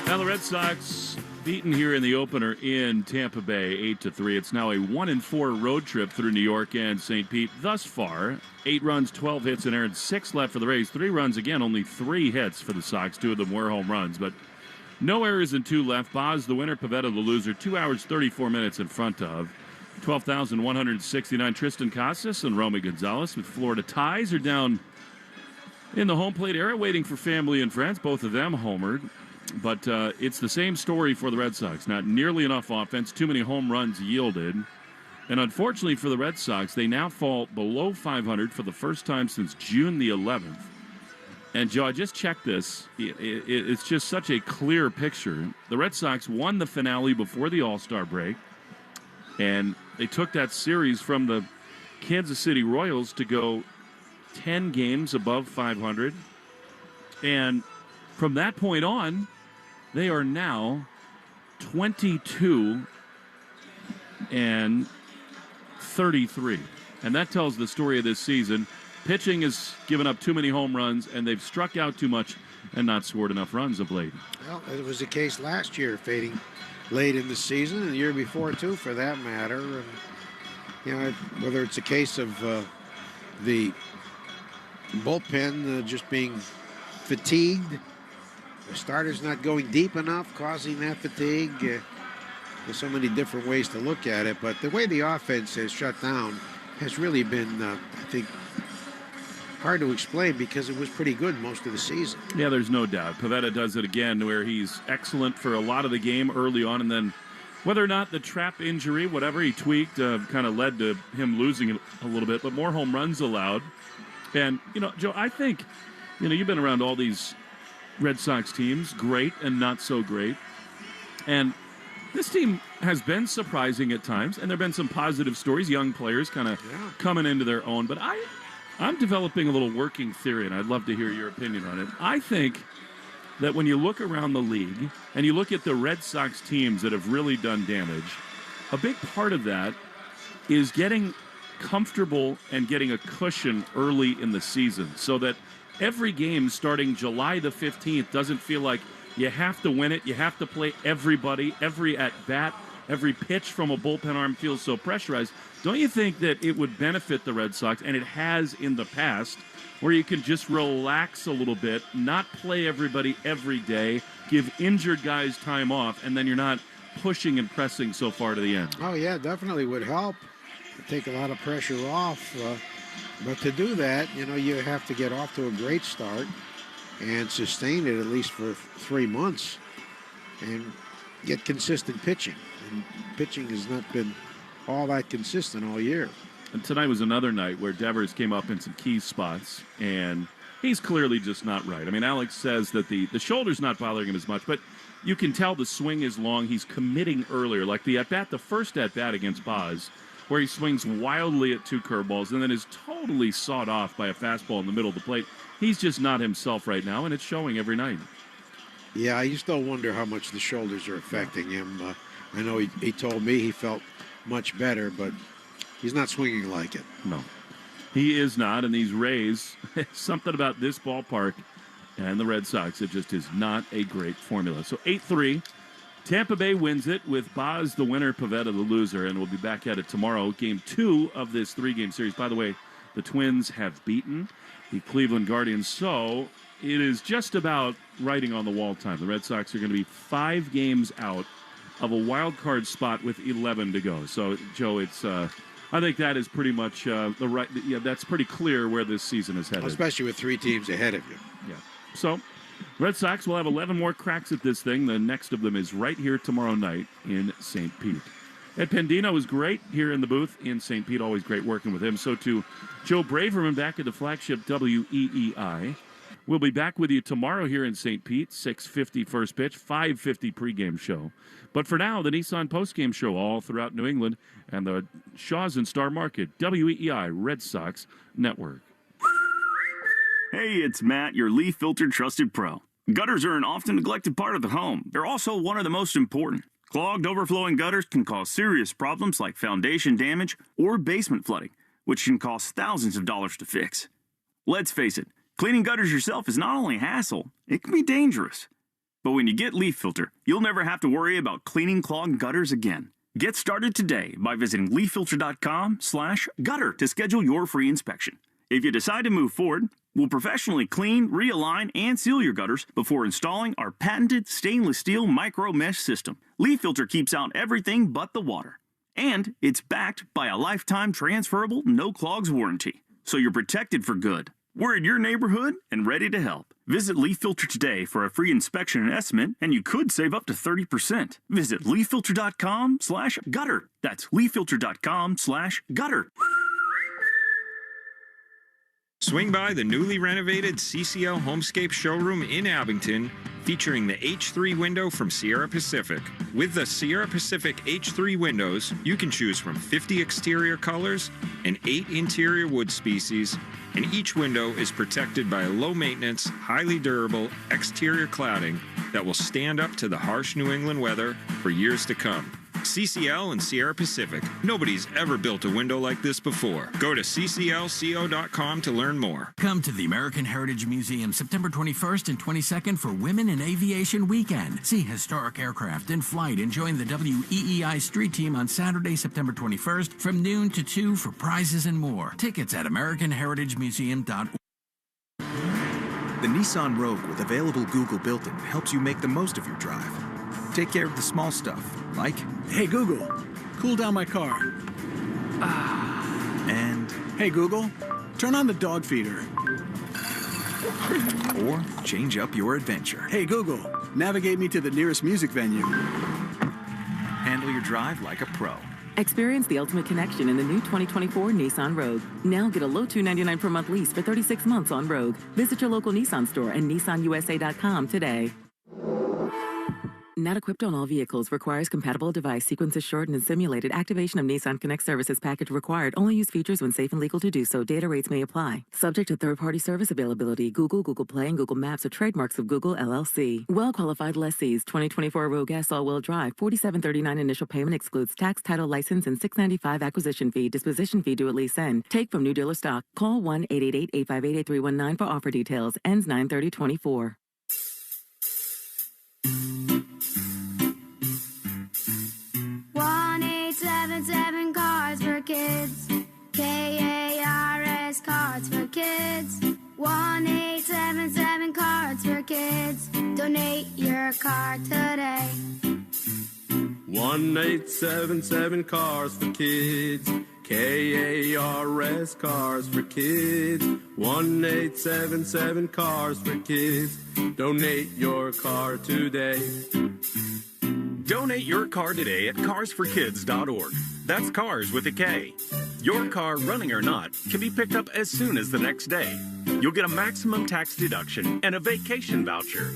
Now the Red Sox beaten here in the opener in Tampa Bay, 8-3. It's now a 1-4 road trip through New York and St. Pete thus far. 8 runs, 12 hits, and earned 6 left for the Rays. 3 runs again, only 3 hits for the Sox. 2 of them were home runs, but no errors and 2 left. Boz, the winner, Pivetta, the loser. 2 hours, 34 minutes in front of 12,169. Tristan Casas and Romy Gonzalez with Florida ties are down in the home plate area, waiting for family and friends. Both of them homered. But it's the same story for the Red Sox. Not nearly enough offense, too many home runs yielded. And unfortunately for the Red Sox, they now fall below 500 for the first time since June the 11th. And, Joe, I just checked this. It's just such a clear picture. The Red Sox won the finale before the All-Star break, and they took that series from the Kansas City Royals to go 10 games above 500. And from that point on, they are now 22 and 33. And that tells the story of this season. Pitching has given up too many home runs, and they've struck out too much and not scored enough runs of late. Well, it was the case last year, fading late in the season, and the year before, too, for that matter. And, you know, whether it's a case of the bullpen just being fatigued, the starters not going deep enough, causing that fatigue. There's so many different ways to look at it, but the way the offense has shut down has really been, I think, hard to explain because it was pretty good most of the season. Yeah, there's no doubt. Pivetta does it again where he's excellent for a lot of the game early on, and then whether or not the trap injury, whatever he tweaked, kind of led to him losing it a little bit, but more home runs allowed. And, you know, Joe, I think, you know, you've been around all these Red Sox teams, great and not so great. And this team has been surprising at times, and there have been some positive stories, young players kind of coming into their own. But I'm developing a little working theory, and I'd love to hear your opinion on it. I think that when you look around the league and you look at the Red Sox teams that have really done damage, a big part of that is getting comfortable and getting a cushion early in the season so that every game starting July the 15th doesn't feel like you have to win it. You have to play everybody, every at-bat, every pitch from a bullpen arm feels so pressurized. Don't you think that it would benefit the Red Sox, and it has in the past, where you can just relax a little bit, not play everybody every day, give injured guys time off, and then you're not pushing and pressing so far to the end? Oh, yeah, definitely would help. Take a lot of pressure off. But to do that, you know, you have to get off to a great start and sustain it at least for 3 months and get consistent pitching. And pitching has not been all that consistent all year. And tonight was another night where Devers came up in some key spots, and he's clearly just not right. I mean, Alex says that the shoulder's not bothering him as much, but you can tell the swing is long. He's committing earlier, like the at-bat, the first at-bat against Boz, where he swings wildly at 2 curveballs and then is totally sawed off by a fastball in the middle of the plate. He's just not himself right now, and it's showing every night. Yeah, I just don't wonder how much the shoulders are affecting him. I know he told me he felt much better, but he's not swinging like it. No, he is not, and these Rays, something about this ballpark And the Red Sox, it just is not a great formula. So 8-3, Tampa Bay wins it with Boz the winner, Pivetta the loser, and we'll be back at it tomorrow. Game 2 of this 3-game series. By the way, the Twins have beaten the Cleveland Guardians, so it is just about writing on the wall time. The Red Sox are going to be 5 games out of a wild card spot with 11 to go. So, Joe, it's I think that is pretty much that's pretty clear where this season is headed. Especially with 3 teams ahead of you. Yeah. So, Red Sox will have 11 more cracks at this thing. The next of them is right here tomorrow night in St. Pete. Ed Pendino is great here in the booth in St. Pete. Always great working with him. So, too, Joe Braverman back at the flagship WEEI. We'll be back with you tomorrow here in St. Pete, 6:50 first pitch, 5:50 pregame show. But for now, the Nissan postgame show all throughout New England and the Shaw's and Star Market, WEEI Red Sox Network. Hey, it's Matt, your leaf filter trusted pro. Gutters are an often neglected part of the home. They're also one of the most important. Clogged, overflowing gutters can cause serious problems like foundation damage or basement flooding, which can cost thousands of dollars to fix. Let's face it, cleaning gutters yourself is not only a hassle, it can be dangerous. But when you get Leaf Filter, you'll never have to worry about cleaning clogged gutters again. Get started today by visiting leaffilter.com/gutter to schedule your free inspection. If you decide to move forward, we'll professionally clean, realign, and seal your gutters before installing our patented stainless steel micro mesh system. Leaf Filter keeps out everything but the water. And it's backed by a lifetime transferable no clogs warranty. So you're protected for good. We're in your neighborhood and ready to help. Visit Leaf Filter today for a free inspection and estimate, and you could save up to 30%. Visit leaffilter.com/gutter. That's leaffilter.com/gutter. Swing by the newly renovated CCL Homescape showroom in Abington, featuring the H3 window from Sierra Pacific. With the Sierra Pacific H3 windows, you can choose from 50 exterior colors and 8 interior wood species, and each window is protected by a low-maintenance, highly durable exterior cladding that will stand up to the harsh New England weather for years to come. CCL and Sierra Pacific. Nobody's ever built a window like this before. Go to cclco.com to learn more. Come to the American Heritage Museum September 21st and 22nd for Women in Aviation Weekend. See historic aircraft in flight and join the WEEI Street Team on Saturday, September 21st from noon to 2 for prizes and more. Tickets at AmericanHeritageMuseum.org. The Nissan Rogue with available Google built-in helps you make the most of your drive. Take care of the small stuff, like, hey Google, cool down my car. And, hey Google, turn on the dog feeder. Or change up your adventure. Hey Google, navigate me to the nearest music venue. Handle your drive like a pro. Experience the ultimate connection in the new 2024 Nissan Rogue. Now get a low $299 per month lease for 36 months on Rogue. Visit your local Nissan store and nissanusa.com today. Not equipped on all vehicles. Requires compatible device. Sequence is shortened and simulated. Activation of Nissan Connect services package required. Only use features when safe and legal to do so. Data rates may apply. Subject to third-party service availability. Google, Google Play, and Google Maps are trademarks of Google LLC. Well-qualified lessees. 2024 Rogue S all-wheel drive. $47.39 initial payment excludes tax, title, license, and $695 acquisition fee. Disposition fee due at lease end. Take from new dealer stock. Call 1-888-858-8319 for offer details. Ends 9/30/24. 1-877 Cards for Kids. KARS Cards for Kids. 1-877 Cards for Kids. Donate your card today. 1-877 Cars for Kids. KARS Cars for Kids. 1-877 Cars for Kids. Donate your car today. Donate your car today at carsforkids.org. That's cars with a K. Your car, running or not, can be picked up as soon as the next day. You'll get a maximum tax deduction and a vacation voucher.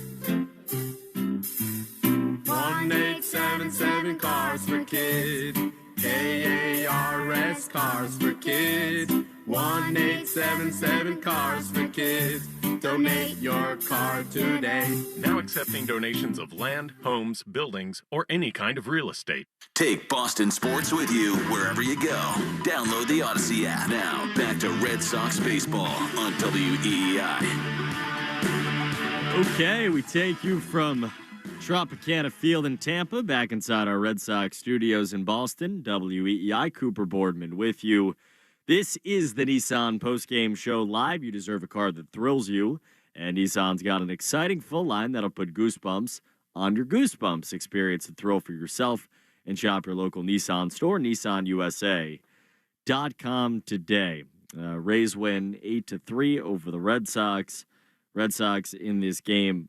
1-877 Cars for Kids. KARS Cars for Kids. 1-877 Cars for Kids. Donate your car today. Now accepting donations of land, homes, buildings, or any kind of real estate. Take Boston sports with you wherever you go. Download the Odyssey app. Now, back to Red Sox baseball on WEEI. Okay, we take you from Tropicana Field in Tampa back inside our Red Sox studios in Boston. WEEI, Cooper Boardman with you. This is the Nissan postgame show live. You deserve a car that thrills you. And Nissan's got an exciting full line that'll put goosebumps on your goosebumps. Experience the thrill for yourself and shop your local Nissan store, nissanusa.com today. Rays win 8-3 over the Red Sox. Red Sox in this game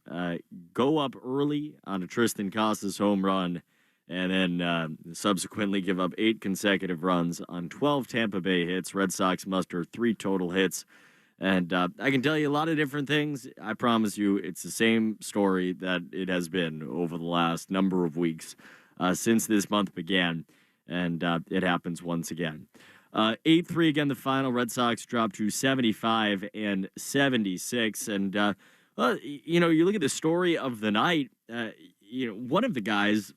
go up early on a Tristan Casas home run and then subsequently give up 8 consecutive runs on 12 Tampa Bay hits. Red Sox muster 3 total hits. And I can tell you a lot of different things. I promise you it's the same story that it has been over the last number of weeks since this month began. And it happens once again. 8-3 again, the final. Red Sox drop to 75 and 76. And, you look at the story of the night, one of the guys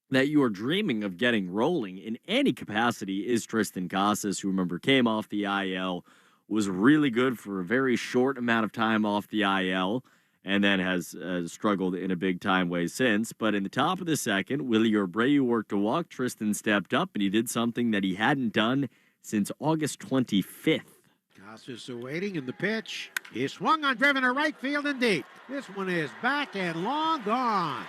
that you are dreaming of getting rolling in any capacity is Tristan Casas, who, remember, came off the IL, was really good for a very short amount of time off the IL, and then has struggled in a big-time way since. But in the top of the second, Willie Abreu worked a walk. Tristan stepped up, and he did something that he hadn't done since August 25th. Casas awaiting in the pitch. He swung on, driven to right field and deep. This one is back and long gone.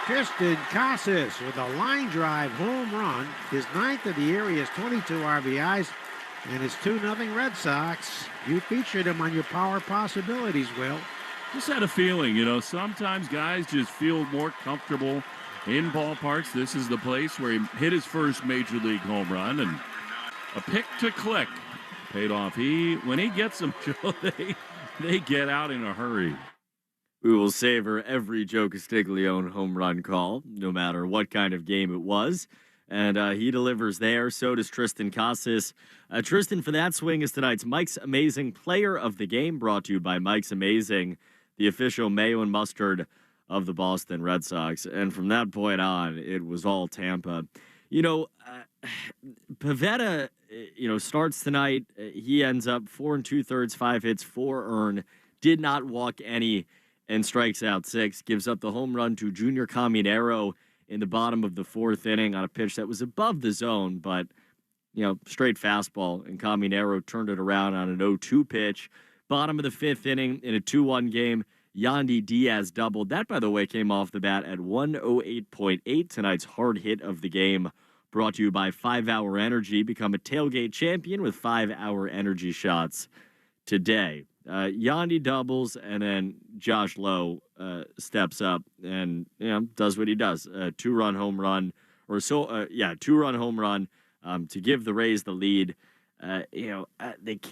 Tristan Casas with a line drive home run. His 9th of the year. He has 22 RBIs. And it's 2-0 Red Sox. You featured him on your Power Possibilities, Will. Just had a feeling, sometimes guys just feel more comfortable in ballparks. This is the place where he hit his first major league home run, and a pick to click paid off. When he gets them, Joe, they get out in a hurry. We will savor every Joe Castiglione home run call, no matter what kind of game it was. And he delivers there. So does Tristan Casas. Tristan, for that swing, is tonight's Mike's Amazing Player of the Game, brought to you by Mike's Amazing, the official mayo and mustard of the Boston Red Sox. And from that point on, it was all Tampa. Pivetta, starts tonight. He ends up 4 2/3, 5 hits, 4 earned, did not walk any, and strikes out 6. Gives up the home run to Junior Caminero in the bottom of the 4th inning on a pitch that was above the zone, but, straight fastball, and Caminero turned it around on an 0-2 pitch. Bottom of the 5th inning in a 2-1 game, Yandy Diaz doubled. That, by the way, came off the bat at 108.8, tonight's hard hit of the game, brought to you by 5-Hour Energy. Become a tailgate champion with 5-Hour Energy shots today. Yandy doubles, and then Josh Lowe steps up and does what he does. 2-run home run, 2-run home run to give the Rays the lead. They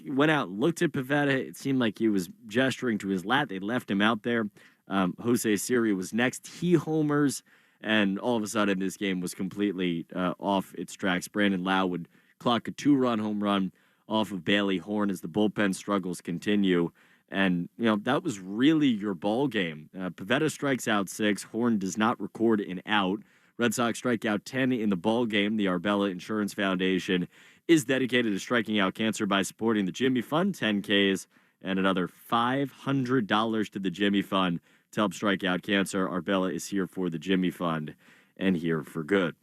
went out and looked at Pivetta. It seemed like he was gesturing to his lat. They left him out there. Jose Siri was next. He homers, and all of a sudden this game was completely off its tracks. Brandon Lau would clock a 2-run home run off of Bailey Horn as the bullpen struggles continue. And, that was really your ball game. Pivetta strikes out 6. Horn does not record an out. Red Sox strike out 10 in the ball game. The Arbella Insurance Foundation is dedicated to striking out cancer by supporting the Jimmy Fund, 10Ks, and another $500 to the Jimmy Fund to help strike out cancer. Arbella is here for the Jimmy Fund and here for good.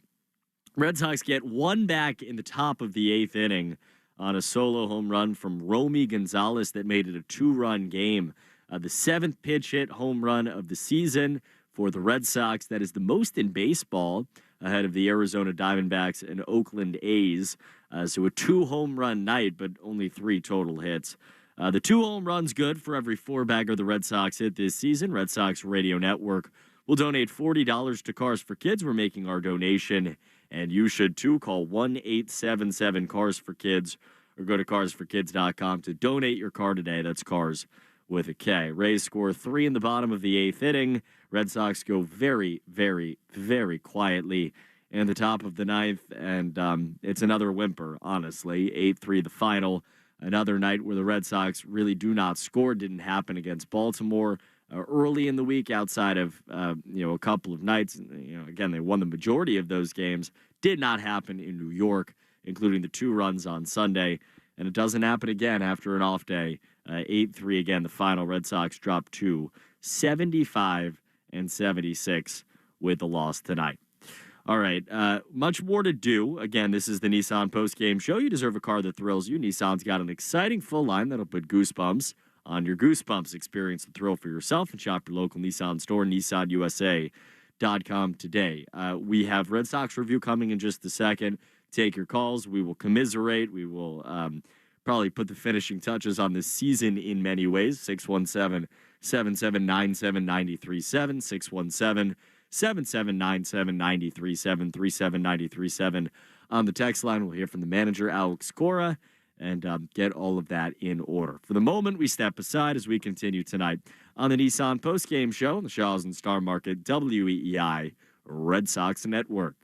Red Sox get one back in the top of the 8th inning on a solo home run from Romy Gonzalez that made it a 2-run game. The 7th pitch hit home run of the season for the Red Sox. That is the most in baseball, ahead of the Arizona Diamondbacks and Oakland A's. So a 2-home run night, but only 3 total hits. The 2 home runs good for every 4-bagger the Red Sox hit this season. Red Sox Radio Network will donate $40 to Cars for Kids. We're making our donation, and you should too. Call 1-877-CARS-FOR-KIDS or go to carsforkids.com to donate your car today. That's Cars with a K. Rays score 3 in the bottom of the 8th inning. Red Sox go very, very, very quietly in the top of the 9th, and it's another whimper, honestly. 8-3 the final. Another night where the Red Sox really do not score. Didn't happen against Baltimore early in the week, outside of a couple of nights. Again, they won the majority of those games. Did not happen in New York, including the 2 runs on Sunday. and it doesn't happen again after an off day. 8-3 again, the final. Red Sox drop to 75 and 76 with the loss tonight. All right, much more to do. Again, this is the Nissan post-game show. You deserve a car that thrills you. Nissan's got an exciting full line that'll put goosebumps on your goosebumps. Experience the thrill for yourself and shop your local Nissan store, nissanusa.com today. We have Red Sox review coming in just a second. Take your calls. We will commiserate. We will probably put the finishing touches on this season in many ways. 617-779-7937, 617-779-7937, 37937 on the text line. We'll hear from the manager, Alex Cora, and get all of that in order. For the moment, we step aside as we continue tonight on the Nissan postgame show on the Shaw's and Star Market WEEI Red Sox Network.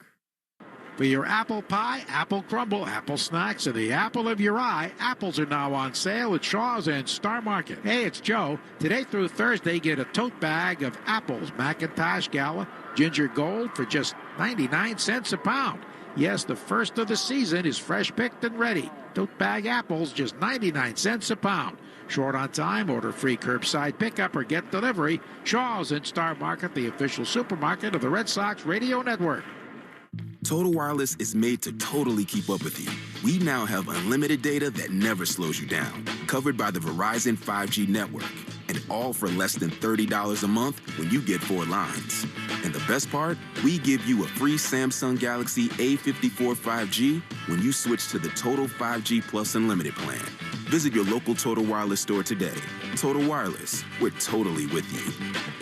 For your apple pie, apple crumble, apple snacks, and the apple of your eye, apples are now on sale at Shaw's and Star Market. Hey, it's Joe. Today through Thursday, get a tote bag of apples, McIntosh Gala, Ginger Gold for just 99 cents a pound. Yes, the first of the season is fresh picked and ready. Tote bag apples, just 99 cents a pound. Short on time, order free curbside pickup or get delivery. Shaw's and Star Market, the official supermarket of the Red Sox Radio Network. Total Wireless is made to totally keep up with you. We now have unlimited data that never slows you down, covered by the Verizon 5G network, and all for less than $30 a month when you get 4 lines. And the best part, we give you a free Samsung Galaxy A54 5G when you switch to the Total 5G Plus Unlimited plan. Visit your local Total Wireless store today. Total Wireless, we're totally with you.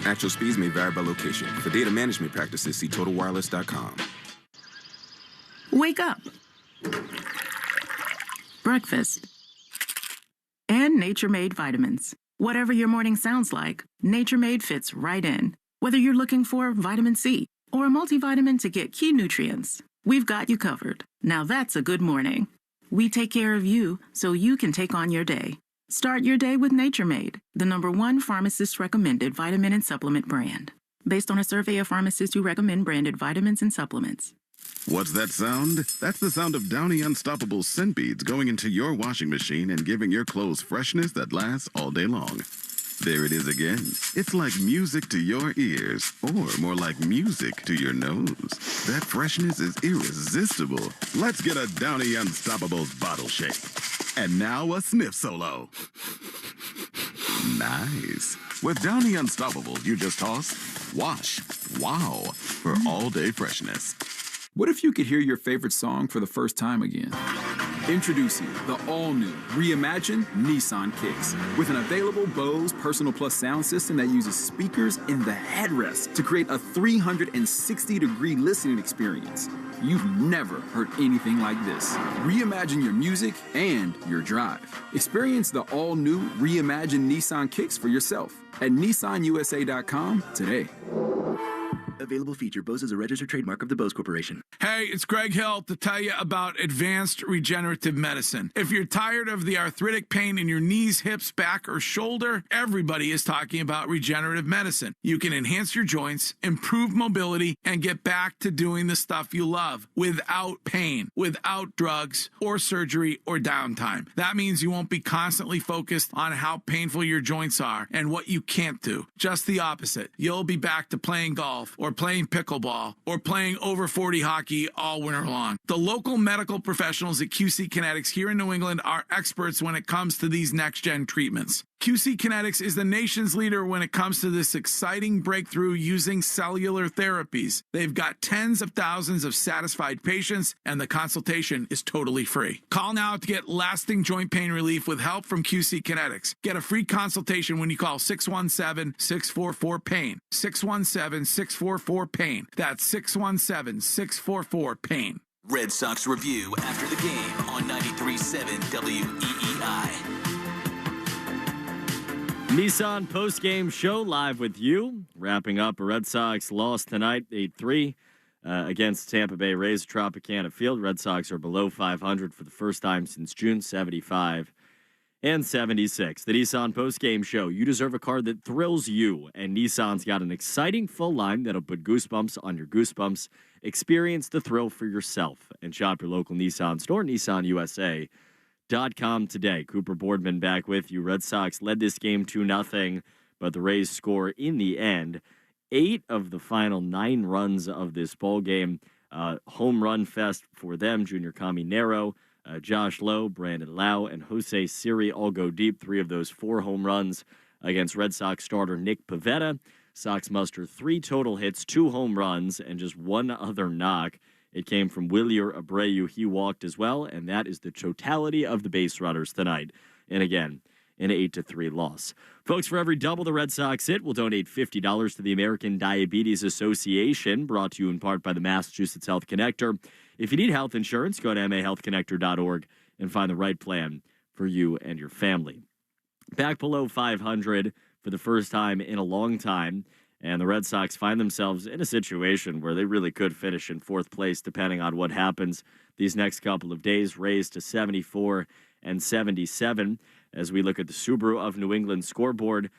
Actual speeds may vary by location. For data management practices, see TotalWireless.com. Wake up. Breakfast. And Nature Made vitamins. Whatever your morning sounds like, Nature Made fits right in. Whether you're looking for vitamin C or a multivitamin to get key nutrients, we've got you covered. Now that's a good morning. We take care of you so you can take on your day. Start your day with Nature Made, the #1 pharmacist-recommended vitamin and supplement brand. Based on a survey of pharmacists who recommend branded vitamins and supplements. What's that sound? That's the sound of Downy Unstoppable scent beads going into your washing machine and giving your clothes freshness that lasts all day long. There it is again. It's like music to your ears, or more like music to your nose. That freshness is irresistible. Let's get a Downy Unstoppables bottle shake. And now a sniff solo. Nice. With Downy Unstoppables, you just toss, wash, wow, for all-day freshness. What if you could hear your favorite song for the first time again? Introducing the all-new, reimagined Nissan Kicks. With an available Bose Personal Plus sound system that uses speakers in the headrest to create a 360-degree listening experience. You've never heard anything like this. Reimagine your music and your drive. Experience the all-new, reimagined Nissan Kicks for yourself at nissanusa.com today. Available feature. Bose is a registered trademark of the Bose Corporation. Hey, it's Greg Hill to tell you about advanced regenerative medicine. If you're tired of the arthritic pain in your knees, hips, back, or shoulder, everybody is talking about regenerative medicine. You can enhance your joints, improve mobility, and get back to doing the stuff you love without pain, without drugs or surgery or downtime. That means you won't be constantly focused on how painful your joints are and what you can't do. Just the opposite. You'll be back to playing golf or playing pickleball or playing over 40 hockey all winter long. The local medical professionals at QC Kinetics here in New England are experts when it comes to these next-gen treatments. QC Kinetics is the nation's leader when it comes to this exciting breakthrough using cellular therapies. They've got tens of thousands of satisfied patients, and the consultation is totally free. Call now to get lasting joint pain relief with help from QC Kinetics. Get a free consultation when you call 617-644-PAIN. 617-644-PAIN. That's 617-644-PAIN. Red Sox review after the game on 93.7 WEEI. Nissan post-game show live with you. Wrapping up a Red Sox loss tonight, 8-3 against Tampa Bay Rays, Tropicana Field. Red Sox are below 500 for the first time since June, 75 and 76. The Nissan post-game show. You deserve a car that thrills you, and Nissan's got an exciting full line that'll put goosebumps on your goosebumps. Experience the thrill for yourself and shop your local Nissan store, nissanusa.com MassMutual.com today. Cooper Boardman back with you. Red Sox led this game 2-0, but the Rays score in the end 8 of the final 9 runs of this ball game. Home run fest for them. Junior Caminero, Josh Lowe, Brandon Lau, and Jose Siri all go deep. 3 of those 4 home runs against Red Sox starter Nick Pivetta. Sox muster 3 total hits, 2 home runs, and just 1 other knock. It came from Wilyer Abreu. He walked as well, and that is the totality of the base runners tonight. And again, an 8-3 loss. Folks, for every double the Red Sox hit, we'll donate $50 to the American Diabetes Association, brought to you in part by the Massachusetts Health Connector. If you need health insurance, go to mahealthconnector.org and find the right plan for you and your family. Back below 500 for the first time in a long time, and the Red Sox find themselves in a situation where they really could finish in 4th place depending on what happens these next couple of days. Raised to 74 and 77 as we look at the Subaru of New England scoreboard.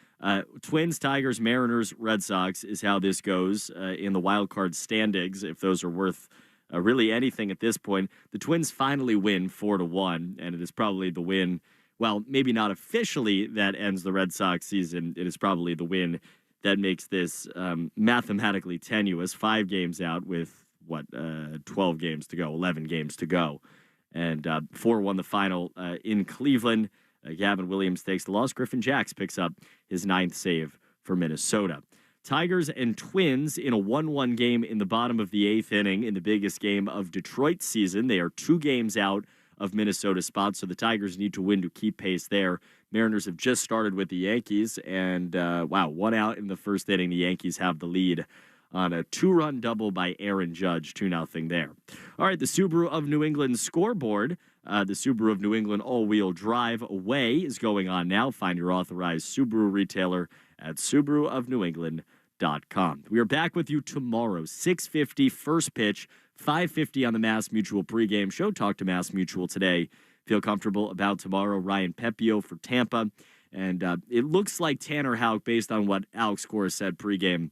Twins, Tigers, Mariners, Red Sox is how this goes in the wild card standings, if those are worth really anything at this point. The Twins finally win 4-1, and it is probably the win, well, maybe not officially that ends the Red Sox season. It is probably the win that makes this mathematically tenuous. 5 games out with, 12 games to go, 11 games to go. And 4-1 the final in Cleveland. Gavin Williams takes the loss. Griffin Jacks picks up his 9th save for Minnesota. Tigers and Twins in a 1-1 game in the bottom of the 8th inning in the biggest game of Detroit's season. They are 2 games out of Minnesota's spot, so the Tigers need to win to keep pace there. Mariners have just started with the Yankees, and 1 out in the first inning. The Yankees have the lead on a 2-run double by Aaron Judge, 2-0 there. All right, the Subaru of New England scoreboard. The Subaru of New England all-wheel drive away is going on now. Find your authorized Subaru retailer at SubaruofNewEngland.com. We are back with you tomorrow, 6:50 first pitch, 5:50 on the Mass Mutual pregame show. Talk to Mass Mutual today. Feel comfortable about tomorrow. Ryan Pepio for Tampa. And it looks like Tanner Houck, based on what Alex Cora said pregame,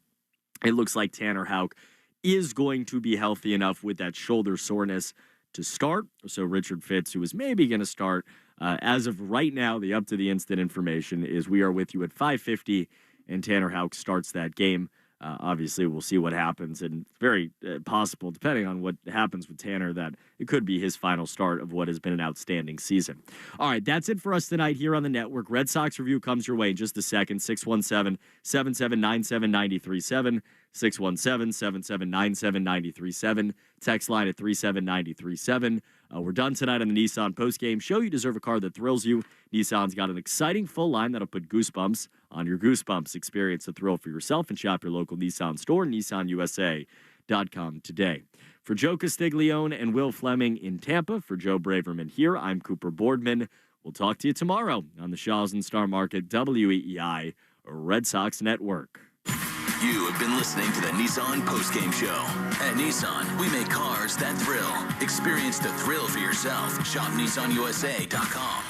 it looks like Tanner Houck is going to be healthy enough with that shoulder soreness to start. So Richard Fitz, who is maybe going to start, as of right now, the up-to-the-instant information is we are with you at 5:50, and Tanner Houck starts that game. Obviously, we'll see what happens, and very possible, depending on what happens with Tanner, that it could be his final start of what has been an outstanding season. All right, that's it for us tonight here on the network. Red Sox Review comes your way in just a second. 617-779-7937, 617-779-7937. Text line at 37937. We're done tonight on the Nissan postgame show. You deserve a car that thrills you. Nissan's got an exciting full line that'll put goosebumps on your goosebumps. Experience the thrill for yourself and shop your local Nissan store, nissanusa.com today. For Joe Castiglione and Will Fleming in Tampa, for Joe Braverman here, I'm Cooper Boardman. We'll talk to you tomorrow on the Shaw's and Star Market WEEI Red Sox Network. You have been listening to the Nissan Postgame Show. At Nissan, we make cars that thrill. Experience the thrill for yourself. Shop nissanusa.com.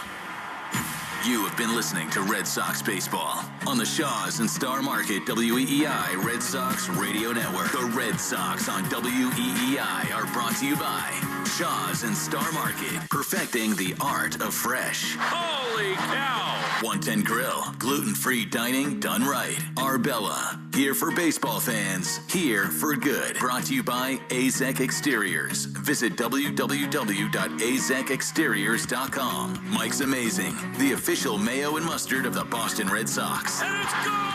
You have been listening to Red Sox Baseball on the Shaw's and Star Market WEEI Red Sox Radio Network. The Red Sox on WEEI are brought to you by Shaw's and Star Market, perfecting the art of fresh. Holy cow! 110 Grill, gluten-free dining done right. Arbella, here for baseball fans, here for good. Brought to you by AZEK Exteriors. Visit www.azekexteriors.com. Mike's Amazing, the official mayo and mustard of the Boston Red Sox. And it's gone!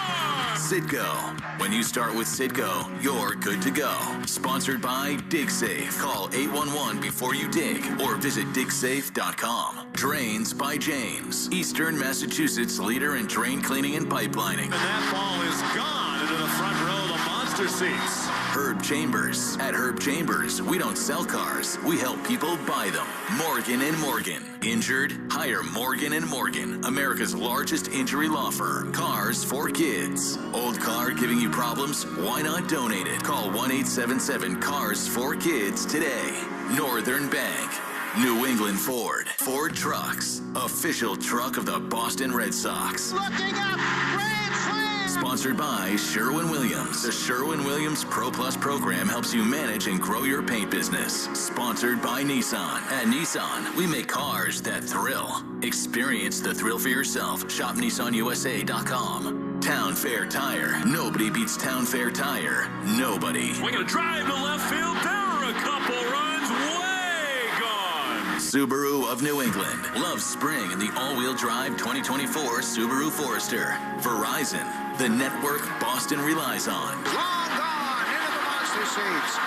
Citgo. When you start with Citgo, you're good to go. Sponsored by DigSafe. Call 811 before you dig or visit digsafe.com. Drains by James, Eastern Massachusetts leader in drain cleaning and pipelining. And that ball is gone into the front row of the monster seats. Herb Chambers. At Herb Chambers, we don't sell cars. We help people buy them. Morgan & Morgan. Injured? Hire Morgan & Morgan, America's largest injury law firm. Cars for kids. Old car giving you problems? Why not donate it? Call 1-877-CARS-4KIDS today. Northern Bank. New England Ford. Ford Trucks. Official truck of the Boston Red Sox. Looking up! Grand slam! Sponsored by Sherwin-Williams. The Sherwin-Williams Pro Plus program helps you manage and grow your paint business. Sponsored by Nissan. At Nissan, we make cars that thrill. Experience the thrill for yourself. Shop NissanUSA.com. Town Fair Tire. Nobody beats Town Fair Tire. Nobody. We're going to drive to left field. There are a couple runs. Way gone. Subaru of New England loves spring in the all-wheel drive 2024 Subaru Forester. Verizon, the network Boston relies on. Long gone into the monster seats.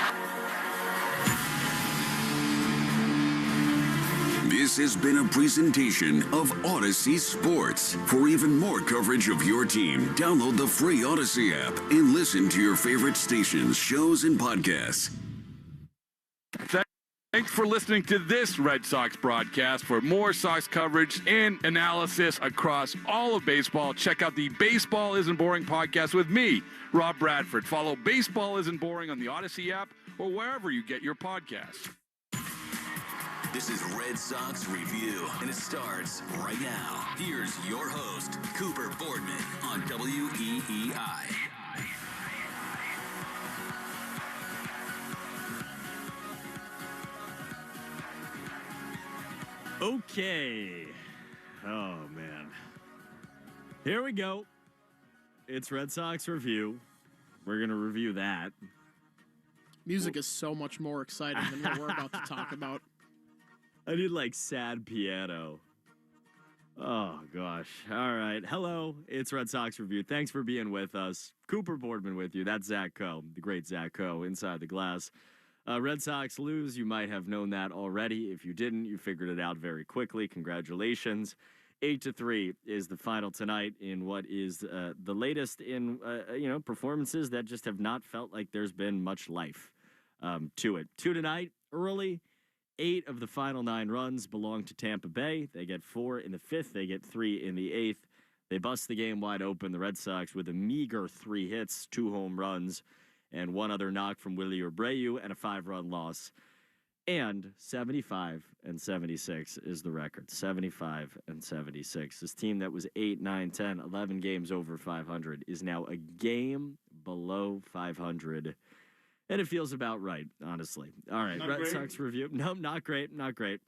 This has been a presentation of Odyssey Sports. For even more coverage of your team, download the free Odyssey app and listen to your favorite stations, shows, and podcasts. Thanks for listening to this Red Sox broadcast. For more Sox coverage and analysis across all of baseball, check out the Baseball Isn't Boring podcast with me, Rob Bradford. Follow Baseball Isn't Boring on the Odyssey app or wherever you get your podcasts. This is Red Sox Review, and it starts right now. Here's your host, Cooper Boardman, on WEEI. Okay. Oh, man. Here we go. It's Red Sox Review. We're going to review that. Music is so much more exciting than what we're about to talk about. I need, like, sad piano. Oh, gosh. All right. Hello. It's Red Sox Review. Thanks for being with us. Cooper Boardman with you. That's Zach Coe, the great Zach Coe, inside the glass. Red Sox lose. You might have known that already. If you didn't, you figured it out very quickly. Congratulations. 8-3 is the final tonight in what is the latest in performances that just have not felt like there's been much life to it. 2 tonight, early. 8 of the final 9 runs belong to Tampa Bay. They get 4 in the 5th. They get 3 in the 8th. They bust the game wide open. The Red Sox with a meager 3 hits, 2 home runs, and 1 other knock from Willie Abreu and a 5-run loss. And 75-76 is the record. 75-76. This team that was 8, 9, 10, 11 games over 500 is now a game below 500. And it feels about right, honestly. All right, Red Sox Review. No, not great. Not great.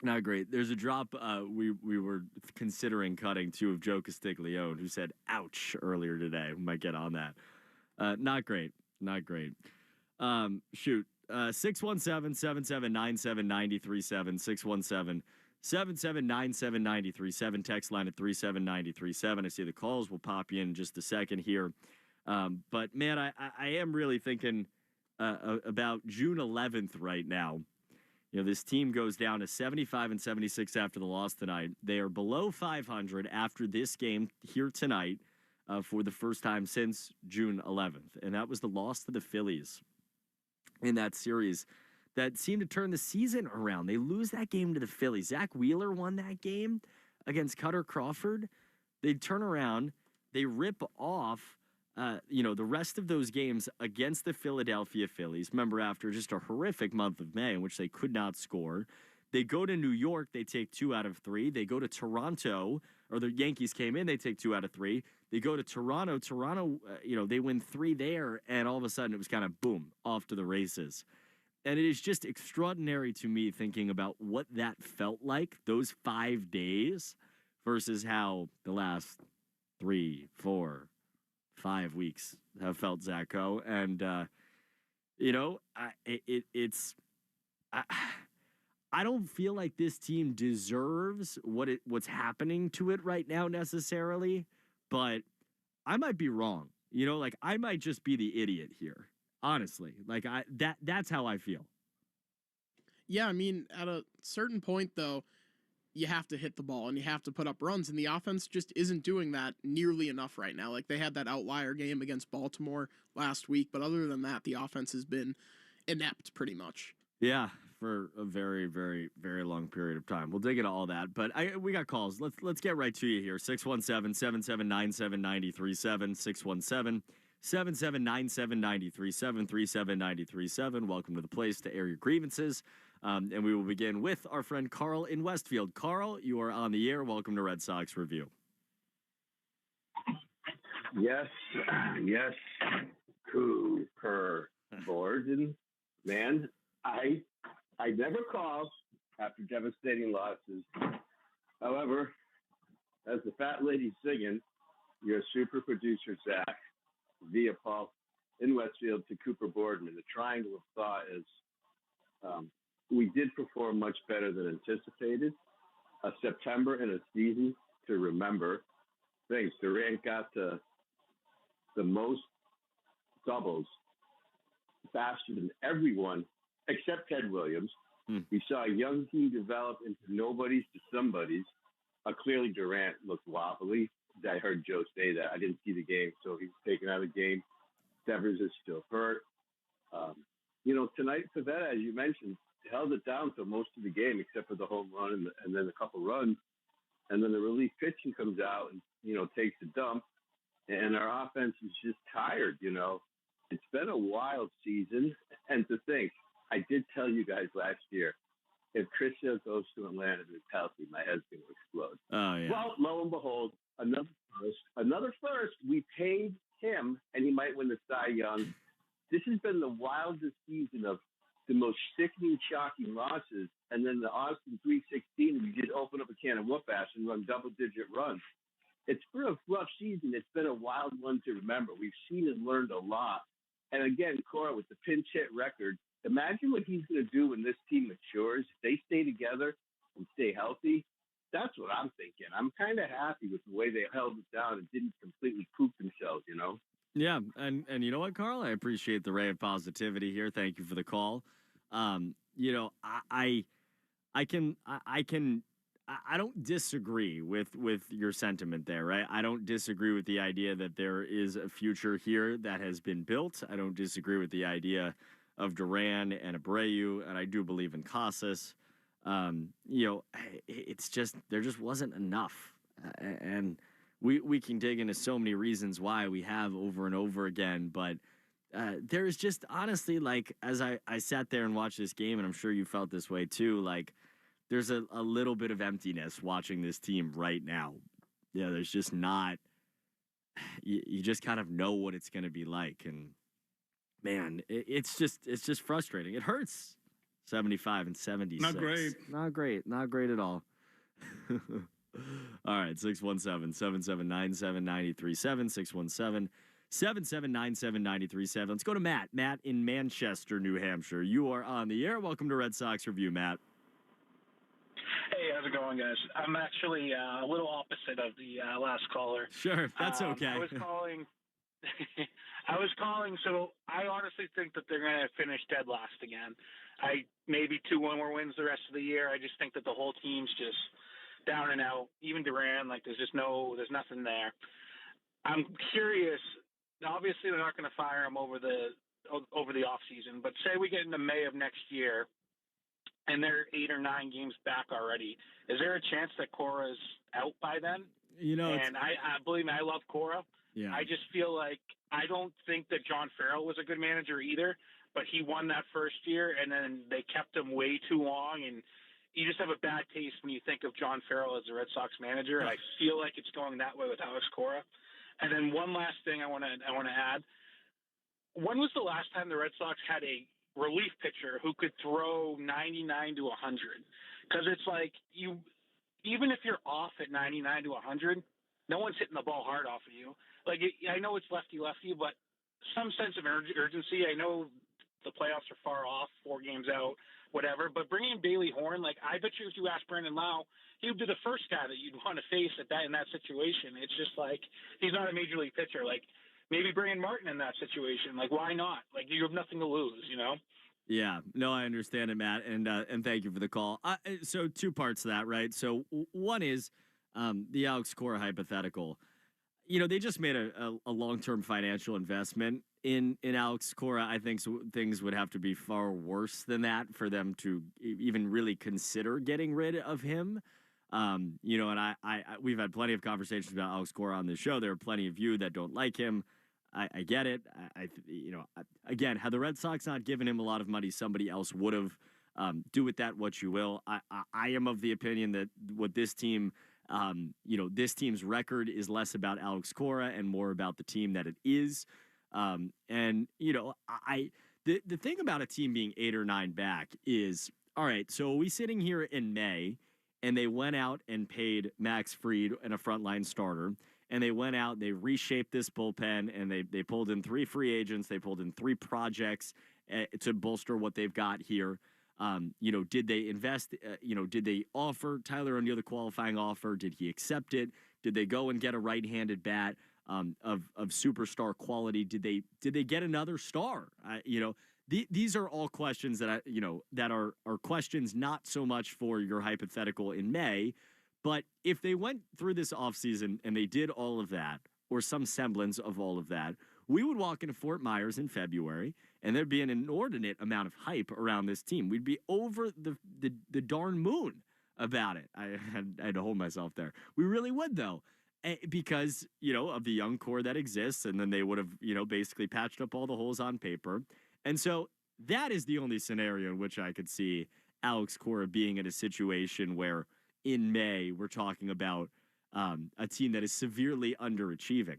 There's a drop we were considering cutting to of Joe Castiglione, who said, ouch, earlier today. We might get on that. Not great. 617-779-7937, 617-779-7937, text line at 37937. I see the calls will pop in just a second here. But, man, I am really thinking about June 11th right now. You know, this team goes down to 75-76 after the loss tonight. They are below 500 after this game here tonight for the first time since June 11th. And that was the loss to the Phillies in that series that seemed to turn the season around. They lose that game to the Phillies. Zach Wheeler won that game against Cutter Crawford. They turn around. They rip off the rest of those games against the Philadelphia Phillies. Remember, after just a horrific month of May in which they could not score, they go to New York, they take 2 out of 3. They go to Toronto, or the Yankees came in, they take 2 out of 3. They go to Toronto. They win 3 there, and all of a sudden it was kind of, boom, off to the races. And it is just extraordinary to me thinking about what that felt like, those 5 days, versus how the last 3, 4, 5 weeks have felt, Zach Coe. And, I don't feel like this team deserves what's happening to it right now necessarily, but I might be wrong. I might just be the idiot here, honestly. That's how I feel. Yeah, I mean, at a certain point, though, you have to hit the ball and you have to put up runs, and the offense just isn't doing that nearly enough right now. Like, they had that outlier game against Baltimore last week, but other than that, the offense has been inept pretty much. Yeah, for a very, very, very long period of time. We'll dig into all that, but we got calls. Let's get right to you here. 617-779-7937, 617-779-7937, 37937. Welcome to the place to air your grievances. And we will begin with our friend Carl in Westfield. Carl, you are on the air. Welcome to Red Sox Review. Yes, yes, Cooper Gordon. Man, I never call after devastating losses. However, as the fat lady's singing, your super producer, Zach, via Paul in Westfield to Cooper Boardman. The triangle of thought is we did perform much better than anticipated. A September and a season to remember. Thanks. Durant got the most doubles faster than everyone except Ted Williams. We saw a young team develop into nobodies to somebodies. Clearly, Durant looked wobbly. I heard Joe say that. I didn't see the game, so he was taken out of the game. Devers is still hurt. Tonight, Pavetta, as you mentioned, held it down for most of the game, except for the home run and then a couple runs. And then the relief pitching comes out and, takes a dump. And our offense is just tired, It's been a wild season. And to think, I did tell you guys last year, if Chris Hill goes to Atlanta and is healthy, my head's going to explode. Oh, yeah. Well, lo and behold, another first. We paid him, and he might win the Cy Young. This has been the wildest season of the most sickening, shocking losses. And then the Austin 316, we did open up a can of whoop-ass and run double-digit runs. It's been a rough season. It's been a wild one to remember. We've seen and learned a lot. And again, Cora, with the pinch hit record, imagine what he's going to do when this team matures. If they stay together and stay healthy, that's what I'm thinking. I'm kind of happy with the way they held it down and didn't completely poop themselves, Yeah, and you know what, Carl? I appreciate the ray of positivity here. Thank you for the call. I don't disagree with your sentiment there, right? I don't disagree with the idea that there is a future here that has been built. I don't disagree with the idea of Duran and Abreu, and I do believe in Casas. It's just there just wasn't enough, and we can dig into so many reasons why we have over and over again, but there is just honestly, like, as I sat there and watched this game, and I'm sure you felt this way too, like there's a little bit of emptiness watching this team right now. Yeah, there's just not. You just kind of know what it's going to be like, and man, it's just frustrating. It hurts. 75 and 76. Not great. Not great at all. All right, 617-779-7937, 617-779-7937. Let's go to Matt. Matt in Manchester, New Hampshire. You are on the air. Welcome to Red Sox Review, Matt. Hey, how's it going, guys? I'm actually a little opposite of the last caller. Sure, that's okay. I was calling. So I honestly think that they're going to finish dead last again. Maybe 2-1 more wins the rest of the year. I just think that the whole team's just down and out. Even Duran, there's nothing there. I'm curious. Obviously, they're not going to fire him over the off season. But say we get into May of next year, and they're 8 or 9 games back already. Is there a chance that Cora's out by then? And I believe me, I love Cora. Yeah. I just feel like I don't think that John Farrell was a good manager either, but he won that first year, and then they kept him way too long, and you just have a bad taste when you think of John Farrell as the Red Sox manager. And I feel like it's going that way with Alex Cora. And then one last thing I want to add. When was the last time the Red Sox had a relief pitcher who could throw 99 to 100? Because it's like even if you're off at 99 to 100, no one's hitting the ball hard off of you. I know it's lefty-lefty, but some sense of urgency. I know the playoffs are far off, 4 games out, whatever. But bringing Bailey Horn, I bet you if you ask Brandon Lau, he would be the first guy that you'd want to face in that situation. It's just he's not a major league pitcher. Maybe bringing Martin in that situation. Why not? You have nothing to lose, Yeah, no, I understand it, Matt, and thank you for the call. So 2 parts to that, right? So one is the Alex Cora hypothetical. They just made a long-term financial investment in Alex Cora. I think things would have to be far worse than that for them to even really consider getting rid of him. And we've had plenty of conversations about Alex Cora on this show. There are plenty of you that don't like him. I get it. Again, had the Red Sox not given him a lot of money, somebody else would have. Do with that what you will. I am of the opinion that what this team This team's record is less about Alex Cora and more about the team that it is. The thing about a team being 8 or 9 back is, all right, so are we sitting here in May and they went out and paid Max Fried and a frontline starter, and they went out, they reshaped this bullpen, and they pulled in 3 free agents, they pulled in 3 projects to bolster what they've got here. Did they invest? Did they offer Tyler O'Neill the qualifying offer? Did he accept it? Did they go and get a right-handed bat of superstar quality? Did they get another star? These are all questions that that are questions not so much for your hypothetical in May, but if they went through this offseason and they did all of that, or some semblance of all of that, we would walk into Fort Myers in February, and there'd be an inordinate amount of hype around this team. We'd be over the darn moon about it. I had to hold myself there. We really would, though, because, of the young core that exists, and then they would have, basically patched up all the holes on paper. And so that is the only scenario in which I could see Alex Cora being in a situation where in May we're talking about a team that is severely underachieving.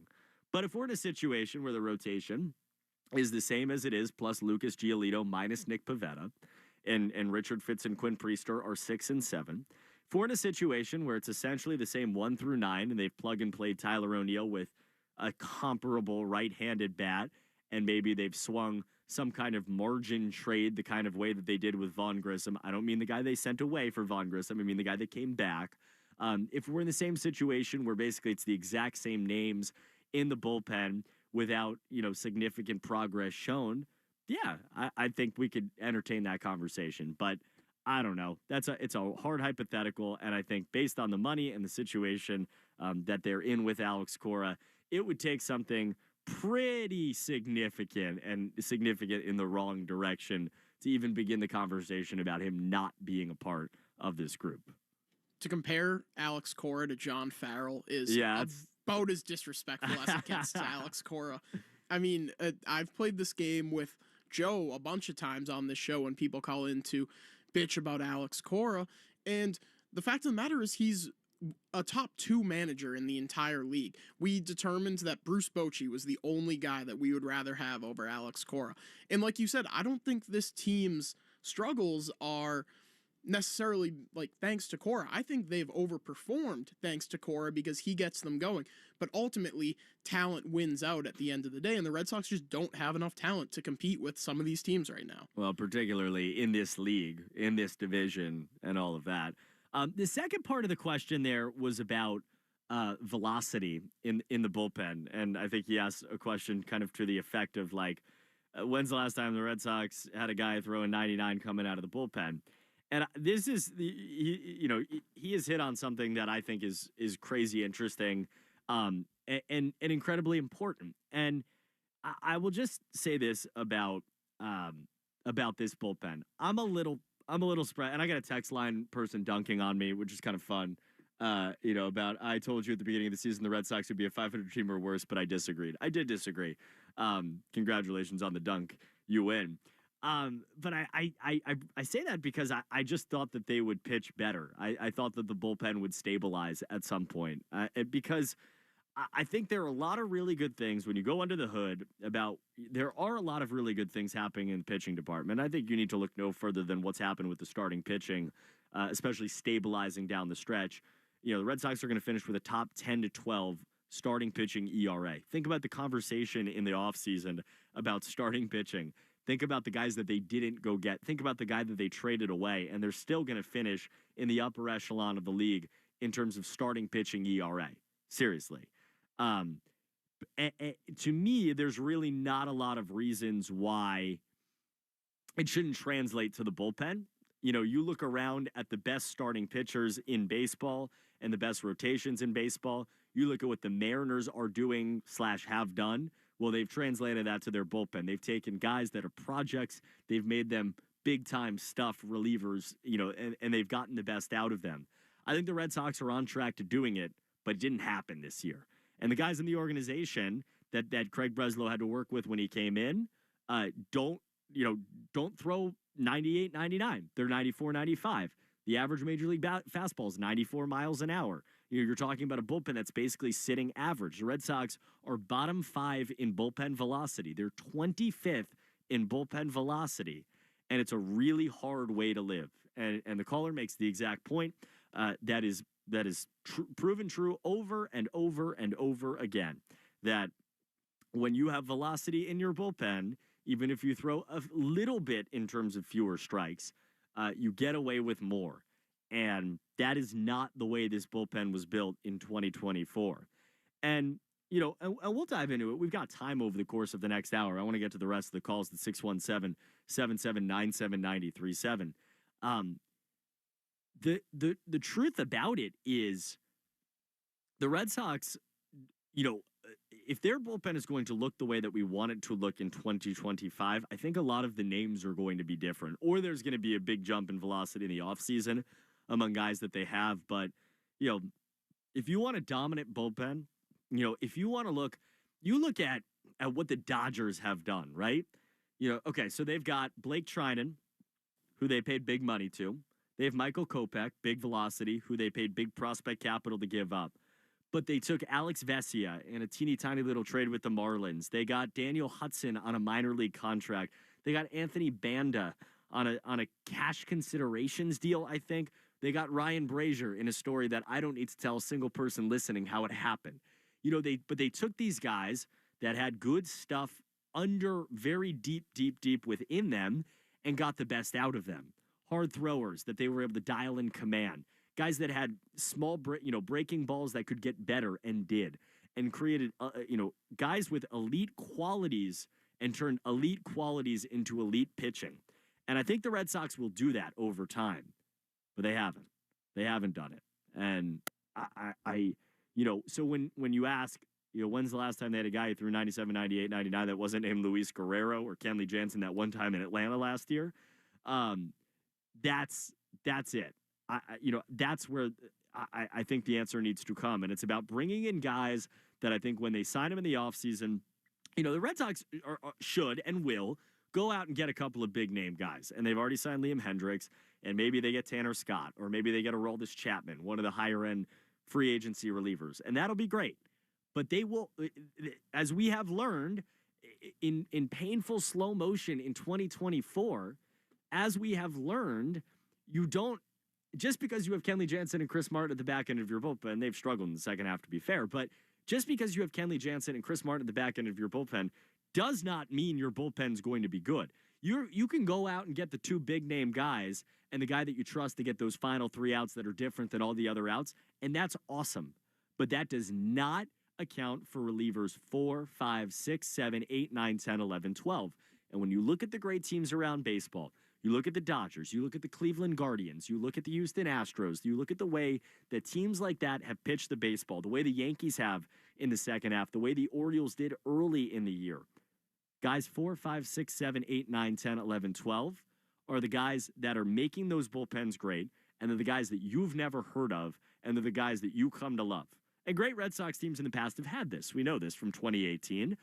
But if we're in a situation where the rotation is the same as it is, plus Lucas Giolito minus Nick Pivetta, and Richard Fitz and Quinn Priester are 6 and 7, if we're in a situation where it's essentially the same 1 through 9, and they've plug and played Tyler O'Neill with a comparable right-handed bat, and maybe they've swung some kind of margin trade the kind of way that they did with Vaughn Grissom. I don't mean the guy they sent away for Vaughn Grissom. I mean the guy that came back. If we're in the same situation where basically it's the exact same names in the bullpen without, significant progress shown, yeah, I think we could entertain that conversation. But I don't know. It's a hard hypothetical, and I think based on the money and the situation that they're in with Alex Cora, it would take something pretty significant in the wrong direction to even begin the conversation about him not being a part of this group. To compare Alex Cora to John Farrell is about as disrespectful as it gets to Alex Cora. I mean, I've played this game with Joe a bunch of times on this show when people call in to bitch about Alex Cora, and the fact of the matter is he's a top 2 manager in the entire league. We determined that Bruce Bochy was the only guy that we would rather have over Alex Cora. And like you said, I don't think this team's struggles are necessarily thanks to Cora. I think they've overperformed thanks to Cora because he gets them going. But ultimately, talent wins out at the end of the day, and the Red Sox just don't have enough talent to compete with some of these teams right now. Well, particularly in this league, in this division, and all of that. The second part of the question there was about velocity in the bullpen, and I think he asked a question kind of to the effect of when's the last time the Red Sox had a guy throwing 99 coming out of the bullpen? And this is he has hit on something that I think is crazy interesting, and incredibly important. And I will just say this about this bullpen. I'm a little surprised, and I got a text line person dunking on me, which is kind of fun. About I told you at the beginning of the season the Red Sox would be a 500 team or worse, but I disagreed. I did disagree. Congratulations on the dunk. You win. But I say that because I just thought that they would pitch better. I thought that the bullpen would stabilize at some point. Because I think there are a lot of really good things when you go under the hood there are a lot of really good things happening in the pitching department. I think you need to look no further than what's happened with the starting pitching, especially stabilizing down the stretch. The Red Sox are going to finish with a top 10 to 12 starting pitching ERA. Think about the conversation in the offseason about starting pitching. Think about the guys that they didn't go get. Think about the guy that they traded away, and they're still going to finish in the upper echelon of the league in terms of starting pitching ERA. Seriously. To me, there's really not a lot of reasons why it shouldn't translate to the bullpen. You look around at the best starting pitchers in baseball and the best rotations in baseball. You look at what the Mariners are doing / have done. Well, they've translated that to their bullpen. They've taken guys that are projects. They've made them big-time stuff relievers, and they've gotten the best out of them. I think the Red Sox are on track to doing it, but it didn't happen this year. And the guys in the organization that Craig Breslow had to work with when he came in don't throw 98, 99. They're 94, 95. The average major league fastball is 94 miles an hour. You're talking about a bullpen that's basically sitting average. The Red Sox are bottom 5 in bullpen velocity. They're 25th in bullpen velocity, and it's a really hard way to live. And the caller makes the exact point that is proven true over and over and over again, that when you have velocity in your bullpen, even if you throw a little bit in terms of fewer strikes, you get away with more. And that is not the way this bullpen was built in 2024. And, and we'll dive into it. We've got time over the course of the next hour. I want to get to the rest of the calls at 617-779-7937. The truth about it is the Red Sox, if their bullpen is going to look the way that we want it to look in 2025, I think a lot of the names are going to be different, or there's going to be a big jump in velocity in the offseason among guys that they have. But, if you want a dominant bullpen, if you want to look at what the Dodgers have done, right? Okay, so they've got Blake Trinan, who they paid big money to. They have Michael Kopech, big velocity, who they paid big prospect capital to give up. But they took Alex Vesia in a teeny tiny little trade with the Marlins. They got Daniel Hudson on a minor league contract. They got Anthony Banda on a cash considerations deal, I think. They got Ryan Brazier in a story that I don't need to tell a single person listening how it happened. But they took these guys that had good stuff under very deep within them and got the best out of them. Hard throwers that they were able to dial in command. Guys that had small, breaking balls that could get better and did, and created, guys with elite qualities and turned elite qualities into elite pitching. And I think the Red Sox will do that over time, but they haven't. They haven't done it. And so when you ask, when's the last time they had a guy who threw 97, 98, 99 that wasn't named Luis Guerrero or Kenley Jansen that one time in Atlanta last year? That's it. That's where I think the answer needs to come. And it's about bringing in guys that I think when they sign them in the offseason, the Red Sox should and will go out and get a couple of big name guys. And they've already signed Liam Hendricks, and maybe they get Tanner Scott, or maybe they get Aroldis Chapman, one of the higher end free agency relievers. And that'll be great. But they will, as we have learned in painful slow motion in 2024, as we have learned, you don't, just because you have Kenley Jansen and Chris Martin at the back end of your bullpen, they've struggled in the second half, to be fair, but just because you have Kenley Jansen and Chris Martin at the back end of your bullpen does not mean your bullpen's going to be good. You can go out and get the two big name guys and the guy that you trust to get those final 3 outs that are different than all the other outs, and that's awesome. But that does not account for relievers 4, 5, 6, 7, 8, 9, 10, 11, 12. And when you look at the great teams around baseball, you look at the Dodgers, you look at the Cleveland Guardians, you look at the Houston Astros, you look at the way that teams like that have pitched the baseball, the way the Yankees have in the second half, the way the Orioles did early in the year. Guys 4, 5, 6, 7, 8, 9, 10, 11, 12 are the guys that are making those bullpens great, and they're the guys that you've never heard of, and they're the guys that you come to love. And great Red Sox teams in the past have had this. We know this from 2018.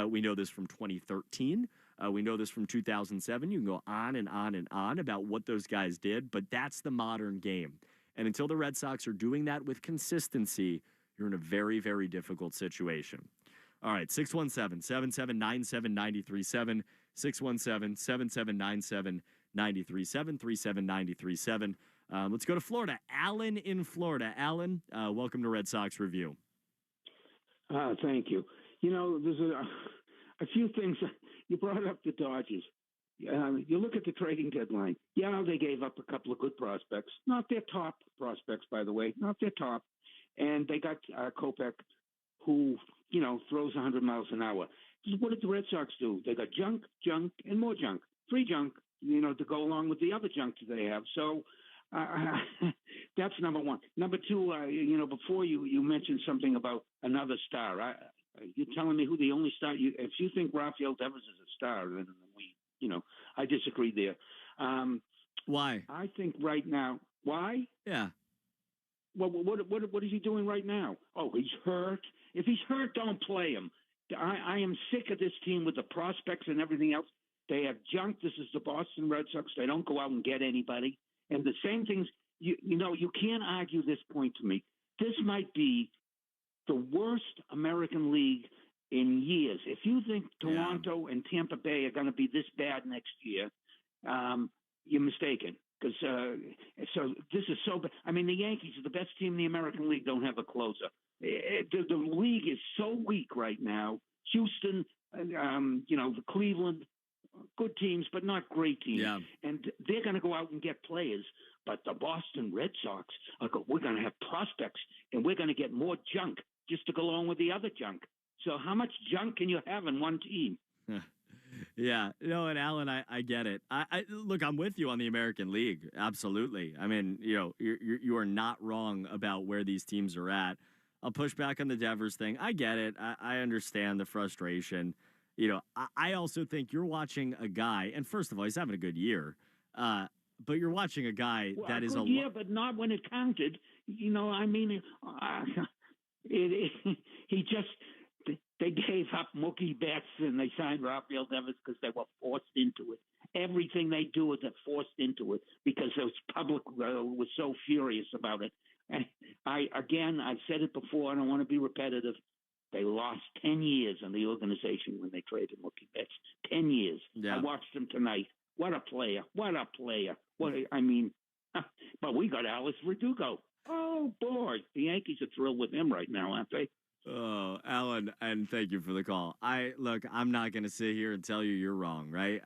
We know this from 2013. We know this from 2007. You can go on and on and on about what those guys did, but that's the modern game. And until the Red Sox are doing that with consistency, you're in a very, very difficult situation. All right, 617-7797-937, 617-7797-937, 37937. Let's go to Florida. Alan in Florida. Alan, welcome to Red Sox Review. Thank you. There's a few things. You brought up the Dodgers. You look at the trading deadline. Yeah, they gave up a couple of good prospects. Not their top prospects, by the way. Not their top. And they got Kopech, who, throws 100 miles an hour. What did the Red Sox do? They got junk, and more junk. Free junk, to go along with the other junk that they have. So that's number one. Number two, before you mentioned something about another star. You're telling me who the only star? If you think Rafael Devers is a star, then I disagree there. Why? I think right now. Why? Yeah. Well, what is he doing right now? Oh, he's hurt. If he's hurt, don't play him. I am sick of this team with the prospects and everything else. They have junk. This is the Boston Red Sox. They don't go out and get anybody. And the same things, you can't argue this point to me. this might be the worst American League in years. If you think Toronto and Tampa Bay are going to be this bad next year, you're mistaken. Because so this is so bad. I mean, the Yankees are the best team in the American League. Don't have a closer. The league is so weak right now. Houston, the Cleveland, good teams, but not great teams. Yeah. And they're going to go out and get players. But the Boston Red Sox, we're going to have prospects, and we're going to get more junk just to go along with the other junk. So how much junk can you have in one team? Yeah, and Alan, I get it. I look, I'm with you on the American League. Absolutely. I mean, you are not wrong about where these teams are at. I'll push back on the Devers thing. I get it. I understand the frustration. I also think you're watching a guy, and first of all, he's having a good year. But you're watching a guy that is a but not when it counted. I mean, he just. They gave up Mookie Betts and they signed Rafael Devers because they were forced into it. Everything they do is forced into it because the public was so furious about it. And I've said it before, I don't want to be repetitive. They lost 10 years in the organization when they traded Mookie Betts. 10 years. Yeah. I watched him tonight. What a player. What a player. But we got Alex Verdugo. Oh, boy. The Yankees are thrilled with him right now, aren't they? Oh, Alan, and thank you for the call. I'm not going to sit here and tell you you're wrong, right?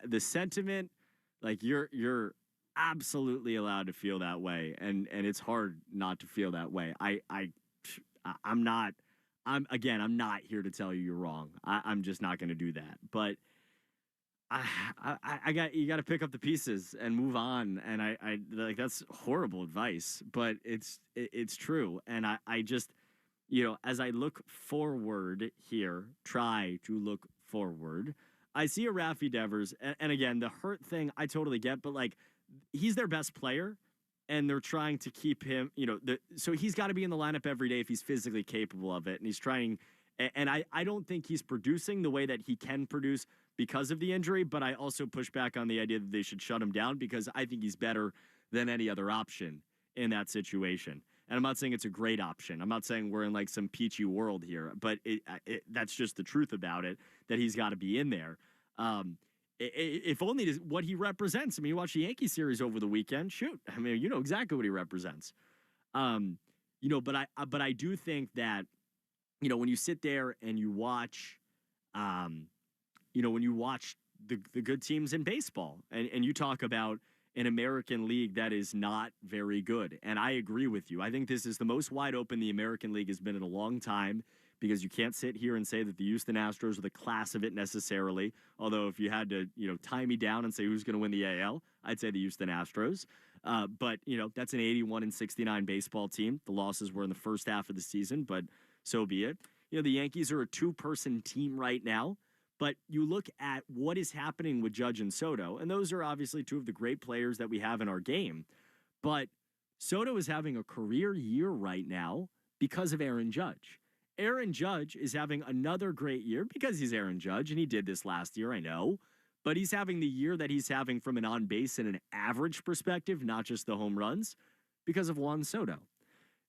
The sentiment, like you're absolutely allowed to feel that way, and it's hard not to feel that way. I'm not here to tell you you're wrong. I'm just not going to do that. But you got to pick up the pieces and move on. And I that's horrible advice, but it's true. And I just. As I look forward here, try to look forward, I see a Rafi Devers. And again, the hurt thing, I totally get, but he's their best player and they're trying to keep him, so he's got to be in the lineup every day if he's physically capable of it. And he's trying, and I don't think he's producing the way that he can produce because of the injury, but I also push back on the idea that they should shut him down because I think he's better than any other option in that situation. And I'm not saying it's a great option. I'm not saying we're in some peachy world here, but that's just the truth about it, that he's got to be in there. If only to what he represents. I mean, you watch the Yankee series over the weekend. Shoot. I mean, you know exactly what he represents. But I do think that, when you sit there and you watch, when you watch the good teams in baseball and you talk about an American League that is not very good. And I agree with you. I think this is the most wide open the American League has been in a long time because you can't sit here and say that the Houston Astros are the class of it necessarily. Although if you had to, tie me down and say who's going to win the AL, I'd say the Houston Astros. But that's an 81-69 baseball team. The losses were in the first half of the season, but so be it. The Yankees are a two-person team right now. But you look at what is happening with Judge and Soto, and those are obviously two of the great players that we have in our game. But Soto is having a career year right now because of Aaron Judge. Aaron Judge is having another great year because he's Aaron Judge, and he did this last year, I know. But he's having the year that he's having from an on-base and an average perspective, not just the home runs, because of Juan Soto.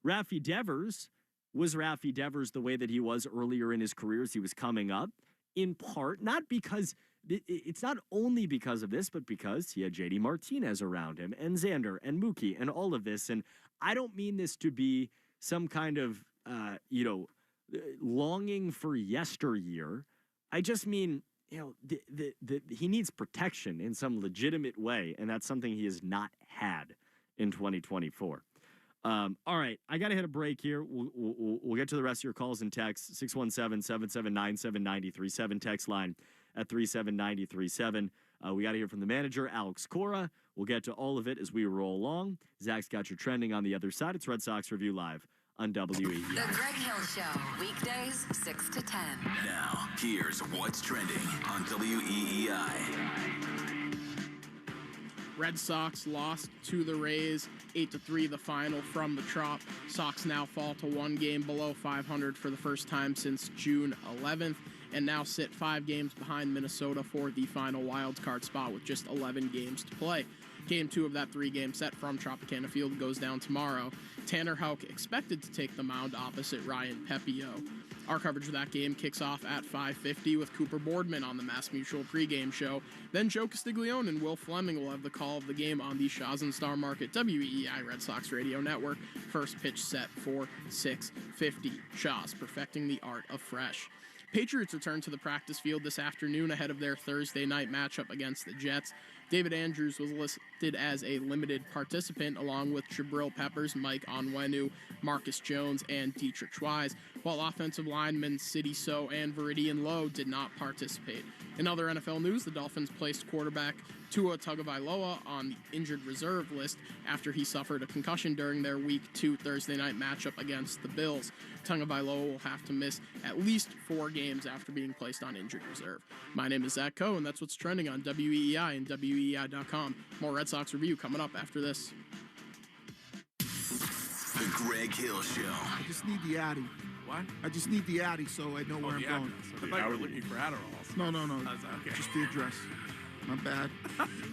Rafi Devers was Rafi Devers the way that he was earlier in his career as he was coming up. In part, not because it's not only because of this, but because he had JD Martinez around him and Xander and Mookie and all of this. And I don't mean this to be some kind of, longing for yesteryear. I just mean, he needs protection in some legitimate way. And that's something he has not had in 2024. All right, I got to hit a break here. We'll get to the rest of your calls and texts. 617-779-7937, text line at 37937. We got to hear from the manager, Alex Cora. We'll get to all of it as we roll along. Zach's got your trending on the other side. It's Red Sox Review Live on WEEI. The Greg Hill Show, weekdays 6 to 10. Now, here's what's trending on WEEI. Red Sox lost to the Rays 8-3 the final from the Trop. Sox now fall to 1 game below 500 for the first time since June 11th and now sit 5 games behind Minnesota for the final wild card spot with just 11 games to play. Game 2 of that 3-game set from Tropicana Field goes down tomorrow. Tanner Houck expected to take the mound opposite Ryan Pepio. Our coverage of that game kicks off at 5:50 with Cooper Boardman on the Mass Mutual pregame show. Then Joe Castiglione and Will Fleming will have the call of the game on the Shaw's and Star Market WEEI Red Sox Radio Network. First pitch set for 6:50. Shaw's perfecting the art of fresh. Patriots return to the practice field this afternoon ahead of their Thursday night matchup against the Jets. David Andrews was listed as a limited participant along with Jabril Peppers, Mike Onwenu, Marcus Jones, and Dietrich Schweiz, while offensive linemen City So and Viridian Lowe did not participate. In other NFL news, the Dolphins placed quarterback Tua Tagovailoa on the injured reserve list after he suffered a concussion during their Week 2 Thursday night matchup against the Bills. Tagovailoa will have to miss at least 4 games after being placed on injured reserve. My name is Zach Coe, and that's what's trending on WEEI and WEEI.com. More Red Sox review coming up after this. The Greg Hill Show. I just need the Addy. What? I just need the Addy so I know where I'm going. I thought you were looking for Adderalls. No. Okay. Just the address. My bad.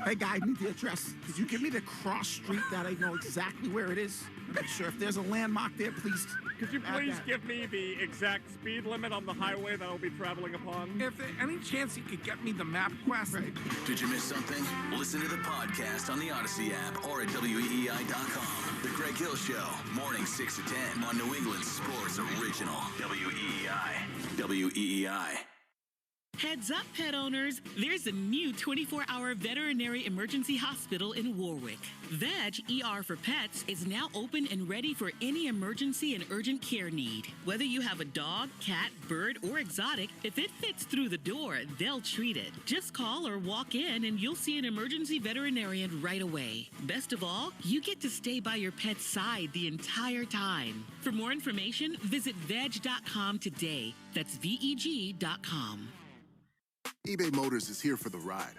Hey, guy, I need the address. Could you give me the cross street that I know exactly where it is? I'm not sure. If there's a landmark there, please. Could you please give me the exact speed limit on the highway that I'll be traveling upon? If there any chance you could get me the map quest. Right. Did you miss something? Listen to the podcast on the Odyssey app or at WEEI.com. The Greg Hill Show, morning 6 to 10 on New England Sports Original. WEEI. WEEI. Heads up, pet owners. There's a new 24-hour veterinary emergency hospital in Warwick. Veg ER for Pets is now open and ready for any emergency and urgent care need. Whether you have a dog, cat, bird, or exotic, if it fits through the door, they'll treat it. Just call or walk in and you'll see an emergency veterinarian right away. Best of all, you get to stay by your pet's side the entire time. For more information, visit veg.com today. That's VEG.com. eBay Motors is here for the ride.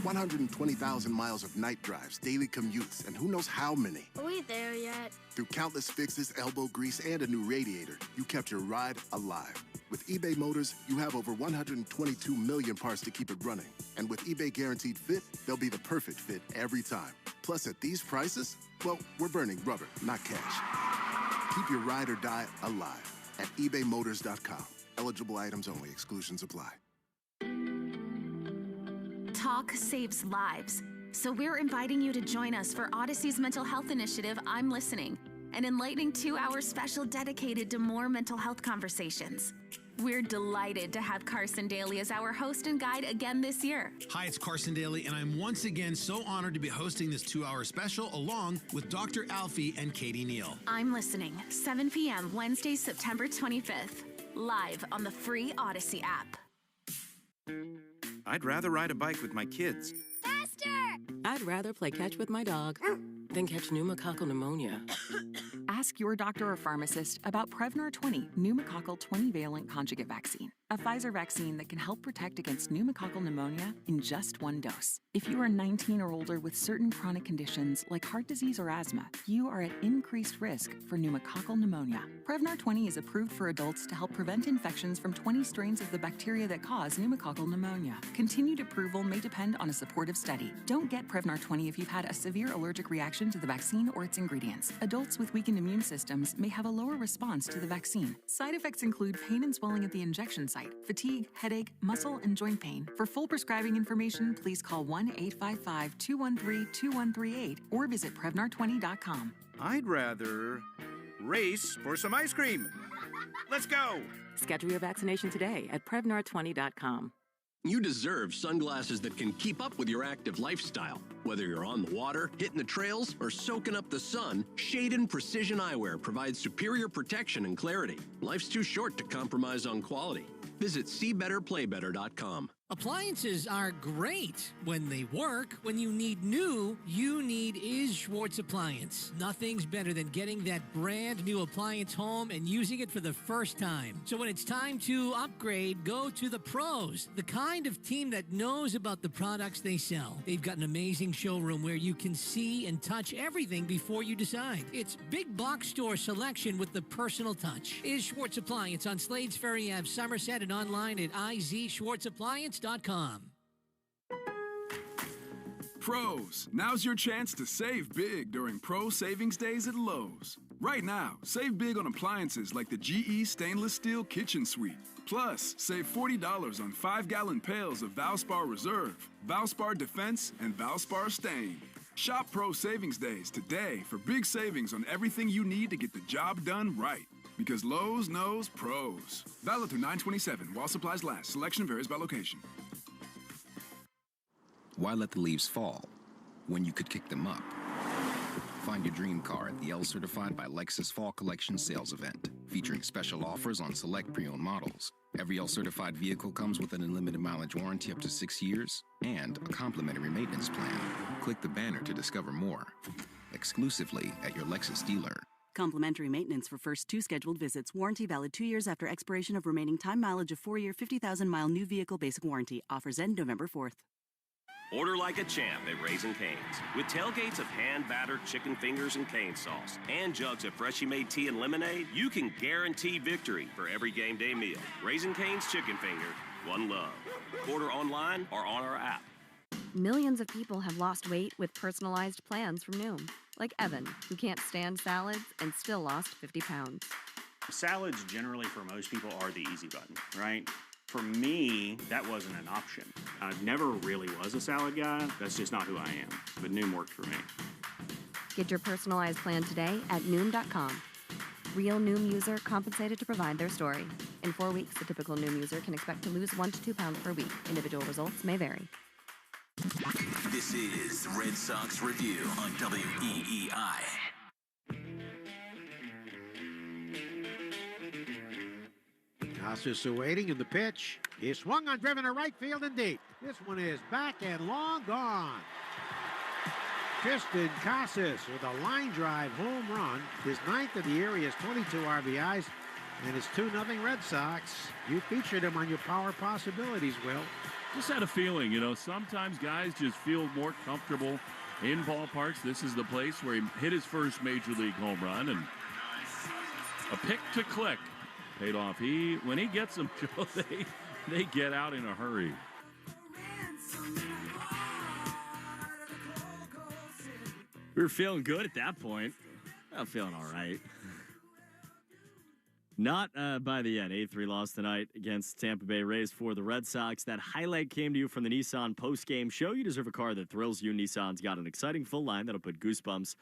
120,000 miles of night drives, daily commutes, and who knows how many. Are we there yet? Through countless fixes, elbow grease, and a new radiator, you kept your ride alive. With eBay Motors, you have over 122 million parts to keep it running. And with eBay Guaranteed Fit, they'll be the perfect fit every time. Plus, at these prices, well, we're burning rubber, not cash. Keep your ride or die alive at ebaymotors.com. Eligible items only. Exclusions apply. Talk saves lives. So we're inviting you to join us for Odyssey's mental health initiative, I'm Listening, an enlightening 2-hour special dedicated to more mental health conversations. We're delighted to have Carson Daly as our host and guide again this year. Hi, it's Carson Daly, and I'm once again so honored to be hosting this 2-hour special along with Dr. Alfie and Katie Neal. I'm Listening, 7 p.m. Wednesday, September 25th, live on the free Odyssey app. I'd rather ride a bike with my kids. Faster! I'd rather play catch with my dog than catch pneumococcal pneumonia. Ask your doctor or pharmacist about Prevnar 20 pneumococcal 20-valent conjugate vaccine, a Pfizer vaccine that can help protect against pneumococcal pneumonia in just 1 dose. If you are 19 or older with certain chronic conditions like heart disease or asthma, you are at increased risk for pneumococcal pneumonia. Prevnar 20 is approved for adults to help prevent infections from 20 strains of the bacteria that cause pneumococcal pneumonia. Continued approval may depend on a supportive study. Don't get Prevnar 20 if you've had a severe allergic reaction to the vaccine or its ingredients. Adults with weakened immune systems may have a lower response to the vaccine. Side effects include pain and swelling at the injection site, fatigue, headache, muscle, and joint pain. For full prescribing information, please call 1-855-213-2138 or visit Prevnar20.com. I'd rather race for some ice cream. Let's go! Schedule your vaccination today at Prevnar20.com. You deserve sunglasses that can keep up with your active lifestyle. Whether you're on the water, hitting the trails, or soaking up the sun, Shade & Precision Eyewear provides superior protection and clarity. Life's too short to compromise on quality. Visit SeeBetterPlayBetter.com. Appliances are great when they work. When you need new, you need Is Schwartz Appliance. Nothing's better than getting that brand new appliance home and using it for the first time. So when it's time to upgrade, go to the pros, the kind of team that knows about the products they sell. They've got an amazing showroom where you can see and touch everything before you decide. It's big box store selection with the personal touch. Is Schwartz Appliance on Slades Ferry Ave, Somerset, and online at izschwartzappliance.com. Pros, now's your chance to save big during Pro Savings Days at Lowe's. Right now, save big on appliances like the GE Stainless Steel Kitchen Suite. Plus, save $40 on 5-gallon pails of Valspar Reserve, Valspar Defense, and Valspar Stain. Shop Pro Savings Days today for big savings on everything you need to get the job done right. Because Lowe's knows pros. Valid through 9/27 while supplies last. Selection varies by location. Why let the leaves fall when you could kick them up? Find your dream car at the L Certified by Lexus Fall Collection sales event, featuring special offers on select pre-owned models. Every L Certified vehicle comes with an unlimited mileage warranty up to 6 years and a complimentary maintenance plan. Click the banner to discover more. Exclusively at your Lexus dealer. Complimentary maintenance for first 2 scheduled visits. Warranty valid 2 years after expiration of remaining time. Mileage of 4-year, 50,000-mile new vehicle basic warranty. Offers end November 4th. Order like a champ at Raising Cane's. With tailgates of hand-battered chicken fingers and cane sauce and jugs of freshly made tea and lemonade, you can guarantee victory for every game day meal. Raising Cane's Chicken Finger, one love. Order online or on our app. Millions of people have lost weight with personalized plans from Noom. Like Evan, who can't stand salads and still lost 50 pounds. Salads generally for most people are the easy button, right? For me, that wasn't an option. I never really was a salad guy. That's just not who I am. But Noom worked for me. Get your personalized plan today at Noom.com. Real Noom user compensated to provide their story. In 4 weeks, the typical Noom user can expect to lose 1 to 2 pounds per week. Individual results may vary. This is Red Sox Review on WEEI. Casas awaiting in the pitch. He swung on, driven to right field and deep. This one is back and long gone. Tristan Casas with a line drive home run. His 9th of the year. He has 22 RBIs. And it's 2-0 Red Sox. You featured him on your Power Possibilities, Will. Just had a feeling, sometimes guys just feel more comfortable in ballparks. This is the place where he hit his first Major League home run, and a pick to click paid off. When he gets them, Joe, they get out in a hurry. We were feeling good at that point. I'm feeling all right. Not by the end. 8-3 loss tonight against Tampa Bay Rays for the Red Sox. That highlight came to you from the Nissan post-game show. You deserve a car that thrills you. Nissan's got an exciting full line that'll put goosebumps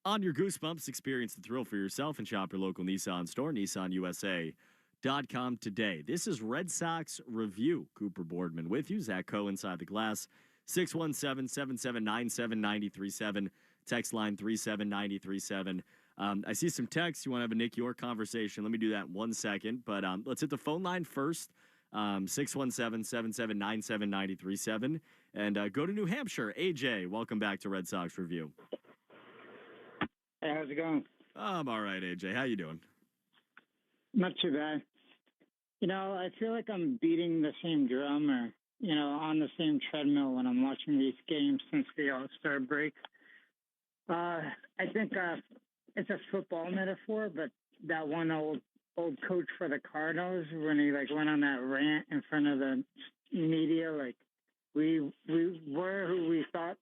on your goosebumps. Experience the thrill for yourself and shop your local Nissan store, nissanusa.com today. This is Red Sox Review. Cooper Boardman with you. Zach Coe inside the glass. 617-779-7937. Text line 37937. I see some texts. You want to have a Nick York conversation. Let me do that in 1 second. But let's hit the phone line first. 617-779-7937. And go to New Hampshire. AJ, welcome back to Red Sox Review. Hey, how's it going? I'm all right, AJ. How you doing? Not too bad. I feel like I'm beating the same drum or, on the same treadmill when I'm watching these games since the All-Star break. I think it's a football metaphor, but that one old coach for the Cardinals, when he went on that rant in front of the media, we were who we thought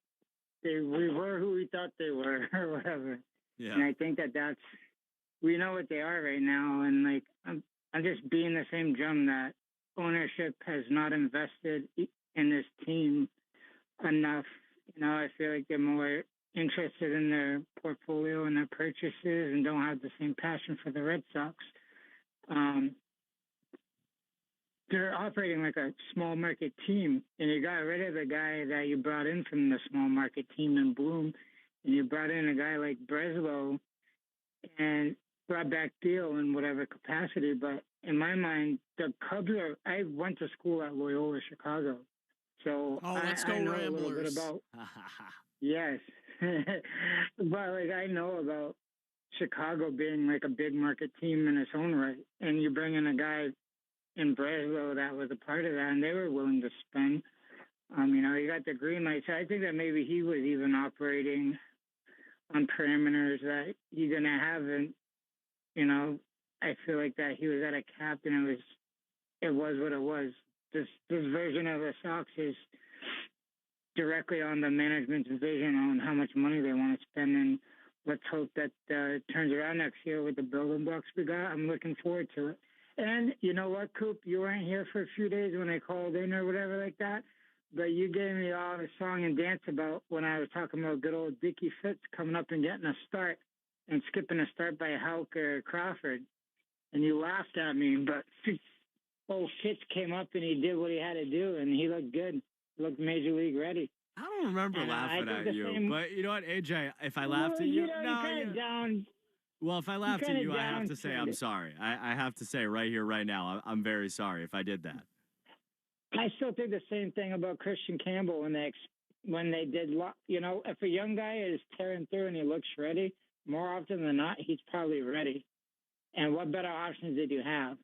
they were or whatever. Yeah. And I think that's we know what they are right now, and I'm just beating the same drum that ownership has not invested in this team enough. I feel like they're more interested in their portfolio and their purchases and don't have the same passion for the Red Sox. They're operating like a small market team, and you got rid of the guy that you brought in from the small market team in Bloom, and you brought in a guy like Breslow and brought back Deal in whatever capacity. But in my mind, the Cubs I went to school at Loyola Chicago, so let's go I know Ramblers. a little bit about. Yes, but I know about Chicago being a big market team in its own right, and you bring in a guy in Breslow that was a part of that, and they were willing to spend. You got the green light. So I think that maybe he was even operating on parameters that he didn't have, and I feel like that he was at a cap, and it was what it was. This version of the Sox is directly on the management's vision on how much money they want to spend. And let's hope that it turns around next year with the building blocks we got. I'm looking forward to it. And you know what, Coop? You weren't here for a few days when I called in or whatever like that, but you gave me all the song and dance about when I was talking about good old Dickie Fitz coming up and getting a start and skipping a start by Houck or Crawford. And you laughed at me, but old Fitz came up and he did what he had to do, and he looked good. He looked major league ready. I don't remember And, laughing I did at the you, same- but you know what, AJ? If I laughed Well, at you, know, no, kind of down. well, if I laughed at kinda you, I have to say I'm downplayed it. sorry. I have to say right here, right now, I'm very sorry if I did that. I still think the same thing about Christian Campbell when they did, you know, if a young guy is tearing through and he looks ready, more often than not, he's probably ready. And what better options did you have?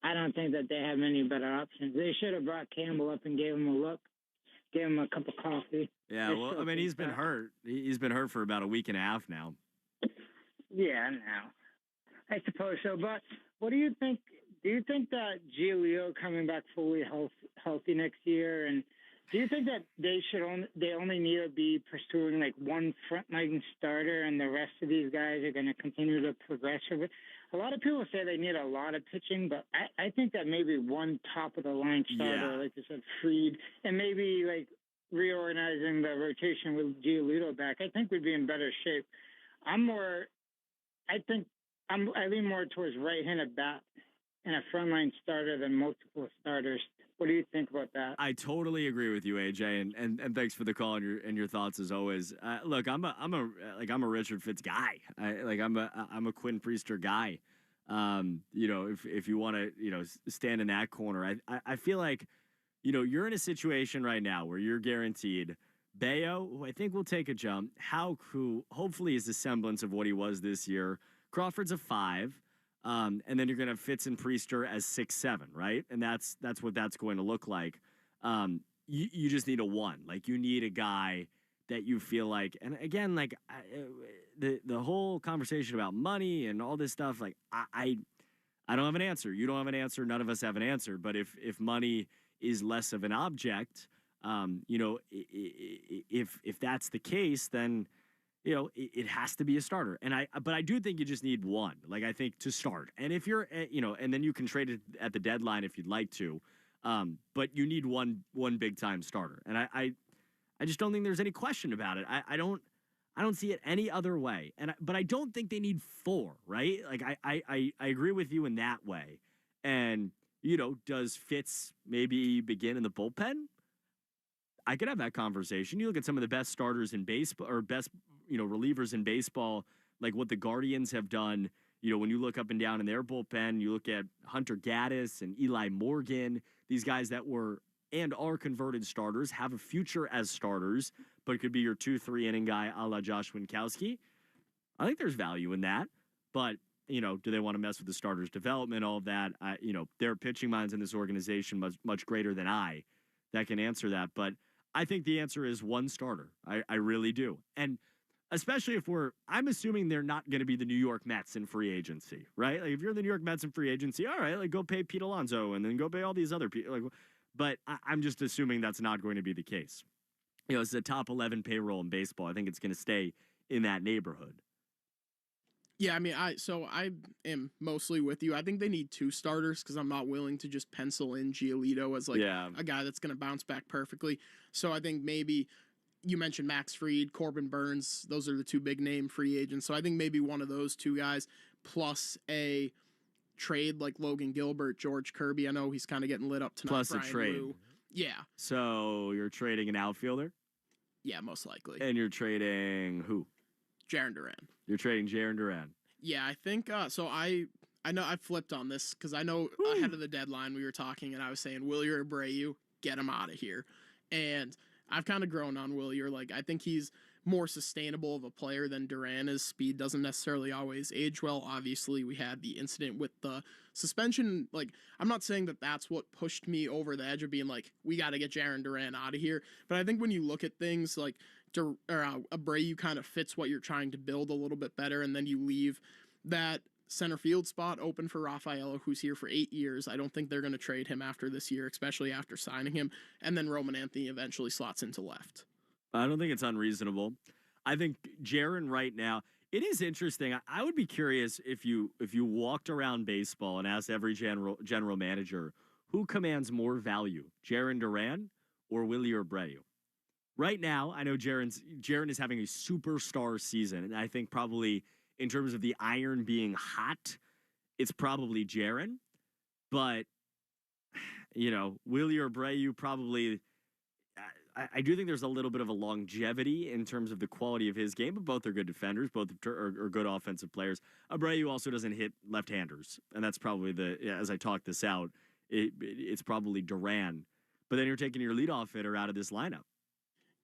I don't think that they have many better options. They should have brought Campbell up and gave him a look, gave him a cup of coffee. Yeah, well, I mean, he's been hurt. He's been hurt for about a week and a half now. Yeah, no. I suppose so. But what do you think? Do you think that Giolito coming back fully healthy next year, and do you think that they only need to be pursuing like one frontline starter, and the rest of these guys are going to continue to progress? A lot of people say they need a lot of pitching, but I think that maybe one top of the line starter, like you said, Fried, and maybe like reorganizing the rotation with Giolito back, I think we'd be in better shape. I lean more towards right-handed bat and a frontline starter than multiple starters. What do you think about that? I totally agree with you, AJ, and thanks for the call and your thoughts as always. Look, I'm a Richard Fitz guy. I'm a Quinn Priester guy. You know, if you want to stand in that corner, I feel like you're in a situation right now where you're guaranteed Bayo, who I think will take a jump. Houck, who hopefully is the semblance of what he was this year. Crawford's a 5. And then you're going to have Fitz and Priester as 6-7, right? And that's what that's going to look like. You just need a 1. Like, you need a guy that you feel like, and again, like the whole conversation about money and all this stuff, like I don't have an answer. You don't have an answer. None of us have an answer. But if money is less of an object, if that's the case, then it has to be a starter. But I do think you just need 1, like, I think, to start. And if you're, and then you can trade it at the deadline if you'd like to. But you need one big time starter. And I just don't think there's any question about it. I don't see it any other way. But I don't think they need 4, right? Like, I agree with you in that way. And, does Fitz maybe begin in the bullpen? I could have that conversation. You look at some of the best starters in baseball, or best, relievers in baseball, like what the Guardians have done. When you look up and down in their bullpen, you look at Hunter Gaddis and Eli Morgan, these guys that were and are converted starters, have a future as starters, but it could be your 2-3 inning guy a la Josh Winkowski. I think there's value in that, but do they want to mess with the starters' development, all of that? There are pitching minds in this organization much greater than I that can answer that, but I think the answer is 1 starter. I really do. And especially if I'm assuming they're not going to be the New York Mets in free agency, right? Like, if you're the New York Mets in free agency, all right, like, go pay Pete Alonso and then go pay all these other people. Like, but I'm just assuming that's not going to be the case. It's a top 11 payroll in baseball. I think it's going to stay in that neighborhood. Yeah, I mean, I am mostly with you. I think they need 2 starters because I'm not willing to just pencil in Giolito as a guy that's going to bounce back perfectly. So I think maybe you mentioned Max Fried, Corbin Burns. Those are the 2 big name free agents. So I think maybe one of those 2 guys plus a trade like Logan Gilbert, George Kirby. I know he's kind of getting lit up tonight. Plus Brian a trade. Lou. Yeah. So you're trading an outfielder? Yeah, most likely. And you're trading who? Jarren Duran. You're trading Jarren Duran. Yeah, I think so. I know I flipped on this because I know ahead of the deadline we were talking and I was saying Wilyer Abreu, get him out of here. And I've kind of grown on Wilyer. Like, I think he's more sustainable of a player than Duran is. Speed doesn't necessarily always age well. Obviously, we had the incident with the suspension. Like, I'm not saying that that's what pushed me over the edge of being like, we got to get Jarren Duran out of here. But I think when you look at things like Abreu kind of fits what you're trying to build a little bit better, and then you leave that center field spot open for Rafaelo, who's here for 8 years. I don't think they're going to trade him after this year, especially after signing him. And then Roman Anthony eventually slots into left. I don't think it's unreasonable. I think Jaron right now, it is interesting. I would be curious if you walked around baseball and asked every general manager who commands more value, Jaron Duran or Willie Abreu. Right now, I know Jaron is having a superstar season, and I think probably in terms of the iron being hot, it's probably Jaron. But Willie Abreu probably. I do think there's a little bit of a longevity in terms of the quality of his game, but both are good defenders. Both are good offensive players. Abreu also doesn't hit left-handers, and that's probably as I talk this out, it's probably Duran. But then you're taking your leadoff hitter out of this lineup.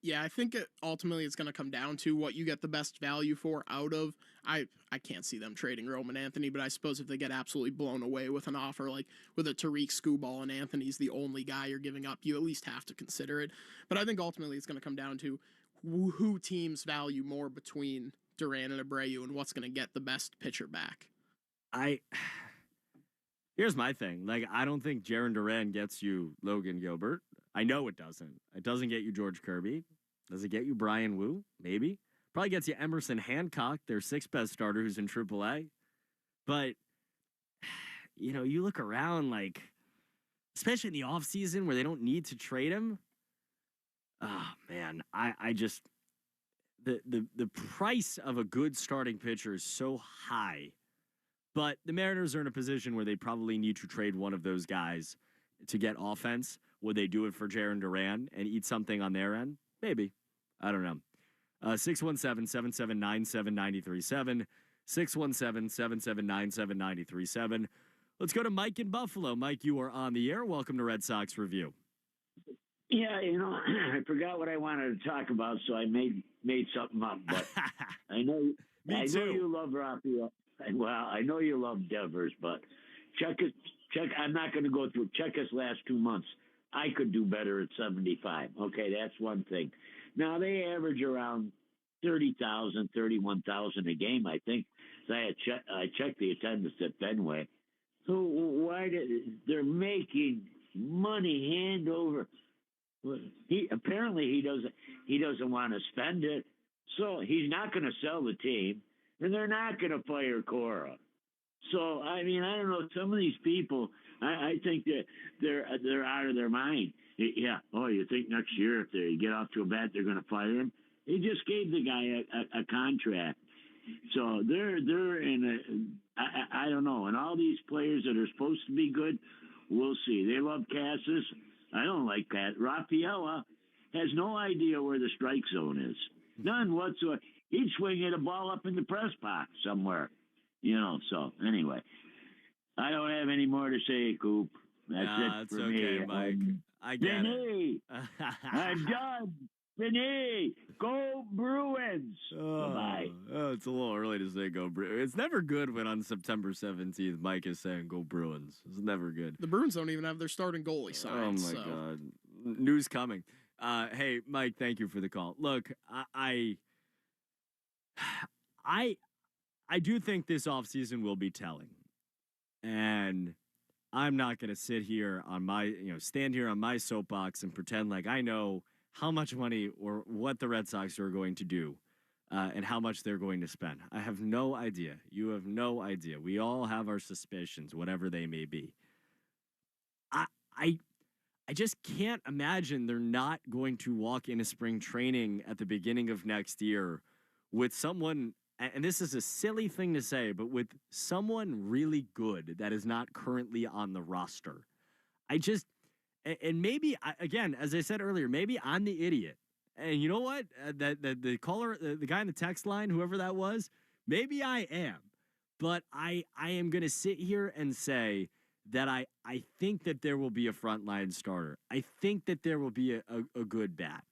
Yeah, I think ultimately it's going to come down to what you get the best value for out of. I can't see them trading Roman Anthony, but I suppose if they get absolutely blown away with an offer like with a Tariq Skubal and Anthony's the only guy you're giving up, you at least have to consider it. But I think ultimately it's going to come down to who teams value more between Duran and Abreu and what's going to get the best pitcher back. Here's my thing. Like, I don't think Jaron Duran gets you Logan Gilbert. I know it doesn't. It doesn't get you George Kirby. Does it get you Brian Wu? Maybe. Probably gets you Emerson Hancock, their sixth best starter who's in AAA. But, you look around, like, especially in the offseason where they don't need to trade him. Oh, man. I just, the price of a good starting pitcher is so high. But the Mariners are in a position where they probably need to trade one of those guys to get offense. Would they do it for Jaron Duran and eat something on their end? Maybe. I don't know. 617-779-7937. 617-779-7937. Let's go to Mike in Buffalo. Mike, you are on the air. Welcome to Red Sox Review. Yeah, I forgot what I wanted to talk about, so I made something up. But I know you love Rafael. Well, I know you love Devers, but check. I'm not going to go through. Check his last 2 months. I could do better at 75. Okay, that's one thing. Now they average around 30,000, 31,000 a game. I think. So I checked the attendance at Fenway. So why they're making money hand over? He doesn't want to spend it, so he's not going to sell the team. And they're not going to fire Cora. So, I don't know. Some of these people, I think that they're out of their mind. Yeah. Oh, you think next year if they get off to a bat, they're going to fire him? They just gave the guy a contract. So they're in I don't know. And all these players that are supposed to be good, we'll see. They love Cassis. I don't like that. Rafaela has no idea where the strike zone is. None whatsoever. He'd swing a ball up in the press box somewhere, So anyway, I don't have any more to say, Coop. That's it for me. Mike. I get it. I'm done. Vinny, go Bruins. Bye. Oh, it's a little early to say go Bruins. It's never good when on September 17th Mike is saying go Bruins. It's never good. The Bruins don't even have their starting goalie signed. Oh my God. News coming. Hey, Mike, thank you for the call. Look, I do think this offseason will be telling. And I'm not going to sit here on stand here on my soapbox and pretend like I know how much money or what the Red Sox are going to do and how much they're going to spend. I have no idea. You have no idea. We all have our suspicions, whatever they may be. I just can't imagine they're not going to walk into spring training at the beginning of next year with someone, and this is a silly thing to say, but with someone really good that is not currently on the roster. And maybe, again, as I said earlier, maybe I'm the idiot. And you know what? The caller, the guy in the text line, whoever that was, maybe I am. But I am going to sit here and say that I think that there will be a frontline starter. I think that there will be a good bat.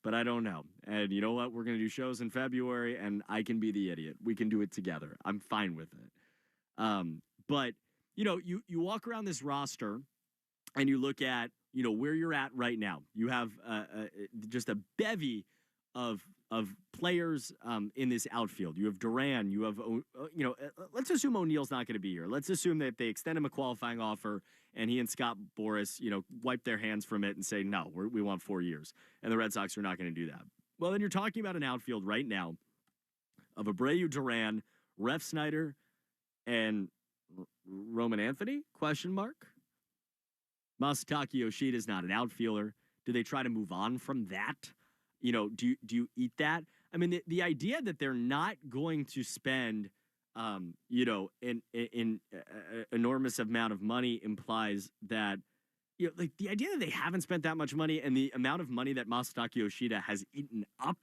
But I don't know. And you know what? We're going to do shows in February, and I can be the idiot. We can do it together. I'm fine with it. But, you walk around this roster, and you look at, where you're at right now. You have just a bevy of of players in this outfield. You have Duran. You have, let's assume O'Neill's not going to be here. Let's assume that they extend him a qualifying offer and he and Scott Boras, wipe their hands from it and say, no, we want 4 years. And the Red Sox are not going to do that. Well, then you're talking about an outfield right now of Abreu, Duran, Ref Snyder, and Roman Anthony? ? Masataka Yoshida is not an outfielder. Do they try to move on from that? Do you eat that? I mean, the idea that they're not going to spend, an enormous amount of money implies that, the idea that they haven't spent that much money and the amount of money that Masataka Yoshida has eaten up,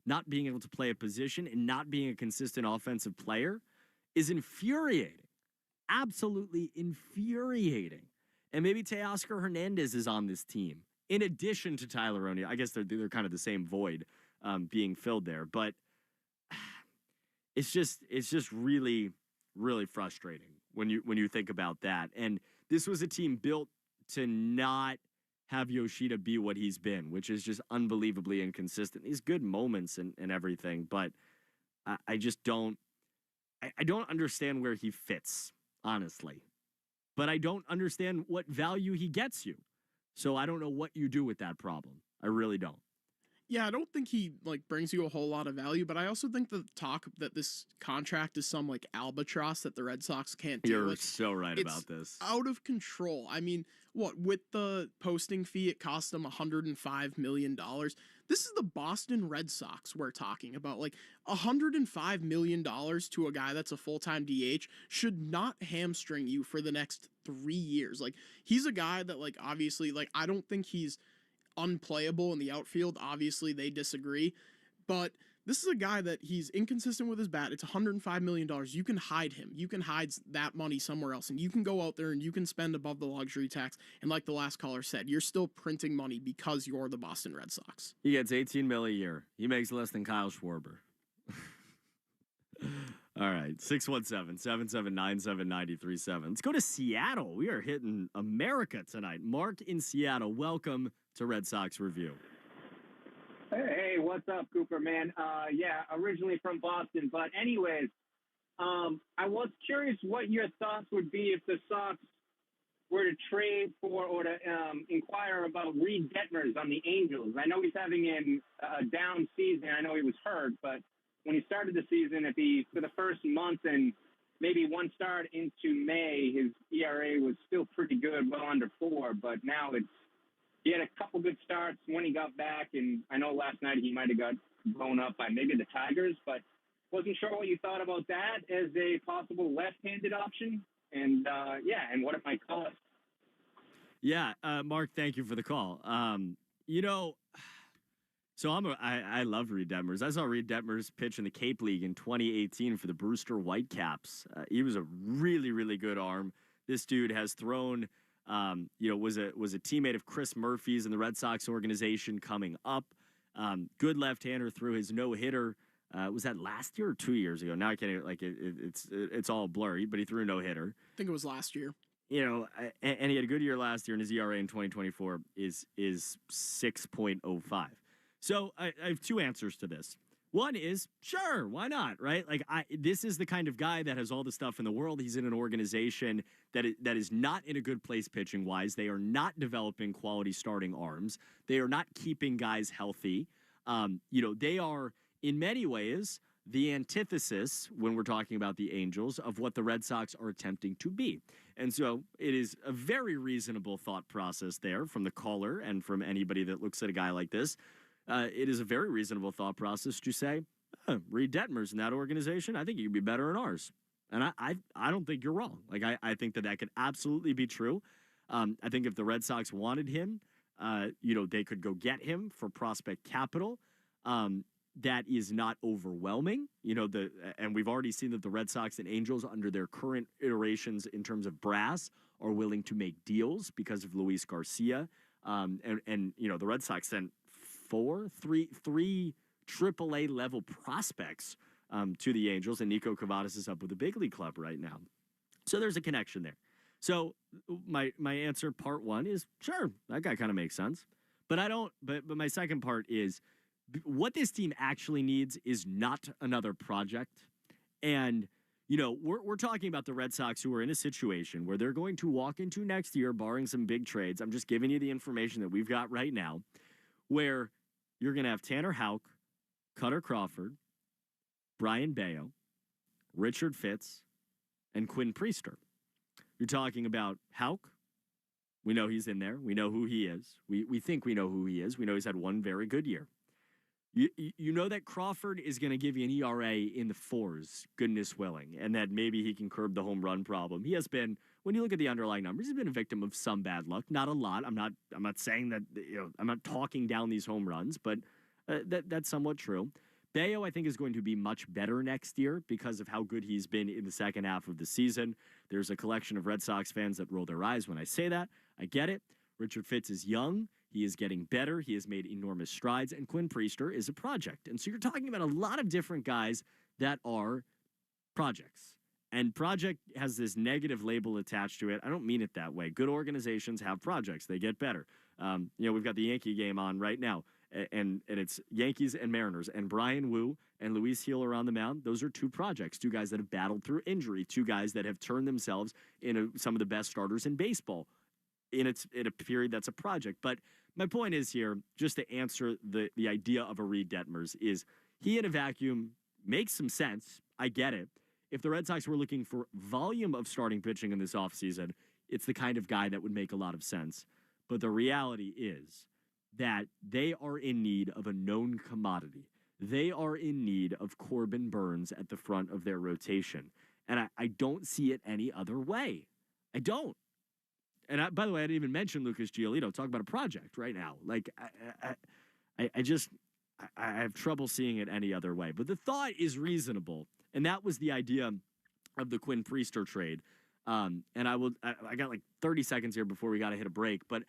not being able to play a position and not being a consistent offensive player is infuriating. Absolutely infuriating. And maybe Teoscar Hernandez is on this team, in addition to Tyler O'Neill. I guess they're kind of the same void being filled there. But it's just really, really frustrating when you think about that. And this was a team built to not have Yoshida be what he's been, which is just unbelievably inconsistent. These good moments and everything, but I just don't understand where he fits, honestly. But I don't understand what value he gets you. So I don't know what you do with that problem. I really don't. Yeah, I don't think he brings you a whole lot of value, but I also think the talk that this contract is some albatross that the Red Sox can't do. You're so right about this. Out of control. I mean, with the posting fee, it cost them $105 million. This is the Boston Red Sox we're talking about. $105 million to a guy that's a full-time DH should not hamstring you for the next 3 years. He's a guy that, obviously, I don't think he's unplayable in the outfield. Obviously, they disagree. But this is a guy that he's inconsistent with his bat. It's $105 million. You can hide him. You can hide that money somewhere else. And you can go out there and you can spend above the luxury tax. And like the last caller said, you're still printing money because you're the Boston Red Sox. He gets $18 million a year. He makes less than Kyle Schwarber. All right, 617-779-7937. Let's go to Seattle. We are hitting America tonight. Mark in Seattle, welcome to Red Sox Review. Hey, what's up, Cooper, man? Originally from Boston. But anyways, I was curious what your thoughts would be if the Sox were to trade for or to inquire about Reed Detmers on the Angels. I know he's having a down season. I know he was hurt, but when he started the season, for the first month and maybe one start into May, his ERA was still pretty good, well under 4. But now he had a couple good starts when he got back, and I know last night he might have got blown up by maybe the Tigers, but wasn't sure what you thought about that as a possible left-handed option, and and what it might cost. Yeah, Mark, thank you for the call. So I love Reed Detmers. I saw Reed Detmers pitch in the Cape League in 2018 for the Brewster Whitecaps. He was a really, really good arm. This dude has thrown, was a teammate of Chris Murphy's in the Red Sox organization coming up. Good left-hander, threw his no-hitter. Was that last year or 2 years ago? Now I can't, it's all blurry, but he threw a no-hitter. I think it was last year. And he had a good year last year, and his ERA in 2024 is 6.05. So I have two answers to this. One is, sure, why not, right? This is the kind of guy that has all the stuff in the world. He's in an organization that is not in a good place pitching-wise. They are not developing quality starting arms. They are not keeping guys healthy. They are, in many ways, the antithesis, when we're talking about the Angels, of what the Red Sox are attempting to be. And so it is a very reasonable thought process there from the caller and from anybody that looks at a guy like this. It is a very reasonable thought process to say, Reed Detmers in that organization, I think he could be better in ours. And I don't think you're wrong. I think that could absolutely be true. I think if the Red Sox wanted him, they could go get him for prospect capital. That is not overwhelming. And we've already seen that the Red Sox and Angels, under their current iterations in terms of brass, are willing to make deals because of Luis Garcia. And the Red Sox sent three AAA level prospects to the Angels, and Nico Cavadas is up with the big league club right now. So there's a connection there. So my answer, part one, is sure, that guy kind of makes sense. But my second part is, what this team actually needs is not another project. And, you know, we're talking about the Red Sox, who are in a situation where they're going to walk into next year, barring some big trades. I'm just giving you the information that we've got right now, where you're going to have Tanner Houck, Cutter Crawford, Brian Bayo, Richard Fitz, and Quinn Priester. You're talking about Houck. We know he's in there. We know who he is. We think we know who he is. We know he's had one very good year. You know that Crawford is going to give you an ERA in the 4s, goodness willing, and that maybe he can curb the home run problem. He has been, when you look at the underlying numbers, he's been a victim of some bad luck. Not a lot. I'm not saying that, you know, I'm not talking down these home runs, but that's somewhat true. Bayo, I think, is going to be much better next year because of how good he's been in the second half of the season. There's a collection of Red Sox fans that roll their eyes when I say that. I get it. Richard Fitz is young. He is getting better. He has made enormous strides. And Quinn Priester is a project. And so you're talking about a lot of different guys that are projects. And project has this negative label attached to it. I don't mean it that way. Good organizations have projects. They get better. You know, we've got the Yankee game on right now. And it's Yankees and Mariners. And Brian Wu and Luis Gil are on the mound. Those are two projects, two guys that have battled through injury, two guys that have turned themselves into some of the best starters in baseball in a period that's a project. But my point is here, just to answer the idea of a Reed Detmers, is he in a vacuum makes some sense. I get it. If the Red Sox were looking for volume of starting pitching in this offseason, it's the kind of guy that would make a lot of sense. But the reality is that they are in need of a known commodity. They are in need of Corbin Burns at the front of their rotation. And I don't see it any other way. I don't. And by the way, I didn't even mention Lucas Giolito. Talk about a project right now. Like, I have trouble seeing it any other way. But the thought is reasonable. And that was the idea of the Quinn Priester trade. And I got like 30 seconds here before we got to hit a break. But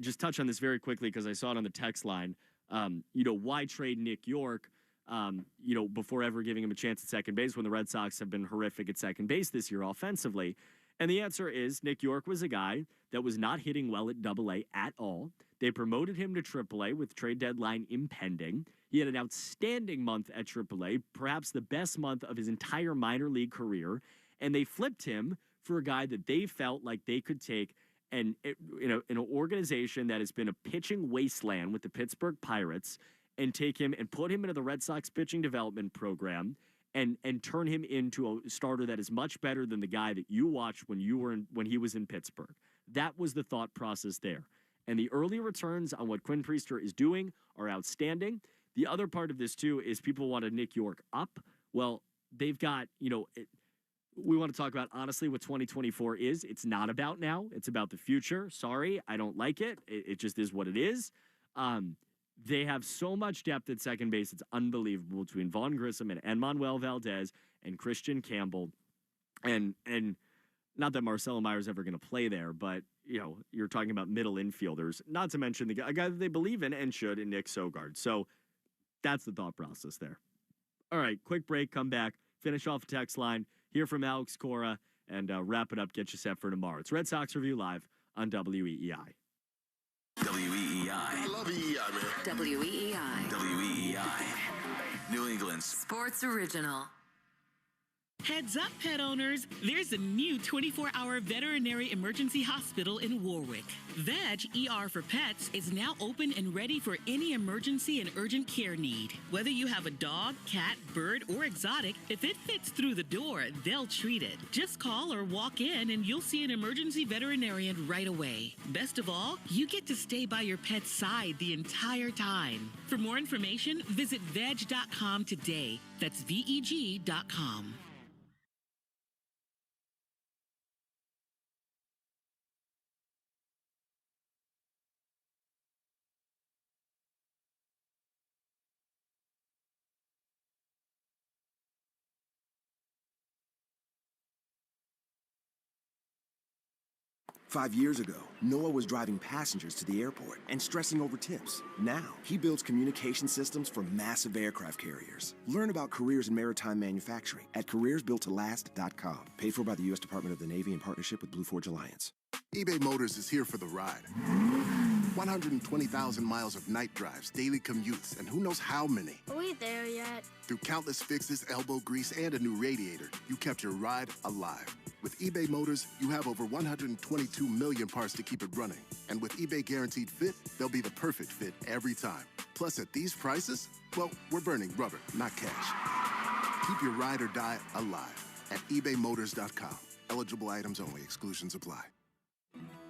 just touch on this very quickly because I saw it on the text line. You know, why trade Nick York, you know, before ever giving him a chance at second base when the Red Sox have been horrific at second base this year offensively? And the answer is Nick York was a guy that was not hitting well at Double-A at all. They promoted him to Triple-A with trade deadline impending. He had an outstanding month at Triple-A, perhaps the best month of his entire minor league career. And they flipped him for a guy that they felt like they could take and in an organization that has been a pitching wasteland with the Pittsburgh Pirates and take him and put him into the Red Sox pitching development program and turn him into a starter that is much better than the guy that you watched when he was in Pittsburgh. That was the thought process there. And the early returns on what Quinn Priester is doing are outstanding. The other part of this, too, is people wanted Nick York up. Well, they've got, you know, we want to talk about, honestly, what 2024 is. It's not about now. It's about the future. Sorry, I don't like it. It just is what it is. They have so much depth at second base. It's unbelievable between Vaughn Grissom and Enmanuel Valdez and Christian Campbell. And not that Marcelo Meyer's ever going to play there, but, you know, you're talking about middle infielders, not to mention a guy that they believe in and should in Nick Sogard. So that's the thought process there. All right, quick break, come back, finish off the text line, hear from Alex Cora, and wrap it up, get you set for tomorrow. It's Red Sox Review Live on WEEI. WEEI. I love EEI, man. WEEI. WEEI. New England's Sports Original. Heads up, pet owners. There's a new 24-hour veterinary emergency hospital in Warwick. Veg ER for Pets is now open and ready for any emergency and urgent care need. Whether you have a dog, cat, bird, or exotic, if it fits through the door, they'll treat it. Just call or walk in and you'll see an emergency veterinarian right away. Best of all, you get to stay by your pet's side the entire time. For more information, visit veg.com today. That's VEG.com. Five years ago, Noah was driving passengers to the airport and stressing over tips. Now, he builds communication systems for massive aircraft carriers. Learn about careers in maritime manufacturing at careersbuilttolast.com. Paid for by the U.S. Department of the Navy in partnership with Blue Forge Alliance. eBay Motors is here for the ride. 120,000 miles of night drives, daily commutes, and who knows how many. Are we there yet? Through countless fixes, elbow grease, and a new radiator, you kept your ride alive. With eBay Motors, you have over 122 million parts to keep it running. And with eBay Guaranteed Fit, they'll be the perfect fit every time. Plus, at these prices, well, we're burning rubber, not cash. Keep your ride or die alive at ebaymotors.com. Eligible items only. Exclusions apply.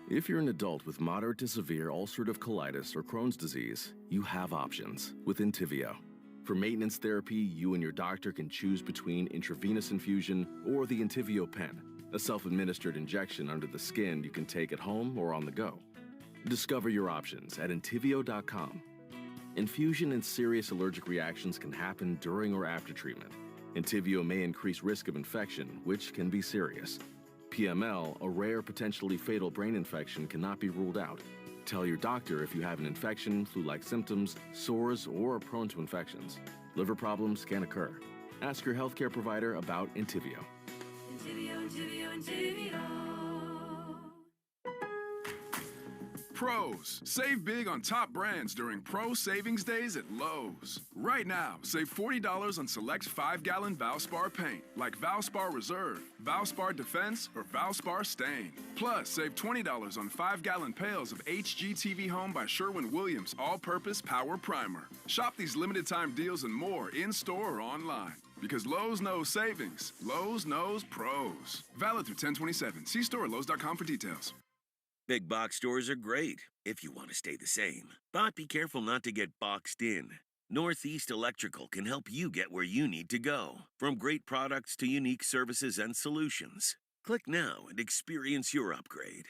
If you're an adult with moderate to severe ulcerative colitis or Crohn's disease, you have options with Entyvio. For maintenance therapy, you and your doctor can choose between intravenous infusion or the Entyvio pen, a self-administered injection under the skin you can take at home or on the go. Discover your options at Entyvio.com. Infusion and serious allergic reactions can happen during or after treatment. Entyvio may increase risk of infection, which can be serious. PML, a rare, potentially fatal brain infection, cannot be ruled out. Tell your doctor if you have an infection, flu-like symptoms, sores, or are prone to infections. Liver problems can occur. Ask your healthcare provider about Entyvio. Pros, save big on top brands during Pro Savings Days at Lowe's. Right now, save $40 on select 5-gallon Valspar paint, like Valspar Reserve, Valspar Defense, or Valspar Stain. Plus, save $20 on 5-gallon pails of HGTV Home by Sherwin-Williams All-Purpose Power Primer. Shop these limited-time deals and more in-store or online. Because Lowe's knows savings. Lowe's knows pros. Valid through 10/27. See store at Lowe's.com for details. Big box stores are great if you want to stay the same. But be careful not to get boxed in. Northeast Electrical can help you get where you need to go. From great products to unique services and solutions. Click now and experience your upgrade.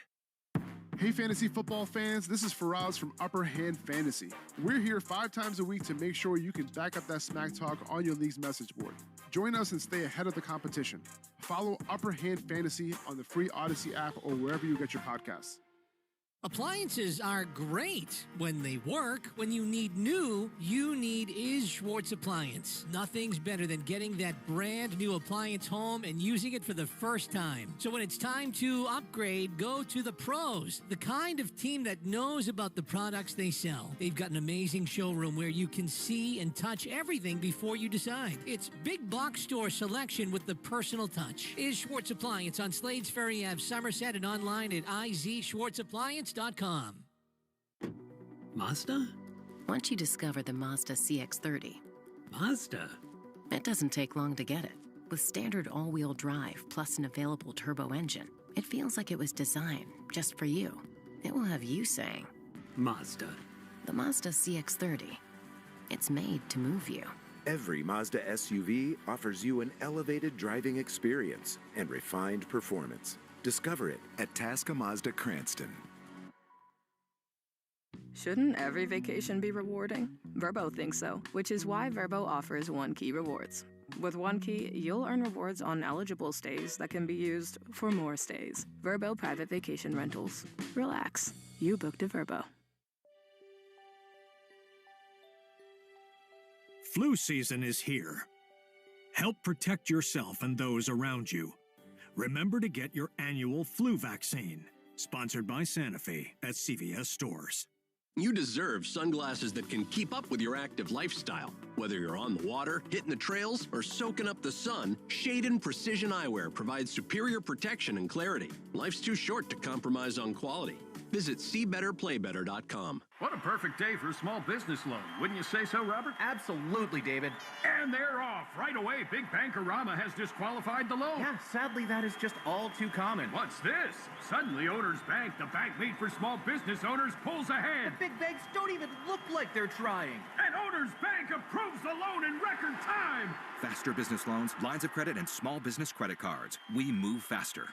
Hey fantasy football fans, this is Faraz from Upper Hand Fantasy. We're here 5 times a week to make sure you can back up that smack talk on your league's message board. Join us and stay ahead of the competition. Follow Upper Hand Fantasy on the free Odyssey app or wherever you get your podcasts. Appliances are great when they work. When you need new, you need is Schwartz Appliance. Nothing's better than getting that brand new appliance home and using it for the first time. So when it's time to upgrade, go to the pros, the kind of team that knows about the products they sell. They've got an amazing showroom where you can see and touch everything before you decide. It's big box store selection with the personal touch. Is Schwartz Appliance on Slades Ferry Ave, Somerset, and online at izschwartzappliance.com. Mazda? Once you discover the Mazda CX-30, Mazda? it doesn't take long to get it. With standard all-wheel drive plus an available turbo engine, it feels like it was designed just for you. It will have you saying, Mazda. The Mazda CX-30. It's made to move you. Every Mazda SUV offers you an elevated driving experience and refined performance. Discover it at Tasca Mazda Cranston. Shouldn't every vacation be rewarding? Vrbo thinks so, which is why Vrbo offers One Key Rewards. With One Key, you'll earn rewards on eligible stays that can be used for more stays. Vrbo Private Vacation Rentals. Relax. You booked a Vrbo. Flu season is here. Help protect yourself and those around you. Remember to get your annual flu vaccine. Sponsored by Santa Fe at CVS stores. You deserve sunglasses that can keep up with your active lifestyle. Whether you're on the water, hitting the trails, or soaking up the sun, Shade & Precision Eyewear provides superior protection and clarity. Life's too short to compromise on quality. Visit SeeBetterPlayBetter.com. What a perfect day for a small business loan. Wouldn't you say so, Robert? Absolutely, David. And they're off. Right away, Big Bankarama has disqualified the loan. Yeah, sadly, that is just all too common. What's this? Suddenly, Owners Bank, the bank made for small business owners, pulls ahead. The big banks don't even look like they're trying. And Owners Bank approves the loan in record time. Faster business loans, lines of credit, and small business credit cards. We move faster.